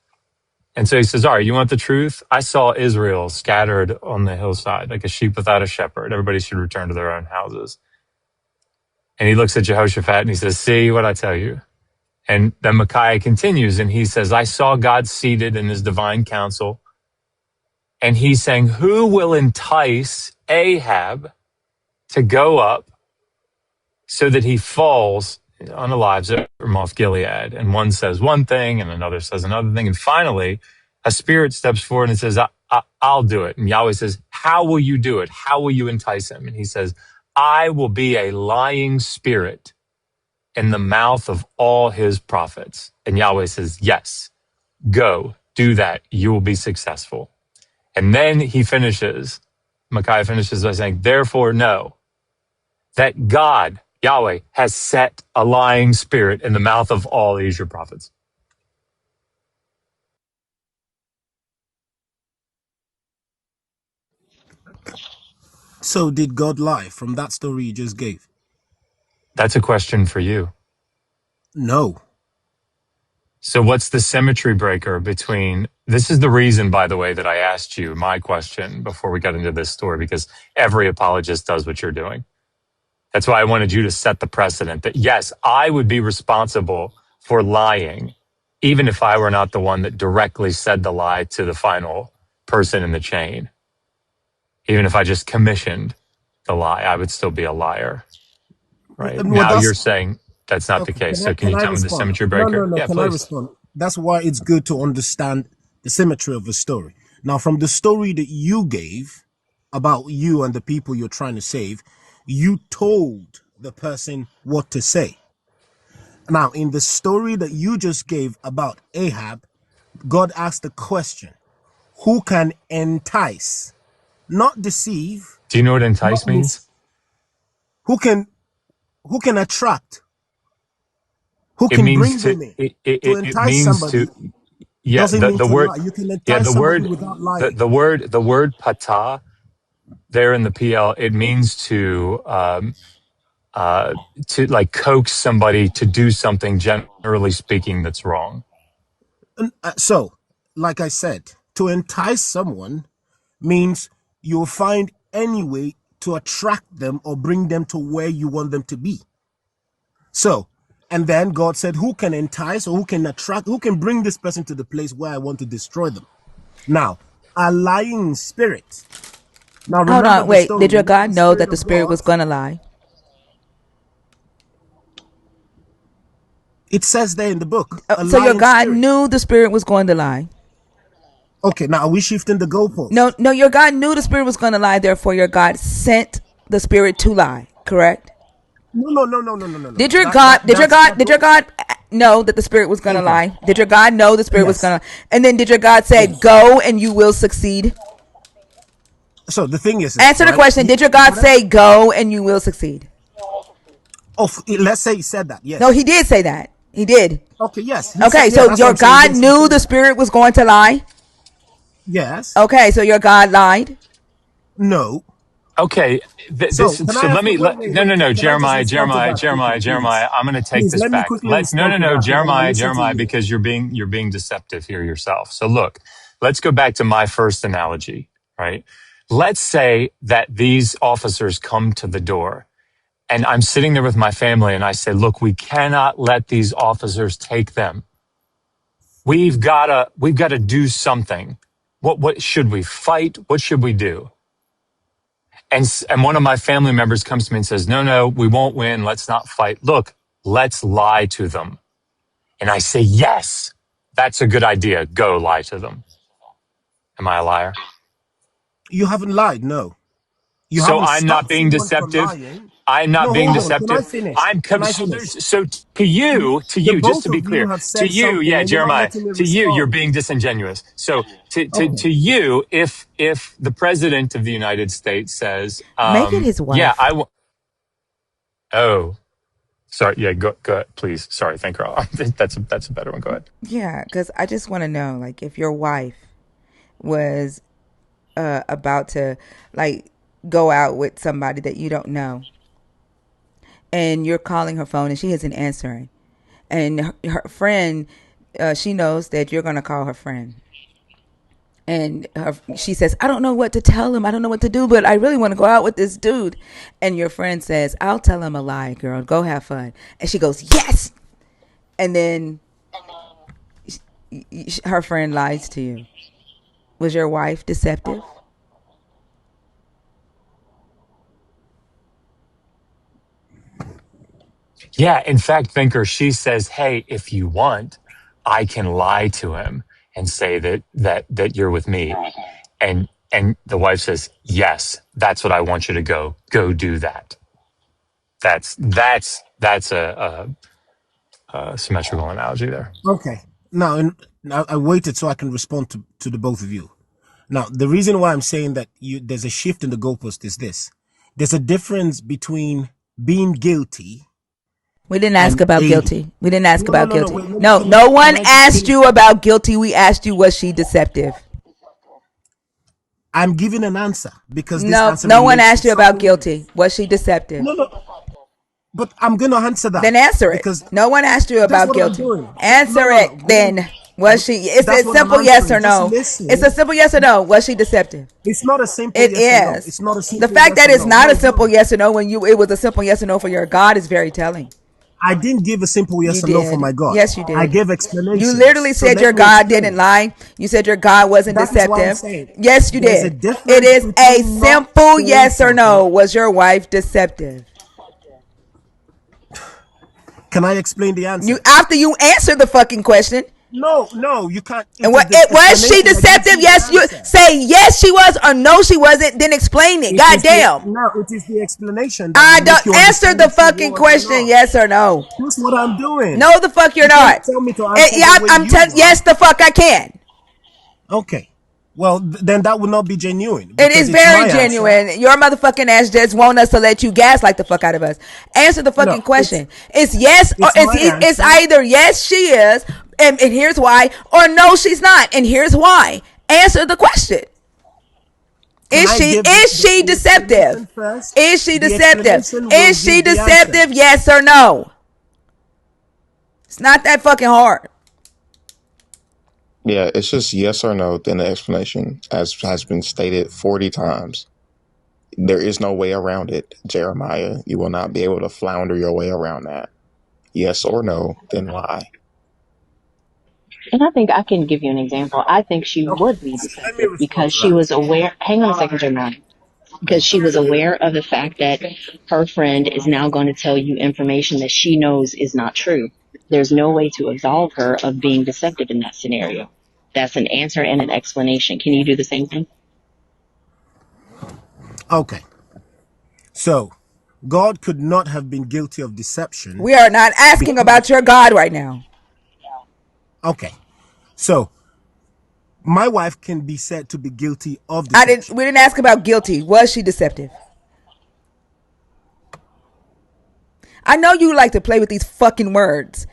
Speaker 22: And so he says, all right, you want the truth? I saw Israel scattered on the hillside like a sheep without a shepherd. Everybody should return to their own houses. And he looks at Jehoshaphat and he says, see what I tell you. And then Micaiah continues and he says, I saw God seated in his divine council. And he's saying, who will entice Ahab to go up so that he falls unalive at Ramoth Gilead? And one says one thing and another says another thing. And finally, a spirit steps forward and says, I'll do it. And Yahweh says, how will you do it? How will you entice him? And he says, I will be a lying spirit in the mouth of all his prophets. And Yahweh says, yes, go do that. You will be successful. And then Micaiah finishes by saying, therefore know that God, Yahweh, has set a lying spirit in the mouth of all these your prophets.
Speaker 1: So did God lie from that story you just gave?
Speaker 22: That's a question for you.
Speaker 1: No.
Speaker 22: So what's the symmetry breaker between, this is the reason, by the way, that I asked you my question before we got into this story, because every apologist does what you're doing. That's why I wanted you to set the precedent that, yes, I would be responsible for lying, even if I were not the one that directly said the lie to the final person in the chain. Even if I just commissioned the lie, I would still be a liar, right?
Speaker 1: Well,
Speaker 22: Now you're
Speaker 1: that's
Speaker 22: saying that's not the
Speaker 1: okay.
Speaker 22: case. So can
Speaker 1: Can
Speaker 22: you
Speaker 1: I
Speaker 22: tell me the
Speaker 1: respond?
Speaker 22: symmetry
Speaker 1: No, no,
Speaker 22: breaker?
Speaker 1: no.
Speaker 22: Yeah,
Speaker 1: Can I
Speaker 22: please.
Speaker 1: respond? That's why it's good to understand the symmetry of a story. Now, from the story that you gave about you and the people you're trying to save, you told the person what to say. Now, in the story that you just gave about Ahab, God asked the question, who can entice, not deceive,
Speaker 22: Do you know what
Speaker 1: not
Speaker 22: entice means?
Speaker 1: who can attract, who
Speaker 22: It
Speaker 1: can
Speaker 22: means
Speaker 1: bring
Speaker 22: to,
Speaker 1: them in.
Speaker 22: it,
Speaker 1: To
Speaker 22: it
Speaker 1: entice
Speaker 22: means
Speaker 1: somebody
Speaker 22: to, yeah,
Speaker 1: doesn't mean
Speaker 22: the
Speaker 1: to
Speaker 22: word,
Speaker 1: lie. You can
Speaker 22: yeah,
Speaker 1: entice
Speaker 22: the
Speaker 1: somebody
Speaker 22: word,
Speaker 1: without
Speaker 22: the,
Speaker 1: lying.
Speaker 22: the word, the word patah there in the PL, it means to like coax somebody to do something, generally speaking, that's wrong.
Speaker 1: So, like I said, to entice someone means you'll find any way to attract them or bring them to where you want them to be. So, and then God said, who can entice or who can attract, who can bring this person to the place where I want to destroy them? Now, a lying spirit. Now,
Speaker 2: Hold
Speaker 1: remember
Speaker 2: on,
Speaker 1: the
Speaker 2: wait.
Speaker 1: story.
Speaker 2: Did your
Speaker 1: You know
Speaker 2: God
Speaker 1: the
Speaker 2: know
Speaker 1: spirit
Speaker 2: that the
Speaker 1: of
Speaker 2: spirit
Speaker 1: God.
Speaker 2: was going to lie?
Speaker 1: It says there in the book, a
Speaker 2: So your
Speaker 1: lying
Speaker 2: God
Speaker 1: spirit.
Speaker 2: knew the spirit was going to lie.
Speaker 1: Okay, now are we shifting the
Speaker 2: No,
Speaker 1: goalpost?
Speaker 2: no, your God knew the spirit was going to lie. Therefore, your God sent the spirit to lie. Correct?
Speaker 1: No.
Speaker 2: Did your God know that the spirit was going to
Speaker 1: Thinker.
Speaker 2: lie? Did your God know the spirit was
Speaker 1: Yes,
Speaker 2: going to? And then did your God say,
Speaker 1: yes.
Speaker 2: "Go and you will succeed"?
Speaker 1: So the thing is this,
Speaker 2: Answer the
Speaker 1: right?
Speaker 2: question. Did your God
Speaker 1: Whatever.
Speaker 2: say, "Go and you will succeed"?
Speaker 1: Oh, let's say he said that.
Speaker 2: No, he
Speaker 1: Yes.
Speaker 2: did say that. He did.
Speaker 1: Okay. Yes, he said.
Speaker 2: Okay,
Speaker 1: Yeah,
Speaker 2: so
Speaker 1: that's what
Speaker 2: your
Speaker 1: I'm saying.
Speaker 2: God
Speaker 1: Yes, he
Speaker 2: knew
Speaker 1: said
Speaker 2: the
Speaker 1: that.
Speaker 2: spirit was going to lie.
Speaker 1: Yes.
Speaker 2: Okay, so your God lied.
Speaker 1: No.
Speaker 22: Okay,
Speaker 1: So can I
Speaker 22: so
Speaker 1: ask?
Speaker 22: let me
Speaker 1: Wait.
Speaker 22: no no no
Speaker 1: Can I just
Speaker 22: Jeremiah
Speaker 1: respond to
Speaker 22: Jeremiah
Speaker 1: that quickly,
Speaker 22: Jeremiah
Speaker 1: please?
Speaker 22: Jeremiah, I'm going to take
Speaker 1: Please
Speaker 22: this
Speaker 1: let me
Speaker 22: back.
Speaker 1: quickly
Speaker 22: Let no
Speaker 1: respond
Speaker 22: no
Speaker 1: to
Speaker 22: no
Speaker 1: that, and then I'll
Speaker 22: Jeremiah
Speaker 1: listen to
Speaker 22: Jeremiah,
Speaker 1: you.
Speaker 22: because you're being deceptive here yourself. So look, let's go back to my first analogy, right? Let's say that these officers come to the door and I'm sitting there with my family and I say, "Look, we cannot let these officers take them. We've got to do something. What should we fight? What should we do?" And one of my family members comes to me and says, "No, we won't win. Let's not fight. Look, let's lie to them." And I say, "Yes, that's a good idea. Go lie to them." Am I a liar?
Speaker 1: You haven't lied. No, you
Speaker 22: So
Speaker 1: haven't
Speaker 22: I'm not
Speaker 1: stopped
Speaker 22: being
Speaker 1: someone from
Speaker 22: deceptive.
Speaker 1: lying.
Speaker 22: I'm not
Speaker 1: No,
Speaker 22: being
Speaker 1: hold on. Can I
Speaker 22: deceptive.
Speaker 1: finish? Can I
Speaker 22: So
Speaker 1: finish?
Speaker 22: to
Speaker 1: The
Speaker 22: you, just
Speaker 1: both
Speaker 22: to be
Speaker 1: of you
Speaker 22: clear,
Speaker 1: have
Speaker 22: to
Speaker 1: said
Speaker 22: you,
Speaker 1: something,
Speaker 22: yeah,
Speaker 1: and you're not
Speaker 22: Jeremiah,
Speaker 1: letting me
Speaker 22: to you, you're
Speaker 1: respond.
Speaker 22: being disingenuous. So
Speaker 1: Okay.
Speaker 22: to you, if the president of the United States says,
Speaker 2: Make it his
Speaker 22: yeah,
Speaker 2: wife.
Speaker 22: oh, sorry, yeah, go ahead, please. Sorry, thank you. That's a better one. Go ahead.
Speaker 2: Yeah, because I just want to know, like, if your wife was about to, like, go out with somebody that you don't know, and you're calling her phone and she isn't answering, and her friend, she knows that you're gonna call her friend, and she says, "I don't know what to tell him. I don't know what to do, but I really want to go out with this dude." And your friend says, "I'll tell him a lie, girl. Go have fun." And she goes, "Yes." And then her friend lies to you. Was your wife deceptive?
Speaker 22: Yeah, in fact, Thinker, she says, "Hey, if you want, I can lie to him and say that you're with me." And the wife says, "Yes, that's what I want you to go do that." That's a symmetrical analogy there.
Speaker 1: Okay. Now I waited so I can respond to the both of you. Now, the reason why I'm saying that there's a shift in the goalpost is this. There's a difference between being guilty
Speaker 2: We didn't ask
Speaker 1: and
Speaker 2: about
Speaker 1: aiding.
Speaker 2: guilty. We didn't ask about
Speaker 1: No.
Speaker 2: guilty.
Speaker 1: Wait, let me
Speaker 2: No,
Speaker 1: finish.
Speaker 2: no
Speaker 1: Can
Speaker 2: one
Speaker 1: I just
Speaker 2: asked
Speaker 1: finish?
Speaker 2: you about guilty. We asked you, was she deceptive?
Speaker 1: I'm giving an answer because this
Speaker 2: No,
Speaker 1: answer
Speaker 2: no one
Speaker 1: relates to
Speaker 2: asked you about
Speaker 1: something
Speaker 2: guilty.
Speaker 1: else.
Speaker 2: Was she deceptive?
Speaker 1: No. But I'm going to answer that
Speaker 2: Then answer it.
Speaker 1: because
Speaker 2: No one asked you
Speaker 1: that's
Speaker 2: about
Speaker 1: what I'm
Speaker 2: guilty.
Speaker 1: doing.
Speaker 2: Answer it then. Was she? It's
Speaker 1: That's
Speaker 2: a
Speaker 1: what I'm
Speaker 2: simple yes or
Speaker 1: answering. Just
Speaker 2: no. It's a
Speaker 1: listen.
Speaker 2: simple yes or no. Was she deceptive?
Speaker 1: It's not a simple
Speaker 2: It
Speaker 1: yes or no.
Speaker 2: is.
Speaker 1: It's not a
Speaker 2: The
Speaker 1: simple
Speaker 2: fact
Speaker 1: yes
Speaker 2: that
Speaker 1: or
Speaker 2: it's
Speaker 1: no.
Speaker 2: not a
Speaker 1: No,
Speaker 2: simple yes or no when it was a simple yes or no for your God is very telling.
Speaker 1: I didn't give a simple
Speaker 2: You
Speaker 1: yes or no for
Speaker 2: did.
Speaker 1: my God.
Speaker 2: Yes, you
Speaker 1: I
Speaker 2: did.
Speaker 1: gave
Speaker 2: You
Speaker 1: explanations.
Speaker 2: literally
Speaker 1: So
Speaker 2: said
Speaker 1: let
Speaker 2: your
Speaker 1: me
Speaker 2: God didn't
Speaker 1: explain.
Speaker 2: lie. You said your God wasn't
Speaker 1: That is why I'm
Speaker 2: deceptive.
Speaker 1: saying
Speaker 2: Yes, you
Speaker 1: there's a
Speaker 2: did. It
Speaker 1: difference
Speaker 2: is a
Speaker 1: between not
Speaker 2: simple
Speaker 1: saying
Speaker 2: yes or no.
Speaker 1: something.
Speaker 2: Was your wife deceptive?
Speaker 1: Can I explain the
Speaker 2: You
Speaker 1: answer?
Speaker 2: after you answer the fucking question.
Speaker 1: No, you can't.
Speaker 2: And
Speaker 1: It is
Speaker 2: what
Speaker 1: the
Speaker 2: it was she
Speaker 1: explanation that gives
Speaker 2: deceptive?
Speaker 1: you the
Speaker 2: Yes, you
Speaker 1: answer.
Speaker 2: say yes she was or no she wasn't, then explain it.
Speaker 1: It
Speaker 2: God
Speaker 1: is the
Speaker 2: damn.
Speaker 1: no. It is the explanation that
Speaker 2: I
Speaker 1: will make you
Speaker 2: don't answer
Speaker 1: understand
Speaker 2: the
Speaker 1: if she
Speaker 2: fucking
Speaker 1: was or
Speaker 2: question,
Speaker 1: not.
Speaker 2: yes or no.
Speaker 1: That's what I'm doing.
Speaker 2: No the fuck you're
Speaker 1: You can't
Speaker 2: not.
Speaker 1: tell me to answer
Speaker 2: Yeah,
Speaker 1: the way you
Speaker 2: yes
Speaker 1: want.
Speaker 2: the fuck I can.
Speaker 1: Okay. Well, then that would not be genuine
Speaker 2: It
Speaker 1: because
Speaker 2: is
Speaker 1: it's
Speaker 2: very
Speaker 1: my answer.
Speaker 2: genuine. Your motherfucking ass just want us to let you gaslight the fuck out of us. Answer the
Speaker 1: No,
Speaker 2: fucking question. It's yes or
Speaker 1: it's my
Speaker 2: it's
Speaker 1: answer.
Speaker 2: either yes she is, and here's why, or no she's not, and here's why. Answer the question.
Speaker 1: Can I give
Speaker 2: Is she
Speaker 1: the
Speaker 2: deceptive?
Speaker 1: explanation first?
Speaker 2: Is she
Speaker 1: The
Speaker 2: deceptive?
Speaker 1: explanation will
Speaker 2: Is she
Speaker 1: give the answer.
Speaker 2: deceptive? Yes or no? It's not that fucking hard.
Speaker 9: Yeah, it's just yes or no, then the explanation, as has been stated 40 times. There is no way around it, Jeremiah. You will not be able to flounder your way around that. Yes or no, then lie.
Speaker 10: And I think I can give you an example. I think she
Speaker 1: Okay,
Speaker 10: would be
Speaker 1: so let me
Speaker 10: deceptive
Speaker 1: respond
Speaker 10: because
Speaker 1: to
Speaker 10: she
Speaker 1: that.
Speaker 10: was aware. Hang on a second, Jeremiah. Because she was aware of the fact that her friend is now going to tell you information that she knows is not true. There's no way to absolve her of being deceptive in that scenario. That's an answer and an explanation. Can you do the same thing?
Speaker 1: Okay, so God could not have been guilty of deception
Speaker 2: We are not asking
Speaker 1: because,
Speaker 2: about your God right now.
Speaker 1: okay, so my wife can be said to be guilty of
Speaker 2: I didn't.
Speaker 1: deception.
Speaker 2: We didn't ask about guilty. Was she deceptive? I know you like to play with these fucking words,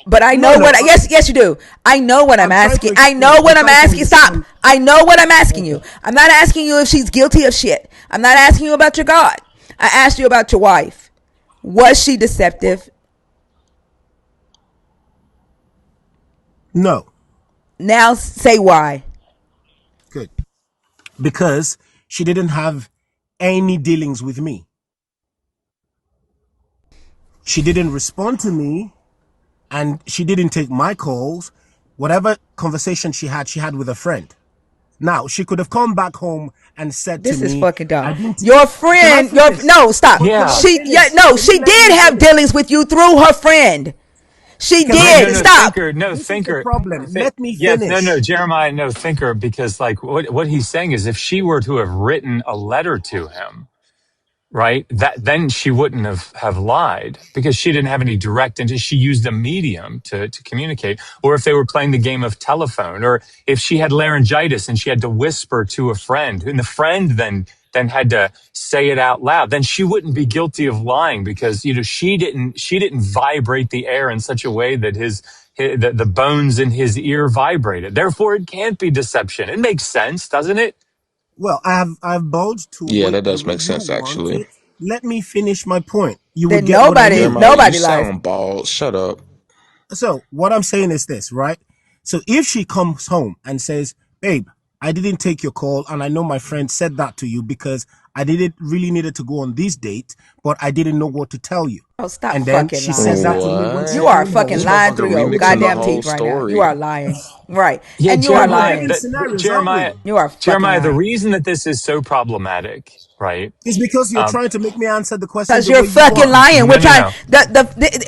Speaker 2: but I
Speaker 1: No,
Speaker 2: know
Speaker 1: no,
Speaker 2: what. Yes, yes, you do. I know what I'm
Speaker 1: I'm trying
Speaker 2: asking.
Speaker 1: to
Speaker 2: I
Speaker 1: explain.
Speaker 2: know
Speaker 1: I'm
Speaker 2: what I'm
Speaker 1: trying to
Speaker 2: asking. Stop.
Speaker 1: understand.
Speaker 2: I know what I'm asking you.
Speaker 1: Okay.
Speaker 2: I'm not asking you if she's guilty of shit. I'm not asking you about your God. I asked you about your wife. Was she deceptive?
Speaker 1: No,
Speaker 2: Now say why.
Speaker 1: good. Because she didn't have any dealings with me. She didn't respond to me and she didn't take my calls. Whatever conversation she had with a friend. Now, she could have come back home and said to
Speaker 2: This is
Speaker 1: me,
Speaker 2: fucking dumb.
Speaker 1: I didn't.
Speaker 2: Your
Speaker 1: Can I
Speaker 2: friend,
Speaker 1: finish?
Speaker 2: no, stop.
Speaker 1: But can I
Speaker 22: Yeah.
Speaker 2: She, yeah,
Speaker 1: finish?
Speaker 2: no,
Speaker 1: Can you
Speaker 2: she
Speaker 1: let
Speaker 2: did
Speaker 1: me
Speaker 2: have
Speaker 1: finish?
Speaker 2: dealings with you through her friend. She
Speaker 1: Can I
Speaker 22: Right. No,
Speaker 2: did.
Speaker 22: no,
Speaker 1: finish?
Speaker 2: Stop.
Speaker 22: thinker. No,
Speaker 1: This is the
Speaker 22: thinker.
Speaker 1: problem. Let me
Speaker 22: Yes. No, no,
Speaker 1: finish.
Speaker 22: Jeremiah. No, thinker. Because like what he's saying is if she were to have written a letter to him, right, that then she wouldn't have lied because she didn't have any direct and she used a medium to communicate. Or if they were playing the game of telephone, or if she had laryngitis and she had to whisper to a friend and the friend then had to say it out loud, then she wouldn't be guilty of lying because she didn't vibrate the air in such a way that the bones in his ear vibrated. Therefore it can't be deception. It makes sense, doesn't it?
Speaker 1: Well, I've bulged to
Speaker 9: Yeah, that
Speaker 1: the
Speaker 9: does
Speaker 1: way
Speaker 9: make
Speaker 1: you
Speaker 9: sense,
Speaker 1: want
Speaker 9: actually.
Speaker 1: it. Let me finish my point. You would
Speaker 2: Then
Speaker 1: get what I
Speaker 2: nobody,
Speaker 1: mean.
Speaker 9: Jeremiah, you
Speaker 2: nobody lies.
Speaker 9: sound bald. Shut up.
Speaker 1: So what I'm saying is this, right? So if she comes home and says, "Babe, I didn't take your call, and I know my friend said that to you because I didn't really needed to go on this date, but I didn't know what to tell you,"
Speaker 2: Oh, stop
Speaker 1: and then
Speaker 2: fucking
Speaker 1: she says
Speaker 2: lying.
Speaker 1: that to me when
Speaker 2: You
Speaker 1: she's
Speaker 9: What?
Speaker 2: are
Speaker 1: coming
Speaker 2: fucking
Speaker 9: This
Speaker 1: home.
Speaker 2: lying
Speaker 9: motherfucker
Speaker 2: through your
Speaker 9: remixing the
Speaker 2: goddamn
Speaker 9: whole
Speaker 2: teeth right now. You are
Speaker 9: story.
Speaker 2: lying. Right.
Speaker 22: Yeah,
Speaker 2: And you are
Speaker 1: Well, we're
Speaker 22: Jeremiah,
Speaker 1: giving
Speaker 2: lying.
Speaker 1: scenarios, aren't
Speaker 22: Jeremiah,
Speaker 1: we?
Speaker 2: You are fucking
Speaker 22: Jeremiah, the
Speaker 2: lying.
Speaker 22: reason that this is so problematic, right?
Speaker 1: It's because you're
Speaker 22: Um,
Speaker 1: trying to make me answer the question
Speaker 2: Cause
Speaker 1: the
Speaker 2: you're
Speaker 1: way you
Speaker 2: fucking
Speaker 1: want.
Speaker 2: lying. We're
Speaker 22: no, no,
Speaker 2: trying.
Speaker 22: no.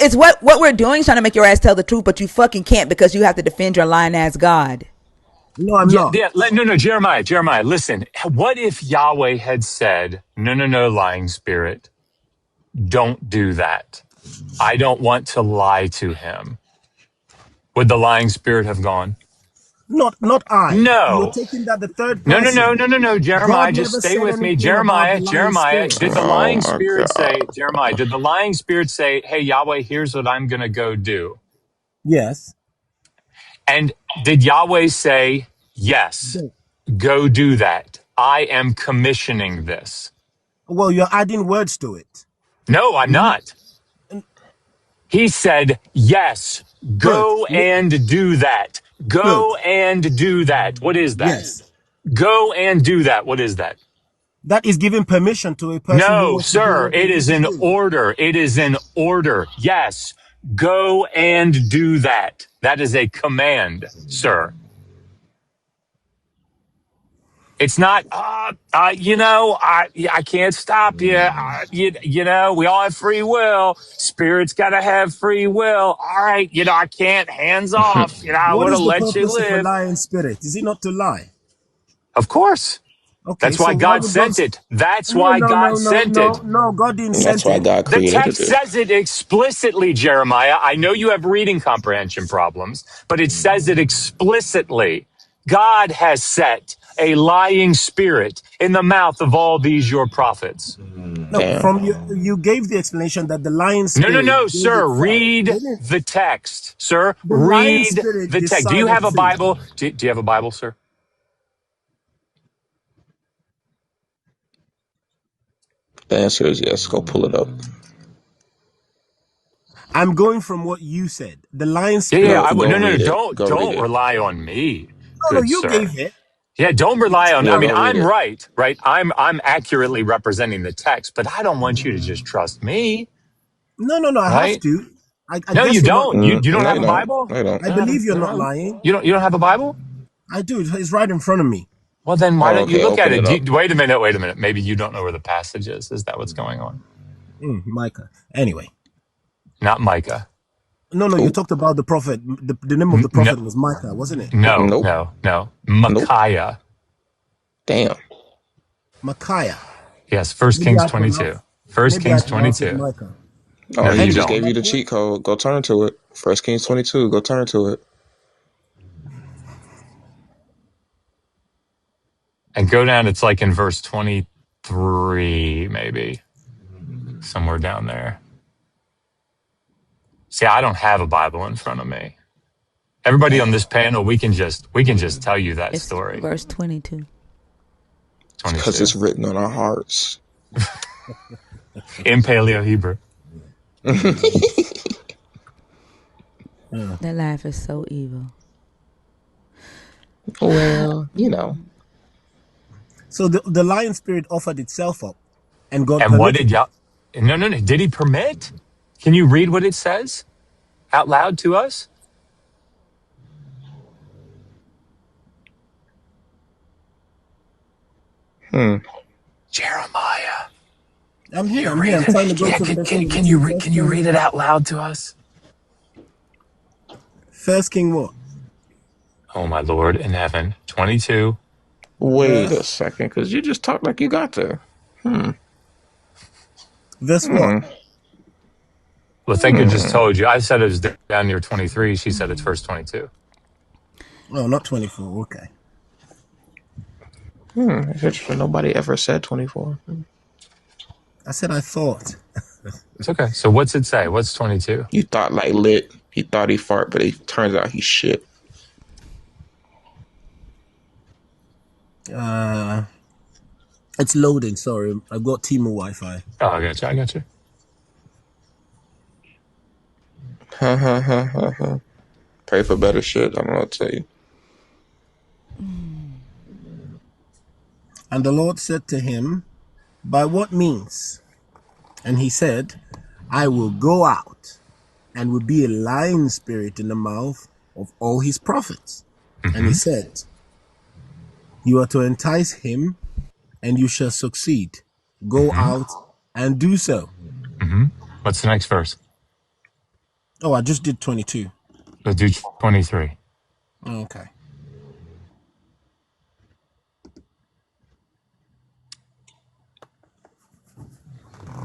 Speaker 2: It's what we're doing is trying to make your ass tell the truth, but you fucking can't because you have to defend your lying ass God.
Speaker 1: No, I'm
Speaker 22: Yeah,
Speaker 1: not.
Speaker 22: yeah, no, no, Jeremiah, listen. What if Yahweh had said, no, no, no, lying spirit, don't do that. I don't want to lie to him. Would the lying spirit have gone?
Speaker 1: Not I. You're
Speaker 22: No.
Speaker 1: taking that the third
Speaker 22: No, no, no,
Speaker 1: person.
Speaker 22: no, no, no,
Speaker 1: God
Speaker 22: Jeremiah, just
Speaker 1: never
Speaker 22: stay
Speaker 1: said
Speaker 22: with me.
Speaker 1: anything about the lying
Speaker 22: Jeremiah,
Speaker 1: spirit.
Speaker 22: did the
Speaker 9: Oh
Speaker 22: lying
Speaker 9: my
Speaker 22: spirit say,
Speaker 9: god.
Speaker 22: Jeremiah, did the lying spirit say, hey, Yahweh, here's what I'm going to go do?
Speaker 1: Yes.
Speaker 22: And did Yahweh say, yes, go do that? I am commissioning this.
Speaker 1: Well, you're adding words to it.
Speaker 22: No, I'm
Speaker 1: You
Speaker 22: not. He said, yes,
Speaker 1: good.
Speaker 22: go and do that.
Speaker 1: Good.
Speaker 22: Go and do that. What is that?
Speaker 1: Yes.
Speaker 22: Go and do that. What is that?
Speaker 1: That is giving permission to a person who
Speaker 22: No,
Speaker 1: wants to do
Speaker 22: sir.
Speaker 1: whatever
Speaker 22: It
Speaker 1: it is
Speaker 22: is
Speaker 1: he's
Speaker 22: in
Speaker 1: doing.
Speaker 22: order. It is in order. Yes. Go and do that. That is a command, sir. It's not, I can't stop you. We all have free will. Spirit's got to have free will. All right. I can't hands off. I
Speaker 1: What
Speaker 22: want to
Speaker 1: is the
Speaker 22: let you
Speaker 1: purpose of a
Speaker 22: live.
Speaker 1: lying spirit? Is it not to lie?
Speaker 22: Of course.
Speaker 1: Okay,
Speaker 22: That's why
Speaker 1: so why
Speaker 22: God
Speaker 1: would God?
Speaker 22: sent it. That's
Speaker 1: No,
Speaker 22: why
Speaker 1: no, no,
Speaker 22: God
Speaker 1: no,
Speaker 22: sent
Speaker 1: no,
Speaker 22: it.
Speaker 1: no. God didn't
Speaker 9: And that's
Speaker 1: send
Speaker 9: why
Speaker 1: it.
Speaker 9: God
Speaker 22: The
Speaker 9: created
Speaker 22: text
Speaker 9: it.
Speaker 22: says it explicitly, Jeremiah. I know you have reading comprehension problems, but it says it explicitly. God has set a lying spirit in the mouth of all these your prophets.
Speaker 1: No,
Speaker 9: Damn.
Speaker 1: from you gave the explanation that the lying
Speaker 22: No, no,
Speaker 1: spirit
Speaker 22: no,
Speaker 1: gave
Speaker 22: sir.
Speaker 1: itself.
Speaker 22: Read
Speaker 1: Didn't
Speaker 22: the text, sir.
Speaker 1: the lying
Speaker 22: Read
Speaker 1: spirit
Speaker 22: the text. Do you
Speaker 1: decided
Speaker 22: have a
Speaker 1: to?
Speaker 22: Bible? Do you have a Bible, sir?
Speaker 9: The answer is yes. Go pull it up.
Speaker 1: I'm going from what you said. The lying
Speaker 22: Yeah, yeah.
Speaker 9: Go
Speaker 1: spirit.
Speaker 22: No,
Speaker 9: go
Speaker 22: no, no.
Speaker 9: read it.
Speaker 22: Don't
Speaker 9: Go read
Speaker 22: don't
Speaker 9: it.
Speaker 22: rely on me,
Speaker 1: No, no,
Speaker 22: good
Speaker 1: you
Speaker 22: sir.
Speaker 1: gave it.
Speaker 22: Yeah, don't rely on.
Speaker 9: Yeah,
Speaker 22: I mean,
Speaker 9: go read
Speaker 22: I'm
Speaker 9: it.
Speaker 22: right, right. I'm accurately representing the text, but I don't want you to just trust me,
Speaker 1: No, no, no. I have
Speaker 22: right?
Speaker 1: to. I
Speaker 22: No, you
Speaker 1: guess you're not.
Speaker 22: don't. You don't
Speaker 9: No,
Speaker 22: have
Speaker 9: you
Speaker 22: a
Speaker 9: don't.
Speaker 22: Bible?
Speaker 9: No, you don't.
Speaker 1: I
Speaker 22: You don't have
Speaker 1: believe
Speaker 22: a,
Speaker 1: you're
Speaker 22: you don't
Speaker 1: not
Speaker 22: have,
Speaker 1: lying.
Speaker 22: you don't have a Bible?
Speaker 1: I do. It's right in front of me.
Speaker 22: Well, then why
Speaker 9: Oh,
Speaker 22: don't you
Speaker 9: okay.
Speaker 22: look at
Speaker 9: Open
Speaker 22: it?
Speaker 9: it up.
Speaker 22: Wait a minute. Wait a minute. Maybe you don't know where the passage is. Is that what's going on?
Speaker 1: Micah. Anyway,
Speaker 22: Not Micah.
Speaker 1: no. You
Speaker 9: Who?
Speaker 1: talked about the prophet. The name of the
Speaker 22: No,
Speaker 1: prophet was Micah, wasn't it?
Speaker 22: no,
Speaker 9: Nope.
Speaker 22: no, no.
Speaker 9: Nope.
Speaker 22: Micaiah.
Speaker 9: Damn.
Speaker 1: Micaiah.
Speaker 22: Yes, First
Speaker 1: Maybe
Speaker 22: Kings
Speaker 1: I
Speaker 22: 22.
Speaker 1: pronounce.
Speaker 22: First
Speaker 1: Maybe I
Speaker 22: Kings
Speaker 1: pronounce it
Speaker 22: 22.
Speaker 1: Micah.
Speaker 9: Oh,
Speaker 22: No,
Speaker 9: he
Speaker 22: you
Speaker 9: just
Speaker 22: don't.
Speaker 9: gave you the
Speaker 1: Micah.
Speaker 9: cheat code. Go turn to it. First Kings 22. Go turn to it.
Speaker 22: And go down, it's like in verse 23, maybe somewhere down there. See, I don't have a Bible in front of me. Everybody on this panel, we can just tell you that
Speaker 2: It's
Speaker 22: story.
Speaker 2: verse 22.
Speaker 9: Because
Speaker 22: 22
Speaker 9: it's written on our hearts.
Speaker 22: in Paleo Hebrew.
Speaker 1: Yeah.
Speaker 2: That life is so evil.
Speaker 9: Well, you know.
Speaker 1: So the lion spirit offered itself up, and God
Speaker 22: And what
Speaker 1: permitted
Speaker 22: did
Speaker 1: it.
Speaker 22: y'all? No, no, no. Did he permit? Can you read what it says out loud to us?
Speaker 9: Hmm.
Speaker 22: Jeremiah.
Speaker 1: I'm
Speaker 22: Can
Speaker 1: here.
Speaker 22: you
Speaker 1: I'm here.
Speaker 22: read
Speaker 1: I'm
Speaker 22: it?
Speaker 1: trying to go
Speaker 22: Can,
Speaker 1: to
Speaker 22: can,
Speaker 1: First
Speaker 22: can,
Speaker 1: King.
Speaker 22: can you read?
Speaker 1: First
Speaker 22: Can you
Speaker 1: King.
Speaker 22: read it out loud to us?
Speaker 1: First King what?
Speaker 22: Oh my Lord in heaven. 22.
Speaker 9: Wait a
Speaker 1: Verse.
Speaker 9: second, because you just talked like you got there. Hmm.
Speaker 1: Verse what?
Speaker 9: Hmm.
Speaker 22: Lathinka just
Speaker 9: Hmm.
Speaker 22: told you. I said it was down near 23. She said it's verse 22.
Speaker 1: Oh, not 24. Okay.
Speaker 9: It's interesting. Nobody ever said 24.
Speaker 1: I said I thought.
Speaker 22: It's okay. So what's it say? What's 22?
Speaker 9: You thought like lit. He thought he fart, but it turns out he shit.
Speaker 1: Uh, it's loading. Sorry, I've got T-Mobile Wi-Fi.
Speaker 22: Oh, I got you. I got you.
Speaker 9: Ha ha ha ha ha. Pray for better shit. I don't know what to tell you.
Speaker 1: And the Lord said to him, "By what means?" And he said, "I will go out and will be a lying spirit in the mouth of all his prophets." And he
Speaker 22: Mm-hmm.
Speaker 1: said, "You are to entice him, and you shall succeed. Go
Speaker 22: Mm-hmm.
Speaker 1: out and do so."
Speaker 22: Mm-hmm. What's the next verse?
Speaker 1: Oh, I just did 22.
Speaker 22: Let's do 23.
Speaker 1: Okay.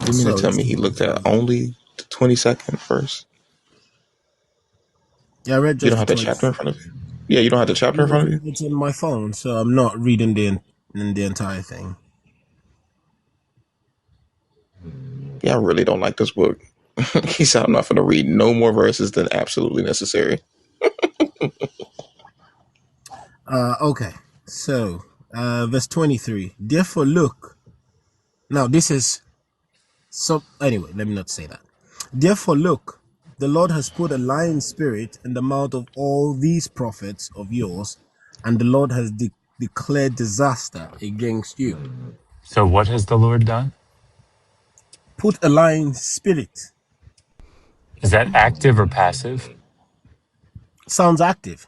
Speaker 9: You mean to
Speaker 1: So
Speaker 9: tell
Speaker 1: it's
Speaker 9: me he looked at only the 22nd verse?
Speaker 1: yeah, I read
Speaker 9: You
Speaker 1: just
Speaker 9: don't
Speaker 1: the
Speaker 9: have the
Speaker 1: 20.
Speaker 9: chapter in front of you? Yeah, you don't have the chapter in
Speaker 1: No,
Speaker 9: front of you?
Speaker 1: it's in my phone, so I'm not reading the entire thing.
Speaker 9: Yeah, I really don't like this book. He said I'm not going to read no more verses than absolutely necessary.
Speaker 1: Okay. So, verse 23. Therefore, look. Now, this is so. Anyway, let me not say that. Therefore, look. The Lord has put a lying spirit in the mouth of all these prophets of yours, and the Lord has declared disaster against you.
Speaker 22: So what has the Lord done?
Speaker 1: Put a lying spirit.
Speaker 22: Is that active or passive?
Speaker 1: Sounds active.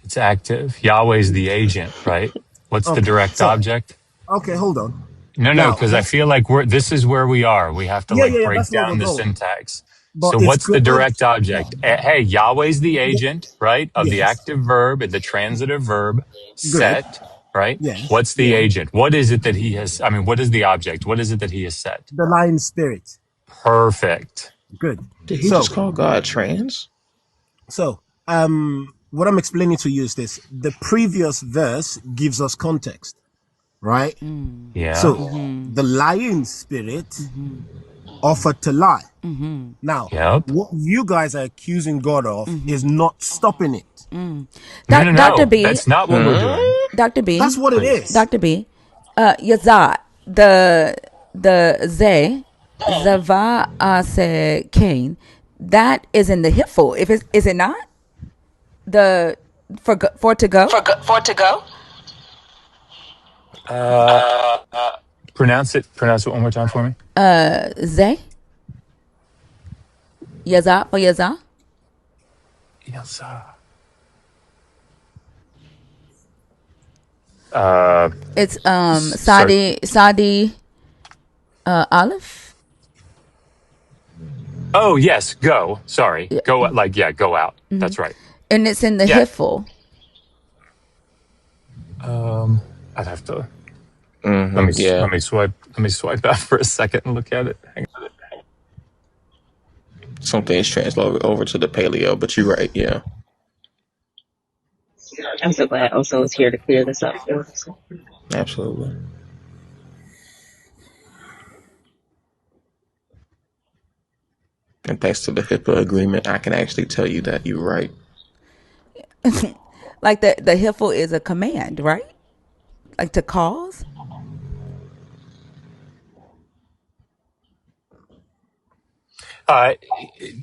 Speaker 22: It's active. Yahweh's the agent, right? What's the
Speaker 1: Okay.
Speaker 22: direct
Speaker 1: So,
Speaker 22: object?
Speaker 1: okay, hold on.
Speaker 22: No,
Speaker 1: Now,
Speaker 22: because I
Speaker 1: that's
Speaker 22: feel like this is where we are. We have to like
Speaker 1: yeah.
Speaker 22: break
Speaker 1: That's where we're
Speaker 22: down the
Speaker 1: going.
Speaker 22: syntax.
Speaker 1: But
Speaker 22: So
Speaker 1: it's
Speaker 22: what's the
Speaker 1: good.
Speaker 22: direct
Speaker 1: Yeah.
Speaker 22: object? Hey, Yahweh's the
Speaker 1: Yeah.
Speaker 22: agent, right? Of the
Speaker 1: Yes.
Speaker 22: active verb and the transitive verb
Speaker 1: Good.
Speaker 22: set, right?
Speaker 1: Yes.
Speaker 22: What's the
Speaker 1: Yeah.
Speaker 22: agent? What is it that he has? I mean, what is the object? What is it that he has set?
Speaker 1: The lion spirit.
Speaker 22: Perfect.
Speaker 1: Good.
Speaker 9: Did he just
Speaker 1: So,
Speaker 9: call God trans?
Speaker 1: what I'm explaining to you is this: the previous verse gives us context, right?
Speaker 22: Yeah.
Speaker 1: So, the lying spirit offered to lie. Now,
Speaker 22: Yep.
Speaker 1: what you guys are accusing God of is not stopping it.
Speaker 22: No, no,
Speaker 2: Dr.
Speaker 22: no.
Speaker 2: B,
Speaker 22: That's not what we're
Speaker 9: Hmm?
Speaker 22: doing.
Speaker 2: Dr.
Speaker 1: That's
Speaker 2: B,
Speaker 1: what it
Speaker 22: Please.
Speaker 1: is.
Speaker 2: Dr. B, Yazat, the Zay, Zava said Cain, that is in the hitful. If it's, is it not? The, for to go?
Speaker 1: For to go?
Speaker 22: Uh, Pronounce it. Pronounce it one more time for me.
Speaker 2: Zay? Yaza for Yaza?
Speaker 22: Yes, uh,
Speaker 2: It's
Speaker 22: so,
Speaker 2: Sadi Aleph.
Speaker 22: oh, yes, go. Sorry.
Speaker 2: Yeah.
Speaker 22: Go, like, yeah, go out. That's right.
Speaker 2: And it's in the
Speaker 22: Yeah.
Speaker 2: Hiffle.
Speaker 22: I'd have to,
Speaker 5: Yeah,
Speaker 22: let me swipe out for a second and look at it. Hang
Speaker 5: some things translate over to the paleo, but you're right. Yeah,
Speaker 10: I'm so glad Oso is here to clear this up for us.
Speaker 5: absolutely. And thanks to the HIPAA agreement, I can actually tell you that you're right.
Speaker 2: Like the Hiffle is a command, right? Like to cause.
Speaker 22: on.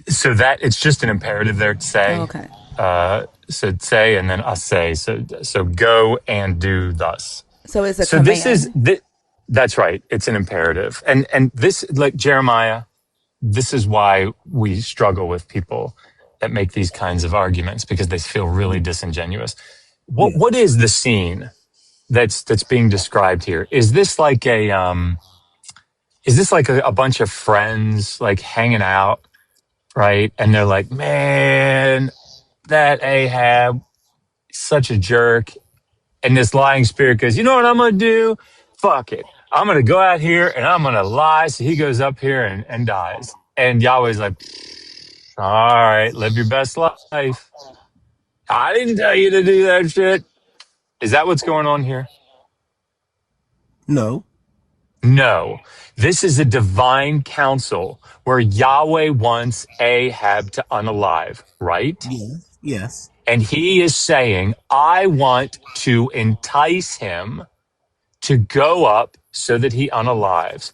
Speaker 22: So that it's just an imperative there to
Speaker 2: Oh,
Speaker 22: say.
Speaker 2: okay.
Speaker 22: So say and then us say. So go and do thus.
Speaker 2: So it's a
Speaker 22: So this is
Speaker 2: command.
Speaker 22: that's right. It's an imperative. And this, like Jeremiah, this is why we struggle with people that make these kinds of arguments, because they feel really disingenuous.
Speaker 1: Yeah.
Speaker 22: What is the scene that's being described here? Is this like a bunch of friends like hanging out, right? And they're like, man, that Ahab, such a jerk. And this lying spirit goes, you know what I'm going to do? Fuck it. I'm going to go out here and I'm going to lie. So he goes up here and dies. And Yahweh's like, all right, live your best life. I didn't tell you to do that shit. Is that what's going on here?
Speaker 1: No.
Speaker 22: No. This is a divine counsel where Yahweh wants Ahab to unalive, right?
Speaker 1: Yes. Yes.
Speaker 22: And he is saying, I want to entice him to go up so that he unalives.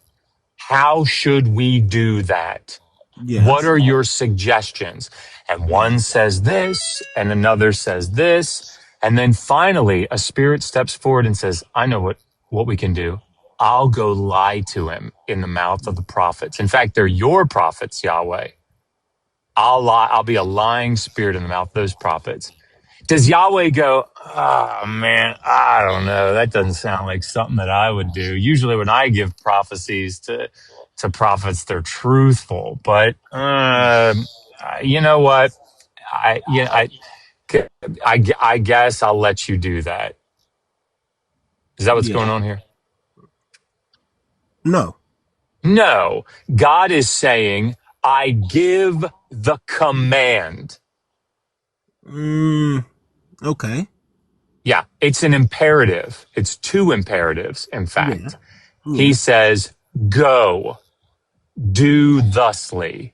Speaker 22: How should we do that? What
Speaker 1: Yes.
Speaker 22: are your suggestions? And one
Speaker 1: Yes.
Speaker 22: says this, and another says this. And then finally, a spirit steps forward and says, I know what we can do. I'll go lie to him in the mouth of the prophets. In fact, they're your prophets, Yahweh. I'll lie. I'll be a lying spirit in the mouth of those prophets. Does Yahweh go, oh man, I don't know. That doesn't sound like something that I would do. Usually when I give prophecies to prophets, they're truthful, but, you know what? I, you know, I guess I'll let you do that. Is that what's
Speaker 1: Yeah.
Speaker 22: going on here?
Speaker 1: No.
Speaker 22: No, God is saying, I give the command.
Speaker 1: Okay.
Speaker 22: Yeah, it's an imperative. It's two imperatives, in
Speaker 1: Yeah.
Speaker 22: fact. He
Speaker 1: Yeah.
Speaker 22: says, go, do thusly.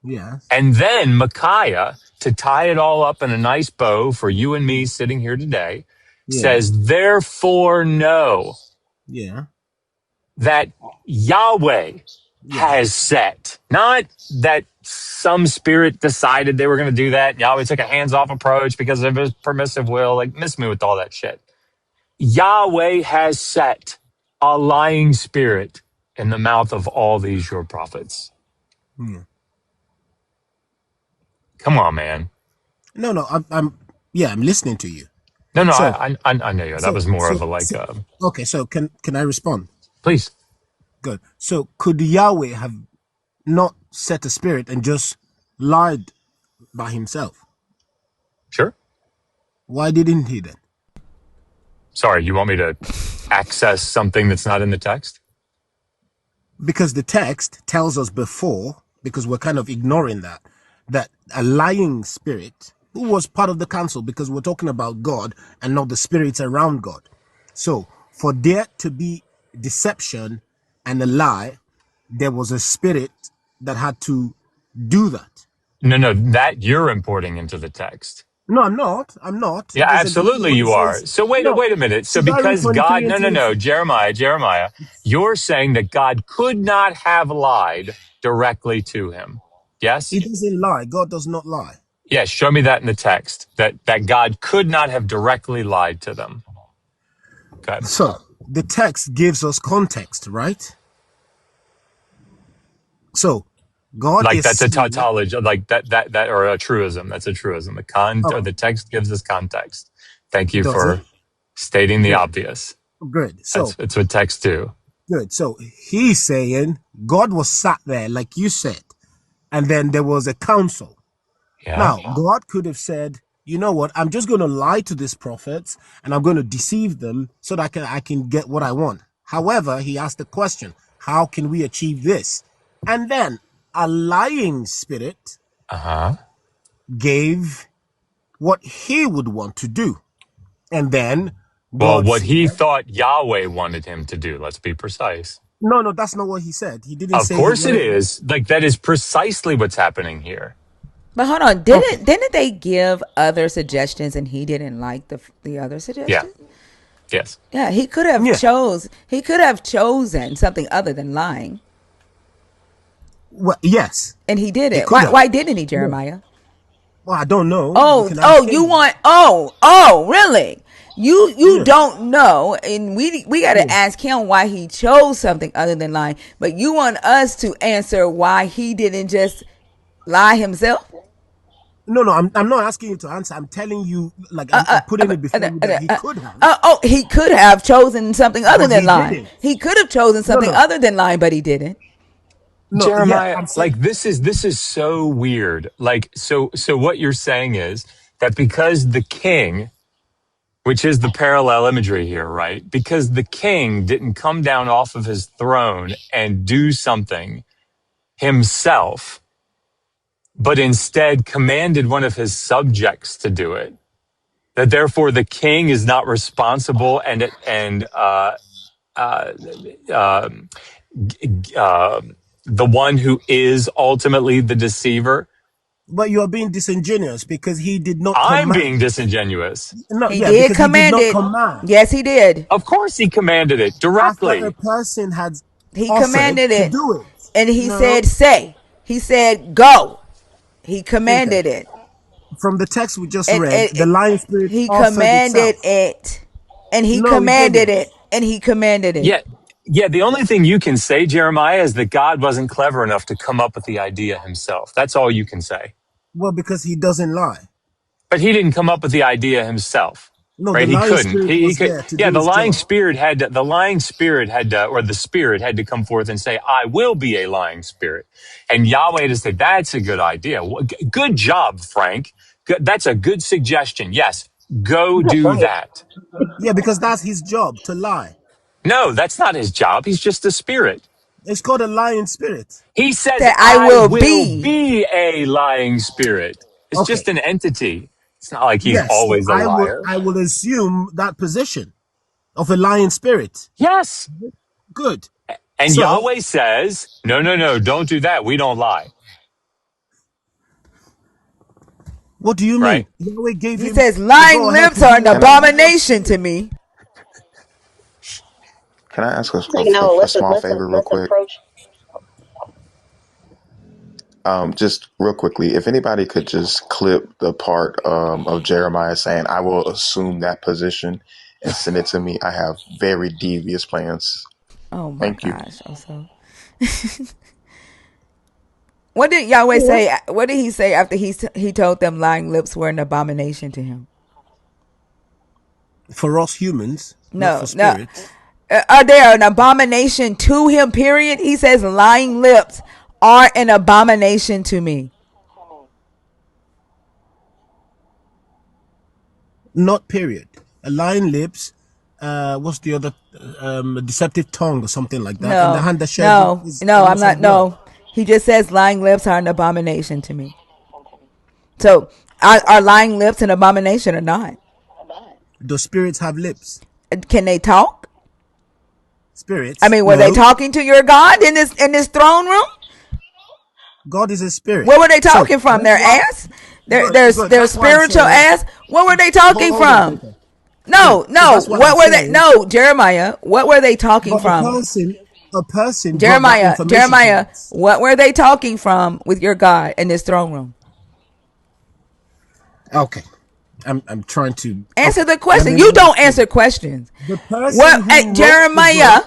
Speaker 1: Yes.
Speaker 22: And then Micaiah, to tie it all up in a nice bow for you and me sitting here today,
Speaker 1: Yeah.
Speaker 22: says, therefore know
Speaker 1: Yeah.
Speaker 22: that Yahweh
Speaker 1: Yeah.
Speaker 22: has set, not that some spirit decided they were going to do that. Yahweh took a hands-off approach because of his permissive will. Like, miss me with all that shit. Yahweh has set a lying spirit in the mouth of all these your prophets.
Speaker 1: Yeah.
Speaker 22: Come on, man.
Speaker 1: No. No. I'm. Yeah. I'm listening to you.
Speaker 22: No, no,
Speaker 1: So.
Speaker 22: I know you. That
Speaker 1: So.
Speaker 22: was more
Speaker 1: So.
Speaker 22: of a like,
Speaker 1: So. Okay. So can I respond?
Speaker 22: please.
Speaker 1: Good. So could Yahweh have not set a spirit and just lied by himself?
Speaker 22: Sure.
Speaker 1: Why didn't he then?
Speaker 22: Sorry, you want me to access something that's not in the text?
Speaker 1: Because the text tells us before, because we're kind of ignoring that a lying spirit who was part of the council, because we're talking about God and not the spirits around God. So for there to be deception and a lie, there was a spirit that had to do that.
Speaker 22: No, no, that you're importing into the text.
Speaker 1: No, I'm not. I'm not.
Speaker 22: Yeah,
Speaker 1: There's exactly
Speaker 22: absolutely
Speaker 1: what it
Speaker 22: you are.
Speaker 1: says.
Speaker 22: So
Speaker 1: No.
Speaker 22: wait a minute. So
Speaker 1: Deuteronomy
Speaker 22: because
Speaker 1: 23
Speaker 22: God,
Speaker 1: and
Speaker 22: no,
Speaker 1: 24.
Speaker 22: Jeremiah, you're saying that God could not have lied directly to him. Yes?
Speaker 1: He doesn't lie. God does not lie.
Speaker 22: Yes, show me that in the text, that God could not have directly lied to them. Okay.
Speaker 1: So the text gives us context, right? So God
Speaker 22: Like
Speaker 1: is
Speaker 22: that's a
Speaker 1: saying,
Speaker 22: tautology, like that or a truism. That's a truism. Or
Speaker 1: okay,
Speaker 22: the text gives us context. Thank you
Speaker 1: does it?
Speaker 22: for stating the
Speaker 1: Good,
Speaker 22: obvious.
Speaker 1: good. So,
Speaker 22: It's what texts do.
Speaker 1: good. So he's saying God was sat there, like you said, and then there was a council.
Speaker 22: Yeah.
Speaker 1: Now, God could have said, you know what, I'm just going to lie to these prophets and I'm going to deceive them so that I can get what I want. However, he asked the question, how can we achieve this? And then a lying spirit
Speaker 22: Uh huh.
Speaker 1: gave what he would want to do. And then
Speaker 22: Well,
Speaker 1: God
Speaker 22: what
Speaker 1: said,
Speaker 22: he thought Yahweh wanted him to do. Let's be precise.
Speaker 1: no, no, that's not what he said. He didn't
Speaker 22: Of
Speaker 1: say he
Speaker 22: course it
Speaker 1: wanted.
Speaker 22: is. Like that is precisely what's happening here.
Speaker 2: But hold on,
Speaker 1: Okay.
Speaker 2: didn't they give other suggestions and he didn't like the other
Speaker 22: Yeah.
Speaker 2: suggestions?
Speaker 22: Yes.
Speaker 2: Yeah,
Speaker 1: Yeah.
Speaker 2: he could have chosen something other than lying,
Speaker 1: Well, yes,
Speaker 2: and he did
Speaker 1: he
Speaker 2: it.
Speaker 1: could
Speaker 2: Why
Speaker 1: have.
Speaker 2: didn't he,
Speaker 1: Yeah.
Speaker 2: Jeremiah?
Speaker 1: Well, I don't know. You
Speaker 2: Oh,
Speaker 1: can ask
Speaker 2: oh, you
Speaker 1: him.
Speaker 2: want really? You
Speaker 1: Yeah.
Speaker 2: don't know, and we got to
Speaker 1: Yeah.
Speaker 2: ask him why he chose something other than lying. But you want us to answer why he didn't just lie himself?
Speaker 1: No, no, I'm not asking you to answer. I'm telling you, like, I'm putting it before you that he could have,
Speaker 2: Oh, he could have chosen something other
Speaker 1: but
Speaker 2: than
Speaker 1: he
Speaker 2: lying.
Speaker 1: didn't.
Speaker 2: He could have chosen
Speaker 1: No,
Speaker 2: something
Speaker 1: no,
Speaker 2: other than lying, but he didn't.
Speaker 1: no. Yeah,
Speaker 22: Jeremiah,
Speaker 1: I'm saying.
Speaker 22: like this is so weird. Like so what you're saying is that because the king, which is the parallel imagery here, right? Because the king didn't come down off of his throne and do something himself, but instead commanded one of his subjects to do it. That therefore the king is not responsible uh, uh, uh, the one who is ultimately the deceiver.
Speaker 1: But you're being disingenuous because he did not
Speaker 22: I'm
Speaker 1: command.
Speaker 22: being disingenuous.
Speaker 1: No,
Speaker 2: He
Speaker 1: yeah,
Speaker 2: did
Speaker 1: because he did
Speaker 2: command
Speaker 1: not
Speaker 2: it.
Speaker 1: command
Speaker 2: Yes, he did.
Speaker 22: Of course, he commanded it
Speaker 1: after a
Speaker 22: directly.
Speaker 1: person had
Speaker 2: He
Speaker 1: offered
Speaker 2: commanded
Speaker 1: to
Speaker 2: it.
Speaker 1: do it.
Speaker 2: And he said,
Speaker 1: No,
Speaker 2: say. He said, go. He
Speaker 1: okay.
Speaker 2: commanded it.
Speaker 1: From the text we just
Speaker 2: And,
Speaker 1: read, the lion spirit
Speaker 2: he
Speaker 1: offered
Speaker 2: commanded
Speaker 1: itself.
Speaker 2: it. And he
Speaker 1: No, he
Speaker 2: commanded
Speaker 1: didn't.
Speaker 2: it. And he commanded it.
Speaker 22: Yeah, yeah. The only thing you can say, Jeremiah, is that God wasn't clever enough to come up with the idea himself. That's all you can say.
Speaker 1: Well, because he doesn't lie.
Speaker 22: But he didn't come up with the idea himself,
Speaker 1: No, the
Speaker 22: right? He
Speaker 1: lion
Speaker 22: couldn't.
Speaker 1: spirit
Speaker 22: He
Speaker 1: was
Speaker 22: could.
Speaker 1: there to
Speaker 22: Yeah,
Speaker 1: do his job.
Speaker 22: the lying spirit had to, or the spirit had to come forth and say, "I will be a lying spirit," and Yahweh to say, "That's a good idea. Good job, Frank. That's a good suggestion. Yes, go do that."
Speaker 1: Yeah, because that's his job to lie.
Speaker 22: No, that's not his job. He's just a spirit.
Speaker 1: It's called a lion spirit.
Speaker 22: He says,
Speaker 2: That I
Speaker 22: I
Speaker 2: will
Speaker 22: will
Speaker 2: be.
Speaker 22: be a lying spirit. It's
Speaker 1: Okay.
Speaker 22: just an entity. It's not like he's
Speaker 1: Yes. So
Speaker 22: always a
Speaker 1: I will
Speaker 22: liar.
Speaker 1: I will assume that position of a lion spirit.
Speaker 22: Yes.
Speaker 1: Good.
Speaker 22: And
Speaker 1: So
Speaker 22: Yahweh says, no, no, no, don't do that. We don't lie.
Speaker 1: what do you
Speaker 22: Right?
Speaker 1: mean? Yahweh gave
Speaker 2: He
Speaker 1: him
Speaker 2: says,
Speaker 1: the
Speaker 2: lying
Speaker 1: go ahead
Speaker 2: lips
Speaker 1: to
Speaker 2: are
Speaker 1: do
Speaker 2: an
Speaker 9: Can
Speaker 1: whatever
Speaker 9: I
Speaker 1: he wants to
Speaker 2: abomination
Speaker 1: do.
Speaker 2: to me.
Speaker 9: can I ask
Speaker 10: Like, no,
Speaker 9: a
Speaker 10: let's
Speaker 9: small
Speaker 10: let's
Speaker 9: favor real
Speaker 10: let's
Speaker 9: quick?
Speaker 10: approach.
Speaker 9: Just real quickly, if anybody could just clip the part of Jeremiah saying, "I will assume that position," and send it to me. I have very devious plans.
Speaker 2: Oh my
Speaker 9: Thank you.
Speaker 2: gosh. Also, what did Yahweh say? What did he say after he told them lying lips were an abomination to him?
Speaker 1: For us humans, not for
Speaker 2: No, no.
Speaker 1: spirits.
Speaker 2: Are they an abomination to him? Period. He says lying lips are an abomination to me.
Speaker 1: Not period. A lying lips, what's the other a deceptive tongue or something like that. And the
Speaker 2: No,
Speaker 1: hand that shed
Speaker 2: no,
Speaker 1: is a
Speaker 2: no. I'm
Speaker 1: loss
Speaker 2: not.
Speaker 1: of blood.
Speaker 2: No, he just says lying lips are an abomination to me. So, are lying lips an abomination or not?
Speaker 1: Do spirits have lips?
Speaker 2: Can they talk? I
Speaker 1: Spirits?
Speaker 2: mean, were they
Speaker 1: No.
Speaker 2: talking to your God in this throne room?
Speaker 1: God is a spirit.
Speaker 2: Where were they
Speaker 1: So
Speaker 2: talking from?
Speaker 1: that's
Speaker 2: Their
Speaker 1: why
Speaker 2: ass?
Speaker 1: good, good.
Speaker 2: Their
Speaker 1: That's why I'm
Speaker 2: spiritual
Speaker 1: saying
Speaker 2: ass? Where were they talking
Speaker 1: hold on,
Speaker 2: from?
Speaker 1: Peter. Good.
Speaker 2: No,
Speaker 1: So
Speaker 2: no.
Speaker 1: that's what I'm
Speaker 2: What were they?
Speaker 1: saying.
Speaker 2: No, Jeremiah. What were they talking
Speaker 1: But
Speaker 2: from?
Speaker 1: a person brought that
Speaker 2: Jeremiah,
Speaker 1: information to
Speaker 2: Jeremiah.
Speaker 1: us.
Speaker 2: What were they talking from with your God in this throne room?
Speaker 1: Okay. I'm trying to
Speaker 2: Answer
Speaker 1: okay.
Speaker 2: the
Speaker 1: Let
Speaker 2: question.
Speaker 1: me
Speaker 2: You
Speaker 1: let me
Speaker 2: don't
Speaker 1: explain.
Speaker 2: answer questions.
Speaker 1: The person
Speaker 2: What,
Speaker 1: who wrote the
Speaker 2: Jeremiah?
Speaker 1: book.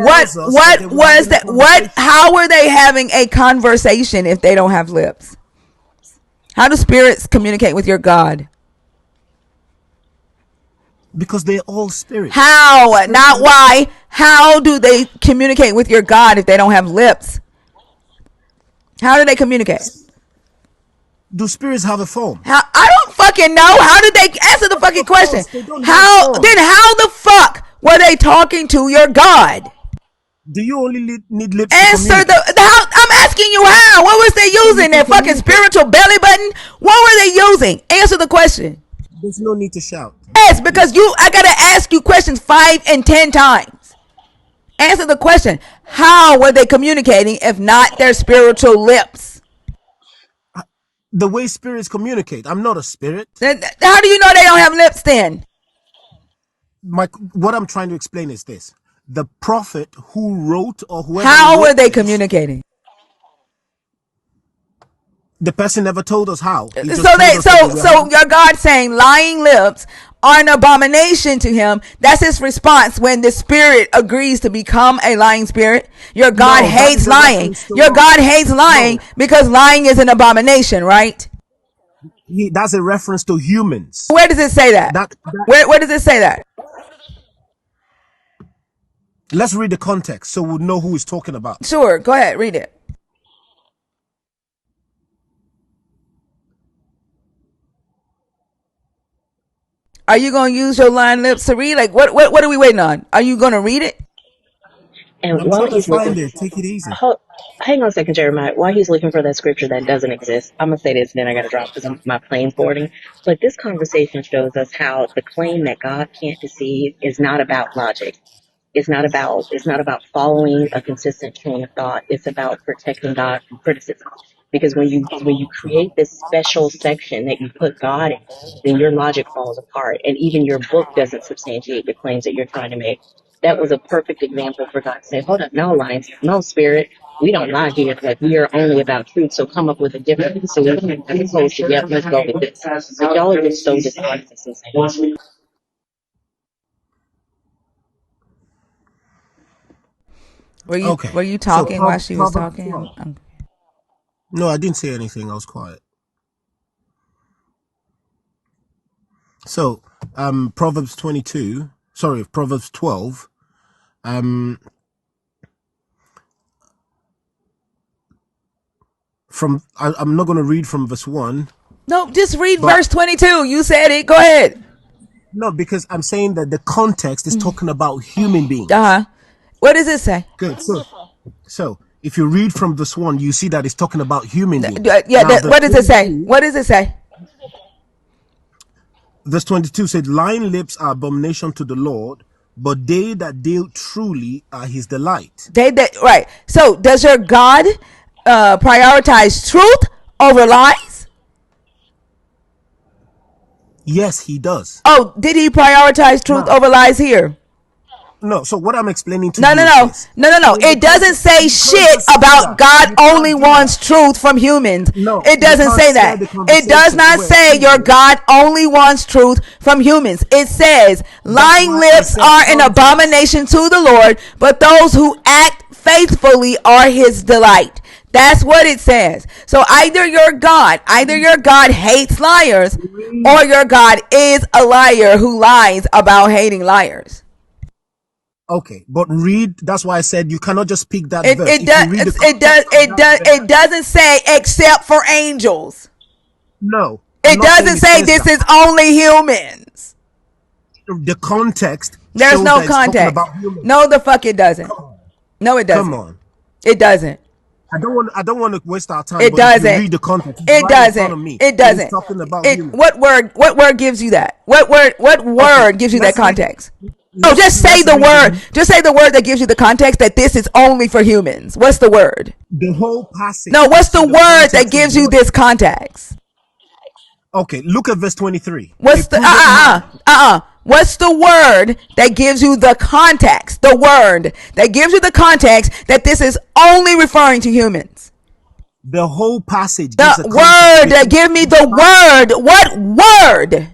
Speaker 1: tells us that they
Speaker 2: What
Speaker 1: were
Speaker 2: was
Speaker 1: having a
Speaker 2: that? What?
Speaker 1: conversation.
Speaker 2: How were they having a conversation if they don't have lips? How do spirits communicate with your God?
Speaker 1: Because they're all spirits.
Speaker 2: How?
Speaker 1: Spirits
Speaker 2: Not
Speaker 1: are,
Speaker 2: why. How do they communicate with your God if they don't have lips? How do they communicate?
Speaker 1: do spirits have a form?
Speaker 2: How? I don't fucking know. How did they answer the fucking
Speaker 1: Of
Speaker 2: question?
Speaker 1: course, they don't have
Speaker 2: How then?
Speaker 1: forms.
Speaker 2: How the fuck were they talking to your God?
Speaker 1: Do you only need lips to
Speaker 2: Answer
Speaker 1: communicate?
Speaker 2: the how. I'm asking you how. What was they
Speaker 1: So you
Speaker 2: using?
Speaker 1: can
Speaker 2: That fucking
Speaker 1: communicate.
Speaker 2: spiritual belly button? What were they using? Answer the question.
Speaker 1: There's no need to shout.
Speaker 2: Yes, because I gotta ask you questions 5 and 10 times. Answer the question. How were they communicating if not their spiritual lips?
Speaker 1: The way spirits communicate. I'm not a spirit.
Speaker 2: How do you know they don't have lips then?
Speaker 1: What I'm trying to explain is this: the prophet who wrote or whoever
Speaker 2: How were
Speaker 1: wrote
Speaker 2: they
Speaker 1: this,
Speaker 2: communicating?
Speaker 1: the person never told us how. He
Speaker 2: So
Speaker 1: just told
Speaker 2: they
Speaker 1: us that they were
Speaker 2: so
Speaker 1: having.
Speaker 2: your God saying lying lips are an abomination to him. That's his response when the spirit agrees to become a lying spirit. Your God
Speaker 1: No, that
Speaker 2: hates
Speaker 1: is a
Speaker 2: lying.
Speaker 1: reference to
Speaker 2: Your
Speaker 1: law.
Speaker 2: God hates lying
Speaker 1: No,
Speaker 2: because lying is an abomination, right?
Speaker 1: that's a reference to humans.
Speaker 2: Where does it say that?
Speaker 1: That
Speaker 2: Where does it say that?
Speaker 1: let's read the context so we'll know who he's talking about.
Speaker 2: Sure, go ahead, read it. Are you gonna use your lying lips to read? Like what are we waiting on? Are you gonna read it?
Speaker 10: And
Speaker 1: I'm
Speaker 10: while
Speaker 1: trying to
Speaker 10: he's looking,
Speaker 1: find it. Take it easy.
Speaker 10: hang on a second, Jeremiah. While he's looking for that scripture that doesn't exist, I'm gonna say this, and then I gotta drop because my plane's boarding. But this conversation shows us how the claim that God can't deceive is not about logic. It's not about following a consistent chain of thought. It's about protecting God from criticism. Because when you create this special section that you put God in, then your logic falls apart, and even your book doesn't substantiate the claims that you're trying to make. That was a perfect example for God to say, "Hold up, no lines, no spirit. We don't lie here. Like we are only about truth. So come up with a different solution as opposed to yeah, let's go with this." Like y'all are just so dishonest.
Speaker 1: Okay.
Speaker 2: Were you
Speaker 1: So
Speaker 2: talking while she was
Speaker 1: Proverbs
Speaker 2: talking?
Speaker 1: 12. No, I didn't say anything. I was quiet. So, Proverbs 22. Sorry, Proverbs 12. Um, I'm not going to read from verse 1,
Speaker 2: No, just read
Speaker 1: but
Speaker 2: verse 22. You said it. Go ahead.
Speaker 1: no, because I'm saying that the context is talking about human beings.
Speaker 2: Uh-huh. What does it say?
Speaker 1: Good. So if you read from verse 1, you see that it's talking about human beings.
Speaker 2: Yeah,
Speaker 1: Now, verse
Speaker 2: what does it say?
Speaker 1: 22,
Speaker 2: What does it say?
Speaker 1: verse 22 said, lying lips are abomination to the Lord, but they that deal truly are his delight.
Speaker 2: Right. So does your God prioritize truth over lies?
Speaker 1: Yes, he does.
Speaker 2: Oh, did he prioritize truth
Speaker 1: Now,
Speaker 2: over lies here?
Speaker 1: no, so what I'm explaining to
Speaker 2: No,
Speaker 1: you
Speaker 2: no,
Speaker 1: is
Speaker 2: no,
Speaker 1: this.
Speaker 2: no, no, no.
Speaker 1: So in the
Speaker 2: It doesn't
Speaker 1: context,
Speaker 2: say
Speaker 1: you can't
Speaker 2: shit
Speaker 1: just say
Speaker 2: about
Speaker 1: that.
Speaker 2: God
Speaker 1: You
Speaker 2: only
Speaker 1: can't do that.
Speaker 2: wants truth from humans.
Speaker 1: No,
Speaker 2: It
Speaker 1: you
Speaker 2: doesn't
Speaker 1: can't
Speaker 2: say
Speaker 1: steer
Speaker 2: that.
Speaker 1: the
Speaker 2: It does
Speaker 1: conversation
Speaker 2: not
Speaker 1: where
Speaker 2: say your
Speaker 1: truly.
Speaker 2: God only wants truth from humans. It says
Speaker 1: That's
Speaker 2: lying
Speaker 1: why I
Speaker 2: lips
Speaker 1: said
Speaker 2: are an
Speaker 1: context.
Speaker 2: abomination to the Lord, but those who act faithfully are his delight. That's what it says. So either your God hates liars,
Speaker 1: Read.
Speaker 2: or your God is a liar who lies about hating liars.
Speaker 1: Okay, but read. That's why I said you cannot just pick that
Speaker 2: It
Speaker 1: verse.
Speaker 2: it
Speaker 1: If you
Speaker 2: does
Speaker 1: read the
Speaker 2: it does
Speaker 1: context of
Speaker 2: it
Speaker 1: that
Speaker 2: does
Speaker 1: verse,
Speaker 2: it doesn't say except for angels.
Speaker 1: no, I'm
Speaker 2: It
Speaker 1: not saying
Speaker 2: doesn't
Speaker 1: it
Speaker 2: say
Speaker 1: says
Speaker 2: this
Speaker 1: that.
Speaker 2: is only humans.
Speaker 1: The context
Speaker 2: There's
Speaker 1: shows
Speaker 2: no
Speaker 1: that it's talking
Speaker 2: context.
Speaker 1: about humans.
Speaker 2: No, the fuck it doesn't.
Speaker 1: Come on,
Speaker 2: No, it
Speaker 1: come
Speaker 2: doesn't.
Speaker 1: on.
Speaker 2: It doesn't.
Speaker 1: I don't want to waste our time.
Speaker 2: It
Speaker 1: But if you
Speaker 2: doesn't.
Speaker 1: read the context, it's
Speaker 2: It
Speaker 1: right in front
Speaker 2: doesn't.
Speaker 1: of me.
Speaker 2: It
Speaker 1: It is
Speaker 2: doesn't.
Speaker 1: talking about
Speaker 2: It
Speaker 1: humans.
Speaker 2: what word gives you that? What
Speaker 1: Okay,
Speaker 2: word gives you that
Speaker 1: let's read.
Speaker 2: context? Oh, just say
Speaker 1: Let's
Speaker 2: the
Speaker 1: read
Speaker 2: word. Just say the word that gives you the context that this is only for humans. What's the word?
Speaker 1: the whole
Speaker 2: No,
Speaker 1: passage
Speaker 2: what's
Speaker 1: gives
Speaker 2: the
Speaker 1: you the
Speaker 2: word that
Speaker 1: context of
Speaker 2: gives you
Speaker 1: what.
Speaker 2: this context?
Speaker 1: Okay, look at verse 23. A
Speaker 2: What's the
Speaker 1: prudent man.
Speaker 2: What's the word that gives you the context? The word that gives you the context that this is only referring to humans.
Speaker 1: The whole passage
Speaker 2: The
Speaker 1: gives a context
Speaker 2: word.
Speaker 1: because
Speaker 2: Give me
Speaker 1: the
Speaker 2: the
Speaker 1: passage
Speaker 2: word. What word?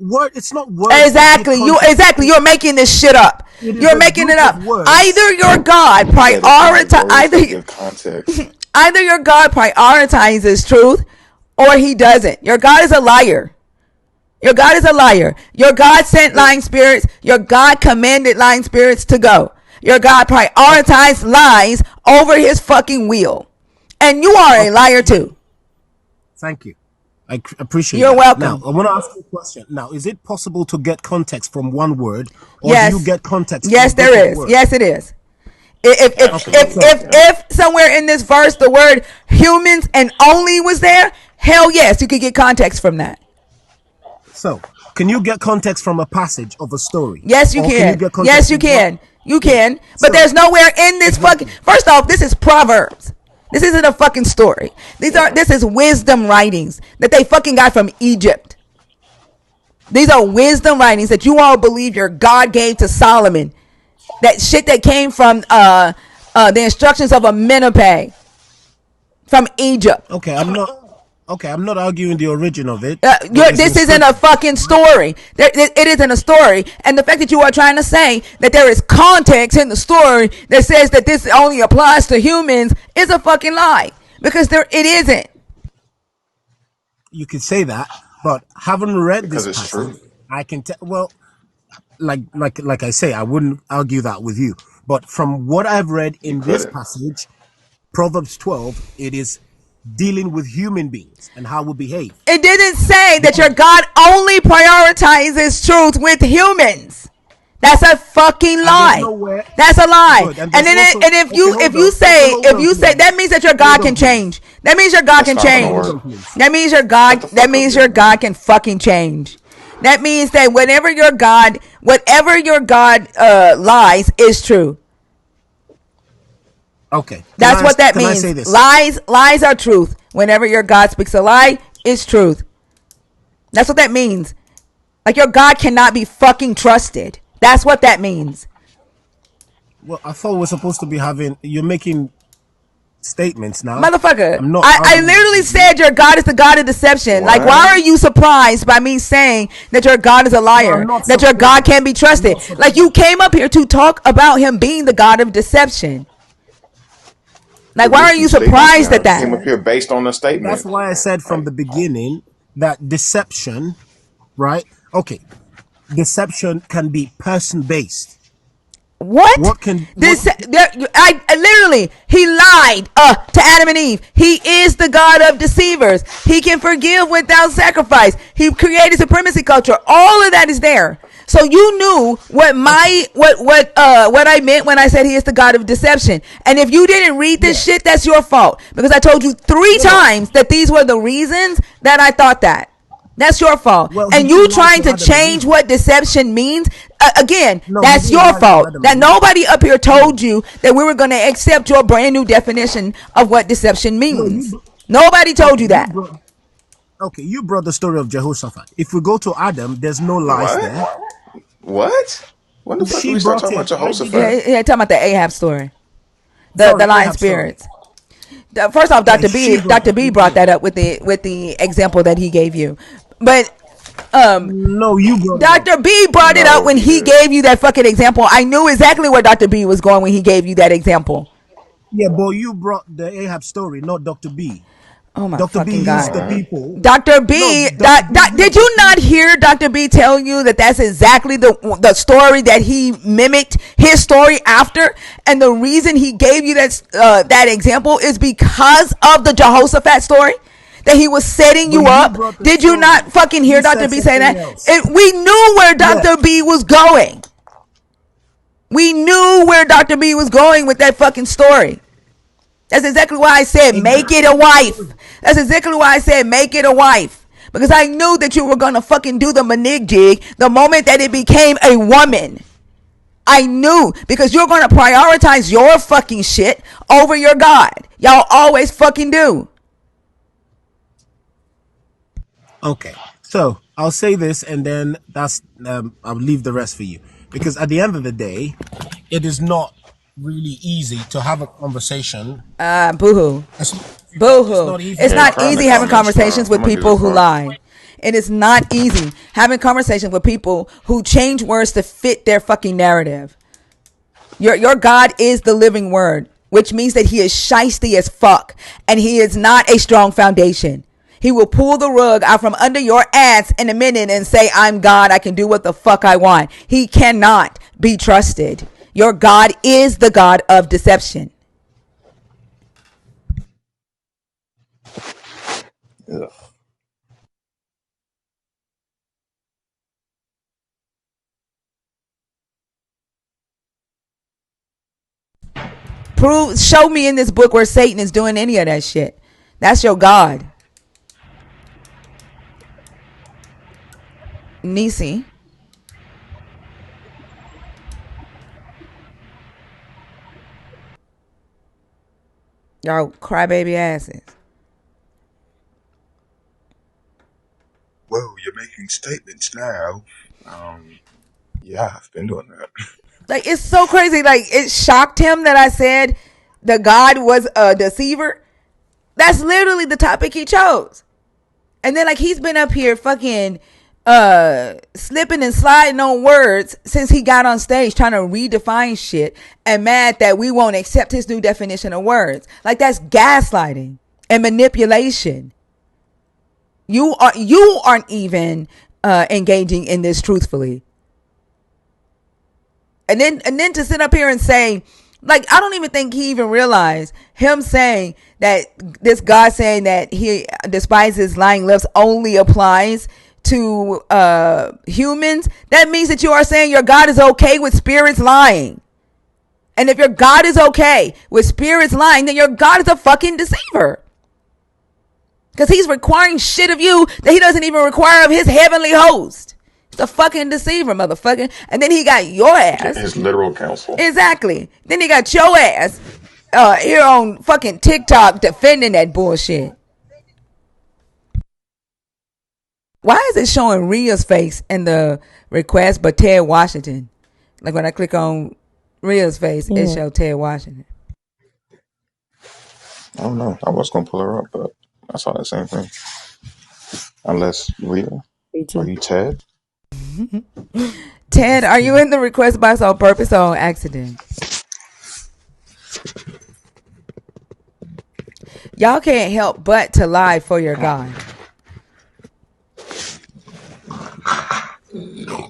Speaker 1: word. It's not words that give
Speaker 2: Exactly.
Speaker 1: context.
Speaker 2: You're making this shit up.
Speaker 1: It is
Speaker 2: You're
Speaker 1: a
Speaker 2: making it
Speaker 1: group of
Speaker 2: up.
Speaker 1: words.
Speaker 2: Either your God
Speaker 9: You said it can make
Speaker 2: prioritize
Speaker 9: words that give context.
Speaker 2: either your God prioritizes truth or he doesn't. Your God is a liar. Your God is a liar. Your God sent
Speaker 9: It,
Speaker 2: lying spirits. Your God commanded lying spirits to go. Your God
Speaker 1: Okay,
Speaker 2: prioritized lies over his fucking will. And you are a
Speaker 1: okay,
Speaker 2: liar too.
Speaker 1: thank you. Appreciate
Speaker 2: You're
Speaker 1: that. Now,
Speaker 2: welcome.
Speaker 1: I want to ask you a question. Now, is it possible to get context from one word, or do you
Speaker 2: Yes.
Speaker 1: get context from a
Speaker 2: Yes,
Speaker 1: group of
Speaker 2: there is. Yes,
Speaker 1: words?
Speaker 2: it is.
Speaker 1: Okay,
Speaker 9: absolutely.
Speaker 1: so
Speaker 9: Yeah.
Speaker 2: If somewhere in this verse the word humans and only was there, hell yes, you could get context from that.
Speaker 1: so can you get context from a passage of a story,
Speaker 2: Yes, you
Speaker 1: or can you
Speaker 2: can.
Speaker 1: get context
Speaker 2: Yes, you
Speaker 1: from one?
Speaker 2: can. You
Speaker 1: Yeah.
Speaker 2: can. But
Speaker 1: So
Speaker 2: there's nowhere in this fucking.
Speaker 1: exactly.
Speaker 2: First off, this is Proverbs. This isn't a fucking story. This is wisdom writings that they fucking got from Egypt. These are wisdom writings that you all believe your God gave to Solomon. That shit that came from the instructions of a Menapay from Egypt.
Speaker 1: Okay, I'm not. Okay, I'm not arguing the origin of it, but it's in
Speaker 2: This isn't a
Speaker 1: scripture,
Speaker 2: fucking
Speaker 1: right?
Speaker 2: story. It isn't a story. And the fact that you are trying to say that there is context in the story that says that this only applies to humans is a fucking lie. Because it isn't.
Speaker 1: You could say that, but having read
Speaker 9: Because
Speaker 1: this
Speaker 9: it's
Speaker 1: passage,
Speaker 9: true.
Speaker 1: I can tell. Well, like I say, I wouldn't argue that with you. But from what I've read
Speaker 9: You
Speaker 1: in this
Speaker 9: couldn't.
Speaker 1: passage, Proverbs 12, it is dealing with human beings and how we behave.
Speaker 2: It didn't say that your
Speaker 1: Because
Speaker 2: God only prioritizes truth with humans. That's a fucking
Speaker 1: and there's
Speaker 2: lie.
Speaker 1: nowhere
Speaker 2: That's a lie.
Speaker 1: good, and
Speaker 2: And
Speaker 1: there's
Speaker 2: then
Speaker 1: also
Speaker 2: and if
Speaker 1: okay.
Speaker 2: you
Speaker 1: Hold on, okay, hold on,
Speaker 2: that
Speaker 1: please,
Speaker 2: means that your
Speaker 1: hold
Speaker 2: God
Speaker 1: on,
Speaker 2: can
Speaker 1: please,
Speaker 2: change. That means your God
Speaker 9: That's
Speaker 2: can
Speaker 9: not gonna
Speaker 1: okay, hold
Speaker 2: change.
Speaker 1: on,
Speaker 9: work.
Speaker 1: please.
Speaker 2: That means your
Speaker 9: Shut
Speaker 2: God
Speaker 9: the
Speaker 2: that
Speaker 9: fuck up,
Speaker 2: means your
Speaker 9: then.
Speaker 2: God can fucking change. That means that whatever your God lies is true.
Speaker 1: Okay,
Speaker 2: That's what that
Speaker 1: can I say
Speaker 2: means.
Speaker 1: this?
Speaker 2: Lies are truth. Whenever your God speaks a lie, it's truth. That's what that means. Like your God cannot be fucking trusted. That's what that means.
Speaker 1: Well, I thought we're supposed to be having. You're making statements now.
Speaker 2: Motherfucker,
Speaker 1: I'm not
Speaker 2: I
Speaker 1: arguing
Speaker 2: literally
Speaker 1: with you.
Speaker 2: said your God is the God of deception. Like, why are
Speaker 9: What?
Speaker 2: you surprised by me saying that your God is a
Speaker 1: No, I'm
Speaker 2: liar?
Speaker 1: not
Speaker 2: That your God
Speaker 1: surprised.
Speaker 2: can't be
Speaker 1: I'm
Speaker 2: trusted?
Speaker 1: not
Speaker 2: Like, you
Speaker 1: surprised.
Speaker 2: came up here to talk about him being the God of deception. Like,
Speaker 9: You're
Speaker 2: why are
Speaker 9: making
Speaker 2: you
Speaker 9: statements
Speaker 2: surprised
Speaker 9: now.
Speaker 2: at
Speaker 9: You
Speaker 2: that?
Speaker 9: came up here based on a
Speaker 1: That's
Speaker 9: statement.
Speaker 1: why I said from
Speaker 9: Like,
Speaker 1: the beginning that deception, right? Okay, deception can be person based.
Speaker 2: What?
Speaker 1: What can what?
Speaker 2: I literally, he lied to Adam and Eve. He is the God of deceivers. He can forgive without sacrifice. He created supremacy culture. All of that is there. So you knew what
Speaker 1: Okay,
Speaker 2: what I meant when I said he is the God of deception. And if you didn't read this
Speaker 1: yeah.
Speaker 2: shit, that's your fault. Because I told you three
Speaker 1: Well,
Speaker 2: times that these were the reasons that I thought that. That's your fault.
Speaker 1: well, he
Speaker 2: And you
Speaker 1: didn't lie
Speaker 2: trying
Speaker 1: to
Speaker 2: to
Speaker 1: Adam and
Speaker 2: change
Speaker 1: Eve.
Speaker 2: what deception means, again,
Speaker 1: No, he
Speaker 2: that's
Speaker 1: didn't
Speaker 2: your
Speaker 1: lie to
Speaker 2: fault.
Speaker 1: Adam
Speaker 2: That
Speaker 1: and Eve.
Speaker 2: nobody up here
Speaker 1: No,
Speaker 2: told you that we were going to accept your brand new definition of what deception
Speaker 1: no,
Speaker 2: means. Nobody told
Speaker 1: okay,
Speaker 2: you that.
Speaker 1: you brought the story of Jehoshaphat. If we go to Adam, there's no lies
Speaker 9: what?
Speaker 1: there.
Speaker 9: What? When the fuck did
Speaker 1: She
Speaker 9: we start
Speaker 1: brought
Speaker 9: talking
Speaker 1: it.
Speaker 9: about
Speaker 1: I
Speaker 9: Jehoshaphat?
Speaker 1: didn't.
Speaker 2: Talking about the Ahab story, the
Speaker 1: Sorry,
Speaker 2: lying
Speaker 1: Ahab. Sorry.
Speaker 2: spirits. First off,
Speaker 1: Yeah, she brought
Speaker 2: Dr.
Speaker 1: it,
Speaker 2: B
Speaker 1: not
Speaker 2: brought
Speaker 1: me.
Speaker 2: that up with the example that he gave you, but
Speaker 1: No, you brought it up.
Speaker 2: Dr. B brought it up
Speaker 9: No,
Speaker 2: when
Speaker 9: he
Speaker 2: he
Speaker 9: didn't.
Speaker 2: gave you that fucking example. I knew exactly where Dr. B was going when he gave you that example.
Speaker 1: Yeah, but you brought the Ahab story, not Dr. B.
Speaker 2: Oh my
Speaker 1: Dr. B
Speaker 2: fucking
Speaker 1: used
Speaker 2: god.
Speaker 1: the
Speaker 9: What?
Speaker 1: people.
Speaker 2: Dr.
Speaker 1: No,
Speaker 2: B,
Speaker 1: Dr. B
Speaker 2: did
Speaker 1: used the
Speaker 2: you not
Speaker 1: people.
Speaker 2: hear Dr. B tell you that that's exactly the story that he mimicked his story after, and the reason he gave you that example is because of the Jehoshaphat story that he was setting
Speaker 1: But
Speaker 2: you
Speaker 1: you
Speaker 2: up?
Speaker 1: brought the
Speaker 2: Did you not
Speaker 1: story.
Speaker 2: fucking hear
Speaker 1: He
Speaker 2: Dr.
Speaker 1: said
Speaker 2: B say
Speaker 1: something
Speaker 2: that?
Speaker 1: else.
Speaker 2: We knew where Dr.
Speaker 1: Yes.
Speaker 2: B was going. We knew where Dr. B was going with that fucking story. That's exactly why I said make it a wife. That's exactly why I said make it a wife. Because I knew that you were gonna fucking do the manig jig the moment that it became a woman. I knew because you're gonna prioritize your fucking shit over your God. Y'all always fucking do.
Speaker 1: Okay. So I'll say this and then I'll leave the rest for you. Because at the end of the day, it is not really easy to have a conversation.
Speaker 2: Boo-hoo.
Speaker 1: It's
Speaker 2: Boo-hoo.
Speaker 1: not easy
Speaker 2: It's
Speaker 1: to
Speaker 9: Yeah,
Speaker 1: have
Speaker 2: not
Speaker 1: a
Speaker 9: cry in the
Speaker 2: easy having
Speaker 1: conversation.
Speaker 9: comments, bro.
Speaker 2: conversations
Speaker 9: I'm
Speaker 2: with
Speaker 9: gonna get
Speaker 2: people
Speaker 9: this
Speaker 2: who
Speaker 9: phone.
Speaker 2: lie. It is not easy having conversations with people who change words to fit their fucking narrative. Your God is the living word, which means that he is shiesty as fuck, and he is not a strong foundation. He will pull the rug out from under your ass in a minute and say, I'm God, I can do what the fuck I want. He cannot be trusted. Your God is the God of deception.
Speaker 9: Ugh.
Speaker 2: Show me in this book where Satan is doing any of that shit. That's your God. Nisi. Y'all crybaby asses.
Speaker 9: Whoa, you're making statements now. Yeah, I've been doing that.
Speaker 2: Like, it's so crazy. Like, it shocked him that I said the God was a deceiver. That's literally the topic he chose. And then, like, he's been up here fucking slipping and sliding on words since he got on stage trying to redefine shit and mad that we won't accept his new definition of words. Like, that's gaslighting and manipulation. You aren't even engaging in this truthfully. And then to sit up here and say, like, I don't even think he even realized him saying that this God saying that he despises lying lips only applies to humans. That means that you are saying your God is okay with spirits lying. And if your God is okay with spirits lying, then your God is a fucking deceiver. Because he's requiring shit of you that he doesn't even require of his heavenly host. It's a fucking deceiver, motherfucker. And then he got your ass.
Speaker 9: His literal counsel.
Speaker 2: Exactly. Then he got your ass here on fucking TikTok defending that bullshit. Why is it showing Rhea's face in the request but Ted Washington? Like when I click on Rhea's face, it shows Ted Washington.
Speaker 9: I don't know. I was gonna pull her up, but I saw that same thing. Unless Rita,
Speaker 12: Me
Speaker 9: are
Speaker 12: too.
Speaker 9: you Ted?
Speaker 2: Ted, are you in the request box on purpose or on accident? Y'all can't help but to lie for your God.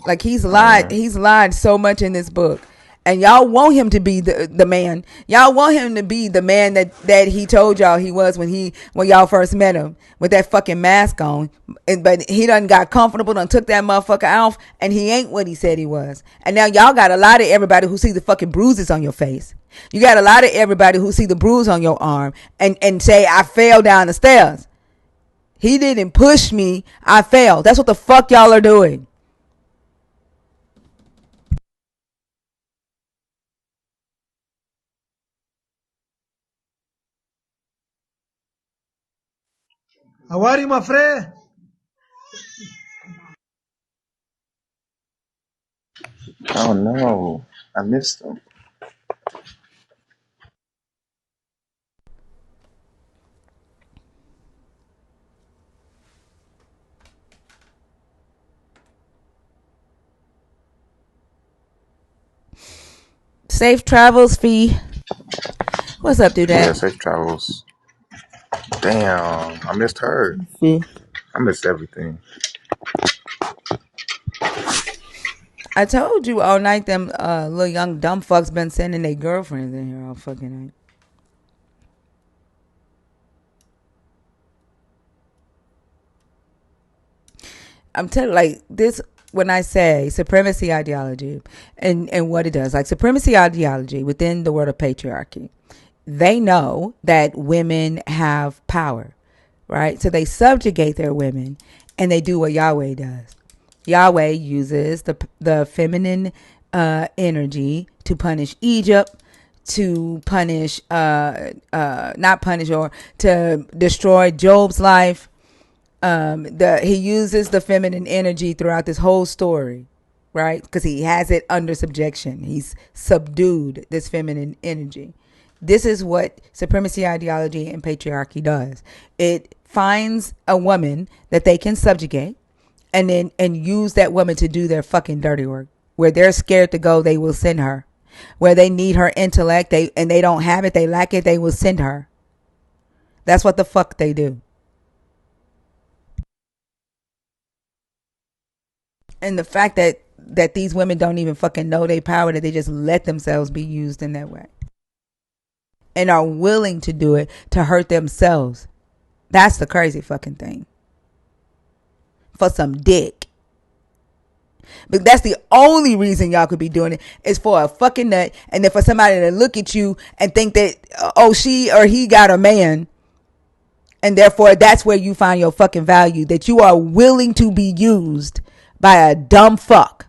Speaker 2: Like he's lied so much in this book. And y'all want him to be the man. Y'all want him to be the man that he told y'all he was when y'all first met him with that fucking mask on. But he done got comfortable and took that motherfucker off, and he ain't what he said he was. And now y'all got a lot of everybody who see the fucking bruises on your face. You got a lot of everybody who see the bruise on your arm and say, I fell down the stairs. He didn't push me. I fell. That's what the fuck y'all are doing.
Speaker 7: How are you, my friend?
Speaker 9: Oh no, I missed him.
Speaker 2: Safe travels, Fee. What's up,
Speaker 9: Yeah,
Speaker 2: Dudette?
Speaker 9: safe travels. Damn, I missed her.
Speaker 3: Fee.
Speaker 9: I missed everything.
Speaker 2: I told you all night them little young dumb fucks been sending their girlfriends in here all fucking night. I'm telling like this when I say supremacy ideology and what it does, like supremacy ideology within the world of patriarchy, they know that women have power, right? So they subjugate their women and they do what Yahweh does. Yahweh uses the feminine energy to punish Egypt, to punish, not punish, or to destroy Job's life. He uses the feminine energy throughout this whole story, right? Because he has it under subjection. He's subdued this feminine energy. This is what supremacy ideology and patriarchy does. It finds a woman that they can subjugate and use that woman to do their fucking dirty work. Where they're scared to go, they will send her. where they need her intellect, they don't have it, they lack it, they will send her. That's what the fuck they do. And the fact that these women don't even fucking know their power, that they just let themselves be used in that way and are willing to do it to hurt themselves. That's the crazy fucking thing. For some dick. But that's the only reason y'all could be doing it, is for a fucking nut, and then for somebody to look at you and think that, oh, she or he got a man, and therefore that's where you find your fucking value, that you are willing to be used by a dumb fuck.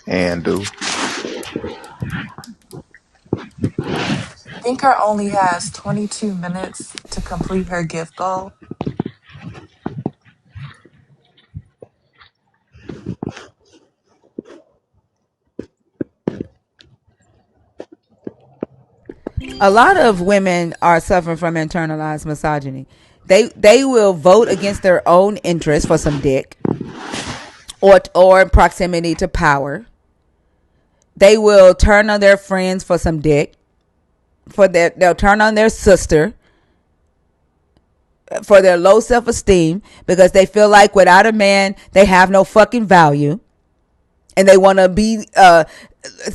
Speaker 9: And do.
Speaker 8: Thinker only has 22 minutes to complete her gift goal.
Speaker 2: A lot of women are suffering from internalized misogyny. They will vote against their own interests for some dick, or proximity to power. They will turn on their friends for some dick. They'll turn on their sister for their low self-esteem, because they feel like without a man they have no fucking value, and they want to be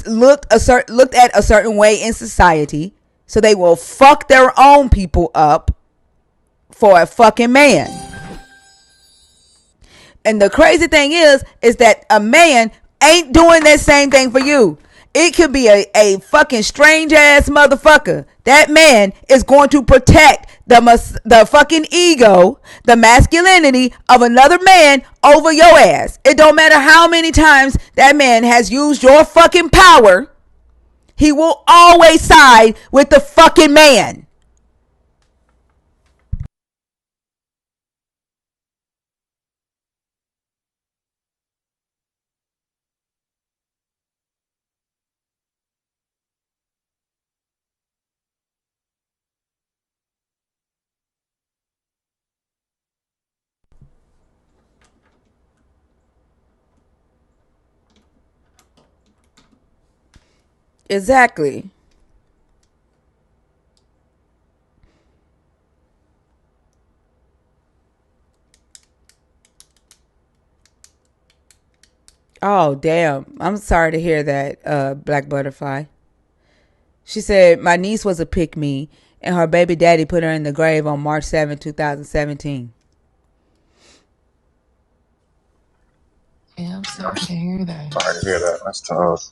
Speaker 2: looked at a certain way in society, so they will fuck their own people up for a fucking man. And the crazy thing is that a man ain't doing that same thing for you. It could be a fucking strange ass motherfucker. That man is going to protect the fucking ego, the masculinity of another man over your ass. It don't matter how many times that man has used your fucking power. He will always side with the fucking man. Exactly. Oh, damn. I'm sorry to hear that, Black Butterfly. She said, my niece was a pick me, and her baby daddy put her in the grave on March 7, 2017.
Speaker 8: Yeah, I'm sorry to hear that.
Speaker 9: Sorry to hear that. That's tough.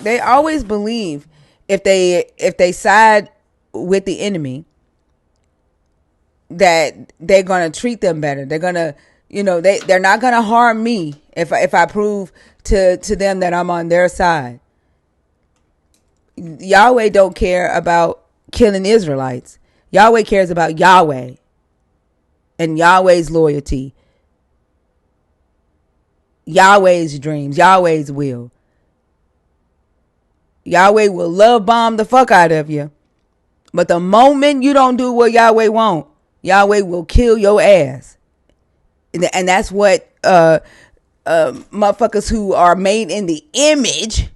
Speaker 2: They always believe if they side with the enemy, that they're gonna treat them better. They're gonna, they're not gonna harm me if I prove to them that I'm on their side. Yahweh don't care about killing Israelites. Yahweh cares about Yahweh and Yahweh's loyalty, Yahweh's dreams, Yahweh's will. Yahweh will love bomb the fuck out of you. But the moment you don't do what Yahweh want, Yahweh will kill your ass. And that's what motherfuckers who are made in the image,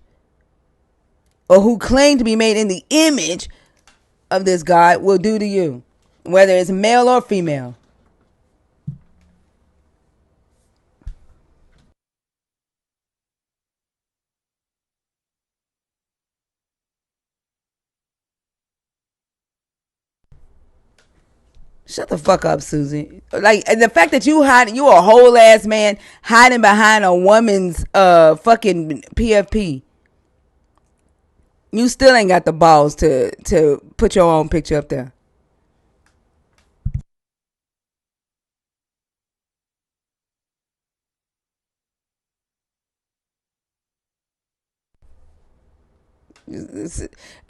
Speaker 2: or who claim to be made in the image of this God, will do to you, whether it's male or female. Shut the fuck up, Susie. Like, and the fact that you a whole ass man hiding behind a woman's fucking PFP. You still ain't got the balls to put your own picture up there.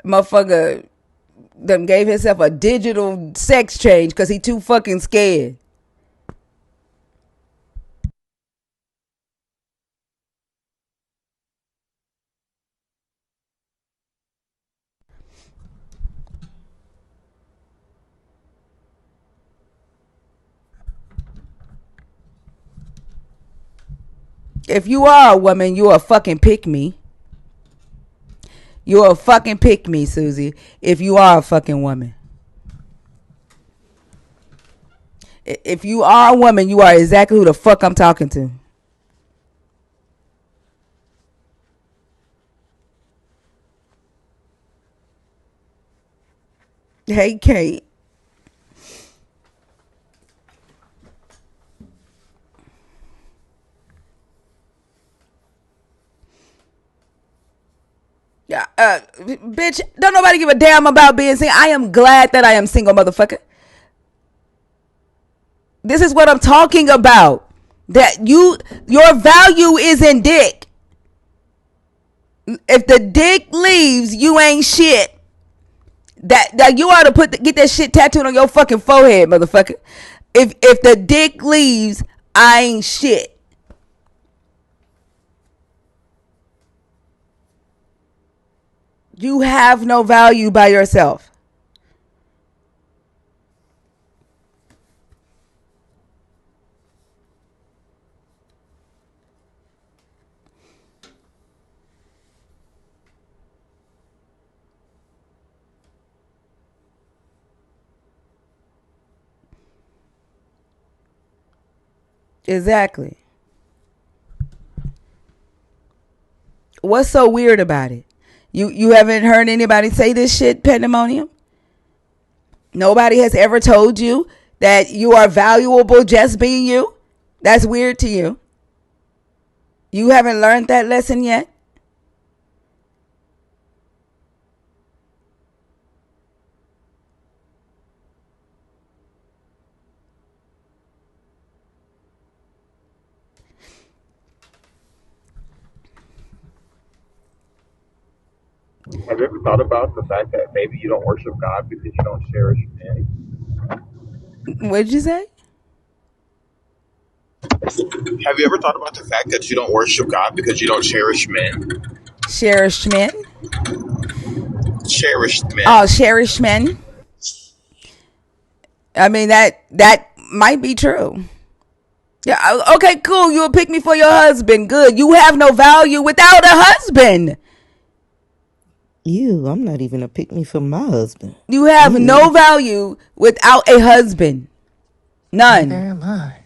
Speaker 2: Motherfucker done gave himself a digital sex change because he too fucking scared. If you are a woman, you're a fucking pick me. You're a fucking pick me, Susie. If you are a fucking woman. If you are a woman, you are exactly who the fuck I'm talking to. Hey, Kate. Yeah, bitch, don't nobody give a damn about being single. I am glad that I am single, motherfucker. This is what I'm talking about. That your value is in dick. If the dick leaves, you ain't shit. That you ought to get that shit tattooed on your fucking forehead, motherfucker. If the dick leaves, I ain't shit. You have no value by yourself. Exactly. What's so weird about it? You haven't heard anybody say this shit, pandemonium? Nobody has ever told you that you are valuable just being you? That's weird to you. You haven't learned that lesson yet?
Speaker 11: Have you ever thought about the fact that maybe you don't worship God because you don't cherish men?
Speaker 2: What did you say?
Speaker 11: Have you ever thought about the fact that you don't worship God because you don't cherish men?
Speaker 2: Cherish men?
Speaker 11: Cherished
Speaker 2: Oh,
Speaker 11: men.
Speaker 2: cherish men? I mean, that might be true. Yeah, okay, cool. You'll pick me for your husband. Good. You have no value without a husband.
Speaker 3: You, I'm not even a pick me for my husband.
Speaker 2: You have no
Speaker 3: Mm-mm.
Speaker 2: value without a husband.
Speaker 8: Neither
Speaker 2: None.
Speaker 8: am I.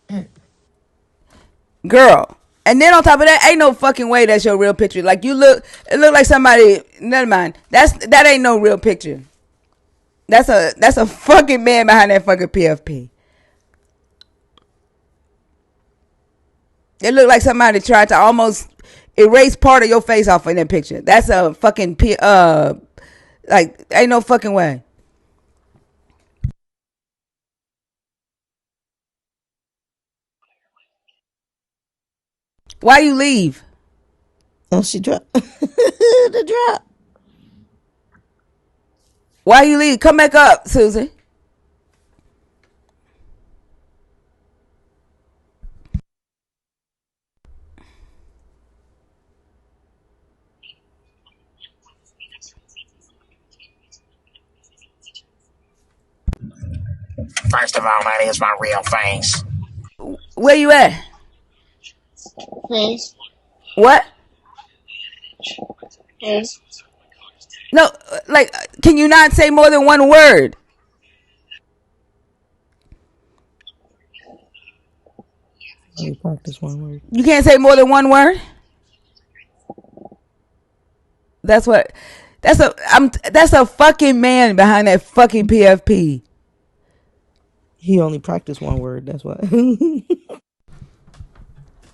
Speaker 8: Shit.
Speaker 2: Girl. And then on top of that, ain't no fucking way that's your real picture. Like it look like somebody. Never mind. That ain't no real picture. That's a fucking man behind that fucking PFP. It looked like somebody tried to almost erase part of your face off in that picture. That's a fucking like ain't no fucking way. Why you leave?
Speaker 3: Oh, she dropped the drop.
Speaker 2: Why you leave? Come back up, Susie.
Speaker 11: First of all, that is my real face.
Speaker 2: Where you at?
Speaker 11: Face.
Speaker 2: What?
Speaker 11: Face.
Speaker 2: No, like, can you not say more than one word?
Speaker 3: Only practice one word.
Speaker 2: You can't say more than one word. That's what. That's a fucking man behind that fucking PFP.
Speaker 3: He only practiced one word. That's why.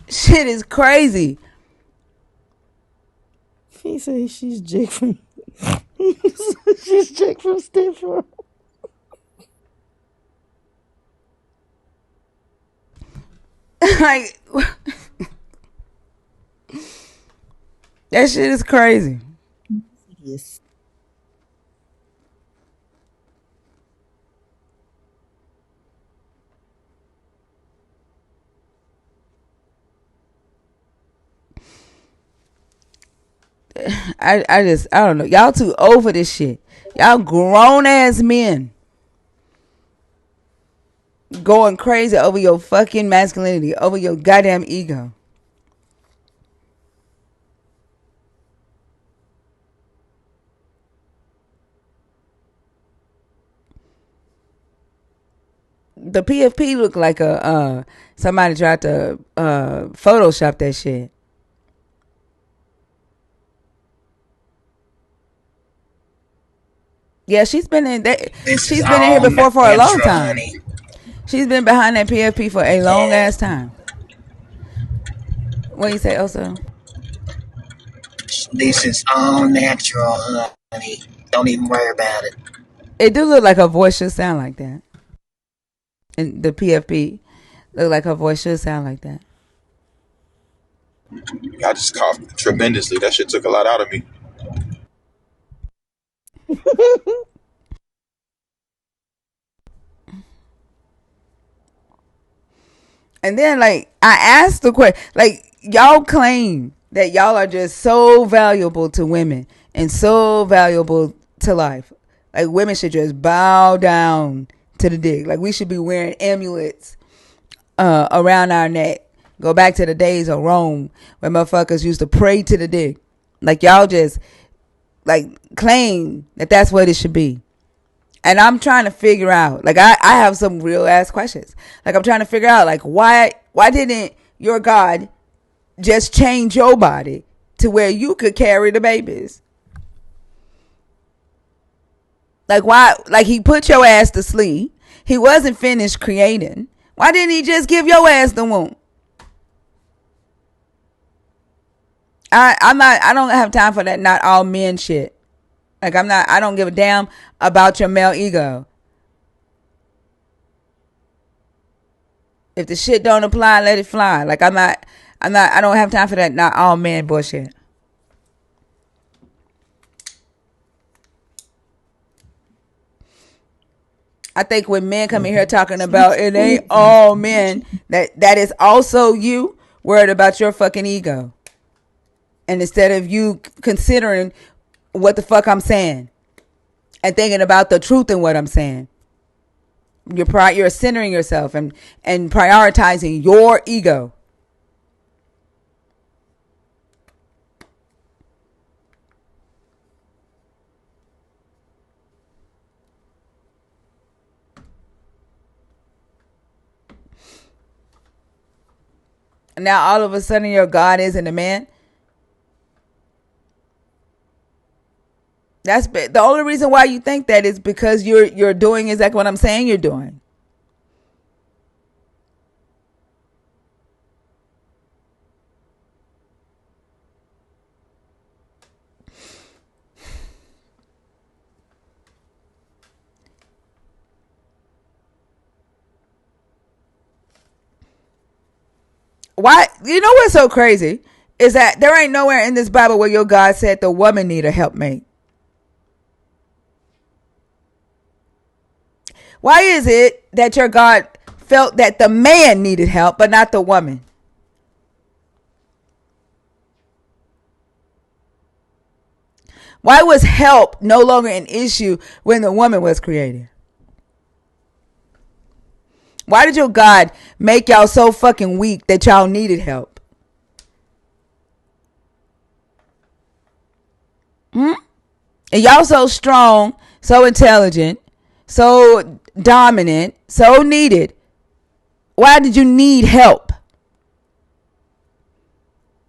Speaker 2: Shit is crazy.
Speaker 3: He says she's Jake from. She's Jake from Stanford.
Speaker 2: Like that shit is crazy.
Speaker 3: Yes.
Speaker 2: I don't know. Y'all too old for this shit. Y'all grown ass men going crazy over your fucking masculinity, over your goddamn ego. The PFP looked like a somebody tried to Photoshop that shit. Yeah, she's been in that.
Speaker 6: This is
Speaker 2: She's been in here
Speaker 6: all
Speaker 2: before for a long
Speaker 6: natural,
Speaker 2: time.
Speaker 6: honey.
Speaker 2: She's been behind that PFP for a long
Speaker 6: Yeah,
Speaker 2: ass time. What you say, Oso?
Speaker 6: this is all natural, honey. Don't even worry about it.
Speaker 2: It do look like her voice should sound like that. And the PFP look like her voice should sound like that.
Speaker 9: I just coughed tremendously. That shit took a lot out of me.
Speaker 2: And then like I asked the question, like y'all claim that y'all are just so valuable to women and so valuable to life. Like women should just bow down to the dick. Like we should be wearing amulets around our neck. Go back to the days of Rome where motherfuckers used to pray to the dick. Like y'all just like claim that that's what it should be. And I'm trying to figure out, like I have some real ass questions. Like I'm trying to figure out like why didn't your God just change your body to where you could carry the babies? Like why, like he put your ass to sleep. He wasn't finished creating. Why didn't he just give your ass the womb? I don't have time for that not all men shit. Like I don't give a damn about your male ego. If the shit don't apply, let it fly. Like I don't have time for that not all men bullshit. I think when men come in here talking about it ain't all men, that is also you worried about your fucking ego. And instead of you considering what the fuck I'm saying and thinking about the truth in what I'm saying, you're centering yourself and prioritizing your ego. Now all of a sudden your God isn't a man. That's the only reason why you think that is because you're doing exactly what I'm saying you're doing. Why? You know what's so crazy is that there ain't nowhere in this Bible where your God said the woman need a helpmate. Why is it that your God felt that the man needed help but not the woman? Why was help no longer an issue when the woman was created? Why did your God make y'all so fucking weak that y'all needed help? Hmm? And y'all so strong, so intelligent, so dominant, so needed. Why did you need help?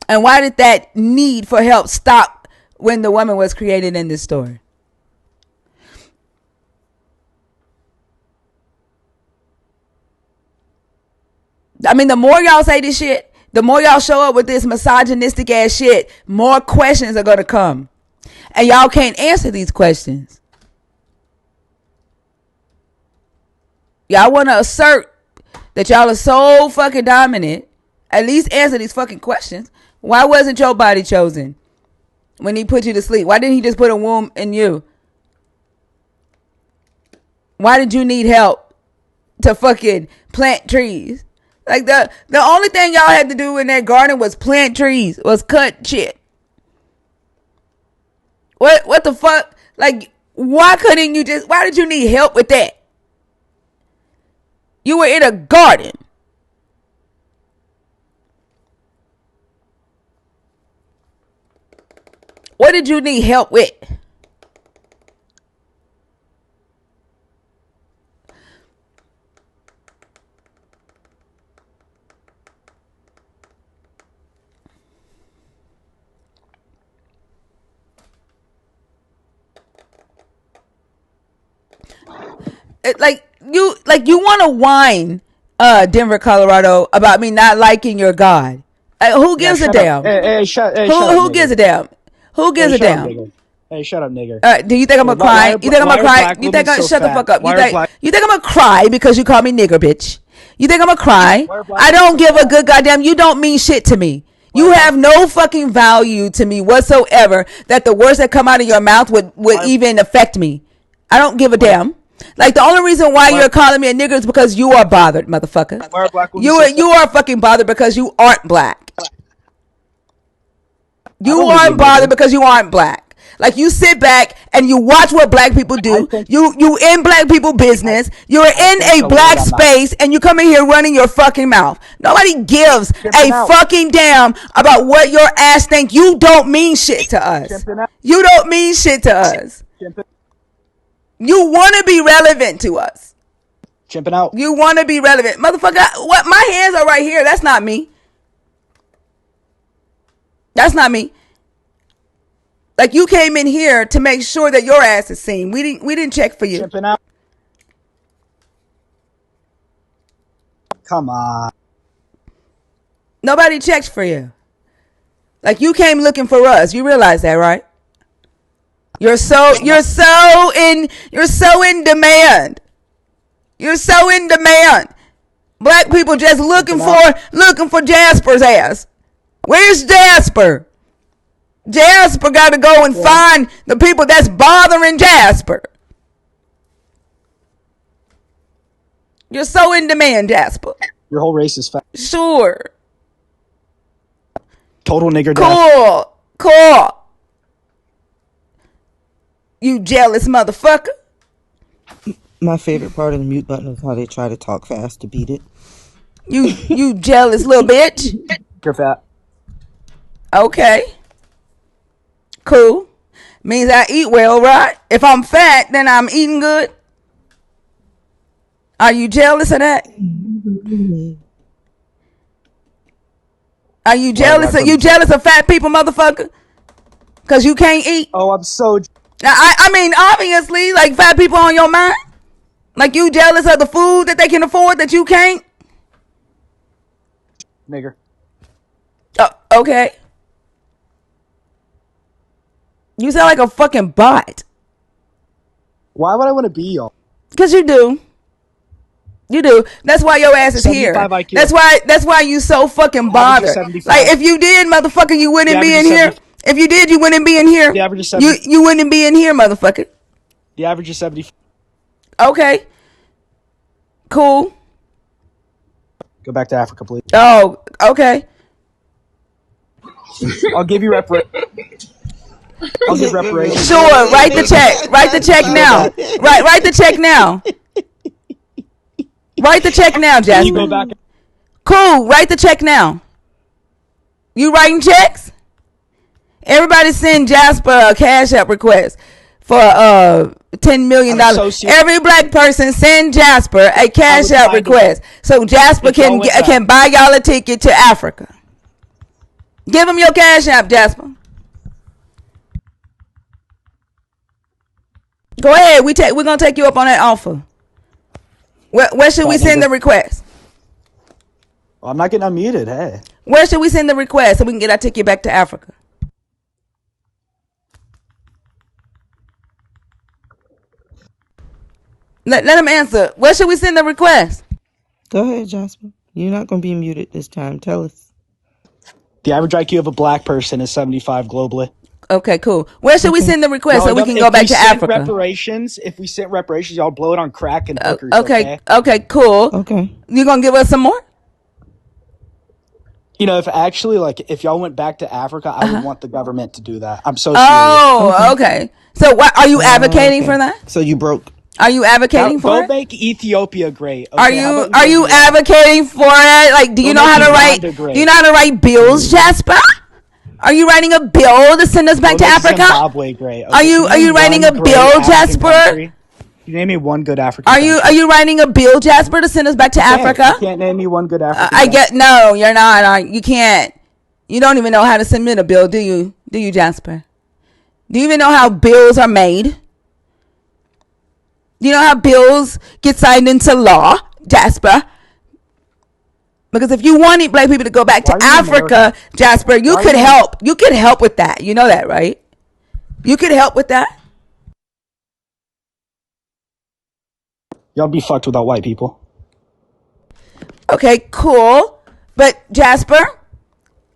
Speaker 2: And why did that need for help stop when the woman was created in this story? I mean, the more y'all say this shit, the more y'all show up with this misogynistic ass shit, more questions are gonna come. And y'all can't answer these questions. Y'all wanna assert that y'all are so fucking dominant. At least answer these fucking questions. Why wasn't your body chosen when he put you to sleep? Why didn't he just put a womb in you? Why did you need help to fucking plant trees? Like the only thing y'all had to do in that garden was plant trees, was cut shit. What the fuck? Like, why couldn't you just? Why did you need help with that? You were in a garden. What did you need help with? You want to whine, Denver, Colorado, about me not liking your God. Who
Speaker 13: Yeah,
Speaker 2: gives a
Speaker 13: shut up.
Speaker 2: damn?
Speaker 13: Shut up,
Speaker 2: Who gives
Speaker 13: nigger.
Speaker 2: a damn? Who
Speaker 13: Hey,
Speaker 2: gives a
Speaker 13: shut up,
Speaker 2: damn?
Speaker 13: nigger. Hey, shut up, nigger.
Speaker 2: Do you think I'm
Speaker 13: Hey,
Speaker 2: gonna cry? You think I'm
Speaker 13: why
Speaker 2: gonna
Speaker 13: are
Speaker 2: cry?
Speaker 13: black
Speaker 2: You
Speaker 13: women
Speaker 2: think
Speaker 13: so
Speaker 2: shut the
Speaker 13: fat?
Speaker 2: fuck up?
Speaker 13: Why are black
Speaker 2: You think I'm gonna cry because you call me nigger, bitch? You think I'm gonna cry?
Speaker 13: why are black
Speaker 2: I
Speaker 13: women
Speaker 2: don't
Speaker 13: so
Speaker 2: give a
Speaker 13: fat?
Speaker 2: good goddamn. You don't mean shit to me.
Speaker 13: Why are
Speaker 2: You
Speaker 13: black
Speaker 2: have no fucking value to me whatsoever. That the words that come out of your mouth would
Speaker 13: why are,
Speaker 2: even affect me. I don't give a
Speaker 13: why are,
Speaker 2: damn. Like the only reason why
Speaker 13: why are,
Speaker 2: you're calling me a nigger is because you are bothered, motherfucker.
Speaker 13: why are black women
Speaker 2: You
Speaker 13: so
Speaker 2: are
Speaker 13: fat?
Speaker 2: you are fucking bothered because you aren't black.
Speaker 13: I
Speaker 2: You
Speaker 13: don't think you're
Speaker 2: aren't
Speaker 13: a
Speaker 2: bothered
Speaker 13: nigger.
Speaker 2: because you aren't black. Like you sit back and you watch what black people
Speaker 13: I
Speaker 2: do.
Speaker 13: think
Speaker 2: You in black people
Speaker 13: I,
Speaker 2: business. You're
Speaker 13: I
Speaker 2: in
Speaker 13: think
Speaker 2: a
Speaker 13: so, but
Speaker 2: black
Speaker 13: I'm not.
Speaker 2: space and you come in here running your fucking mouth. Nobody gives
Speaker 13: Chimping
Speaker 2: a
Speaker 13: out.
Speaker 2: fucking damn about what your ass think. You don't mean shit to us.
Speaker 13: Chimping out.
Speaker 2: You don't mean shit to us.
Speaker 13: Chimping,
Speaker 2: You want to be relevant to us.
Speaker 13: chimping out.
Speaker 2: You want to be relevant, motherfucker. What? My hands are right here. That's not me. That's not me. Like you came in here to make sure that your ass is seen. We didn't check for you.
Speaker 13: Chimping out. Come on.
Speaker 2: Nobody checks for you. Like you came looking for us. You realize that, right? You're so
Speaker 13: I'm not.
Speaker 2: you're so in demand. You're so in demand. Black people just
Speaker 13: Chimping out.
Speaker 2: looking for Jasper's ass. Where's Jasper? Jasper got to go and
Speaker 13: Yeah,
Speaker 2: find the people that's bothering Jasper. You're so in demand, Jasper.
Speaker 13: your whole race is fat.
Speaker 2: Sure.
Speaker 13: Total nigger death.
Speaker 2: Cool. You jealous motherfucker.
Speaker 3: My favorite part of the mute button is how they try to talk fast to beat it.
Speaker 2: You jealous little bitch.
Speaker 13: You're fat.
Speaker 2: Okay. Cool. Means I eat well, right? If I'm fat, then I'm eating good. Are you jealous of that? Are you
Speaker 13: Why are
Speaker 2: jealous
Speaker 13: black
Speaker 2: of
Speaker 13: women so fat?
Speaker 2: fat people, motherfucker? Cause you can't eat.
Speaker 13: Oh, I'm so
Speaker 2: Now, I mean, obviously, like fat people on your mind. Like you jealous of the food that they can afford that you can't.
Speaker 13: nigger.
Speaker 2: Okay. You sound like a fucking bot.
Speaker 13: Why would I want to be y'all?
Speaker 2: Cause you do. You do. That's why your ass is here.
Speaker 13: 75 IQ.
Speaker 2: That's why you so fucking
Speaker 13: The average is
Speaker 2: bothered. Like
Speaker 13: 75.
Speaker 2: if you did, motherfucker, you
Speaker 13: The
Speaker 2: wouldn't
Speaker 13: average
Speaker 2: be
Speaker 13: is
Speaker 2: in here.
Speaker 13: 70.
Speaker 2: If you did, you wouldn't be in here.
Speaker 13: The average is 70.
Speaker 2: You wouldn't be in here, motherfucker.
Speaker 13: The average is 70.
Speaker 2: Okay. Cool.
Speaker 13: Go back to Africa, please.
Speaker 2: Oh, okay.
Speaker 13: I'll give you reparations. I'll give reparations.
Speaker 2: Sure. Write the check. Write the check
Speaker 13: You go
Speaker 2: now.
Speaker 13: back.
Speaker 2: Write the check now. Write the check now,
Speaker 13: You go
Speaker 2: Jasper.
Speaker 13: back.
Speaker 2: Cool. Write the check now. You writing checks? Everybody send Jasper a cash app request for $10 million.
Speaker 13: I'm so serious.
Speaker 2: Every black person send Jasper a
Speaker 13: I
Speaker 2: cash
Speaker 13: would
Speaker 2: app
Speaker 13: find a
Speaker 2: request so Jasper
Speaker 13: if y'all went back.
Speaker 2: can buy y'all a ticket to Africa. Give him your cash app, Jasper. Go ahead. We're gonna take you up on that offer. Where should we
Speaker 13: Fat
Speaker 2: send
Speaker 13: nigger.
Speaker 2: the request?
Speaker 13: I'm not getting unmuted. Hey.
Speaker 2: Where should we send the request so we can get our ticket back to Africa? Let him answer. Where should we send the request?
Speaker 3: Go ahead, Jasper. You're not going to be muted this time. Tell us.
Speaker 13: The average IQ of a black person is 75 globally.
Speaker 2: Okay, cool. Where should we
Speaker 3: Okay.
Speaker 2: send the request so
Speaker 13: No,
Speaker 2: we can go back to Africa?
Speaker 13: If we sent reparations, y'all blow it on crack and hookers. Okay.
Speaker 2: Okay, cool.
Speaker 3: Okay.
Speaker 2: You gonna give us some more?
Speaker 13: You know, if y'all went back to Africa, I would want the government to do that. I'm so serious.
Speaker 2: Oh,
Speaker 3: Okay.
Speaker 2: okay. So what are you advocating for
Speaker 3: Okay.
Speaker 2: that?
Speaker 3: So you broke.
Speaker 2: Are you advocating for
Speaker 13: Go
Speaker 2: it?
Speaker 13: make Ethiopia great.
Speaker 2: Are
Speaker 13: Okay, how
Speaker 2: you
Speaker 13: about we
Speaker 2: are
Speaker 13: go
Speaker 2: you
Speaker 13: do that?
Speaker 2: advocating for it? Like, do
Speaker 13: Go
Speaker 2: you know
Speaker 13: make
Speaker 2: how to write?
Speaker 13: Uganda
Speaker 2: Do you know
Speaker 13: great.
Speaker 2: how to write bills, Jasper? Are you writing a bill to send us back
Speaker 13: Go
Speaker 2: to
Speaker 13: make
Speaker 2: Africa?
Speaker 13: Zimbabwe great.
Speaker 2: Are
Speaker 13: Okay, can
Speaker 2: you
Speaker 13: you
Speaker 2: are
Speaker 13: name me
Speaker 2: you writing
Speaker 13: one
Speaker 2: a
Speaker 13: great
Speaker 2: bill,
Speaker 13: African
Speaker 2: Jasper?
Speaker 13: country? Can you name me one good African
Speaker 2: Are
Speaker 13: country?
Speaker 2: you writing a bill, Jasper, to send us back to
Speaker 13: I can't.
Speaker 2: Africa?
Speaker 13: You can't name me one good African
Speaker 2: I
Speaker 13: country.
Speaker 2: get no. You're not. You can't. You don't even know how to submit a bill, do you? Do you, Jasper? Do you even know how bills are made? Do you know how bills get signed into law, Jasper? Because if you wanted black people to go back
Speaker 13: Why
Speaker 2: to
Speaker 13: are you
Speaker 2: Africa,
Speaker 13: American?
Speaker 2: Jasper, you
Speaker 13: Why are
Speaker 2: could
Speaker 13: you?
Speaker 2: help. You could help with that. You know that, right? You could help with that.
Speaker 13: Y'all be fucked without white people.
Speaker 2: Okay, cool. But Jasper,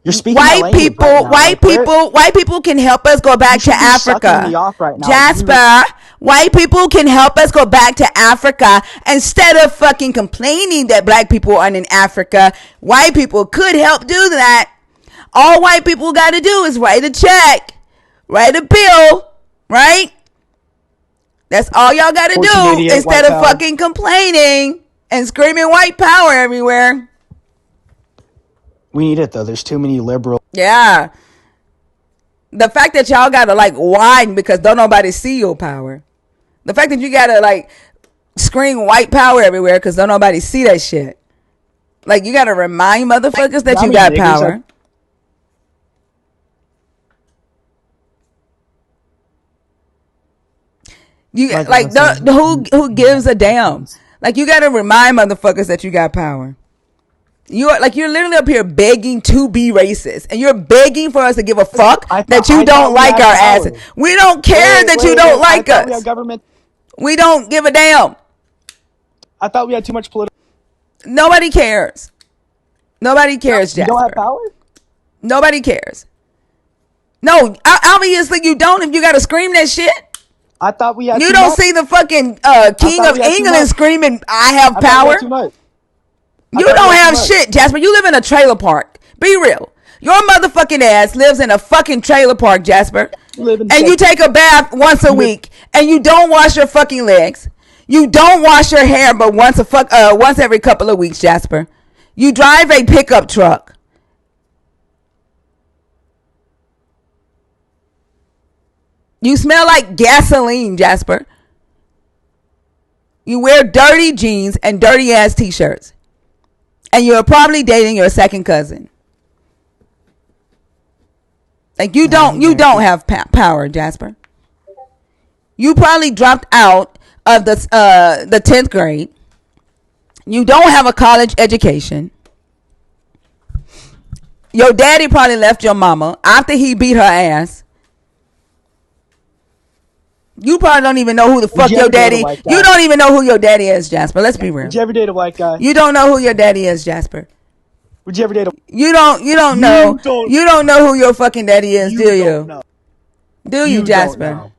Speaker 13: You're speaking my language right now. Like where
Speaker 2: white people can help us go
Speaker 13: you
Speaker 2: back to
Speaker 13: should be sucking me
Speaker 2: Africa.
Speaker 13: off right now.
Speaker 2: Jasper, white people can help us go back to Africa instead of fucking complaining that black people aren't in Africa. White people could help do that. All white people got to do is write a check, write a bill, right? That's all y'all got to do
Speaker 13: 1488
Speaker 2: instead
Speaker 13: white
Speaker 2: of
Speaker 13: power.
Speaker 2: fucking complaining and screaming white power everywhere.
Speaker 13: We need it though. There's too many liberals.
Speaker 2: Yeah. The fact that y'all gotta like whine because don't nobody see your power. The fact that you gotta like scream white power everywhere because don't nobody see that shit. Like you gotta remind motherfuckers
Speaker 13: You
Speaker 2: that
Speaker 13: know how
Speaker 2: you
Speaker 13: many
Speaker 2: got
Speaker 13: niggers
Speaker 2: power. You
Speaker 3: Like I
Speaker 2: like
Speaker 3: was saying.
Speaker 2: who gives a damn? Like you gotta remind motherfuckers that you got power. You're literally up here begging to be racist, and you're begging for us to give a fuck that you
Speaker 13: I
Speaker 2: don't
Speaker 13: thought we
Speaker 2: like
Speaker 13: had
Speaker 2: our
Speaker 13: power.
Speaker 2: asses. We don't care that you don't
Speaker 13: I
Speaker 2: like
Speaker 13: thought we had
Speaker 2: us.
Speaker 13: government.
Speaker 2: We don't give a damn.
Speaker 13: I thought we had too much political.
Speaker 2: Nobody cares. Nobody cares,
Speaker 13: We don't have
Speaker 2: Jasper.
Speaker 13: power.
Speaker 2: Nobody cares. No, obviously you don't. If you gotta scream that shit,
Speaker 13: I thought we had
Speaker 2: you
Speaker 13: too
Speaker 2: don't
Speaker 13: much.
Speaker 2: see the fucking
Speaker 13: I
Speaker 2: King
Speaker 13: thought
Speaker 2: of
Speaker 13: we had too
Speaker 2: England
Speaker 13: much.
Speaker 2: screaming, "I have
Speaker 13: I thought we had
Speaker 2: power."
Speaker 13: too much. I
Speaker 2: You
Speaker 13: thought we
Speaker 2: don't
Speaker 13: had too
Speaker 2: have
Speaker 13: much.
Speaker 2: shit, Jasper. You live in a trailer park. Be real. Your motherfucking ass lives in a fucking trailer park, Jasper.
Speaker 13: You live in
Speaker 2: And you
Speaker 13: Texas.
Speaker 2: take a bath once a
Speaker 13: You live.
Speaker 2: week, and you don't wash your fucking legs. You don't wash your hair, but once every couple of weeks, Jasper. You drive a pickup truck. You smell like gasoline, Jasper. You wear dirty jeans and dirty ass t-shirts. And you're probably dating your second cousin. Like you
Speaker 3: Nah,
Speaker 2: don't
Speaker 3: he
Speaker 2: you don't
Speaker 3: married.
Speaker 2: have power, Jasper. You probably dropped out of the 10th grade. You don't have a college education. Your daddy probably left your mama after he beat her ass. You probably don't even know who the
Speaker 13: Would
Speaker 2: fuck
Speaker 13: you
Speaker 2: your
Speaker 13: ever date a
Speaker 2: daddy.
Speaker 13: white
Speaker 2: You
Speaker 13: guy?
Speaker 2: don't even know who your daddy is, Jasper. Let's be
Speaker 13: Would
Speaker 2: real.
Speaker 13: you ever date a white guy?
Speaker 2: You don't know who your daddy is, Jasper.
Speaker 13: Would you ever date a?
Speaker 2: You don't know.
Speaker 13: You don't.
Speaker 2: You don't know who your fucking daddy is,
Speaker 13: You
Speaker 2: do
Speaker 13: don't
Speaker 2: you?
Speaker 13: know.
Speaker 2: Do you,
Speaker 13: You don't
Speaker 2: Jasper?
Speaker 13: know.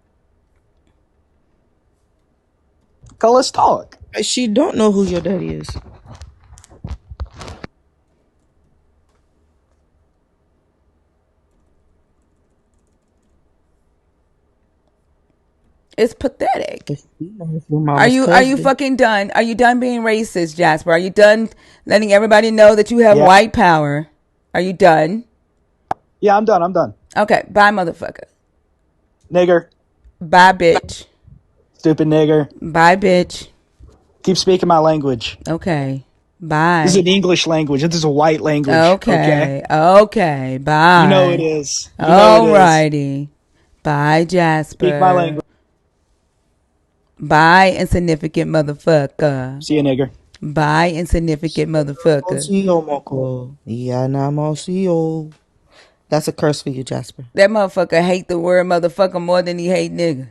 Speaker 13: So let's talk.
Speaker 3: She don't know who your daddy is.
Speaker 2: It's pathetic.
Speaker 3: But she knows your
Speaker 2: Are
Speaker 3: mama's
Speaker 2: you
Speaker 3: cousin.
Speaker 2: fucking done? Are you done being racist, Jasper? Are you done letting everybody know that you have
Speaker 13: Yeah.
Speaker 2: white power? Are you done?
Speaker 13: Yeah, I'm done. I'm done.
Speaker 2: Okay, bye, motherfucker.
Speaker 13: Nigger.
Speaker 2: Bye, bitch.
Speaker 13: Stupid nigger.
Speaker 2: Bye, bitch.
Speaker 13: Keep speaking my language.
Speaker 2: Okay,
Speaker 13: This is
Speaker 2: bye.
Speaker 13: an English language. This is a white language. Okay.
Speaker 2: Okay, okay,
Speaker 13: You know it
Speaker 2: bye.
Speaker 13: is. You know it is.
Speaker 2: Alrighty. Bye,
Speaker 13: Speak my
Speaker 2: Jasper.
Speaker 13: language.
Speaker 2: Bye, insignificant motherfucker.
Speaker 13: See you, nigger.
Speaker 2: Bye, insignificant motherfucker.
Speaker 3: That's a curse for you, Jasper.
Speaker 2: That motherfucker hate the word motherfucker more than he hate nigga.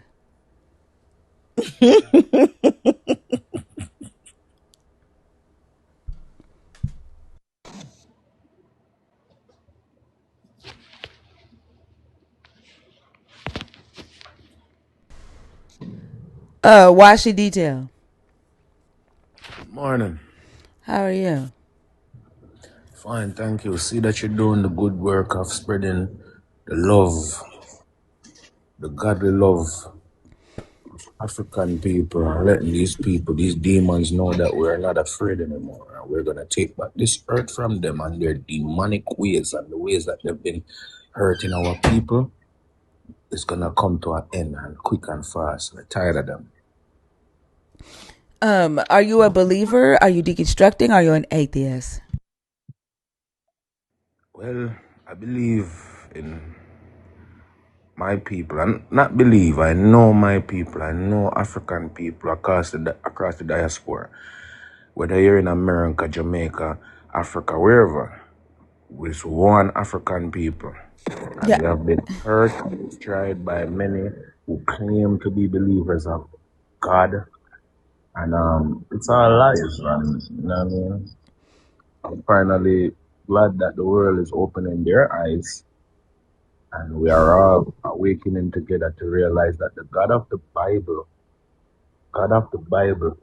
Speaker 2: Washy Detail.
Speaker 14: Morning.
Speaker 2: How are you?
Speaker 4: Fine, thank you. See that you're doing the good work of spreading the love, the godly love African people and letting these people, these demons know that we're not afraid anymore. And we're gonna take back this earth from them and their demonic ways and the ways that they've been hurting our people. It's gonna come to an end and quick and fast. We're tired of them.
Speaker 2: Are you a believer? Are you deconstructing? Are you an atheist?
Speaker 4: Well, I believe in my people, and not believe. I know my people. I know African people across the diaspora. Whether you're in America, Jamaica, Africa, wherever, with one African people, and
Speaker 2: Yeah.
Speaker 4: we have been hurt and tried by many who claim to be believers of God, and it's all lies, man. You know what I mean? I'm finally glad that the world is opening their eyes and we are all awakening together to realize that the God of the Bible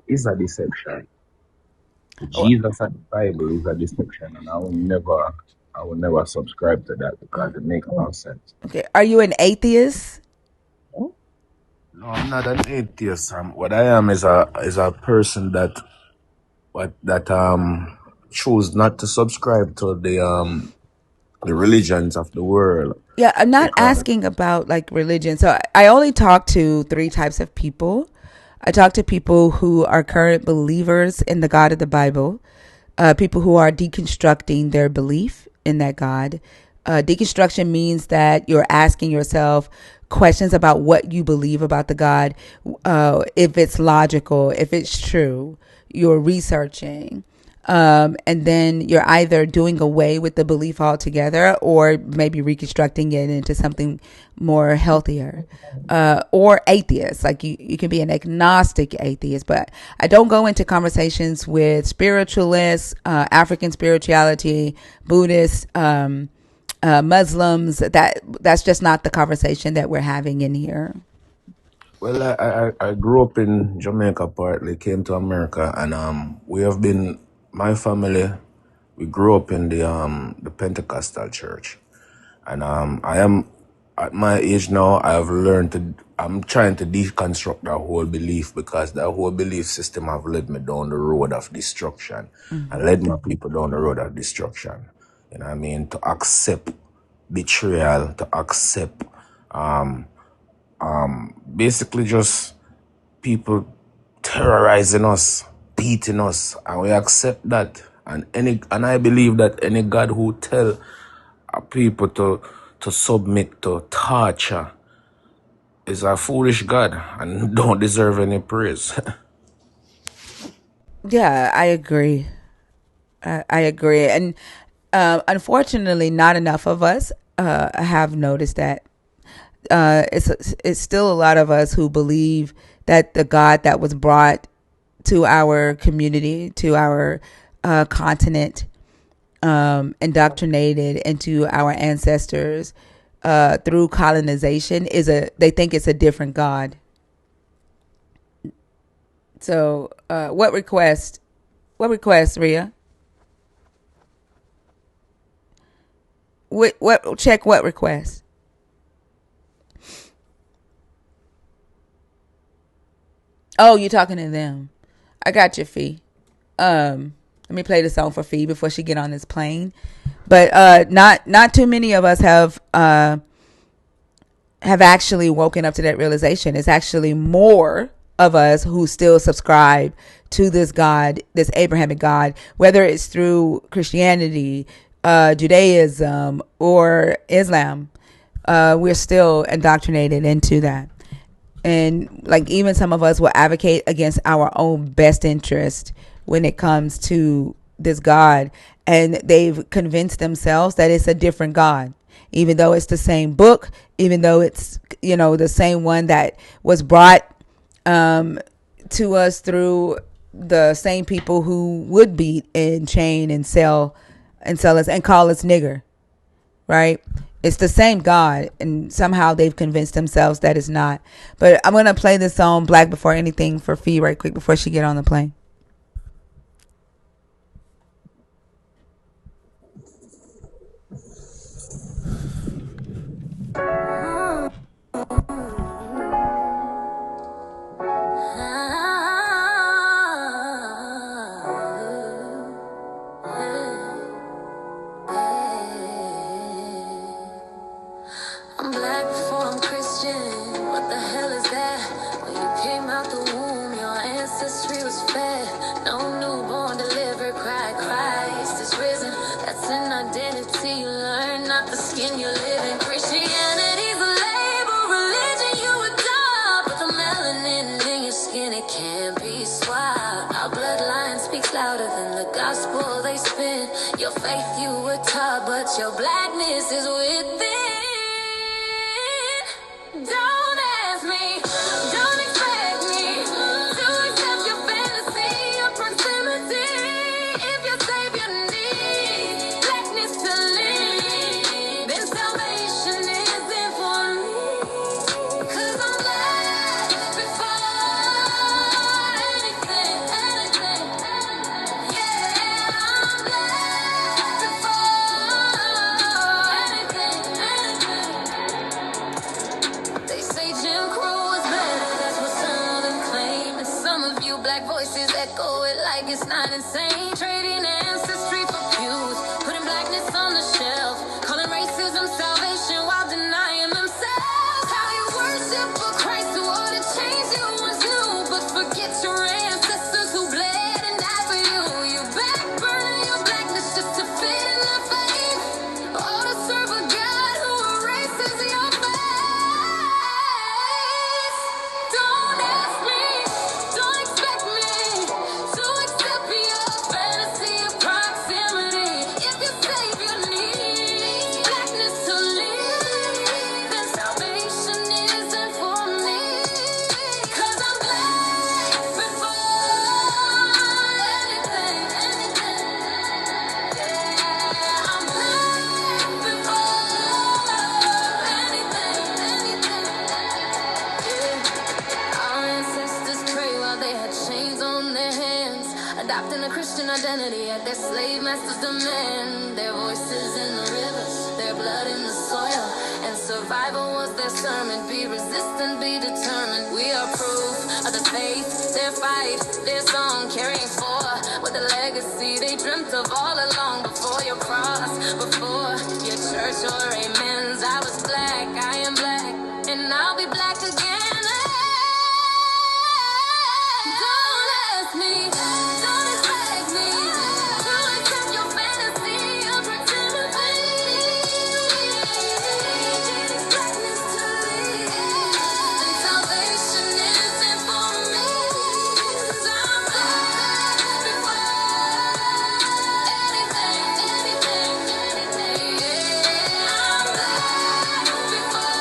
Speaker 4: is a deception. The Jesus of the Bible is a deception, and I will never subscribe to that because it makes no sense.
Speaker 2: Okay. Are you an atheist?
Speaker 4: No, I'm not an atheist. What I am is a person that choose not to subscribe to the religions of the world
Speaker 2: Yeah, I'm not
Speaker 4: because
Speaker 2: asking about like religion. So I only talk to three types of people. I talk to people who are current believers in the God of the Bible, people who are deconstructing their belief in that God. Deconstruction means that you're asking yourself questions about what you believe about the God, if it's logical, if it's true. You're researching. And then you're either doing away with the belief altogether or maybe reconstructing it into something more healthier. Or atheist, like you can be an agnostic atheist, but I don't go into conversations with spiritualists, African spirituality, Buddhists, Muslims. That's just not the conversation that we're having in here.
Speaker 4: well, I grew up in Jamaica partly, came to America, and we have been my family. We grew up in the Pentecostal church, and I am at my age now. I have learned to. I'm trying to deconstruct that whole belief because that whole belief system have led me down the road of destruction, and led my people down the road of destruction. You know what I mean? To accept betrayal, to accept basically just people terrorizing us, beating us, and we accept that. And I believe that any God who tell a people to submit to torture is a foolish God and don't deserve any praise.
Speaker 2: Yeah, I agree. I agree. And unfortunately, not enough of us have noticed that. It's still a lot of us who believe that the God that was brought to our community, to our continent, indoctrinated into our ancestors through colonization they think it's a different God. So, what request? What request, Ria? What check? What request? Oh, you're talking to them. I got your Fee. Let me play the song for Fee before she get on this plane. But not too many of us have actually woken up to that realization. It's actually more of us who still subscribe to this God, this Abrahamic God, whether it's through Christianity, Judaism, or Islam. We're still indoctrinated into that. And like even some of us will advocate against our own best interest when it comes to this God, and they've convinced themselves that it's a different God, even though it's the same book, even though it's the same one that was brought to us through the same people who would beat and chain and sell us and call us nigger, right? It's the same God, and somehow they've convinced themselves that it's not. But I'm gonna play this song "Black Before Anything" for Fee right quick before she get on the plane.
Speaker 14: is fed. No newborn delivered, cry, Christ is risen. That's an identity you learn, not the skin you live in. Christianity's a label, religion you adopt. With the melanin in your skin, it can't be swapped. Our bloodline speaks louder than the gospel they spin. Your faith you were taught, but your blackness is within. Don't ask me, don't expect me to accept your fantasy of proximity. If your savior needs blackness to live, then salvation isn't for me. 'Cause I'm black before anything, anything. Yeah, I'm black before anything, anything. They say Jim Crow was better, that's what some of them claim. And some of you black voices echo it like it's not insane. Trading ancestry for pews, putting blackness on the shelf, calling racism salvation while denying themselves. How you worship a Christ who ought to change you was new, but forget your ancestors who bled and died for you. You back burning your blackness just to fit in the faith, or to serve a God who erases your face. Don't ask me, don't expect me to accept your fantasy of proximity. If your savior needs blackness to live, then salvation isn't for me. 'Cause I'm black before anything, anything. Yeah, I'm black before anything, anything. Our ancestors pray while they had chains on their hands, adopting a Christian identity at their slave masters' demand. Their voices in the rivers, their blood in the soil, and survival was their sermon. Be resistant, be determined. We are proof of the faith, their fight, their song, carrying forth with the legacy they dreamt of all along. Before your cross, before your church or amens, I was black, I am black, and I'll be black again. Don't ask me, don't expect me to accept your fantasy of proximity. Blackness to leave, then salvation isn't for me. 'Cause I'm black before anything, anything, anything. Yeah, I'm black before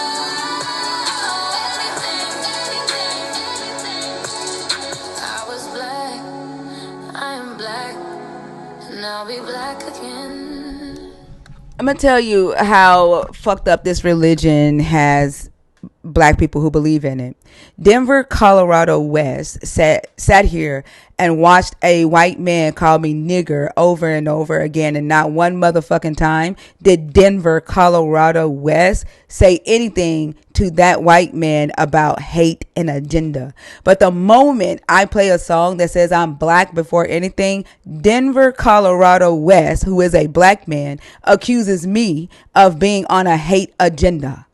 Speaker 14: anything, anything, anything. I was black, I am black, and I'll be black again.
Speaker 2: I'm gonna tell you how fucked up this religion has black people who believe in it. Denver, Colorado West sat here and watched a white man call me nigger over and over again, and not one motherfucking time did Denver, Colorado West say anything to that white man about hate and agenda. But the moment I play a song that says I'm black before anything, Denver, Colorado West, who is a black man, accuses me of being on a hate agenda.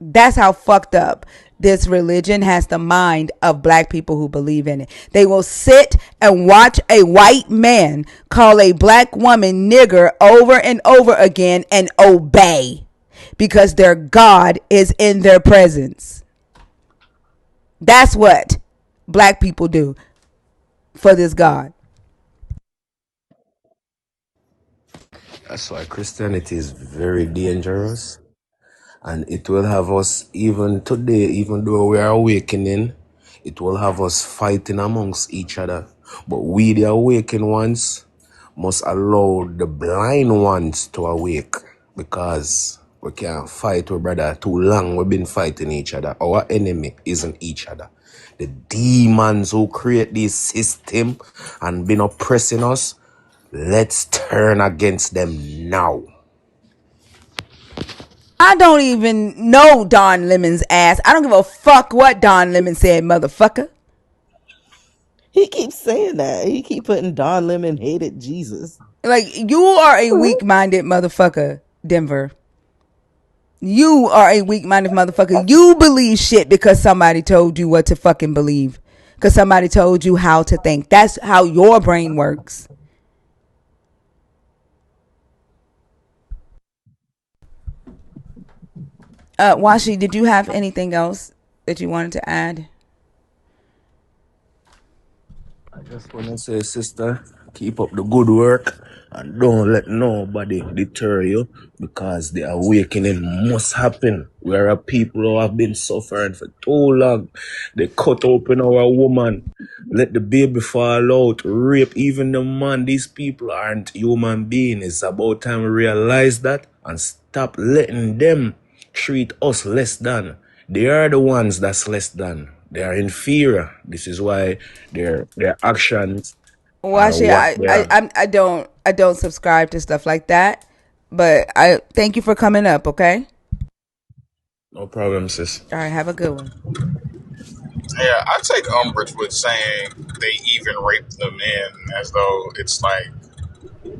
Speaker 2: That's how fucked up this religion has the mind of black people who believe in it. They will sit and watch a white man call a black woman nigger over and over again and obey because their God is in their presence. That's what black people do for this God.
Speaker 15: That's why Christianity is very dangerous. And it will have us, even today, even though we are awakening, it will have us fighting amongst each other. But we, the awakened ones, must allow the blind ones to awake. Because we can't fight with brother too long. We've been fighting each other. Our enemy isn't each other. The demons who create this system and been oppressing us, let's turn against them now.
Speaker 2: I don't even know Don Lemon's ass. I don't give a fuck what Don Lemon said, motherfucker.
Speaker 3: He keeps saying that. He keep putting Don Lemon hated Jesus.
Speaker 2: Like, you are a weak-minded motherfucker, Denver. You are a weak-minded motherfucker. You believe shit because somebody told you what to fucking believe. because somebody told you how to think. That's how your brain works. Washi, did you have anything else that you wanted to add?
Speaker 15: I just want to say, sister, keep up the good work and don't let nobody deter you because the awakening must happen. We are a people who have been suffering for too long. They cut open our woman, let the baby fall out, rape even the man. These people aren't human beings. It's about time we realize that and stop letting them treat us less than. They are the ones that's less than. They are inferior. This is why their actions are
Speaker 2: Washi,
Speaker 15: what they are.
Speaker 2: I don't subscribe to stuff like that. But I thank you for coming up. Okay.
Speaker 15: No problem, sis.
Speaker 2: All right. Have a good one.
Speaker 16: Yeah, I take umbrage with saying they even rape the men as though it's like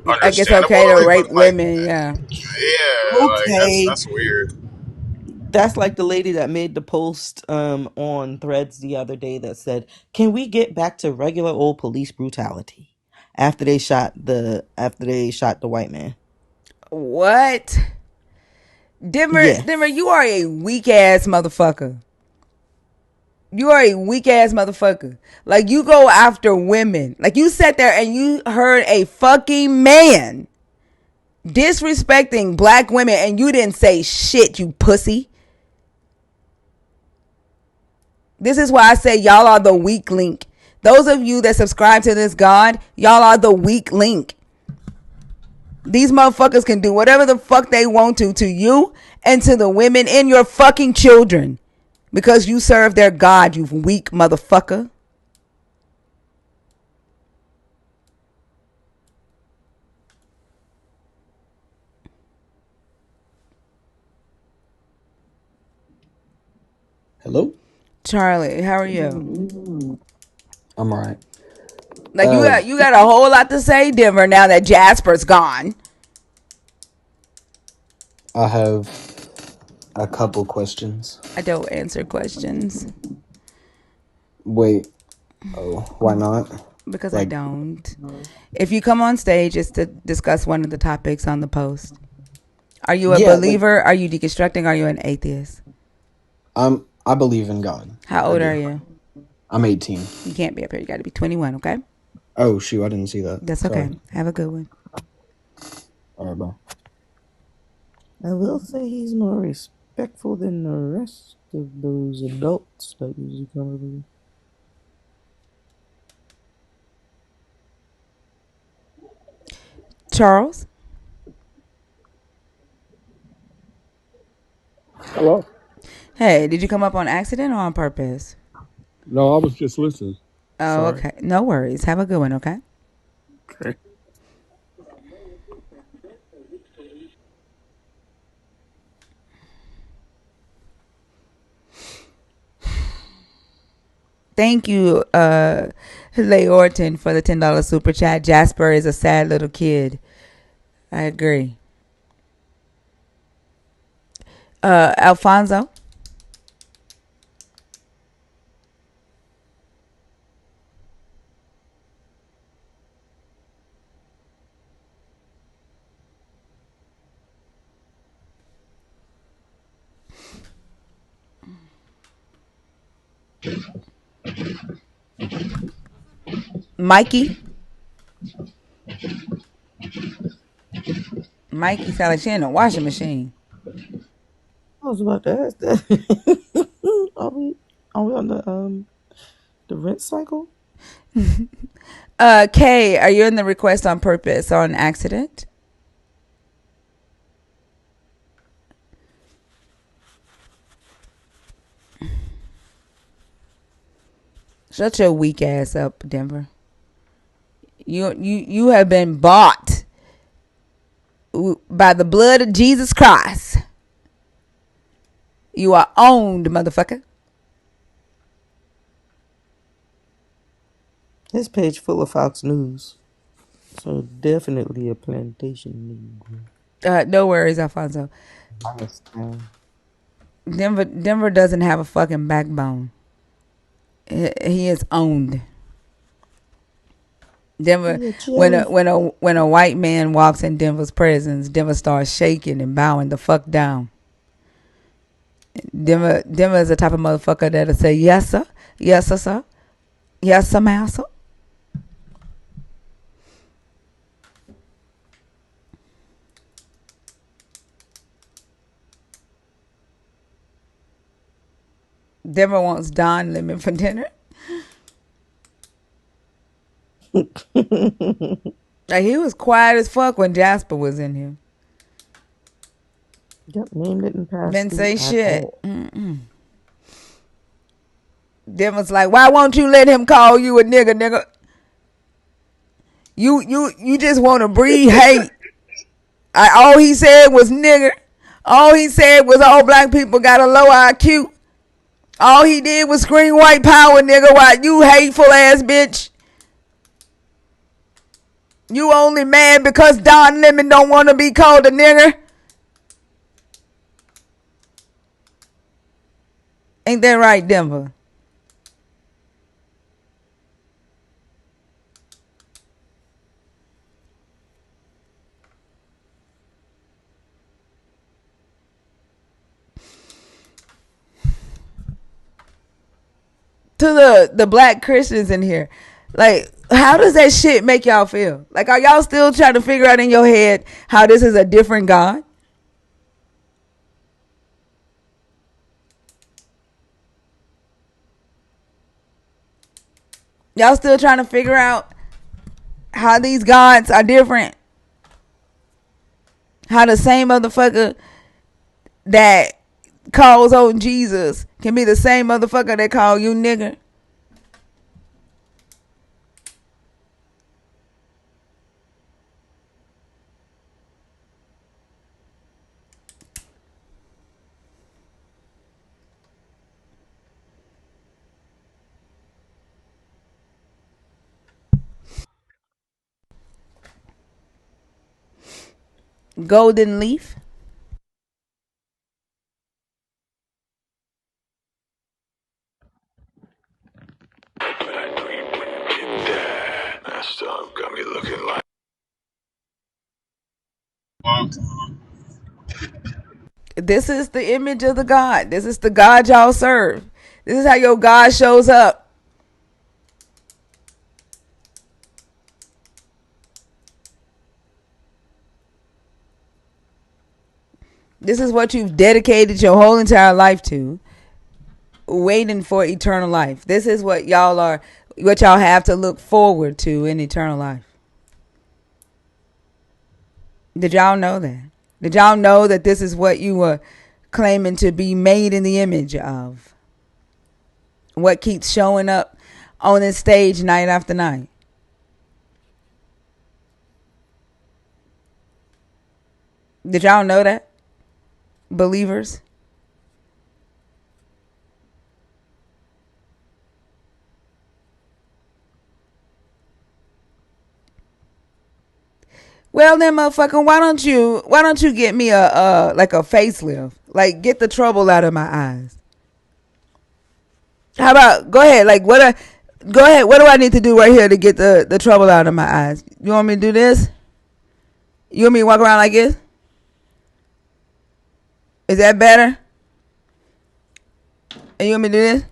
Speaker 2: Like it's
Speaker 16: understandable
Speaker 2: okay
Speaker 16: to
Speaker 2: to
Speaker 16: rape,
Speaker 2: rape
Speaker 16: but like,
Speaker 2: women. Yeah.
Speaker 16: yeah, like
Speaker 3: Okay.
Speaker 16: that's weird.
Speaker 3: That's like the lady that made the post on Threads the other day that said, "Can we get back to regular old police brutality?" After they shot the white man.
Speaker 2: What? Denver,
Speaker 3: Yes.
Speaker 2: you are a weak ass motherfucker. You are a weak ass motherfucker. Like you go after women. Like you sat there and you heard a fucking man disrespecting black women and you didn't say shit, you pussy. This is why I say y'all are the weak link. Those of you that subscribe to this God, y'all are the weak link. These motherfuckers can do whatever the fuck they want to you and to the women and your fucking children because you serve their God, you weak motherfucker.
Speaker 19: Hello?
Speaker 2: Charlie, how are you?
Speaker 19: I'm alright.
Speaker 2: Like you got a whole lot to say, Denver, now that Jasper's gone.
Speaker 19: I have a couple questions.
Speaker 2: I don't answer questions
Speaker 19: Wait, oh, why not?
Speaker 2: because I
Speaker 19: Like,
Speaker 2: don't. If you come on stage, it's to discuss one of the topics on the post. Are you a
Speaker 19: yeah, like,
Speaker 2: believer? Are you deconstructing? Are you an atheist?
Speaker 19: I believe in God.
Speaker 2: How
Speaker 19: I
Speaker 2: old are
Speaker 19: do.
Speaker 2: you?
Speaker 19: I'm 18.
Speaker 2: You can't be up here. You got to be 21, okay?
Speaker 19: Oh, shoot, I didn't see that.
Speaker 2: That's okay.
Speaker 19: Sorry.
Speaker 2: Have a good one.
Speaker 19: Alright, bye.
Speaker 3: I will say he's more respectful than the rest of those adults that usually come over here.
Speaker 2: Charles?
Speaker 17: Hello?
Speaker 2: Hey, did you come up on accident or on purpose?
Speaker 17: No, I was just listening.
Speaker 2: Oh,
Speaker 17: Sorry.
Speaker 2: okay. No worries. Have a good one, okay?
Speaker 17: Okay.
Speaker 2: Thank you, Lay Orton, for the $10 super chat. Jasper is a sad little kid. I agree. Alfonso? Mikey? Mikey sound like she in a washing machine.
Speaker 3: I was about to ask that. Are we on the rent cycle?
Speaker 2: Kay, are you in the request on purpose or on accident? Shut your weak ass up, Denver. You have been bought by the blood of Jesus Christ. You are owned, motherfucker.
Speaker 3: This page full of Fox News. So definitely a plantation Negro.
Speaker 2: No worries, Alfonso.
Speaker 3: Honest,
Speaker 2: Denver doesn't have a fucking backbone. He is owned. Denver,
Speaker 3: He a jelly.
Speaker 2: when a white man walks in Denver's presence, Denver starts shaking and bowing the fuck down. Denver is the type of motherfucker that'll say yes sir, yes sir, yes sir, master. Denver wants Don Lemon for dinner. Like he was quiet as fuck when Jasper was in here.
Speaker 3: Yep, name didn't pass
Speaker 2: Didn't
Speaker 3: through
Speaker 2: say
Speaker 3: at
Speaker 2: shit.
Speaker 3: all.
Speaker 2: Denver's like, why won't you let him call you a nigga? You just want to breed hate. All he said was nigger. All he said was all black people got a low IQ. All he did was scream white power, nigga. Why you hateful ass bitch? You only mad because Don Lemon don't want to be called a nigger? Ain't that right, Denver? To the black Christians in here, like, how does that shit make y'all feel? Like, are y'all still trying to figure out in your head how this is a different God? Y'all still trying to figure out how these gods are different? How the same motherfucker that calls on Jesus can be the same motherfucker that call you nigger? Golden leaf.
Speaker 18: That stuff got me looking like.
Speaker 2: This is the image of the God. This is the God y'all serve. This is how your God shows up. This is what you've dedicated your whole entire life to, waiting for eternal life. This is what y'all have to look forward to in eternal life. Did y'all know that? Did y'all know that this is what you were claiming to be made in the image of? What keeps showing up on this stage night after night? Did y'all know that, believers? Well then, motherfucker, why don't you get me a like a facelift? Like, get the trouble out of my eyes. How about go ahead? Like, go ahead. What do I need to do right here to get the trouble out of my eyes? You want me to do this? You want me to walk around like this? Is that better? And you want me to do this?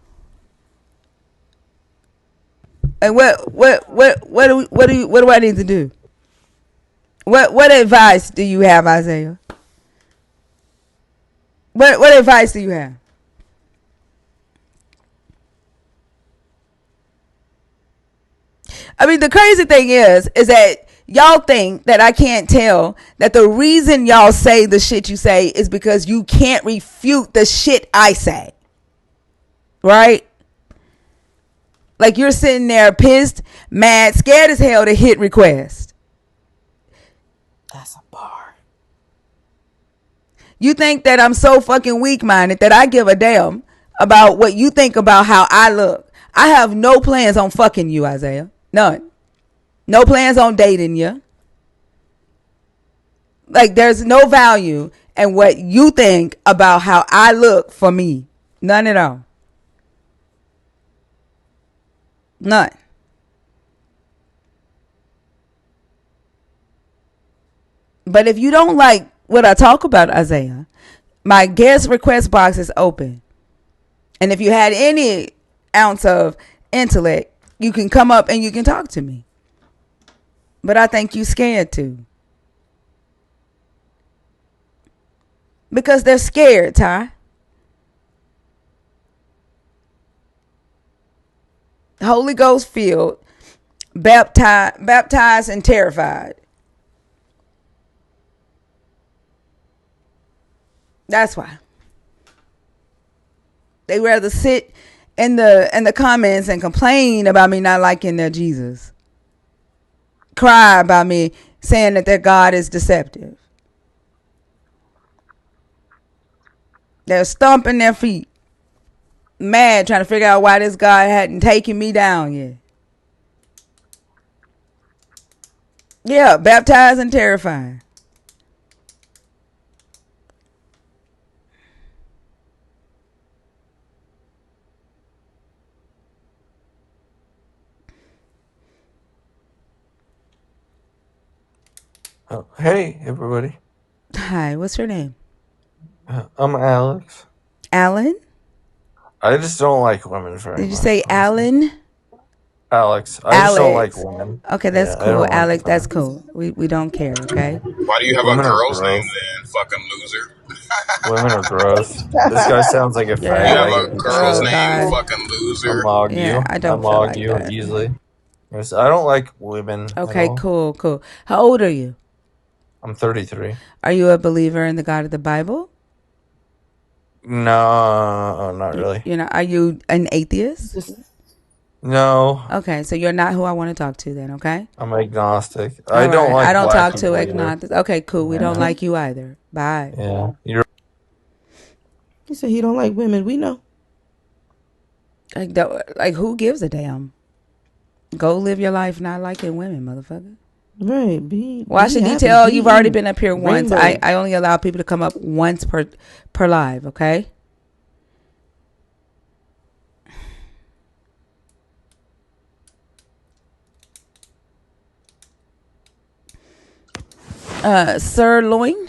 Speaker 2: And what do I need to do? What advice do you have, Isaiah? What advice do you have? I mean, the crazy thing is that y'all think that I can't tell that the reason y'all say the shit you say is because you can't refute the shit I say. Right? Like, you're sitting there pissed, mad, scared as hell to hit request.
Speaker 3: That's a bar.
Speaker 2: You think that I'm so fucking weak-minded that I give a damn about what you think about how I look. I have no plans on fucking you, Isaiah. None. No plans on dating you. Like, there's no value in what you think about how I look for me. None at all. None. But if you don't like what I talk about, Isaiah, my guest request box is open. And if you had any ounce of intellect, you can come up and you can talk to me. But I think you scared to. Because they're scared, Ty. Holy Ghost filled, baptized and terrified. That's why. They rather sit in the comments and complain about me not liking their Jesus. Cry about me saying that their God is deceptive. They're stomping their feet, mad, trying to figure out why this God hadn't taken me down yet. Yeah, baptized and terrified.
Speaker 20: Oh, hey, everybody.
Speaker 2: Hi, what's your name?
Speaker 20: I'm Alex.
Speaker 2: Alan?
Speaker 20: I just don't like women very
Speaker 2: Did you
Speaker 20: much,
Speaker 2: say
Speaker 20: honestly.
Speaker 2: Alan?
Speaker 20: Alex. I just don't like
Speaker 2: Alex.
Speaker 20: women.
Speaker 2: Okay, that's
Speaker 20: Yeah, I
Speaker 2: cool.
Speaker 20: don't like
Speaker 2: Alex, that's
Speaker 20: them.
Speaker 2: cool. We don't care, okay?
Speaker 16: Why do you have a
Speaker 20: Women are
Speaker 16: girl's name
Speaker 20: gross.
Speaker 16: then, fucking loser?
Speaker 20: Women are gross. This guy sounds like a
Speaker 16: You
Speaker 20: faggot.
Speaker 16: have
Speaker 2: Yeah.
Speaker 20: I
Speaker 16: a
Speaker 20: get beat
Speaker 16: girl's
Speaker 2: Oh
Speaker 20: shit.
Speaker 16: name,
Speaker 2: God.
Speaker 16: fucking
Speaker 20: I'll
Speaker 16: loser.
Speaker 20: mog
Speaker 2: Yeah,
Speaker 20: you.
Speaker 2: I
Speaker 20: I'll
Speaker 2: don't feel
Speaker 20: mog
Speaker 2: like
Speaker 20: you
Speaker 2: that.
Speaker 20: easily. I don't like women at
Speaker 2: Okay,
Speaker 20: all.
Speaker 2: cool, cool. How old are you?
Speaker 20: I'm 33.
Speaker 2: Are you a believer in the God of the Bible?
Speaker 20: No, not really.
Speaker 2: You know, are you an atheist?
Speaker 20: No,
Speaker 2: Okay, so you're not who I want to talk to then, okay?
Speaker 20: I'm agnostic. I
Speaker 2: All
Speaker 20: don't
Speaker 2: right. I
Speaker 20: like
Speaker 2: don't
Speaker 20: black
Speaker 2: talk to
Speaker 20: people either.
Speaker 2: agnostics. Okay, cool. We don't
Speaker 20: Yeah,
Speaker 2: like you either. Bye.
Speaker 20: yeah. You're
Speaker 3: He said he don't like women. We know.
Speaker 2: Like who gives a damn? Go live your life not liking women, motherfucker.
Speaker 3: Right. Be
Speaker 2: Watch the
Speaker 3: happy.
Speaker 2: detail. You've already
Speaker 3: Be
Speaker 2: been up here once. I,
Speaker 3: rainbow.
Speaker 2: I only allow people to come up once per live, okay? Sirloin.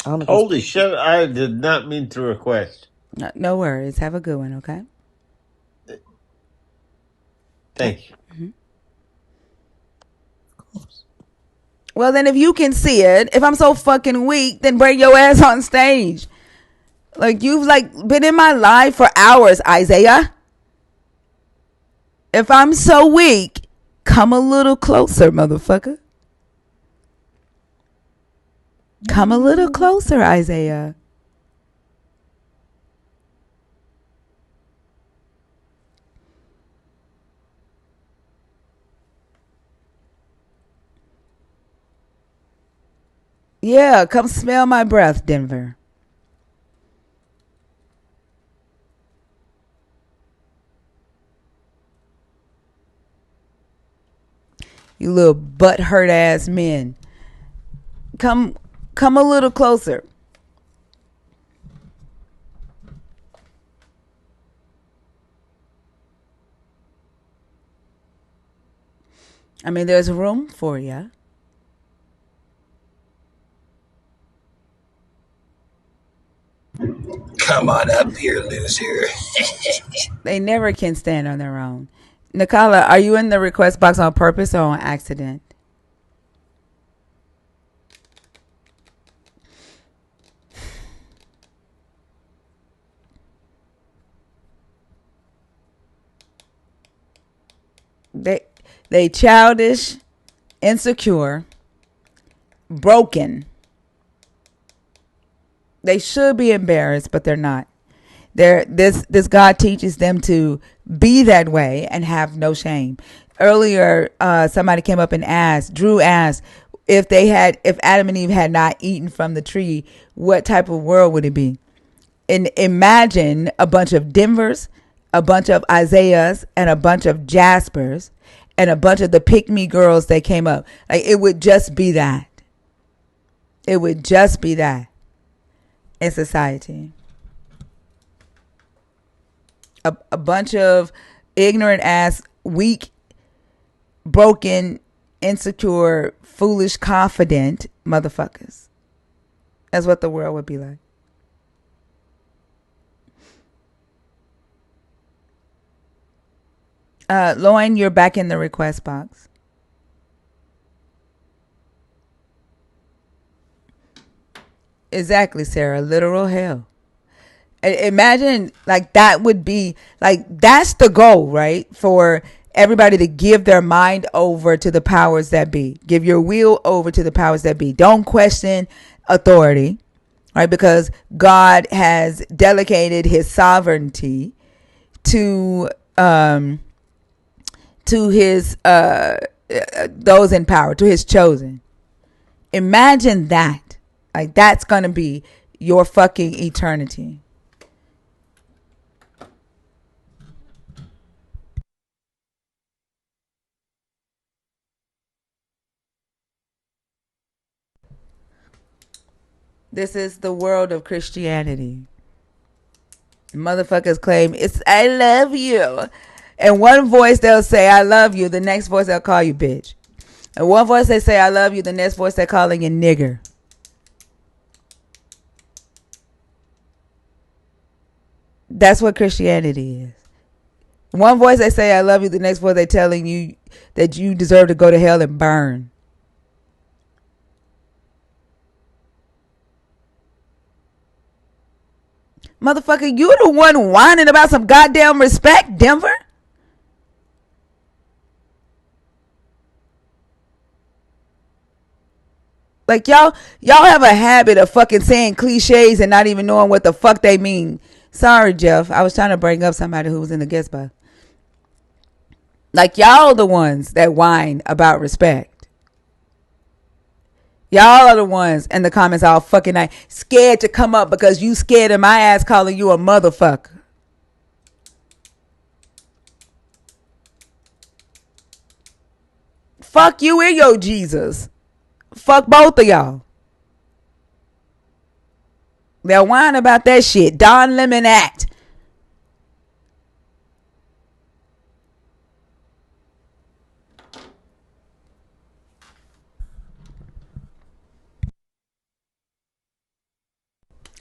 Speaker 3: I don't know if
Speaker 21: Holy
Speaker 3: it's
Speaker 21: shit, I did not mean to request.
Speaker 2: No worries. Have a good one, okay?
Speaker 21: Thank you.
Speaker 2: Well, then if you can see it, if I'm so fucking weak, then bring your ass on stage. Like you've been in my life for hours, Isaiah. If I'm so weak, come a little closer, motherfucker. Come a little closer, Isaiah. Yeah, come smell my breath, Denver. You little butt hurt ass men. Come a little closer. I mean, there's room for you.
Speaker 6: Come on up here, loser.
Speaker 2: They never can stand on their own. Nicola, are you in the request box on purpose or on accident? They childish, insecure, broken. They should be embarrassed, but they're not. This God teaches them to be that way and have no shame. Earlier, somebody came up and Drew asked, if Adam and Eve had not eaten from the tree, what type of world would it be? And imagine a bunch of Denvers, a bunch of Isaiahs, and a bunch of Jaspers, and a bunch of the pick me girls that came up. Like it would just be that. It would just be that in society. a bunch of ignorant ass, weak, broken, insecure, foolish, confident motherfuckers. That's what the world would be like. Loin, you're back in the request box. Exactly, Sarah. Literal hell. Imagine, like, that would be, like, that's the goal, right? For everybody to give their mind over to the powers that be. Give your will over to the powers that be. Don't question authority, right? Because God has delegated his sovereignty to his those in power, to his chosen. Imagine that. Like, that's gonna be your fucking eternity. This is the world of Christianity. Motherfuckers claim it's I love you. And one voice they'll say I love you, the next voice they'll call you bitch. And one voice they say I love you, the next voice they're calling you nigger. That's what Christianity is. One voice they say I love you, the next voice they telling you that you deserve to go to hell and burn. Motherfucker, you the one whining about some goddamn respect, Denver. Like, y'all have a habit of fucking saying cliches and not even knowing what the fuck they mean. Sorry, Jeff. I was trying to bring up somebody who was in the guest box. Like, y'all the ones that whine about respect. Y'all are the ones in the comments all fucking night scared to come up because you scared of my ass calling you a motherfucker. Fuck you and your Jesus. Fuck both of y'all. They'll whine about that shit. Don Lemon Act.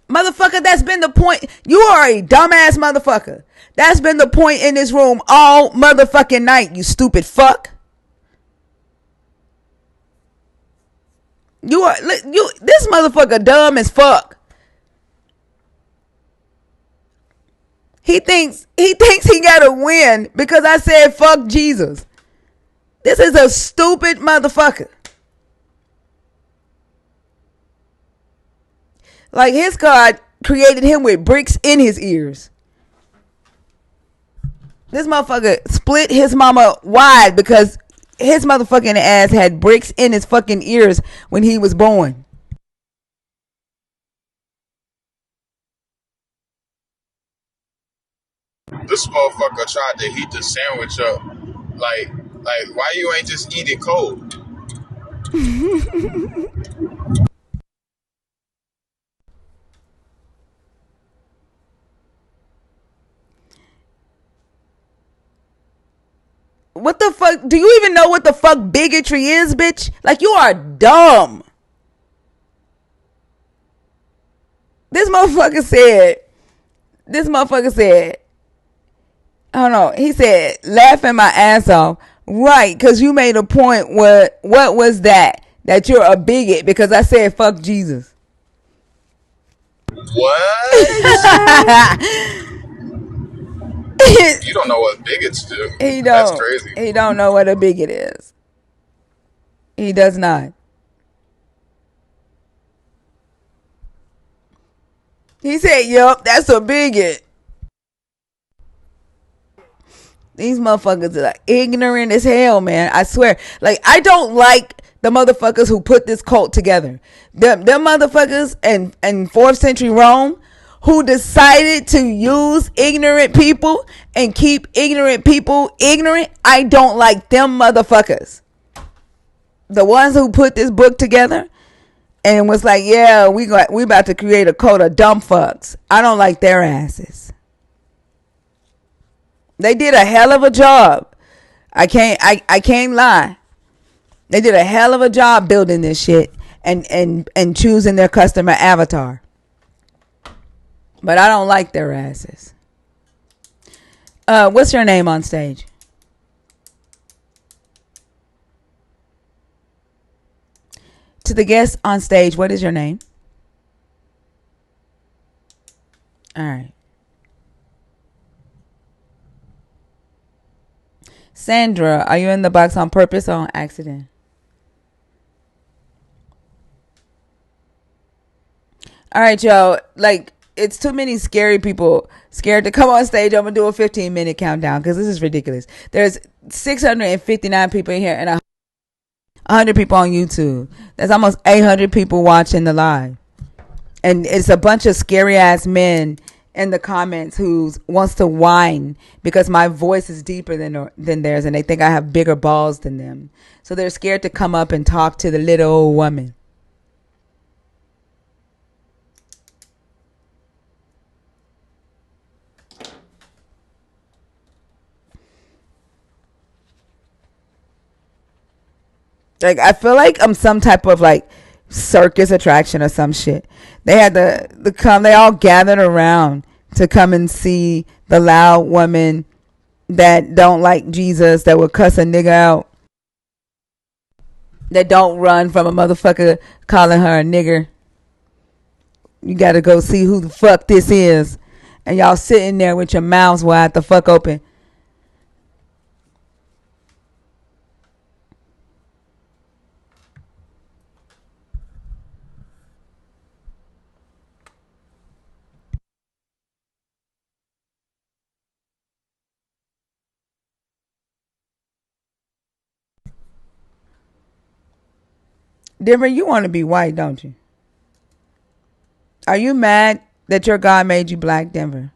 Speaker 2: Motherfucker, that's been the point. You are a dumbass motherfucker. That's been the point in this room all motherfucking night, you stupid fuck. This motherfucker dumb as fuck. He thinks he gotta win because I said fuck Jesus. This is a stupid motherfucker. Like, his God created him with bricks in his ears. This motherfucker split his mama wide because his motherfucking ass had bricks in his fucking ears when he was born.
Speaker 16: This motherfucker tried to heat the sandwich up. Like, why you ain't just eat it cold?
Speaker 2: What the fuck? Do you even know what the fuck bigotry is, bitch? Like, you are dumb. This motherfucker said, I don't know. He said, laughing my ass off. Right, because you made a point. What was that? That you're a bigot because I said fuck Jesus.
Speaker 16: What? You don't know what bigots do. That's crazy.
Speaker 2: He don't know what a bigot is. He does not. He said, yup, that's a bigot. These motherfuckers are like ignorant as hell, man. I swear. Like, I don't like the motherfuckers who put this cult together. Them motherfuckers in 4th century Rome who decided to use ignorant people and keep ignorant people ignorant. I don't like them motherfuckers. The ones who put this book together and was like, yeah, we about to create a cult of dumb fucks. I don't like their asses. They did a hell of a job. I can't lie. They did a hell of a job building this shit and choosing their customer avatar. But I don't like their asses. What's your name on stage? To the guests on stage, what is your name? All right. Sandra, are you in the box on purpose or on accident? All right, y'all. Like, it's too many scary people scared to come on stage. I'm going to do a 15-minute countdown because this is ridiculous. There's 659 people in here and 100 people on YouTube. That's almost 800 people watching the live. And it's a bunch of scary ass men in the comments who wants to whine because my voice is deeper than theirs and they think I have bigger balls than them. So they're scared to come up and talk to the little old woman. Like, I feel like I'm some type of like circus attraction or some shit. They had the come. They all gathered around to come and see the loud woman that don't like Jesus, that will cuss a nigga out, that don't run from a motherfucker calling her a nigger. You gotta go see who the fuck this is, and y'all sitting there with your mouths wide the fuck open. Denver, you want to be white, don't you? Are you mad that your God made you black, Denver?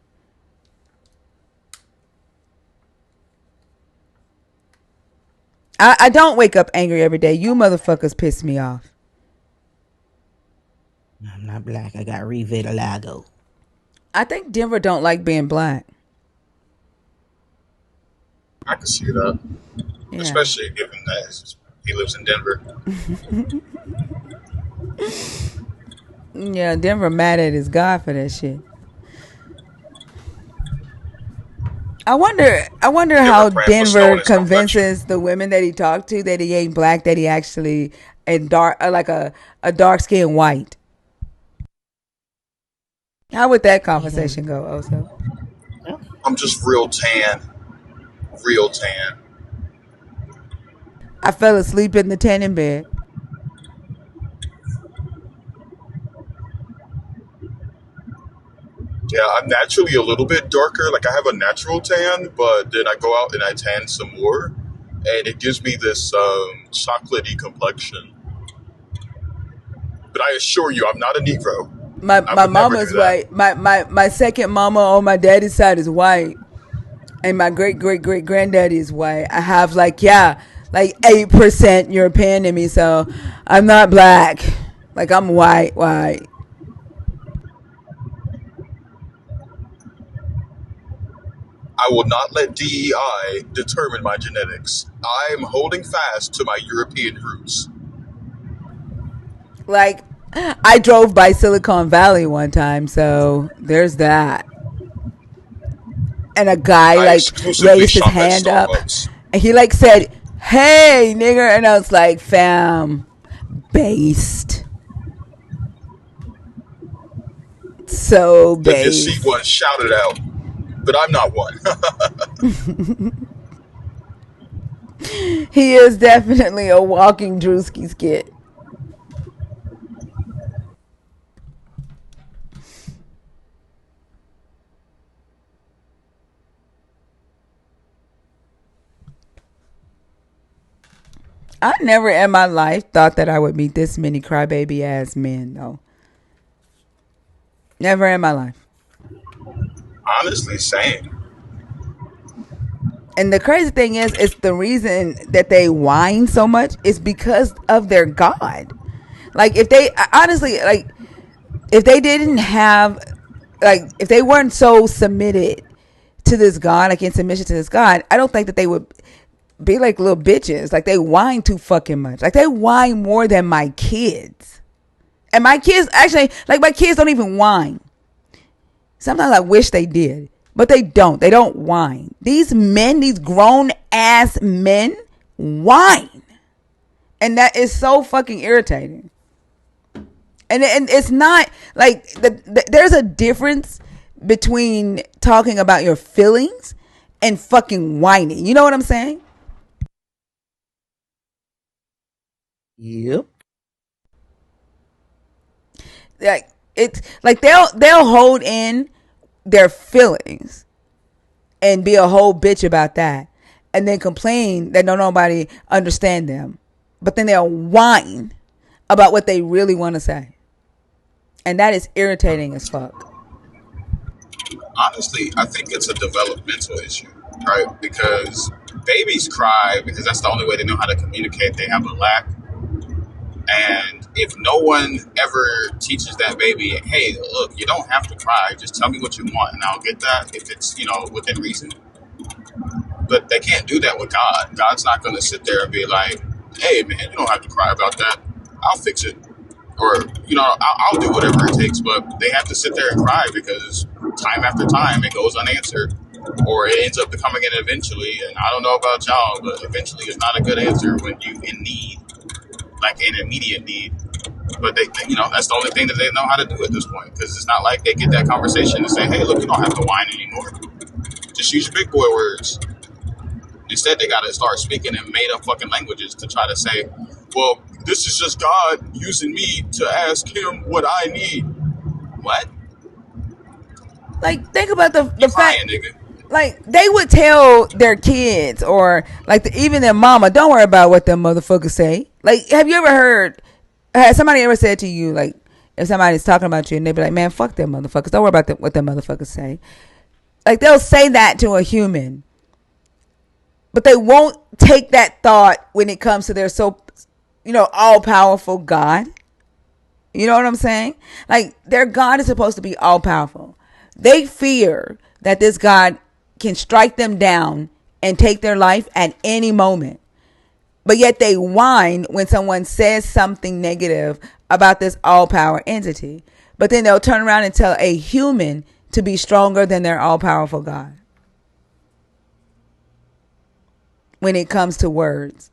Speaker 2: I don't wake up angry every day. You motherfuckers piss me off.
Speaker 3: I'm not black. I got revitiligo.
Speaker 2: I think Denver don't like being black.
Speaker 16: I can see that,
Speaker 2: Yeah.
Speaker 16: especially given that he lives in Denver.
Speaker 2: Yeah, Denver mad at his God for that shit. I wonder
Speaker 16: Denver
Speaker 2: how
Speaker 16: praying for snow in
Speaker 2: Denver
Speaker 16: his complexion.
Speaker 2: convinces the women that he talked to that he ain't black, that he actually a dark like a dark skinned white. How would that conversation go, Oso?
Speaker 16: I'm just real tan, real tan.
Speaker 2: I fell asleep in the tanning bed.
Speaker 16: Yeah, I'm naturally a little bit darker. Like I have a natural tan, but then I go out and I tan some more, and it gives me this chocolatey complexion. But I assure you, I'm not a Negro. I
Speaker 2: My
Speaker 16: would never do
Speaker 2: mama's
Speaker 16: that.
Speaker 2: white. My second mama on my daddy's side is white. And my great great great granddaddy is white. I have like 8% European in me, so I'm not black. Like I'm white.
Speaker 16: I will not let DEI determine my genetics. I'm holding fast to my European roots.
Speaker 2: Like I drove by Silicon Valley one time, so there's that. And a guy
Speaker 16: I
Speaker 2: like
Speaker 16: exclusively
Speaker 2: raised his
Speaker 16: shop at
Speaker 2: hand up,
Speaker 16: Starbucks.
Speaker 2: and he like said, "Hey, nigger," and I was like, "Fam, based, so
Speaker 16: If you see
Speaker 2: based."
Speaker 16: one, shout it out. But I'm not one.
Speaker 2: He is definitely a walking Drewski skit. I never in my life thought that I would meet this many crybaby ass men, though. Never in my life.
Speaker 16: Honestly, same.
Speaker 2: And the crazy thing is, it's the reason that they whine so much is because of their God. Like, if they, honestly, like, if they didn't have, like, if they weren't so submitted to this God, like in submission to this God, I don't think that they would be like little bitches. Like they whine too fucking much. Like they whine more than my kids. And my kids actually, like my kids don't even whine. Sometimes I wish they did, but they don't. They don't whine. These men, these grown ass men, whine. And that is so fucking irritating. And it's not like there's a difference between talking about your feelings and fucking whining. You know what I'm saying?
Speaker 3: Yep.
Speaker 2: Like it's like they'll hold in their feelings and be a whole bitch about that, and then complain that nobody understand them, but then they'll whine about what they really want to say, and that is irritating as fuck.
Speaker 16: Honestly, I think it's a developmental issue, right? Because babies cry because that's the only way they know how to communicate. They have a lack. And if no one ever teaches that baby, hey, look, you don't have to cry. Just tell me what you want and I'll get that if it's, within reason. But they can't do that with God. God's not going to sit there and be like, hey, man, you don't have to cry about that. I'll fix it. Or, I'll do whatever it takes. But they have to sit there and cry because time after time it goes unanswered. Or it ends up becoming it eventually. And I don't know about y'all, but eventually is not a good answer when you in need, like an immediate need. But that's the only thing that they know how to do at this point. Because it's not like they get that conversation and say, hey, look, you don't have to whine anymore. Just use your big boy words. Instead, they got to start speaking in made up fucking languages to try to say, well, this is just God using me to ask him what I need. What?
Speaker 2: Like think about the
Speaker 16: You
Speaker 2: fact,
Speaker 16: crying, nigga.
Speaker 2: like they would tell their kids or like even their mama, don't worry about what them motherfuckers say. Like, have you ever heard? Has somebody ever said to you, like, if somebody's talking about you and they be like, man, fuck them motherfuckers, don't worry about what them motherfuckers say. Like they'll say that to a human, but they won't take that thought when it comes to their all powerful God. You know what I'm saying? Like their God is supposed to be all powerful. They fear that this God can strike them down and take their life at any moment. But yet they whine when someone says something negative about this all power entity. But then they'll turn around and tell a human to be stronger than their all powerful God when it comes to words.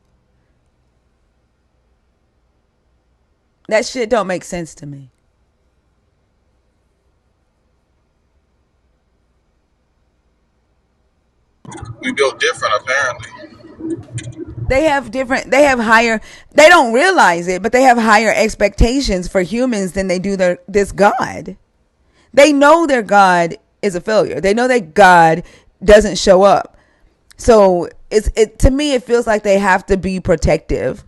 Speaker 2: That shit don't make sense to me.
Speaker 16: We built different, apparently.
Speaker 2: They have higher, they don't realize it, but they have higher expectations for humans than they do this God. They know their God is a failure. They know that God doesn't show up. So to me, it feels like they have to be protective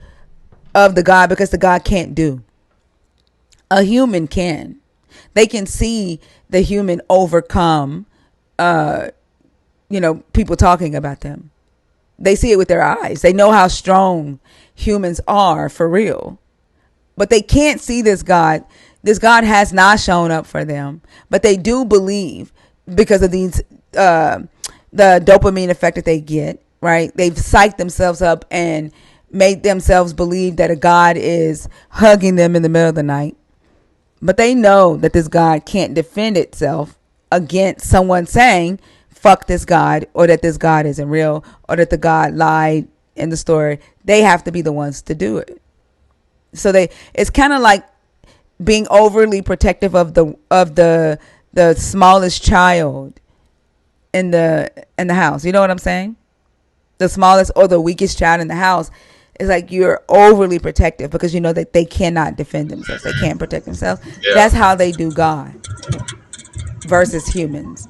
Speaker 2: of the God because the God can't do. A human can. They can see the human overcome, people talking about them. They see it with their eyes. They know how strong humans are for real. But they can't see this God. This God has not shown up for them. But they do believe because of these the dopamine effect that they get, right? They've psyched themselves up and made themselves believe that a God is hugging them in the middle of the night. But they know that this God can't defend itself against someone saying, fuck this God, or that this God isn't real, or that the God lied in the story. They have to be the ones to do it. So it's kind of like being overly protective of the smallest child in the house. You know what I'm saying? The smallest or the weakest child in the house. It's like you're overly protective because you know that they cannot defend themselves. They can't protect themselves.
Speaker 16: Yeah.
Speaker 2: That's how they do God versus humans.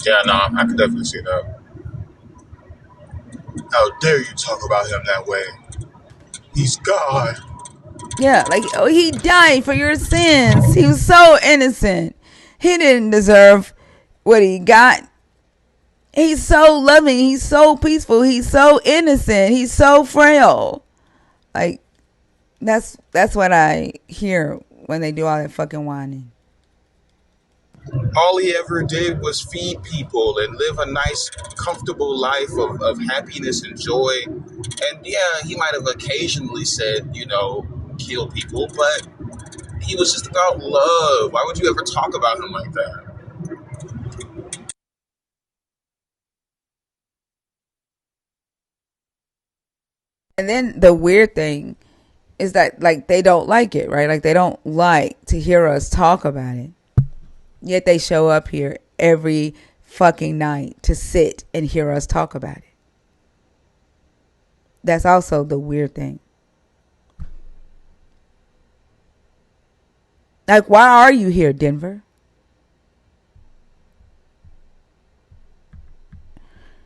Speaker 16: Yeah, no, I could definitely see that. How dare you talk about him that way? He's God.
Speaker 2: Yeah, like, oh, he died for your sins. He was so innocent. He didn't deserve what he got. He's so loving. He's so peaceful. He's so innocent. He's so frail. Like, that's what I hear when they do all that fucking whining.
Speaker 16: All he ever did was feed people and live a nice, comfortable life of happiness and joy. And yeah, he might have occasionally said, kill people, but he was just about love. Why would you ever talk about him like that?
Speaker 2: And then the weird thing is that like they don't like it, right? Like they don't like to hear us talk about it. Yet they show up here every fucking night to sit and hear us talk about it. That's also the weird thing. Like, why are you here, Denver?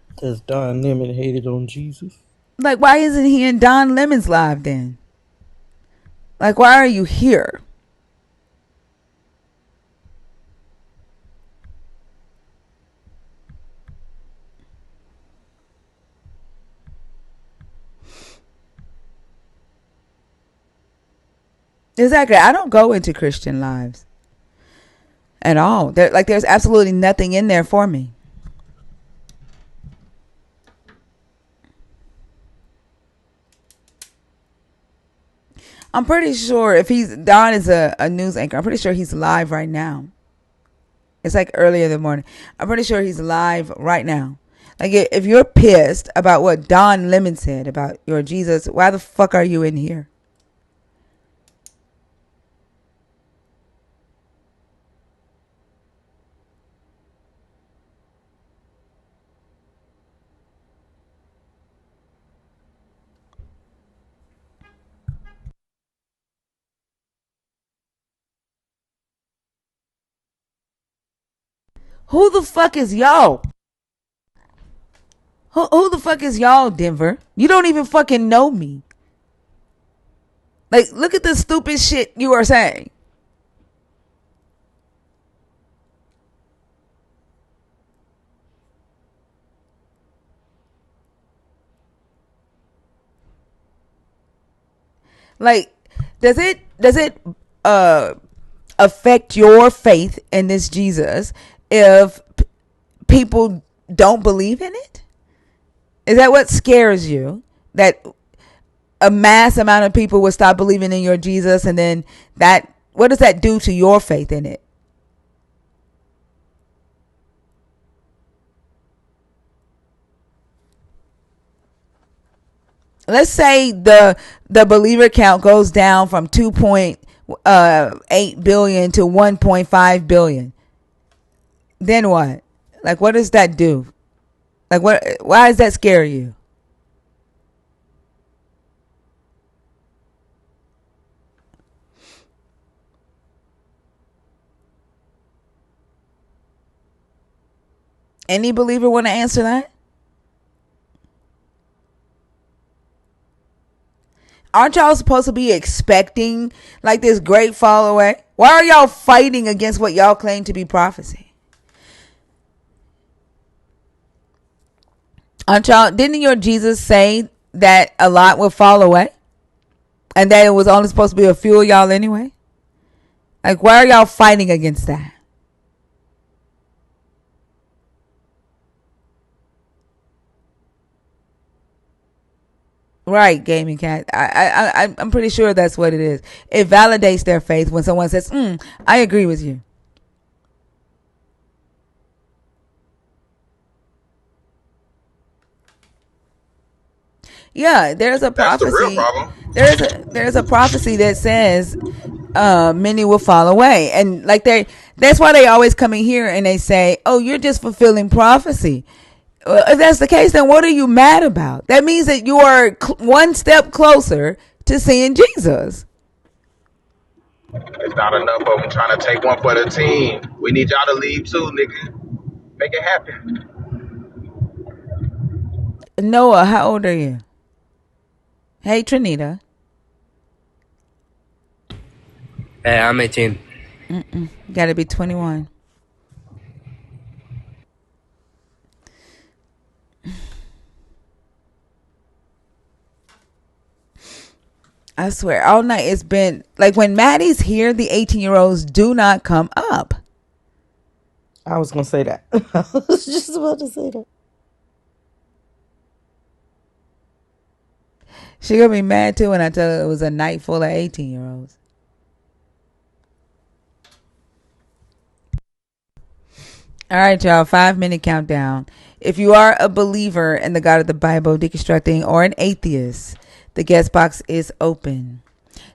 Speaker 3: Because Don Lemon hated on Jesus.
Speaker 2: Like, why isn't he in Don Lemon's live then? Like, why are you here? Exactly. I don't go into Christian lives at all. There's absolutely nothing in there for me. I'm pretty sure if Don is a news anchor, I'm pretty sure he's live right now. It's like early in the morning. I'm pretty sure he's live right now. Like, if you're pissed about what Don Lemon said about your Jesus, why the fuck are you in here? Who the fuck is y'all? Who the fuck is y'all, Denver? You don't even fucking know me. Like, look at the stupid shit you are saying. Like, does it uh affect your faith in this Jesus if people don't believe in it? Is that what scares you? That a mass amount of people will stop believing in your Jesus, and then that, what does that do to your faith in it? Let's say the believer count goes down from 2.8 billion to 1.5 billion. Then what? Like, what does that do? Like, what? Why does that scare you? Any believer want to answer that? Aren't y'all supposed to be expecting like this great fall away? Why are y'all fighting against what y'all claim to be prophecy? Aren't y'all? Didn't your Jesus say that a lot would fall away, and that it was only supposed to be a few of y'all anyway? Like, why are y'all fighting against that? Right, gaming cat. I'm pretty sure that's what it is. It validates their faith when someone says, "I agree with you." Yeah, there's a
Speaker 16: That's the real
Speaker 2: prophecy.
Speaker 16: problem.
Speaker 2: There's a prophecy that says many will fall away, and like that's why they always come in here and they say, "Oh, you're just fulfilling prophecy." If that's the case, then what are you mad about? That means that you are one step closer to seeing Jesus.
Speaker 16: It's not enough of them trying to take one for the team. We need y'all to leave too, nigga. Make it happen.
Speaker 2: Noah, how old are you? Hey, Trinita.
Speaker 5: I'm 18.
Speaker 2: Got to be 21. I swear, all night it's been like when Maddie's here, the 18-year-olds do not come up.
Speaker 3: I was gonna say that. I was just about to say that.
Speaker 2: She gonna be mad too when I tell her it was a night full of 18-year-olds. All right, y'all. 5-minute countdown. If you are a believer in the God of the Bible, deconstructing, or an atheist, the guest box is open.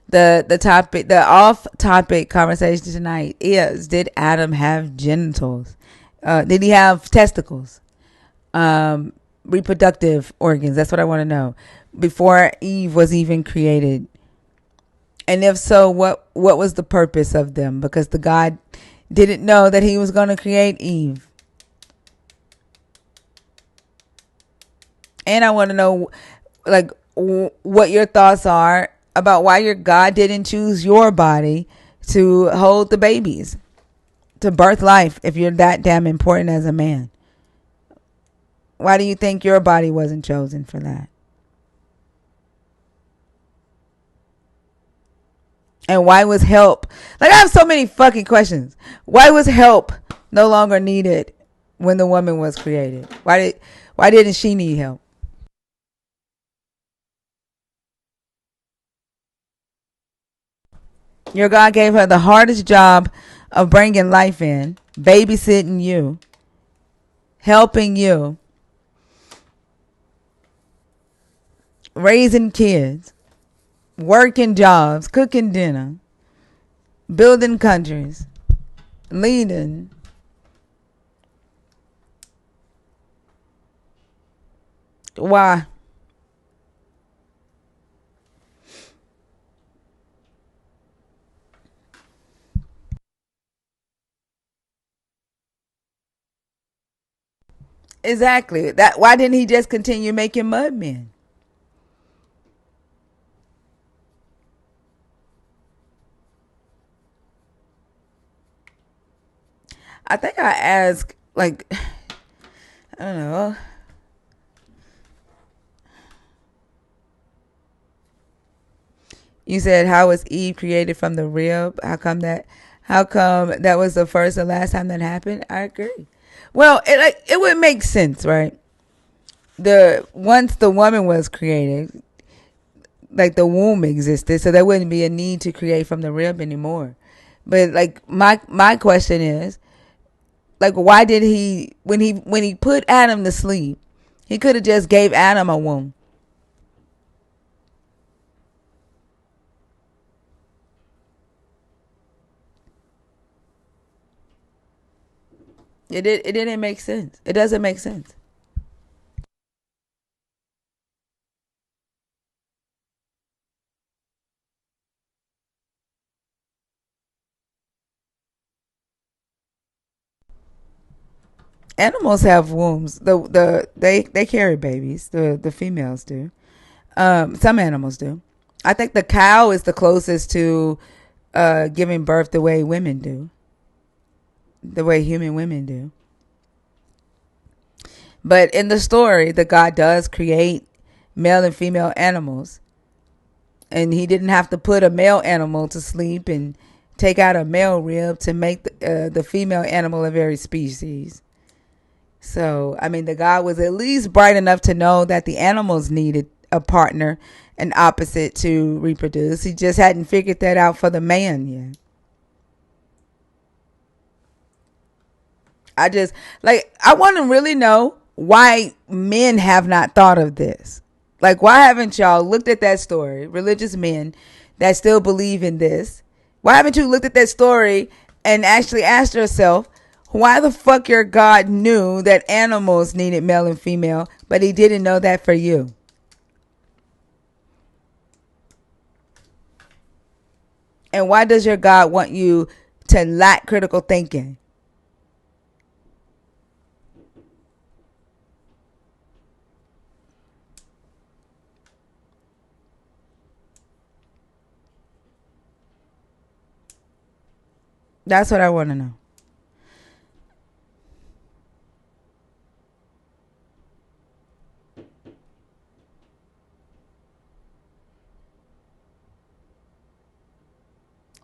Speaker 2: The off topic conversation tonight is: did Adam have genitals? Did he have testicles? Reproductive organs? That's what I want to know. Before Eve was even created, and if so, what was the purpose of them? Because the God didn't know that He was going to create Eve. And I want to know, like, what your thoughts are about why your God didn't choose your body to hold the babies, to birth life, if you're that damn important as a man. Why do you think your body wasn't chosen for that? And why was help? Like, I have so many fucking questions. Why was help no longer needed when the woman was created? Why didn't she need help? Your God gave her the hardest job of bringing life in, babysitting you, helping you, raising kids, working jobs, cooking dinner, building countries, leading. Why? Exactly. That. Why didn't he just continue making mud men? I think I asked, like, I don't know. You said, how was Eve created from the rib? How come that was the first and last time that happened? I agree. Well, it would make sense, right? The once the woman was created, like the womb existed, so there wouldn't be a need to create from the rib anymore. But like my question is, like, why did he when he put Adam to sleep, he could have just gave Adam a womb. It didn't make sense. It doesn't make sense. Animals have wombs. They carry babies. The females do. Some animals do. I think the cow is the closest to giving birth the way women do, the way human women do. But in the story, the God does create male and female animals, and He didn't have to put a male animal to sleep and take out a male rib to make the female animal a very species. So, I mean, the God was at least bright enough to know that the animals needed a partner, an opposite to reproduce. He just hadn't figured that out for the man yet. I just, like, I want to really know why men have not thought of this. Like, why haven't y'all looked at that story, religious men that still believe in this? Why haven't you looked at that story and actually asked yourself, why the fuck your God knew that animals needed male and female, but He didn't know that for you? And why does your God want you to lack critical thinking? That's what I want to know.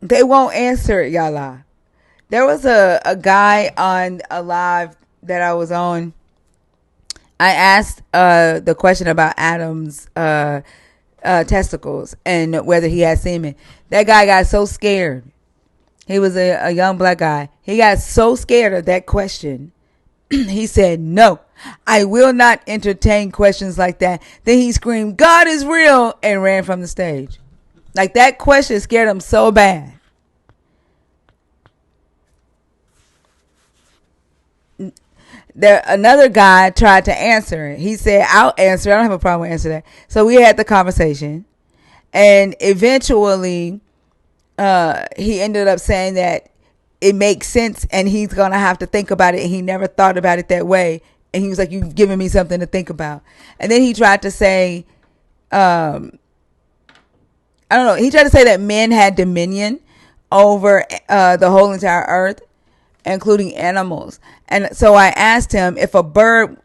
Speaker 2: They won't answer it, y'all. There was a guy on a live that I was on. I asked the question about Adam's testicles and whether he had semen. That guy got so scared. He was a young black guy. He got so scared of that question. He said, "No, I will not entertain questions like that." Then he screamed, "God is real," and ran from the stage. Like, that question scared him so bad. There, another guy tried to answer it. He said, "I'll answer. I don't have a problem with answering that." So we had the conversation, and eventually, he ended up saying that it makes sense, and he's gonna have to think about it. And he never thought about it that way. And he was like, "You've given me something to think about." And then he tried to say, I don't know. He tried to say that men had dominion over the whole entire earth, including animals. And so I asked him, if a bird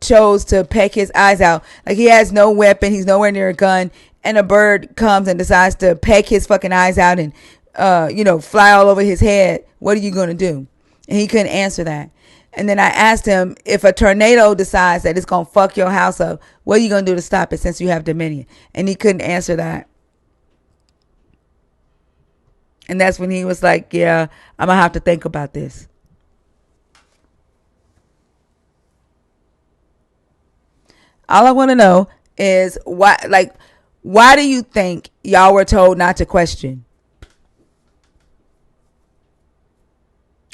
Speaker 2: chose to peck his eyes out, like, he has no weapon, he's nowhere near a gun, and a bird comes and decides to peck his fucking eyes out and fly all over his head, what are you going to do? And he couldn't answer that. And then I asked him, if a tornado decides that it's going to fuck your house up, what are you going to do to stop it since you have dominion? And he couldn't answer that. And that's when he was like, "Yeah, I'm going to have to think about this." All I want to know is why do you think y'all were told not to question?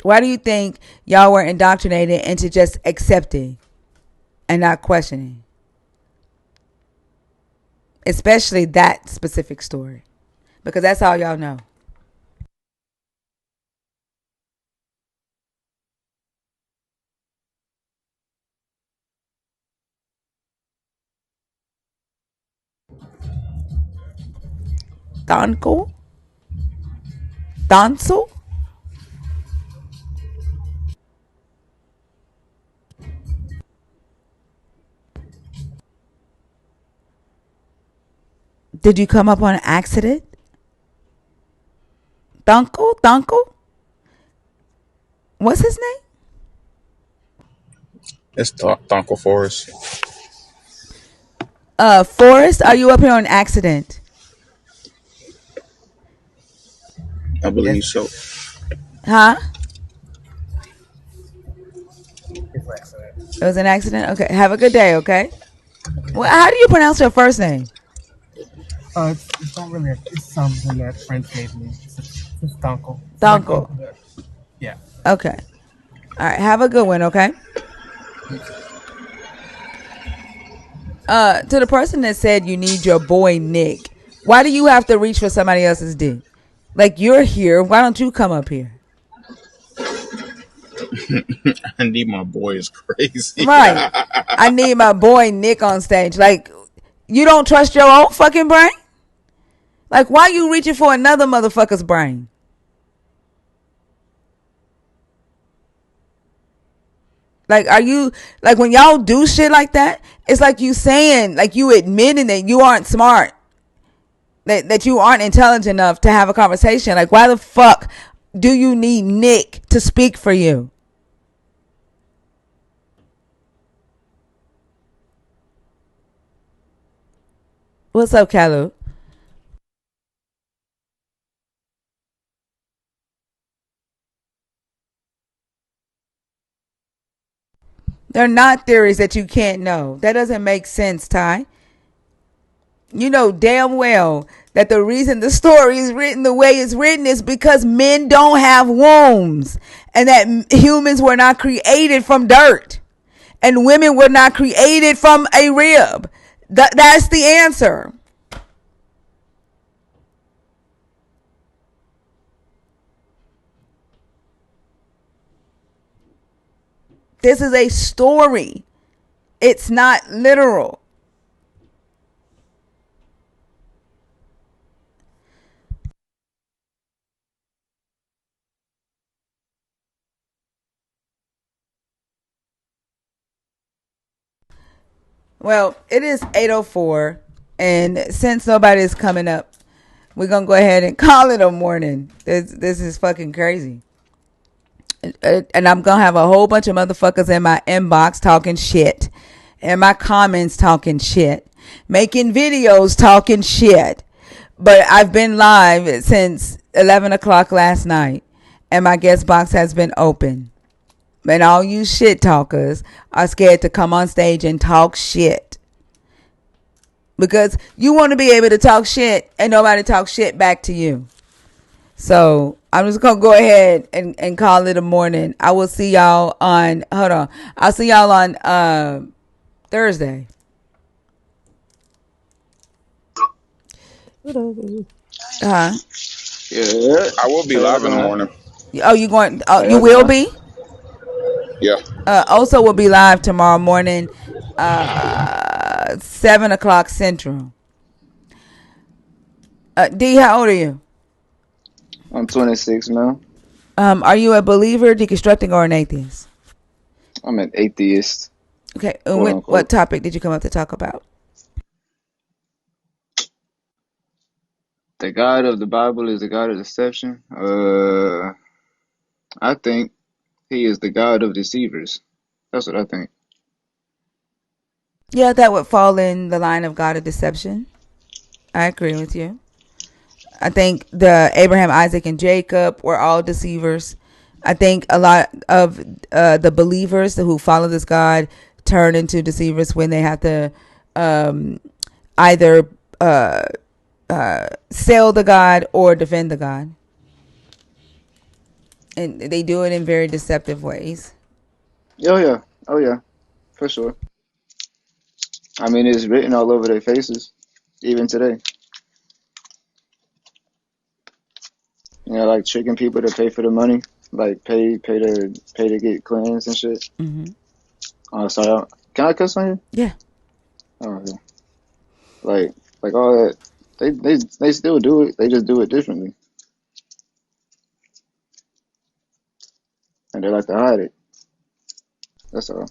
Speaker 2: Why do you think y'all were indoctrinated into just accepting and not questioning? Especially that specific story. Because that's all y'all know. Tonko? Tonso? Did you come up on an accident? Tonko? Tonko? What's his name?
Speaker 9: It's Uncle Forrest.
Speaker 2: Forrest, are you up here on accident?
Speaker 9: I believe so.
Speaker 2: Huh? It was an accident? Okay. Have a good day, okay? Well, how do you pronounce your first name?
Speaker 10: It's not really. It's something that friends gave me. It's uncle. It's like
Speaker 2: Tonko.
Speaker 10: uncle. Yeah.
Speaker 2: Okay. All right. Have a good one, okay? To the person that said you need your boy Nick, why do you have to reach for somebody else's dick? Like, you're here. Why don't you come up here?
Speaker 9: I need my boy is crazy.
Speaker 2: Right. I need my boy Nick on stage. Like, you don't trust your own fucking brain? Like, why you reaching for another motherfucker's brain? Like, are you, like, when y'all do shit like that, it's like you saying, like, you admitting that you aren't smart, that you aren't intelligent enough to have a conversation. Like, why the fuck do you need Nick to speak for you? What's up, Kalu? They're not theories that you can't know. That doesn't make sense, Ty. You know damn well that the reason the story is written the way it's written is because men don't have wombs, and that humans were not created from dirt, and women were not created from a rib. That's the answer. This is a story. It's not literal. Well, it is 8:04, and since nobody's coming up, we're going to go ahead and call it a morning. This is fucking crazy. And I'm gonna have a whole bunch of motherfuckers in my inbox talking shit, in my comments talking shit, making videos talking shit. But I've been live since 11 o'clock last night, and my guest box has been open. And all you shit talkers are scared to come on stage and talk shit, because you want to be able to talk shit and nobody talk shit back to you. So I'm just gonna go ahead and call it a morning. I will see y'all on, hold on, I'll see y'all on Thursday. Uh-huh.
Speaker 9: Yeah, I will be
Speaker 10: Say
Speaker 9: live in the
Speaker 10: that.
Speaker 9: morning.
Speaker 2: Oh, you going,
Speaker 10: Say
Speaker 2: you will
Speaker 10: that.
Speaker 2: be?
Speaker 9: Yeah.
Speaker 2: Also will be live tomorrow morning, 7 o'clock Central. D, how old are you?
Speaker 1: I'm 26, man.
Speaker 2: Are you a believer, deconstructing, or an atheist?
Speaker 1: I'm an atheist,
Speaker 2: Okay, and
Speaker 1: quote
Speaker 2: what
Speaker 1: unquote.
Speaker 2: topic did you come up to talk about?
Speaker 1: The God of the Bible is the God of deception. I think he is the God of deceivers. That's what I think.
Speaker 2: Yeah, that would fall in the line of God of deception. I agree with you. I think the Abraham, Isaac, and Jacob were all deceivers. I think a lot of the believers who follow this God turn into deceivers when they have to either sell the God or defend the God. And they do it in very deceptive ways.
Speaker 1: Oh yeah, oh yeah, for sure. I mean, it's written all over their faces, even today. You know, like tricking people to pay for the money, like pay to get cleansed and shit.
Speaker 2: Mm-hmm.
Speaker 1: Oh, sorry. Can I cuss on you?
Speaker 2: Yeah.
Speaker 1: Oh, okay. Like like all that. They still do it. They just do it differently, and they like to hide it. That's all.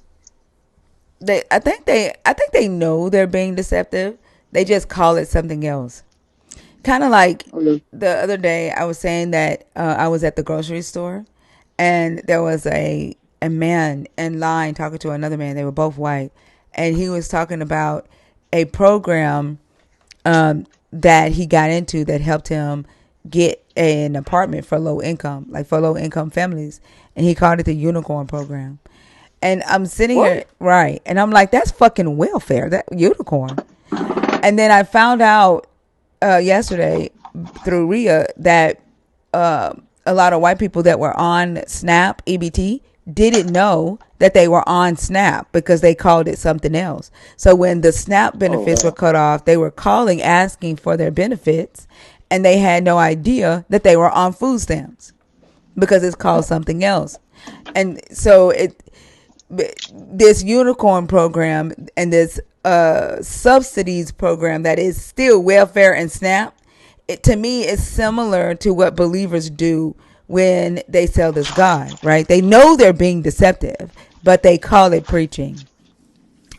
Speaker 2: I think they know they're being deceptive. They just call it something else. Kind of like
Speaker 1: Okay.
Speaker 2: the other day I was saying that I was at the grocery store, and there was a man in line talking to another man. They were both white, and he was talking about a program that he got into that helped him get an apartment for low income, like for low income families, and he called it the unicorn program. And I'm sitting
Speaker 1: What?
Speaker 2: here, right, and I'm like, that's fucking welfare, that unicorn. And then I found out yesterday through Ria that a lot of white people that were on SNAP EBT didn't know that they were on SNAP because they called it something else. So when the SNAP
Speaker 1: Oh
Speaker 2: benefits were
Speaker 1: wow.
Speaker 2: cut off, they were calling asking for their benefits, and they had no idea that they were on food stamps because it's called something else. And so this unicorn program and this subsidies program that is still welfare and SNAP, it to me is similar to what believers do when they sell this God, right? They know they're being deceptive, but they call it preaching.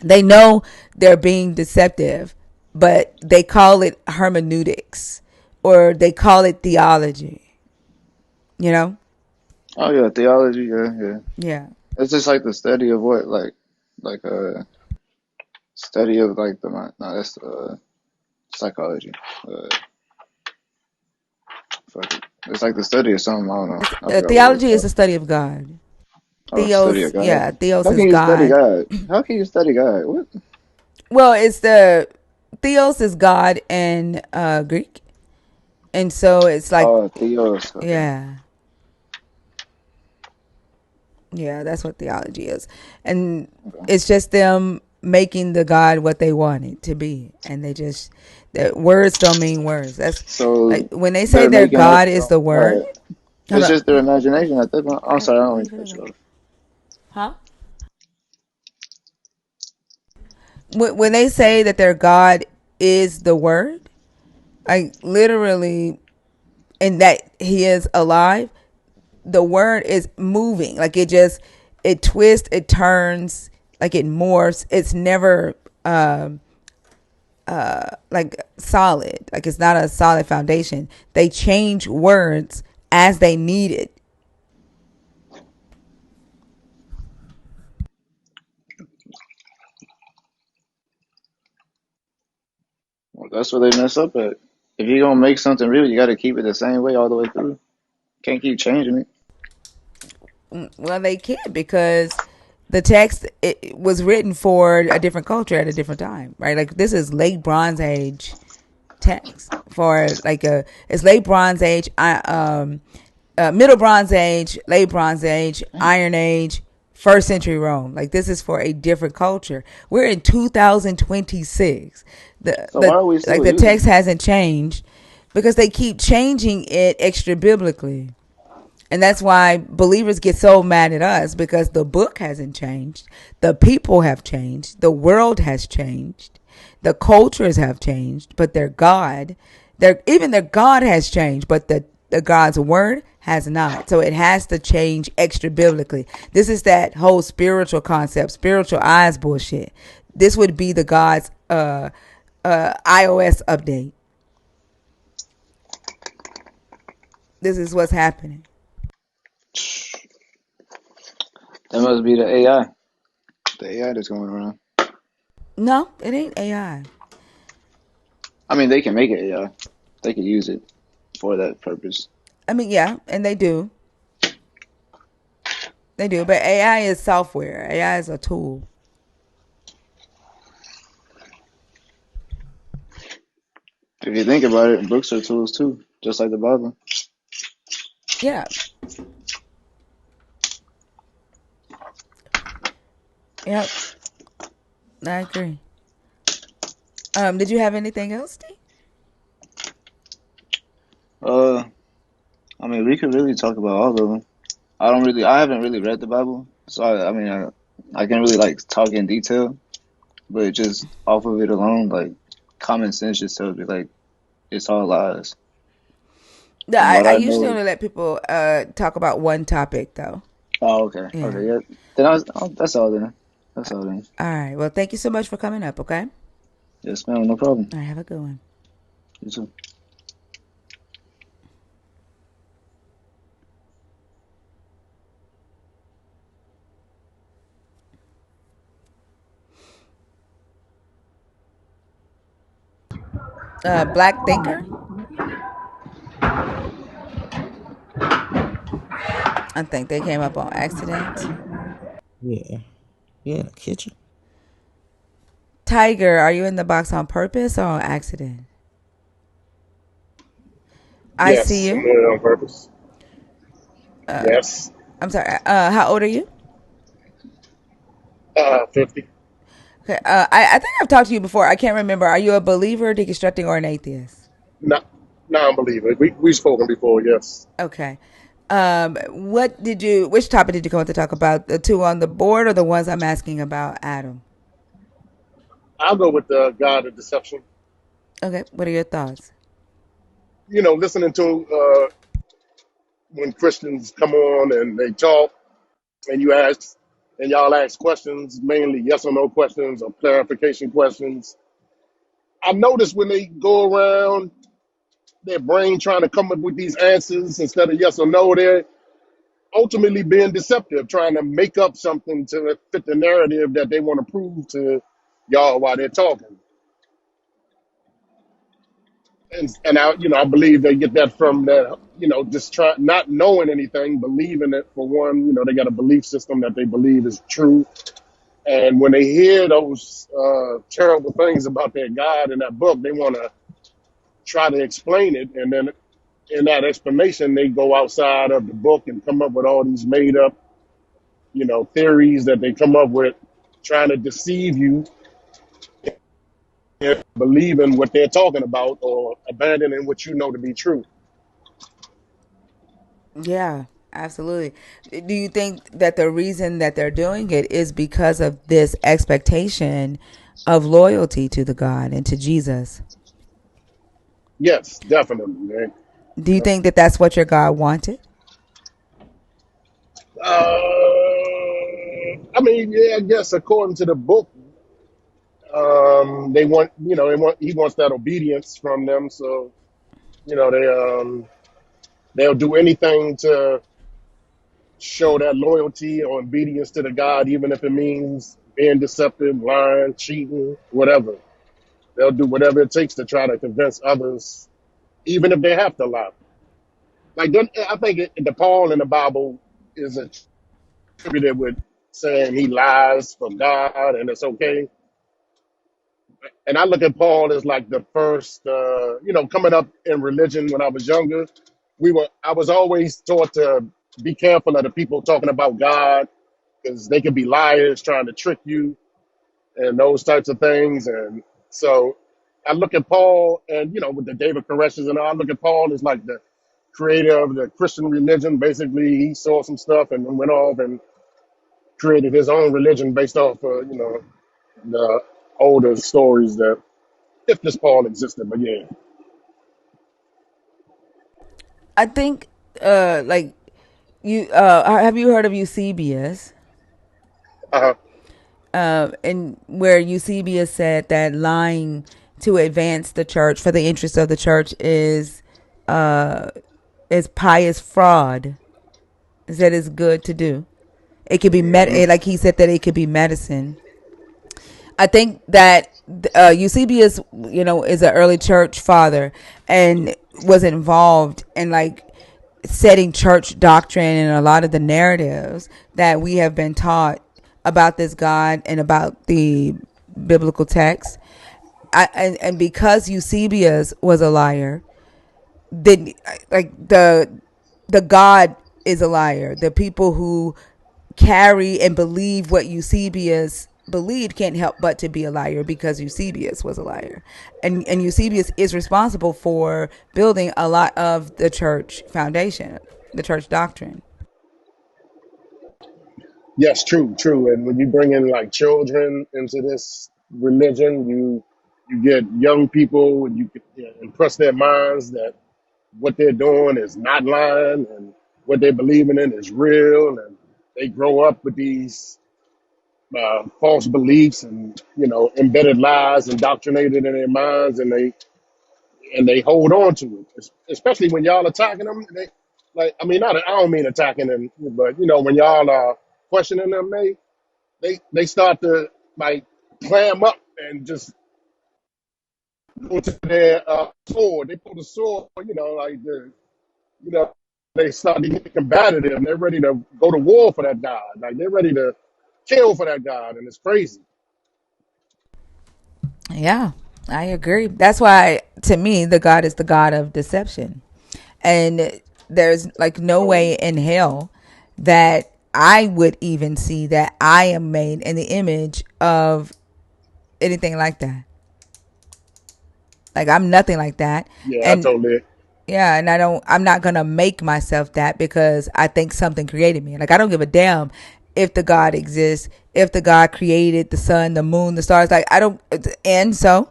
Speaker 2: They know they're being deceptive, but they call it hermeneutics, or they call it theology, you know?
Speaker 1: Oh yeah, theology. Yeah, yeah.
Speaker 2: Yeah.
Speaker 1: It's just like the study of what, like study of like the mind. No, that's psychology. Uh, fuck it. It's like the study of something. I don't know. I forgot what it's
Speaker 2: Theology is
Speaker 1: called.
Speaker 2: the study of God.
Speaker 1: Oh, study
Speaker 2: Theos,
Speaker 1: of God.
Speaker 2: yeah, Theos
Speaker 1: How
Speaker 2: is
Speaker 1: can you study
Speaker 2: God.
Speaker 1: God? How can you study God? What?
Speaker 2: Well, it's the Theos is God in Greek, and so it's like,
Speaker 1: Oh, theos. Okay.
Speaker 2: yeah, yeah, that's what theology is, and
Speaker 1: Okay.
Speaker 2: it's just them making the God what they want it to be, and they just the words don't mean words. That's like
Speaker 1: So
Speaker 2: when they say
Speaker 1: they're
Speaker 2: their
Speaker 1: making up
Speaker 2: God
Speaker 1: their
Speaker 2: is
Speaker 1: own
Speaker 2: the word.
Speaker 1: God.
Speaker 2: Hold
Speaker 1: It's
Speaker 2: up.
Speaker 1: just their imagination at that point. I'm sorry, I don't mean
Speaker 2: Leave
Speaker 1: to
Speaker 2: it
Speaker 1: cut you
Speaker 2: alone.
Speaker 1: off.
Speaker 2: Huh? When they say that their God is the word, like literally, and that He is alive, the word is moving, like it twists, it turns, like it morphs. It's never like solid, like it's not a solid foundation. They change words as they need it.
Speaker 1: That's where they mess up at. If you're gonna make something real, you got to keep it the same way all the way through. Can't keep changing it.
Speaker 2: Well, they can't because the text it was written for a different culture at a different time, right? Like this is late Bronze Age text for like a it's late Bronze Age, Middle Bronze Age, late Bronze Age, Iron Age, first century Rome. Like this is for a different culture. We're in 2026.
Speaker 1: So why are we
Speaker 2: Like
Speaker 1: still
Speaker 2: the
Speaker 1: using
Speaker 2: text
Speaker 1: it?
Speaker 2: hasn't changed because they keep changing it extra biblically. And that's why believers get so mad at us because the book hasn't changed. The people have changed. The world has changed. The cultures have changed, but their God, their God has changed, but the God's word has not. So it has to change extra biblically. This is that whole spiritual concept, spiritual eyes bullshit. This would be the God's iOS update. This is what's happening.
Speaker 1: That must be the AI. The AI that's going around.
Speaker 2: No, it ain't AI.
Speaker 1: I mean, they can make it AI. They can use it for that purpose.
Speaker 2: I mean, yeah, and they do. They do. But AI is software. AI is a tool.
Speaker 1: If you think about it, books are tools too, just like the Bible.
Speaker 2: Yeah. Yep. I agree. Did you have anything else, Steve?
Speaker 1: Uh, I mean, we could really talk about all of them. I haven't really read the Bible, so I mean, I can't really like talk in detail, but just off of it alone, like common sense just tells me like it's all lies.
Speaker 2: Yeah,
Speaker 1: From what
Speaker 2: I
Speaker 1: I
Speaker 2: usually
Speaker 1: know.
Speaker 2: only let people talk about one topic though.
Speaker 1: Oh, okay,
Speaker 2: Yeah.
Speaker 1: okay, yeah. Then that's all then. That's all then.
Speaker 2: All right. Well, thank you so much for coming up, okay?
Speaker 1: Yes, ma'am. No problem.
Speaker 2: All right, have a good one.
Speaker 1: You too.
Speaker 2: Black Thinker. I think they came up on accident.
Speaker 3: Yeah. Yeah, in the kitchen.
Speaker 2: Tiger, are you in the box on purpose or on accident? I see
Speaker 12: Yes, I'm
Speaker 2: you.
Speaker 12: doing it on purpose. Yes.
Speaker 2: I'm sorry. How old are you?
Speaker 12: 50.
Speaker 2: Okay. I think I've talked to you before. I can't remember. Are you a believer, deconstructing, or an atheist?
Speaker 12: Not non-believer. We spoken before. Yes.
Speaker 2: Okay. Which topic did you come to talk about? The two on the board or the ones I'm asking about, Adam?
Speaker 12: I'll go with the God of deception.
Speaker 2: Okay. What are your thoughts?
Speaker 12: Listening to when Christians come on and they talk, and y'all ask questions, mainly yes or no questions or clarification questions. I notice when they go around their brain trying to come up with these answers instead of yes or no, they're ultimately being deceptive, trying to make up something to fit the narrative that they want to prove to y'all while they're talking. And I believe they get that from that, just try not knowing anything, believing it for one. They got a belief system that they believe is true. And when they hear those terrible things about their God in that book, they want to try to explain it. And then in that explanation, they go outside of the book and come up with all these made up, theories that they come up with, trying to deceive you into believing what they're talking about or abandoning what you know to be true.
Speaker 2: Yeah, absolutely. Do you think that the reason that they're doing it is because of this expectation of loyalty to the God and to Jesus?
Speaker 12: Yes, definitely, man.
Speaker 2: Do you think that that's what your God wanted?
Speaker 12: I mean, yeah, I guess according to the book, they want, he wants that obedience from them. So, they'll do anything to show that loyalty or obedience to the God, even if it means being deceptive, lying, cheating, whatever. They'll do whatever it takes to try to convince others, even if they have to lie. Like I think the Paul in the Bible is attributed with saying he lies for God and it's okay. And I look at Paul as like the first, coming up in religion when I was younger. I was always taught to be careful of the people talking about God because they could be liars trying to trick you and those types of things. And so I look at Paul and, with the David Koreshes and all, I look at Paul as like the creator of the Christian religion. Basically, he saw some stuff and then went off and created his own religion based off, the older stories that, if this Paul existed, but yeah.
Speaker 2: I think, like you have you heard of Eusebius?
Speaker 12: Uh-huh.
Speaker 2: And where Eusebius said that lying to advance the church for the interest of the church is pious fraud. He said it's good to do. It could be
Speaker 12: Hmm.
Speaker 2: like he said that it could be medicine. I think that Eusebius, is an early church father and was involved in like setting church doctrine and a lot of the narratives that we have been taught about this God and about the biblical text. And because Eusebius was a liar, then like the God is a liar. The people who carry and believe what Eusebius believed can't help but to be a liar because Eusebius was a liar. And Eusebius is responsible for building a lot of the church foundation, the church doctrine.
Speaker 12: Yes, true, true. And when you bring in like children into this religion, you get young people, and you can impress their minds that what they're doing is not lying, and what they're believing in is real, and they grow up with these false beliefs and embedded lies indoctrinated in their minds, and they hold on to it. Especially when y'all attacking them. They, like, I mean, not I don't mean attacking them, but when y'all are questioning them, they start to like clam up and just go to their sword. They pull the sword, you know, they start to get combative. They're ready to go to war for that God. Like they're ready to kill for that God, and it's crazy.
Speaker 2: Yeah, I agree. That's why, to me, the God is the God of deception. And there's like no way
Speaker 12: So
Speaker 2: in hell that I would even see that I am made in the image of anything like that. Like, I'm nothing like that.
Speaker 12: yeah, I
Speaker 2: And
Speaker 12: totally.
Speaker 2: yeah, and I'm not going to make myself that because I think something created me. Like, I don't give a damn if the God exists, if the God created the sun, the moon, the stars. Like, I don't, and so,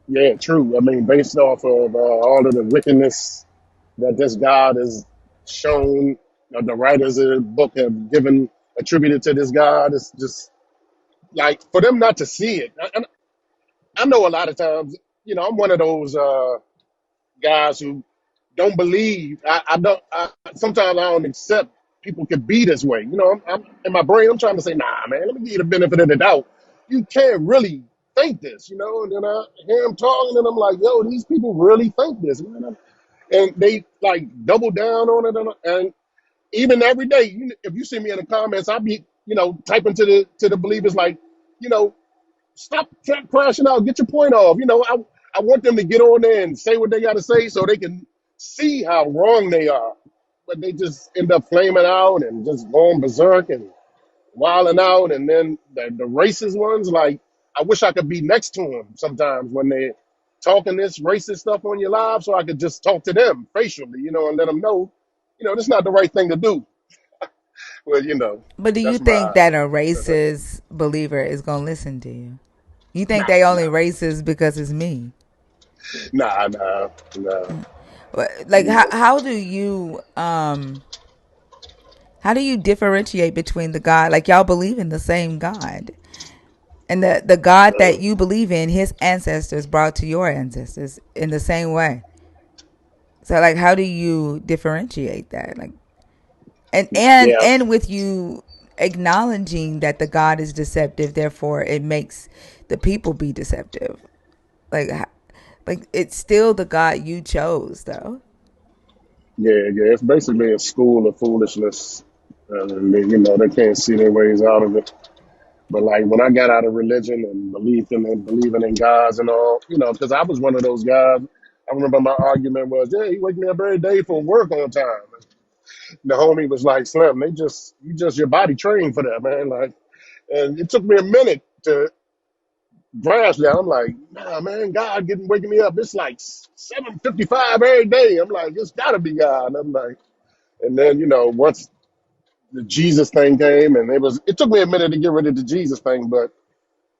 Speaker 12: Yeah, true. I mean, based off of all of the wickedness that this God has shown, the writers of the book have given attributed to this God, it's just like for them not to see it. I know a lot of times, I'm one of those guys who don't believe. I don't. Sometimes I don't accept people could be this way. I'm in my brain. I'm trying to say, nah, man. Let me give you the benefit of the doubt. You can't really think this, And then I hear him talking, and I'm like, yo, these people really think this, man. And they like double down on it, and even every day, if you see me in the comments, I be, typing to the believers like, you know, stop crashing out. Get your point off. I want them to get on there and say what they got to say so they can see how wrong they are. But they just end up flaming out and just going berserk and wilding out. And then the racist ones, like, I wish I could be next to them sometimes when they're talking this racist stuff on your live so I could just talk to them facially, and let them know, that's not the right thing to do. Well,
Speaker 2: but do you
Speaker 12: that's
Speaker 2: think
Speaker 12: my.
Speaker 2: that a racist believer is going to listen to you? You think
Speaker 12: Nah,
Speaker 2: they only
Speaker 12: nah,
Speaker 2: racist because it's me?
Speaker 12: nah.
Speaker 2: Like, how do you differentiate between the God, like y'all believe in the same God, and the God that you believe in, his ancestors brought to your ancestors in the same way? So like, how do you differentiate that? Like, and and
Speaker 12: Yeah.
Speaker 2: and with you, acknowledging that the God is deceptive, therefore it makes the people be deceptive. Like, it's still the God you chose, though.
Speaker 12: Yeah. It's basically a school of foolishness. And they can't see their ways out of it. But like when I got out of religion and believing in gods and all, because I was one of those guys. I remember my argument was, yeah, he wake me up every day for work on time. The homie was like, Slim, your body trained for that, man. Like, and it took me a minute to grasp that. I'm like, nah, man, God getting waking me up. It's like 7:55 every day. I'm like, it's gotta be God. And I'm like, and then once the Jesus thing came, and it took me a minute to get rid of the Jesus thing, but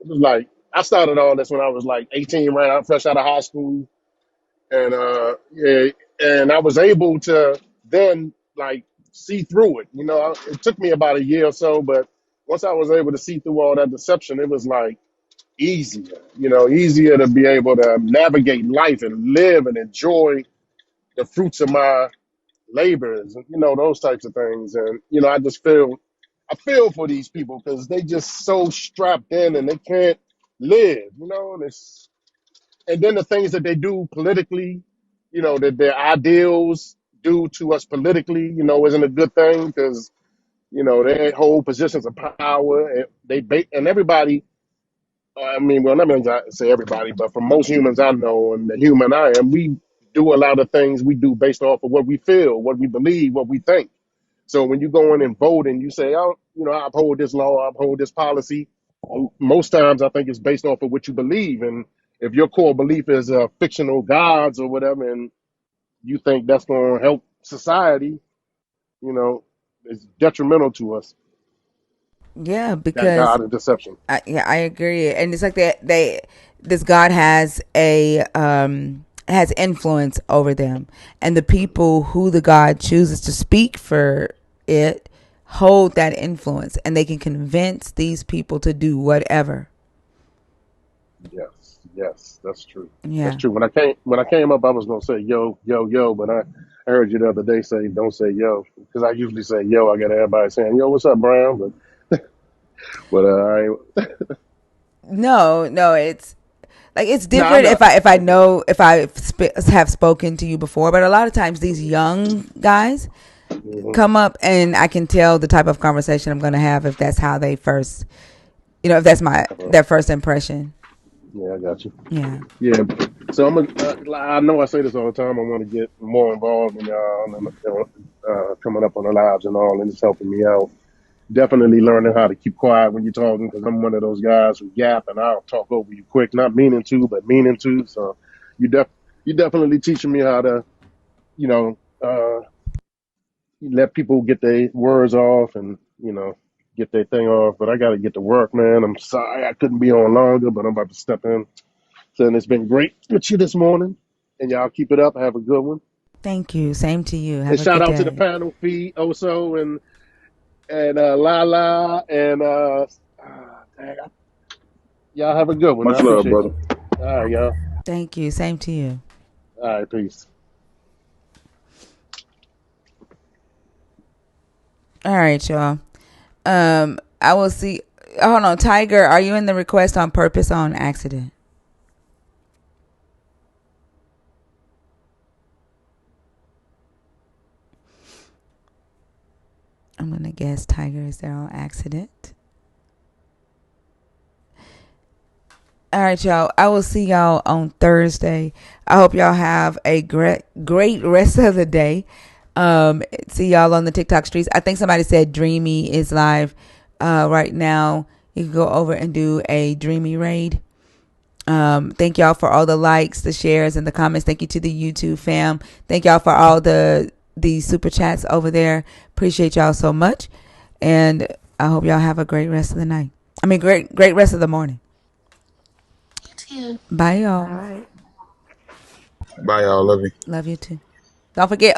Speaker 12: it was like I started all this when I was like 18, right out fresh out of high school, and yeah, and I was able to then like see through it. It took me about a year or so, but once I was able to see through all that deception, it was like easier. Easier to be able to navigate life and live and enjoy the fruits of my labors, and those types of things. And I feel for these people because they just so strapped in and they can't live. And then the things that they do politically, that their ideals do to us politically, isn't a good thing because they hold positions of power and and everybody. I mean, well, not mean to say everybody, but for most humans I know and the human I am, we do a lot of things we do based off of what we feel, what we believe, what we think. So when you go in and vote and you say, oh, I uphold this law, I uphold this policy, most times I think it's based off of what you believe. And if your core belief is fictional gods or whatever, and you think that's going to help society, you know, it's detrimental to us,
Speaker 2: Yeah,
Speaker 12: that
Speaker 2: because
Speaker 12: God of deception.
Speaker 2: yeah, I agree, and it's like this God has influence over them, and the people who the God chooses to speak for it hold that influence, and they can convince these people to do whatever.
Speaker 12: Yes, that's true. That's
Speaker 2: Yeah.
Speaker 12: true. When I came up, I was gonna say yo, yo, yo, but I heard you the other day say don't say yo because I usually say yo. I got everybody saying yo, what's up, Brown? But
Speaker 2: No, it's like it's
Speaker 12: no, I
Speaker 2: different
Speaker 12: know.
Speaker 2: if I
Speaker 12: Okay.
Speaker 2: know if have spoken to you before, but a lot of times these young guys
Speaker 12: Hmm.
Speaker 2: come up and I can tell the type of conversation I'm going to have if that's how they first, if that's their first impression.
Speaker 12: Yeah, I got you.
Speaker 2: Yeah.
Speaker 12: Yeah. So I know I say this all the time. I want to get more involved in y'all and coming up on the lives and all, and it's helping me out. Definitely learning how to keep quiet when you're talking because I'm one of those guys who yap and I'll talk over you quick, not meaning to, but meaning to. So you def you definitely teaching me how to, you know, let people get their words off and get their thing off. But I got to get to work, man. I'm sorry I couldn't be on longer, but I'm about to step in. So and it's been great with you this morning, and y'all keep it up. Have a good one.
Speaker 2: Thank you. Same to you.
Speaker 12: And
Speaker 2: Have a
Speaker 12: shout
Speaker 2: good
Speaker 12: out to the
Speaker 2: day.
Speaker 12: panel, Fee, Oso, and Lala, and dang, y'all have a good one. I
Speaker 9: Much love,
Speaker 12: appreciate
Speaker 9: brother.
Speaker 12: you. All right, y'all.
Speaker 2: Thank you. Same to you.
Speaker 12: All right, peace.
Speaker 2: All right, y'all. I will see. Hold on, Tiger. Are you in the request on purpose or on accident? I'm gonna guess Tiger is there on accident. All right, y'all. I will see y'all on Thursday. I hope y'all have a great rest of the day. See y'all on the TikTok streets. I think somebody said Dreamy is live right now. You can go over and do a Dreamy raid. Thank y'all for all the likes, the shares, and the comments. Thank you to the YouTube fam. Thank y'all for all the super chats over there. Appreciate y'all so much. And I hope y'all have a great rest of the night. I mean, great rest of the morning. Bye,
Speaker 8: All
Speaker 2: y'all.
Speaker 8: right.
Speaker 9: Bye, y'all. Love you.
Speaker 2: Love you too. Don't forget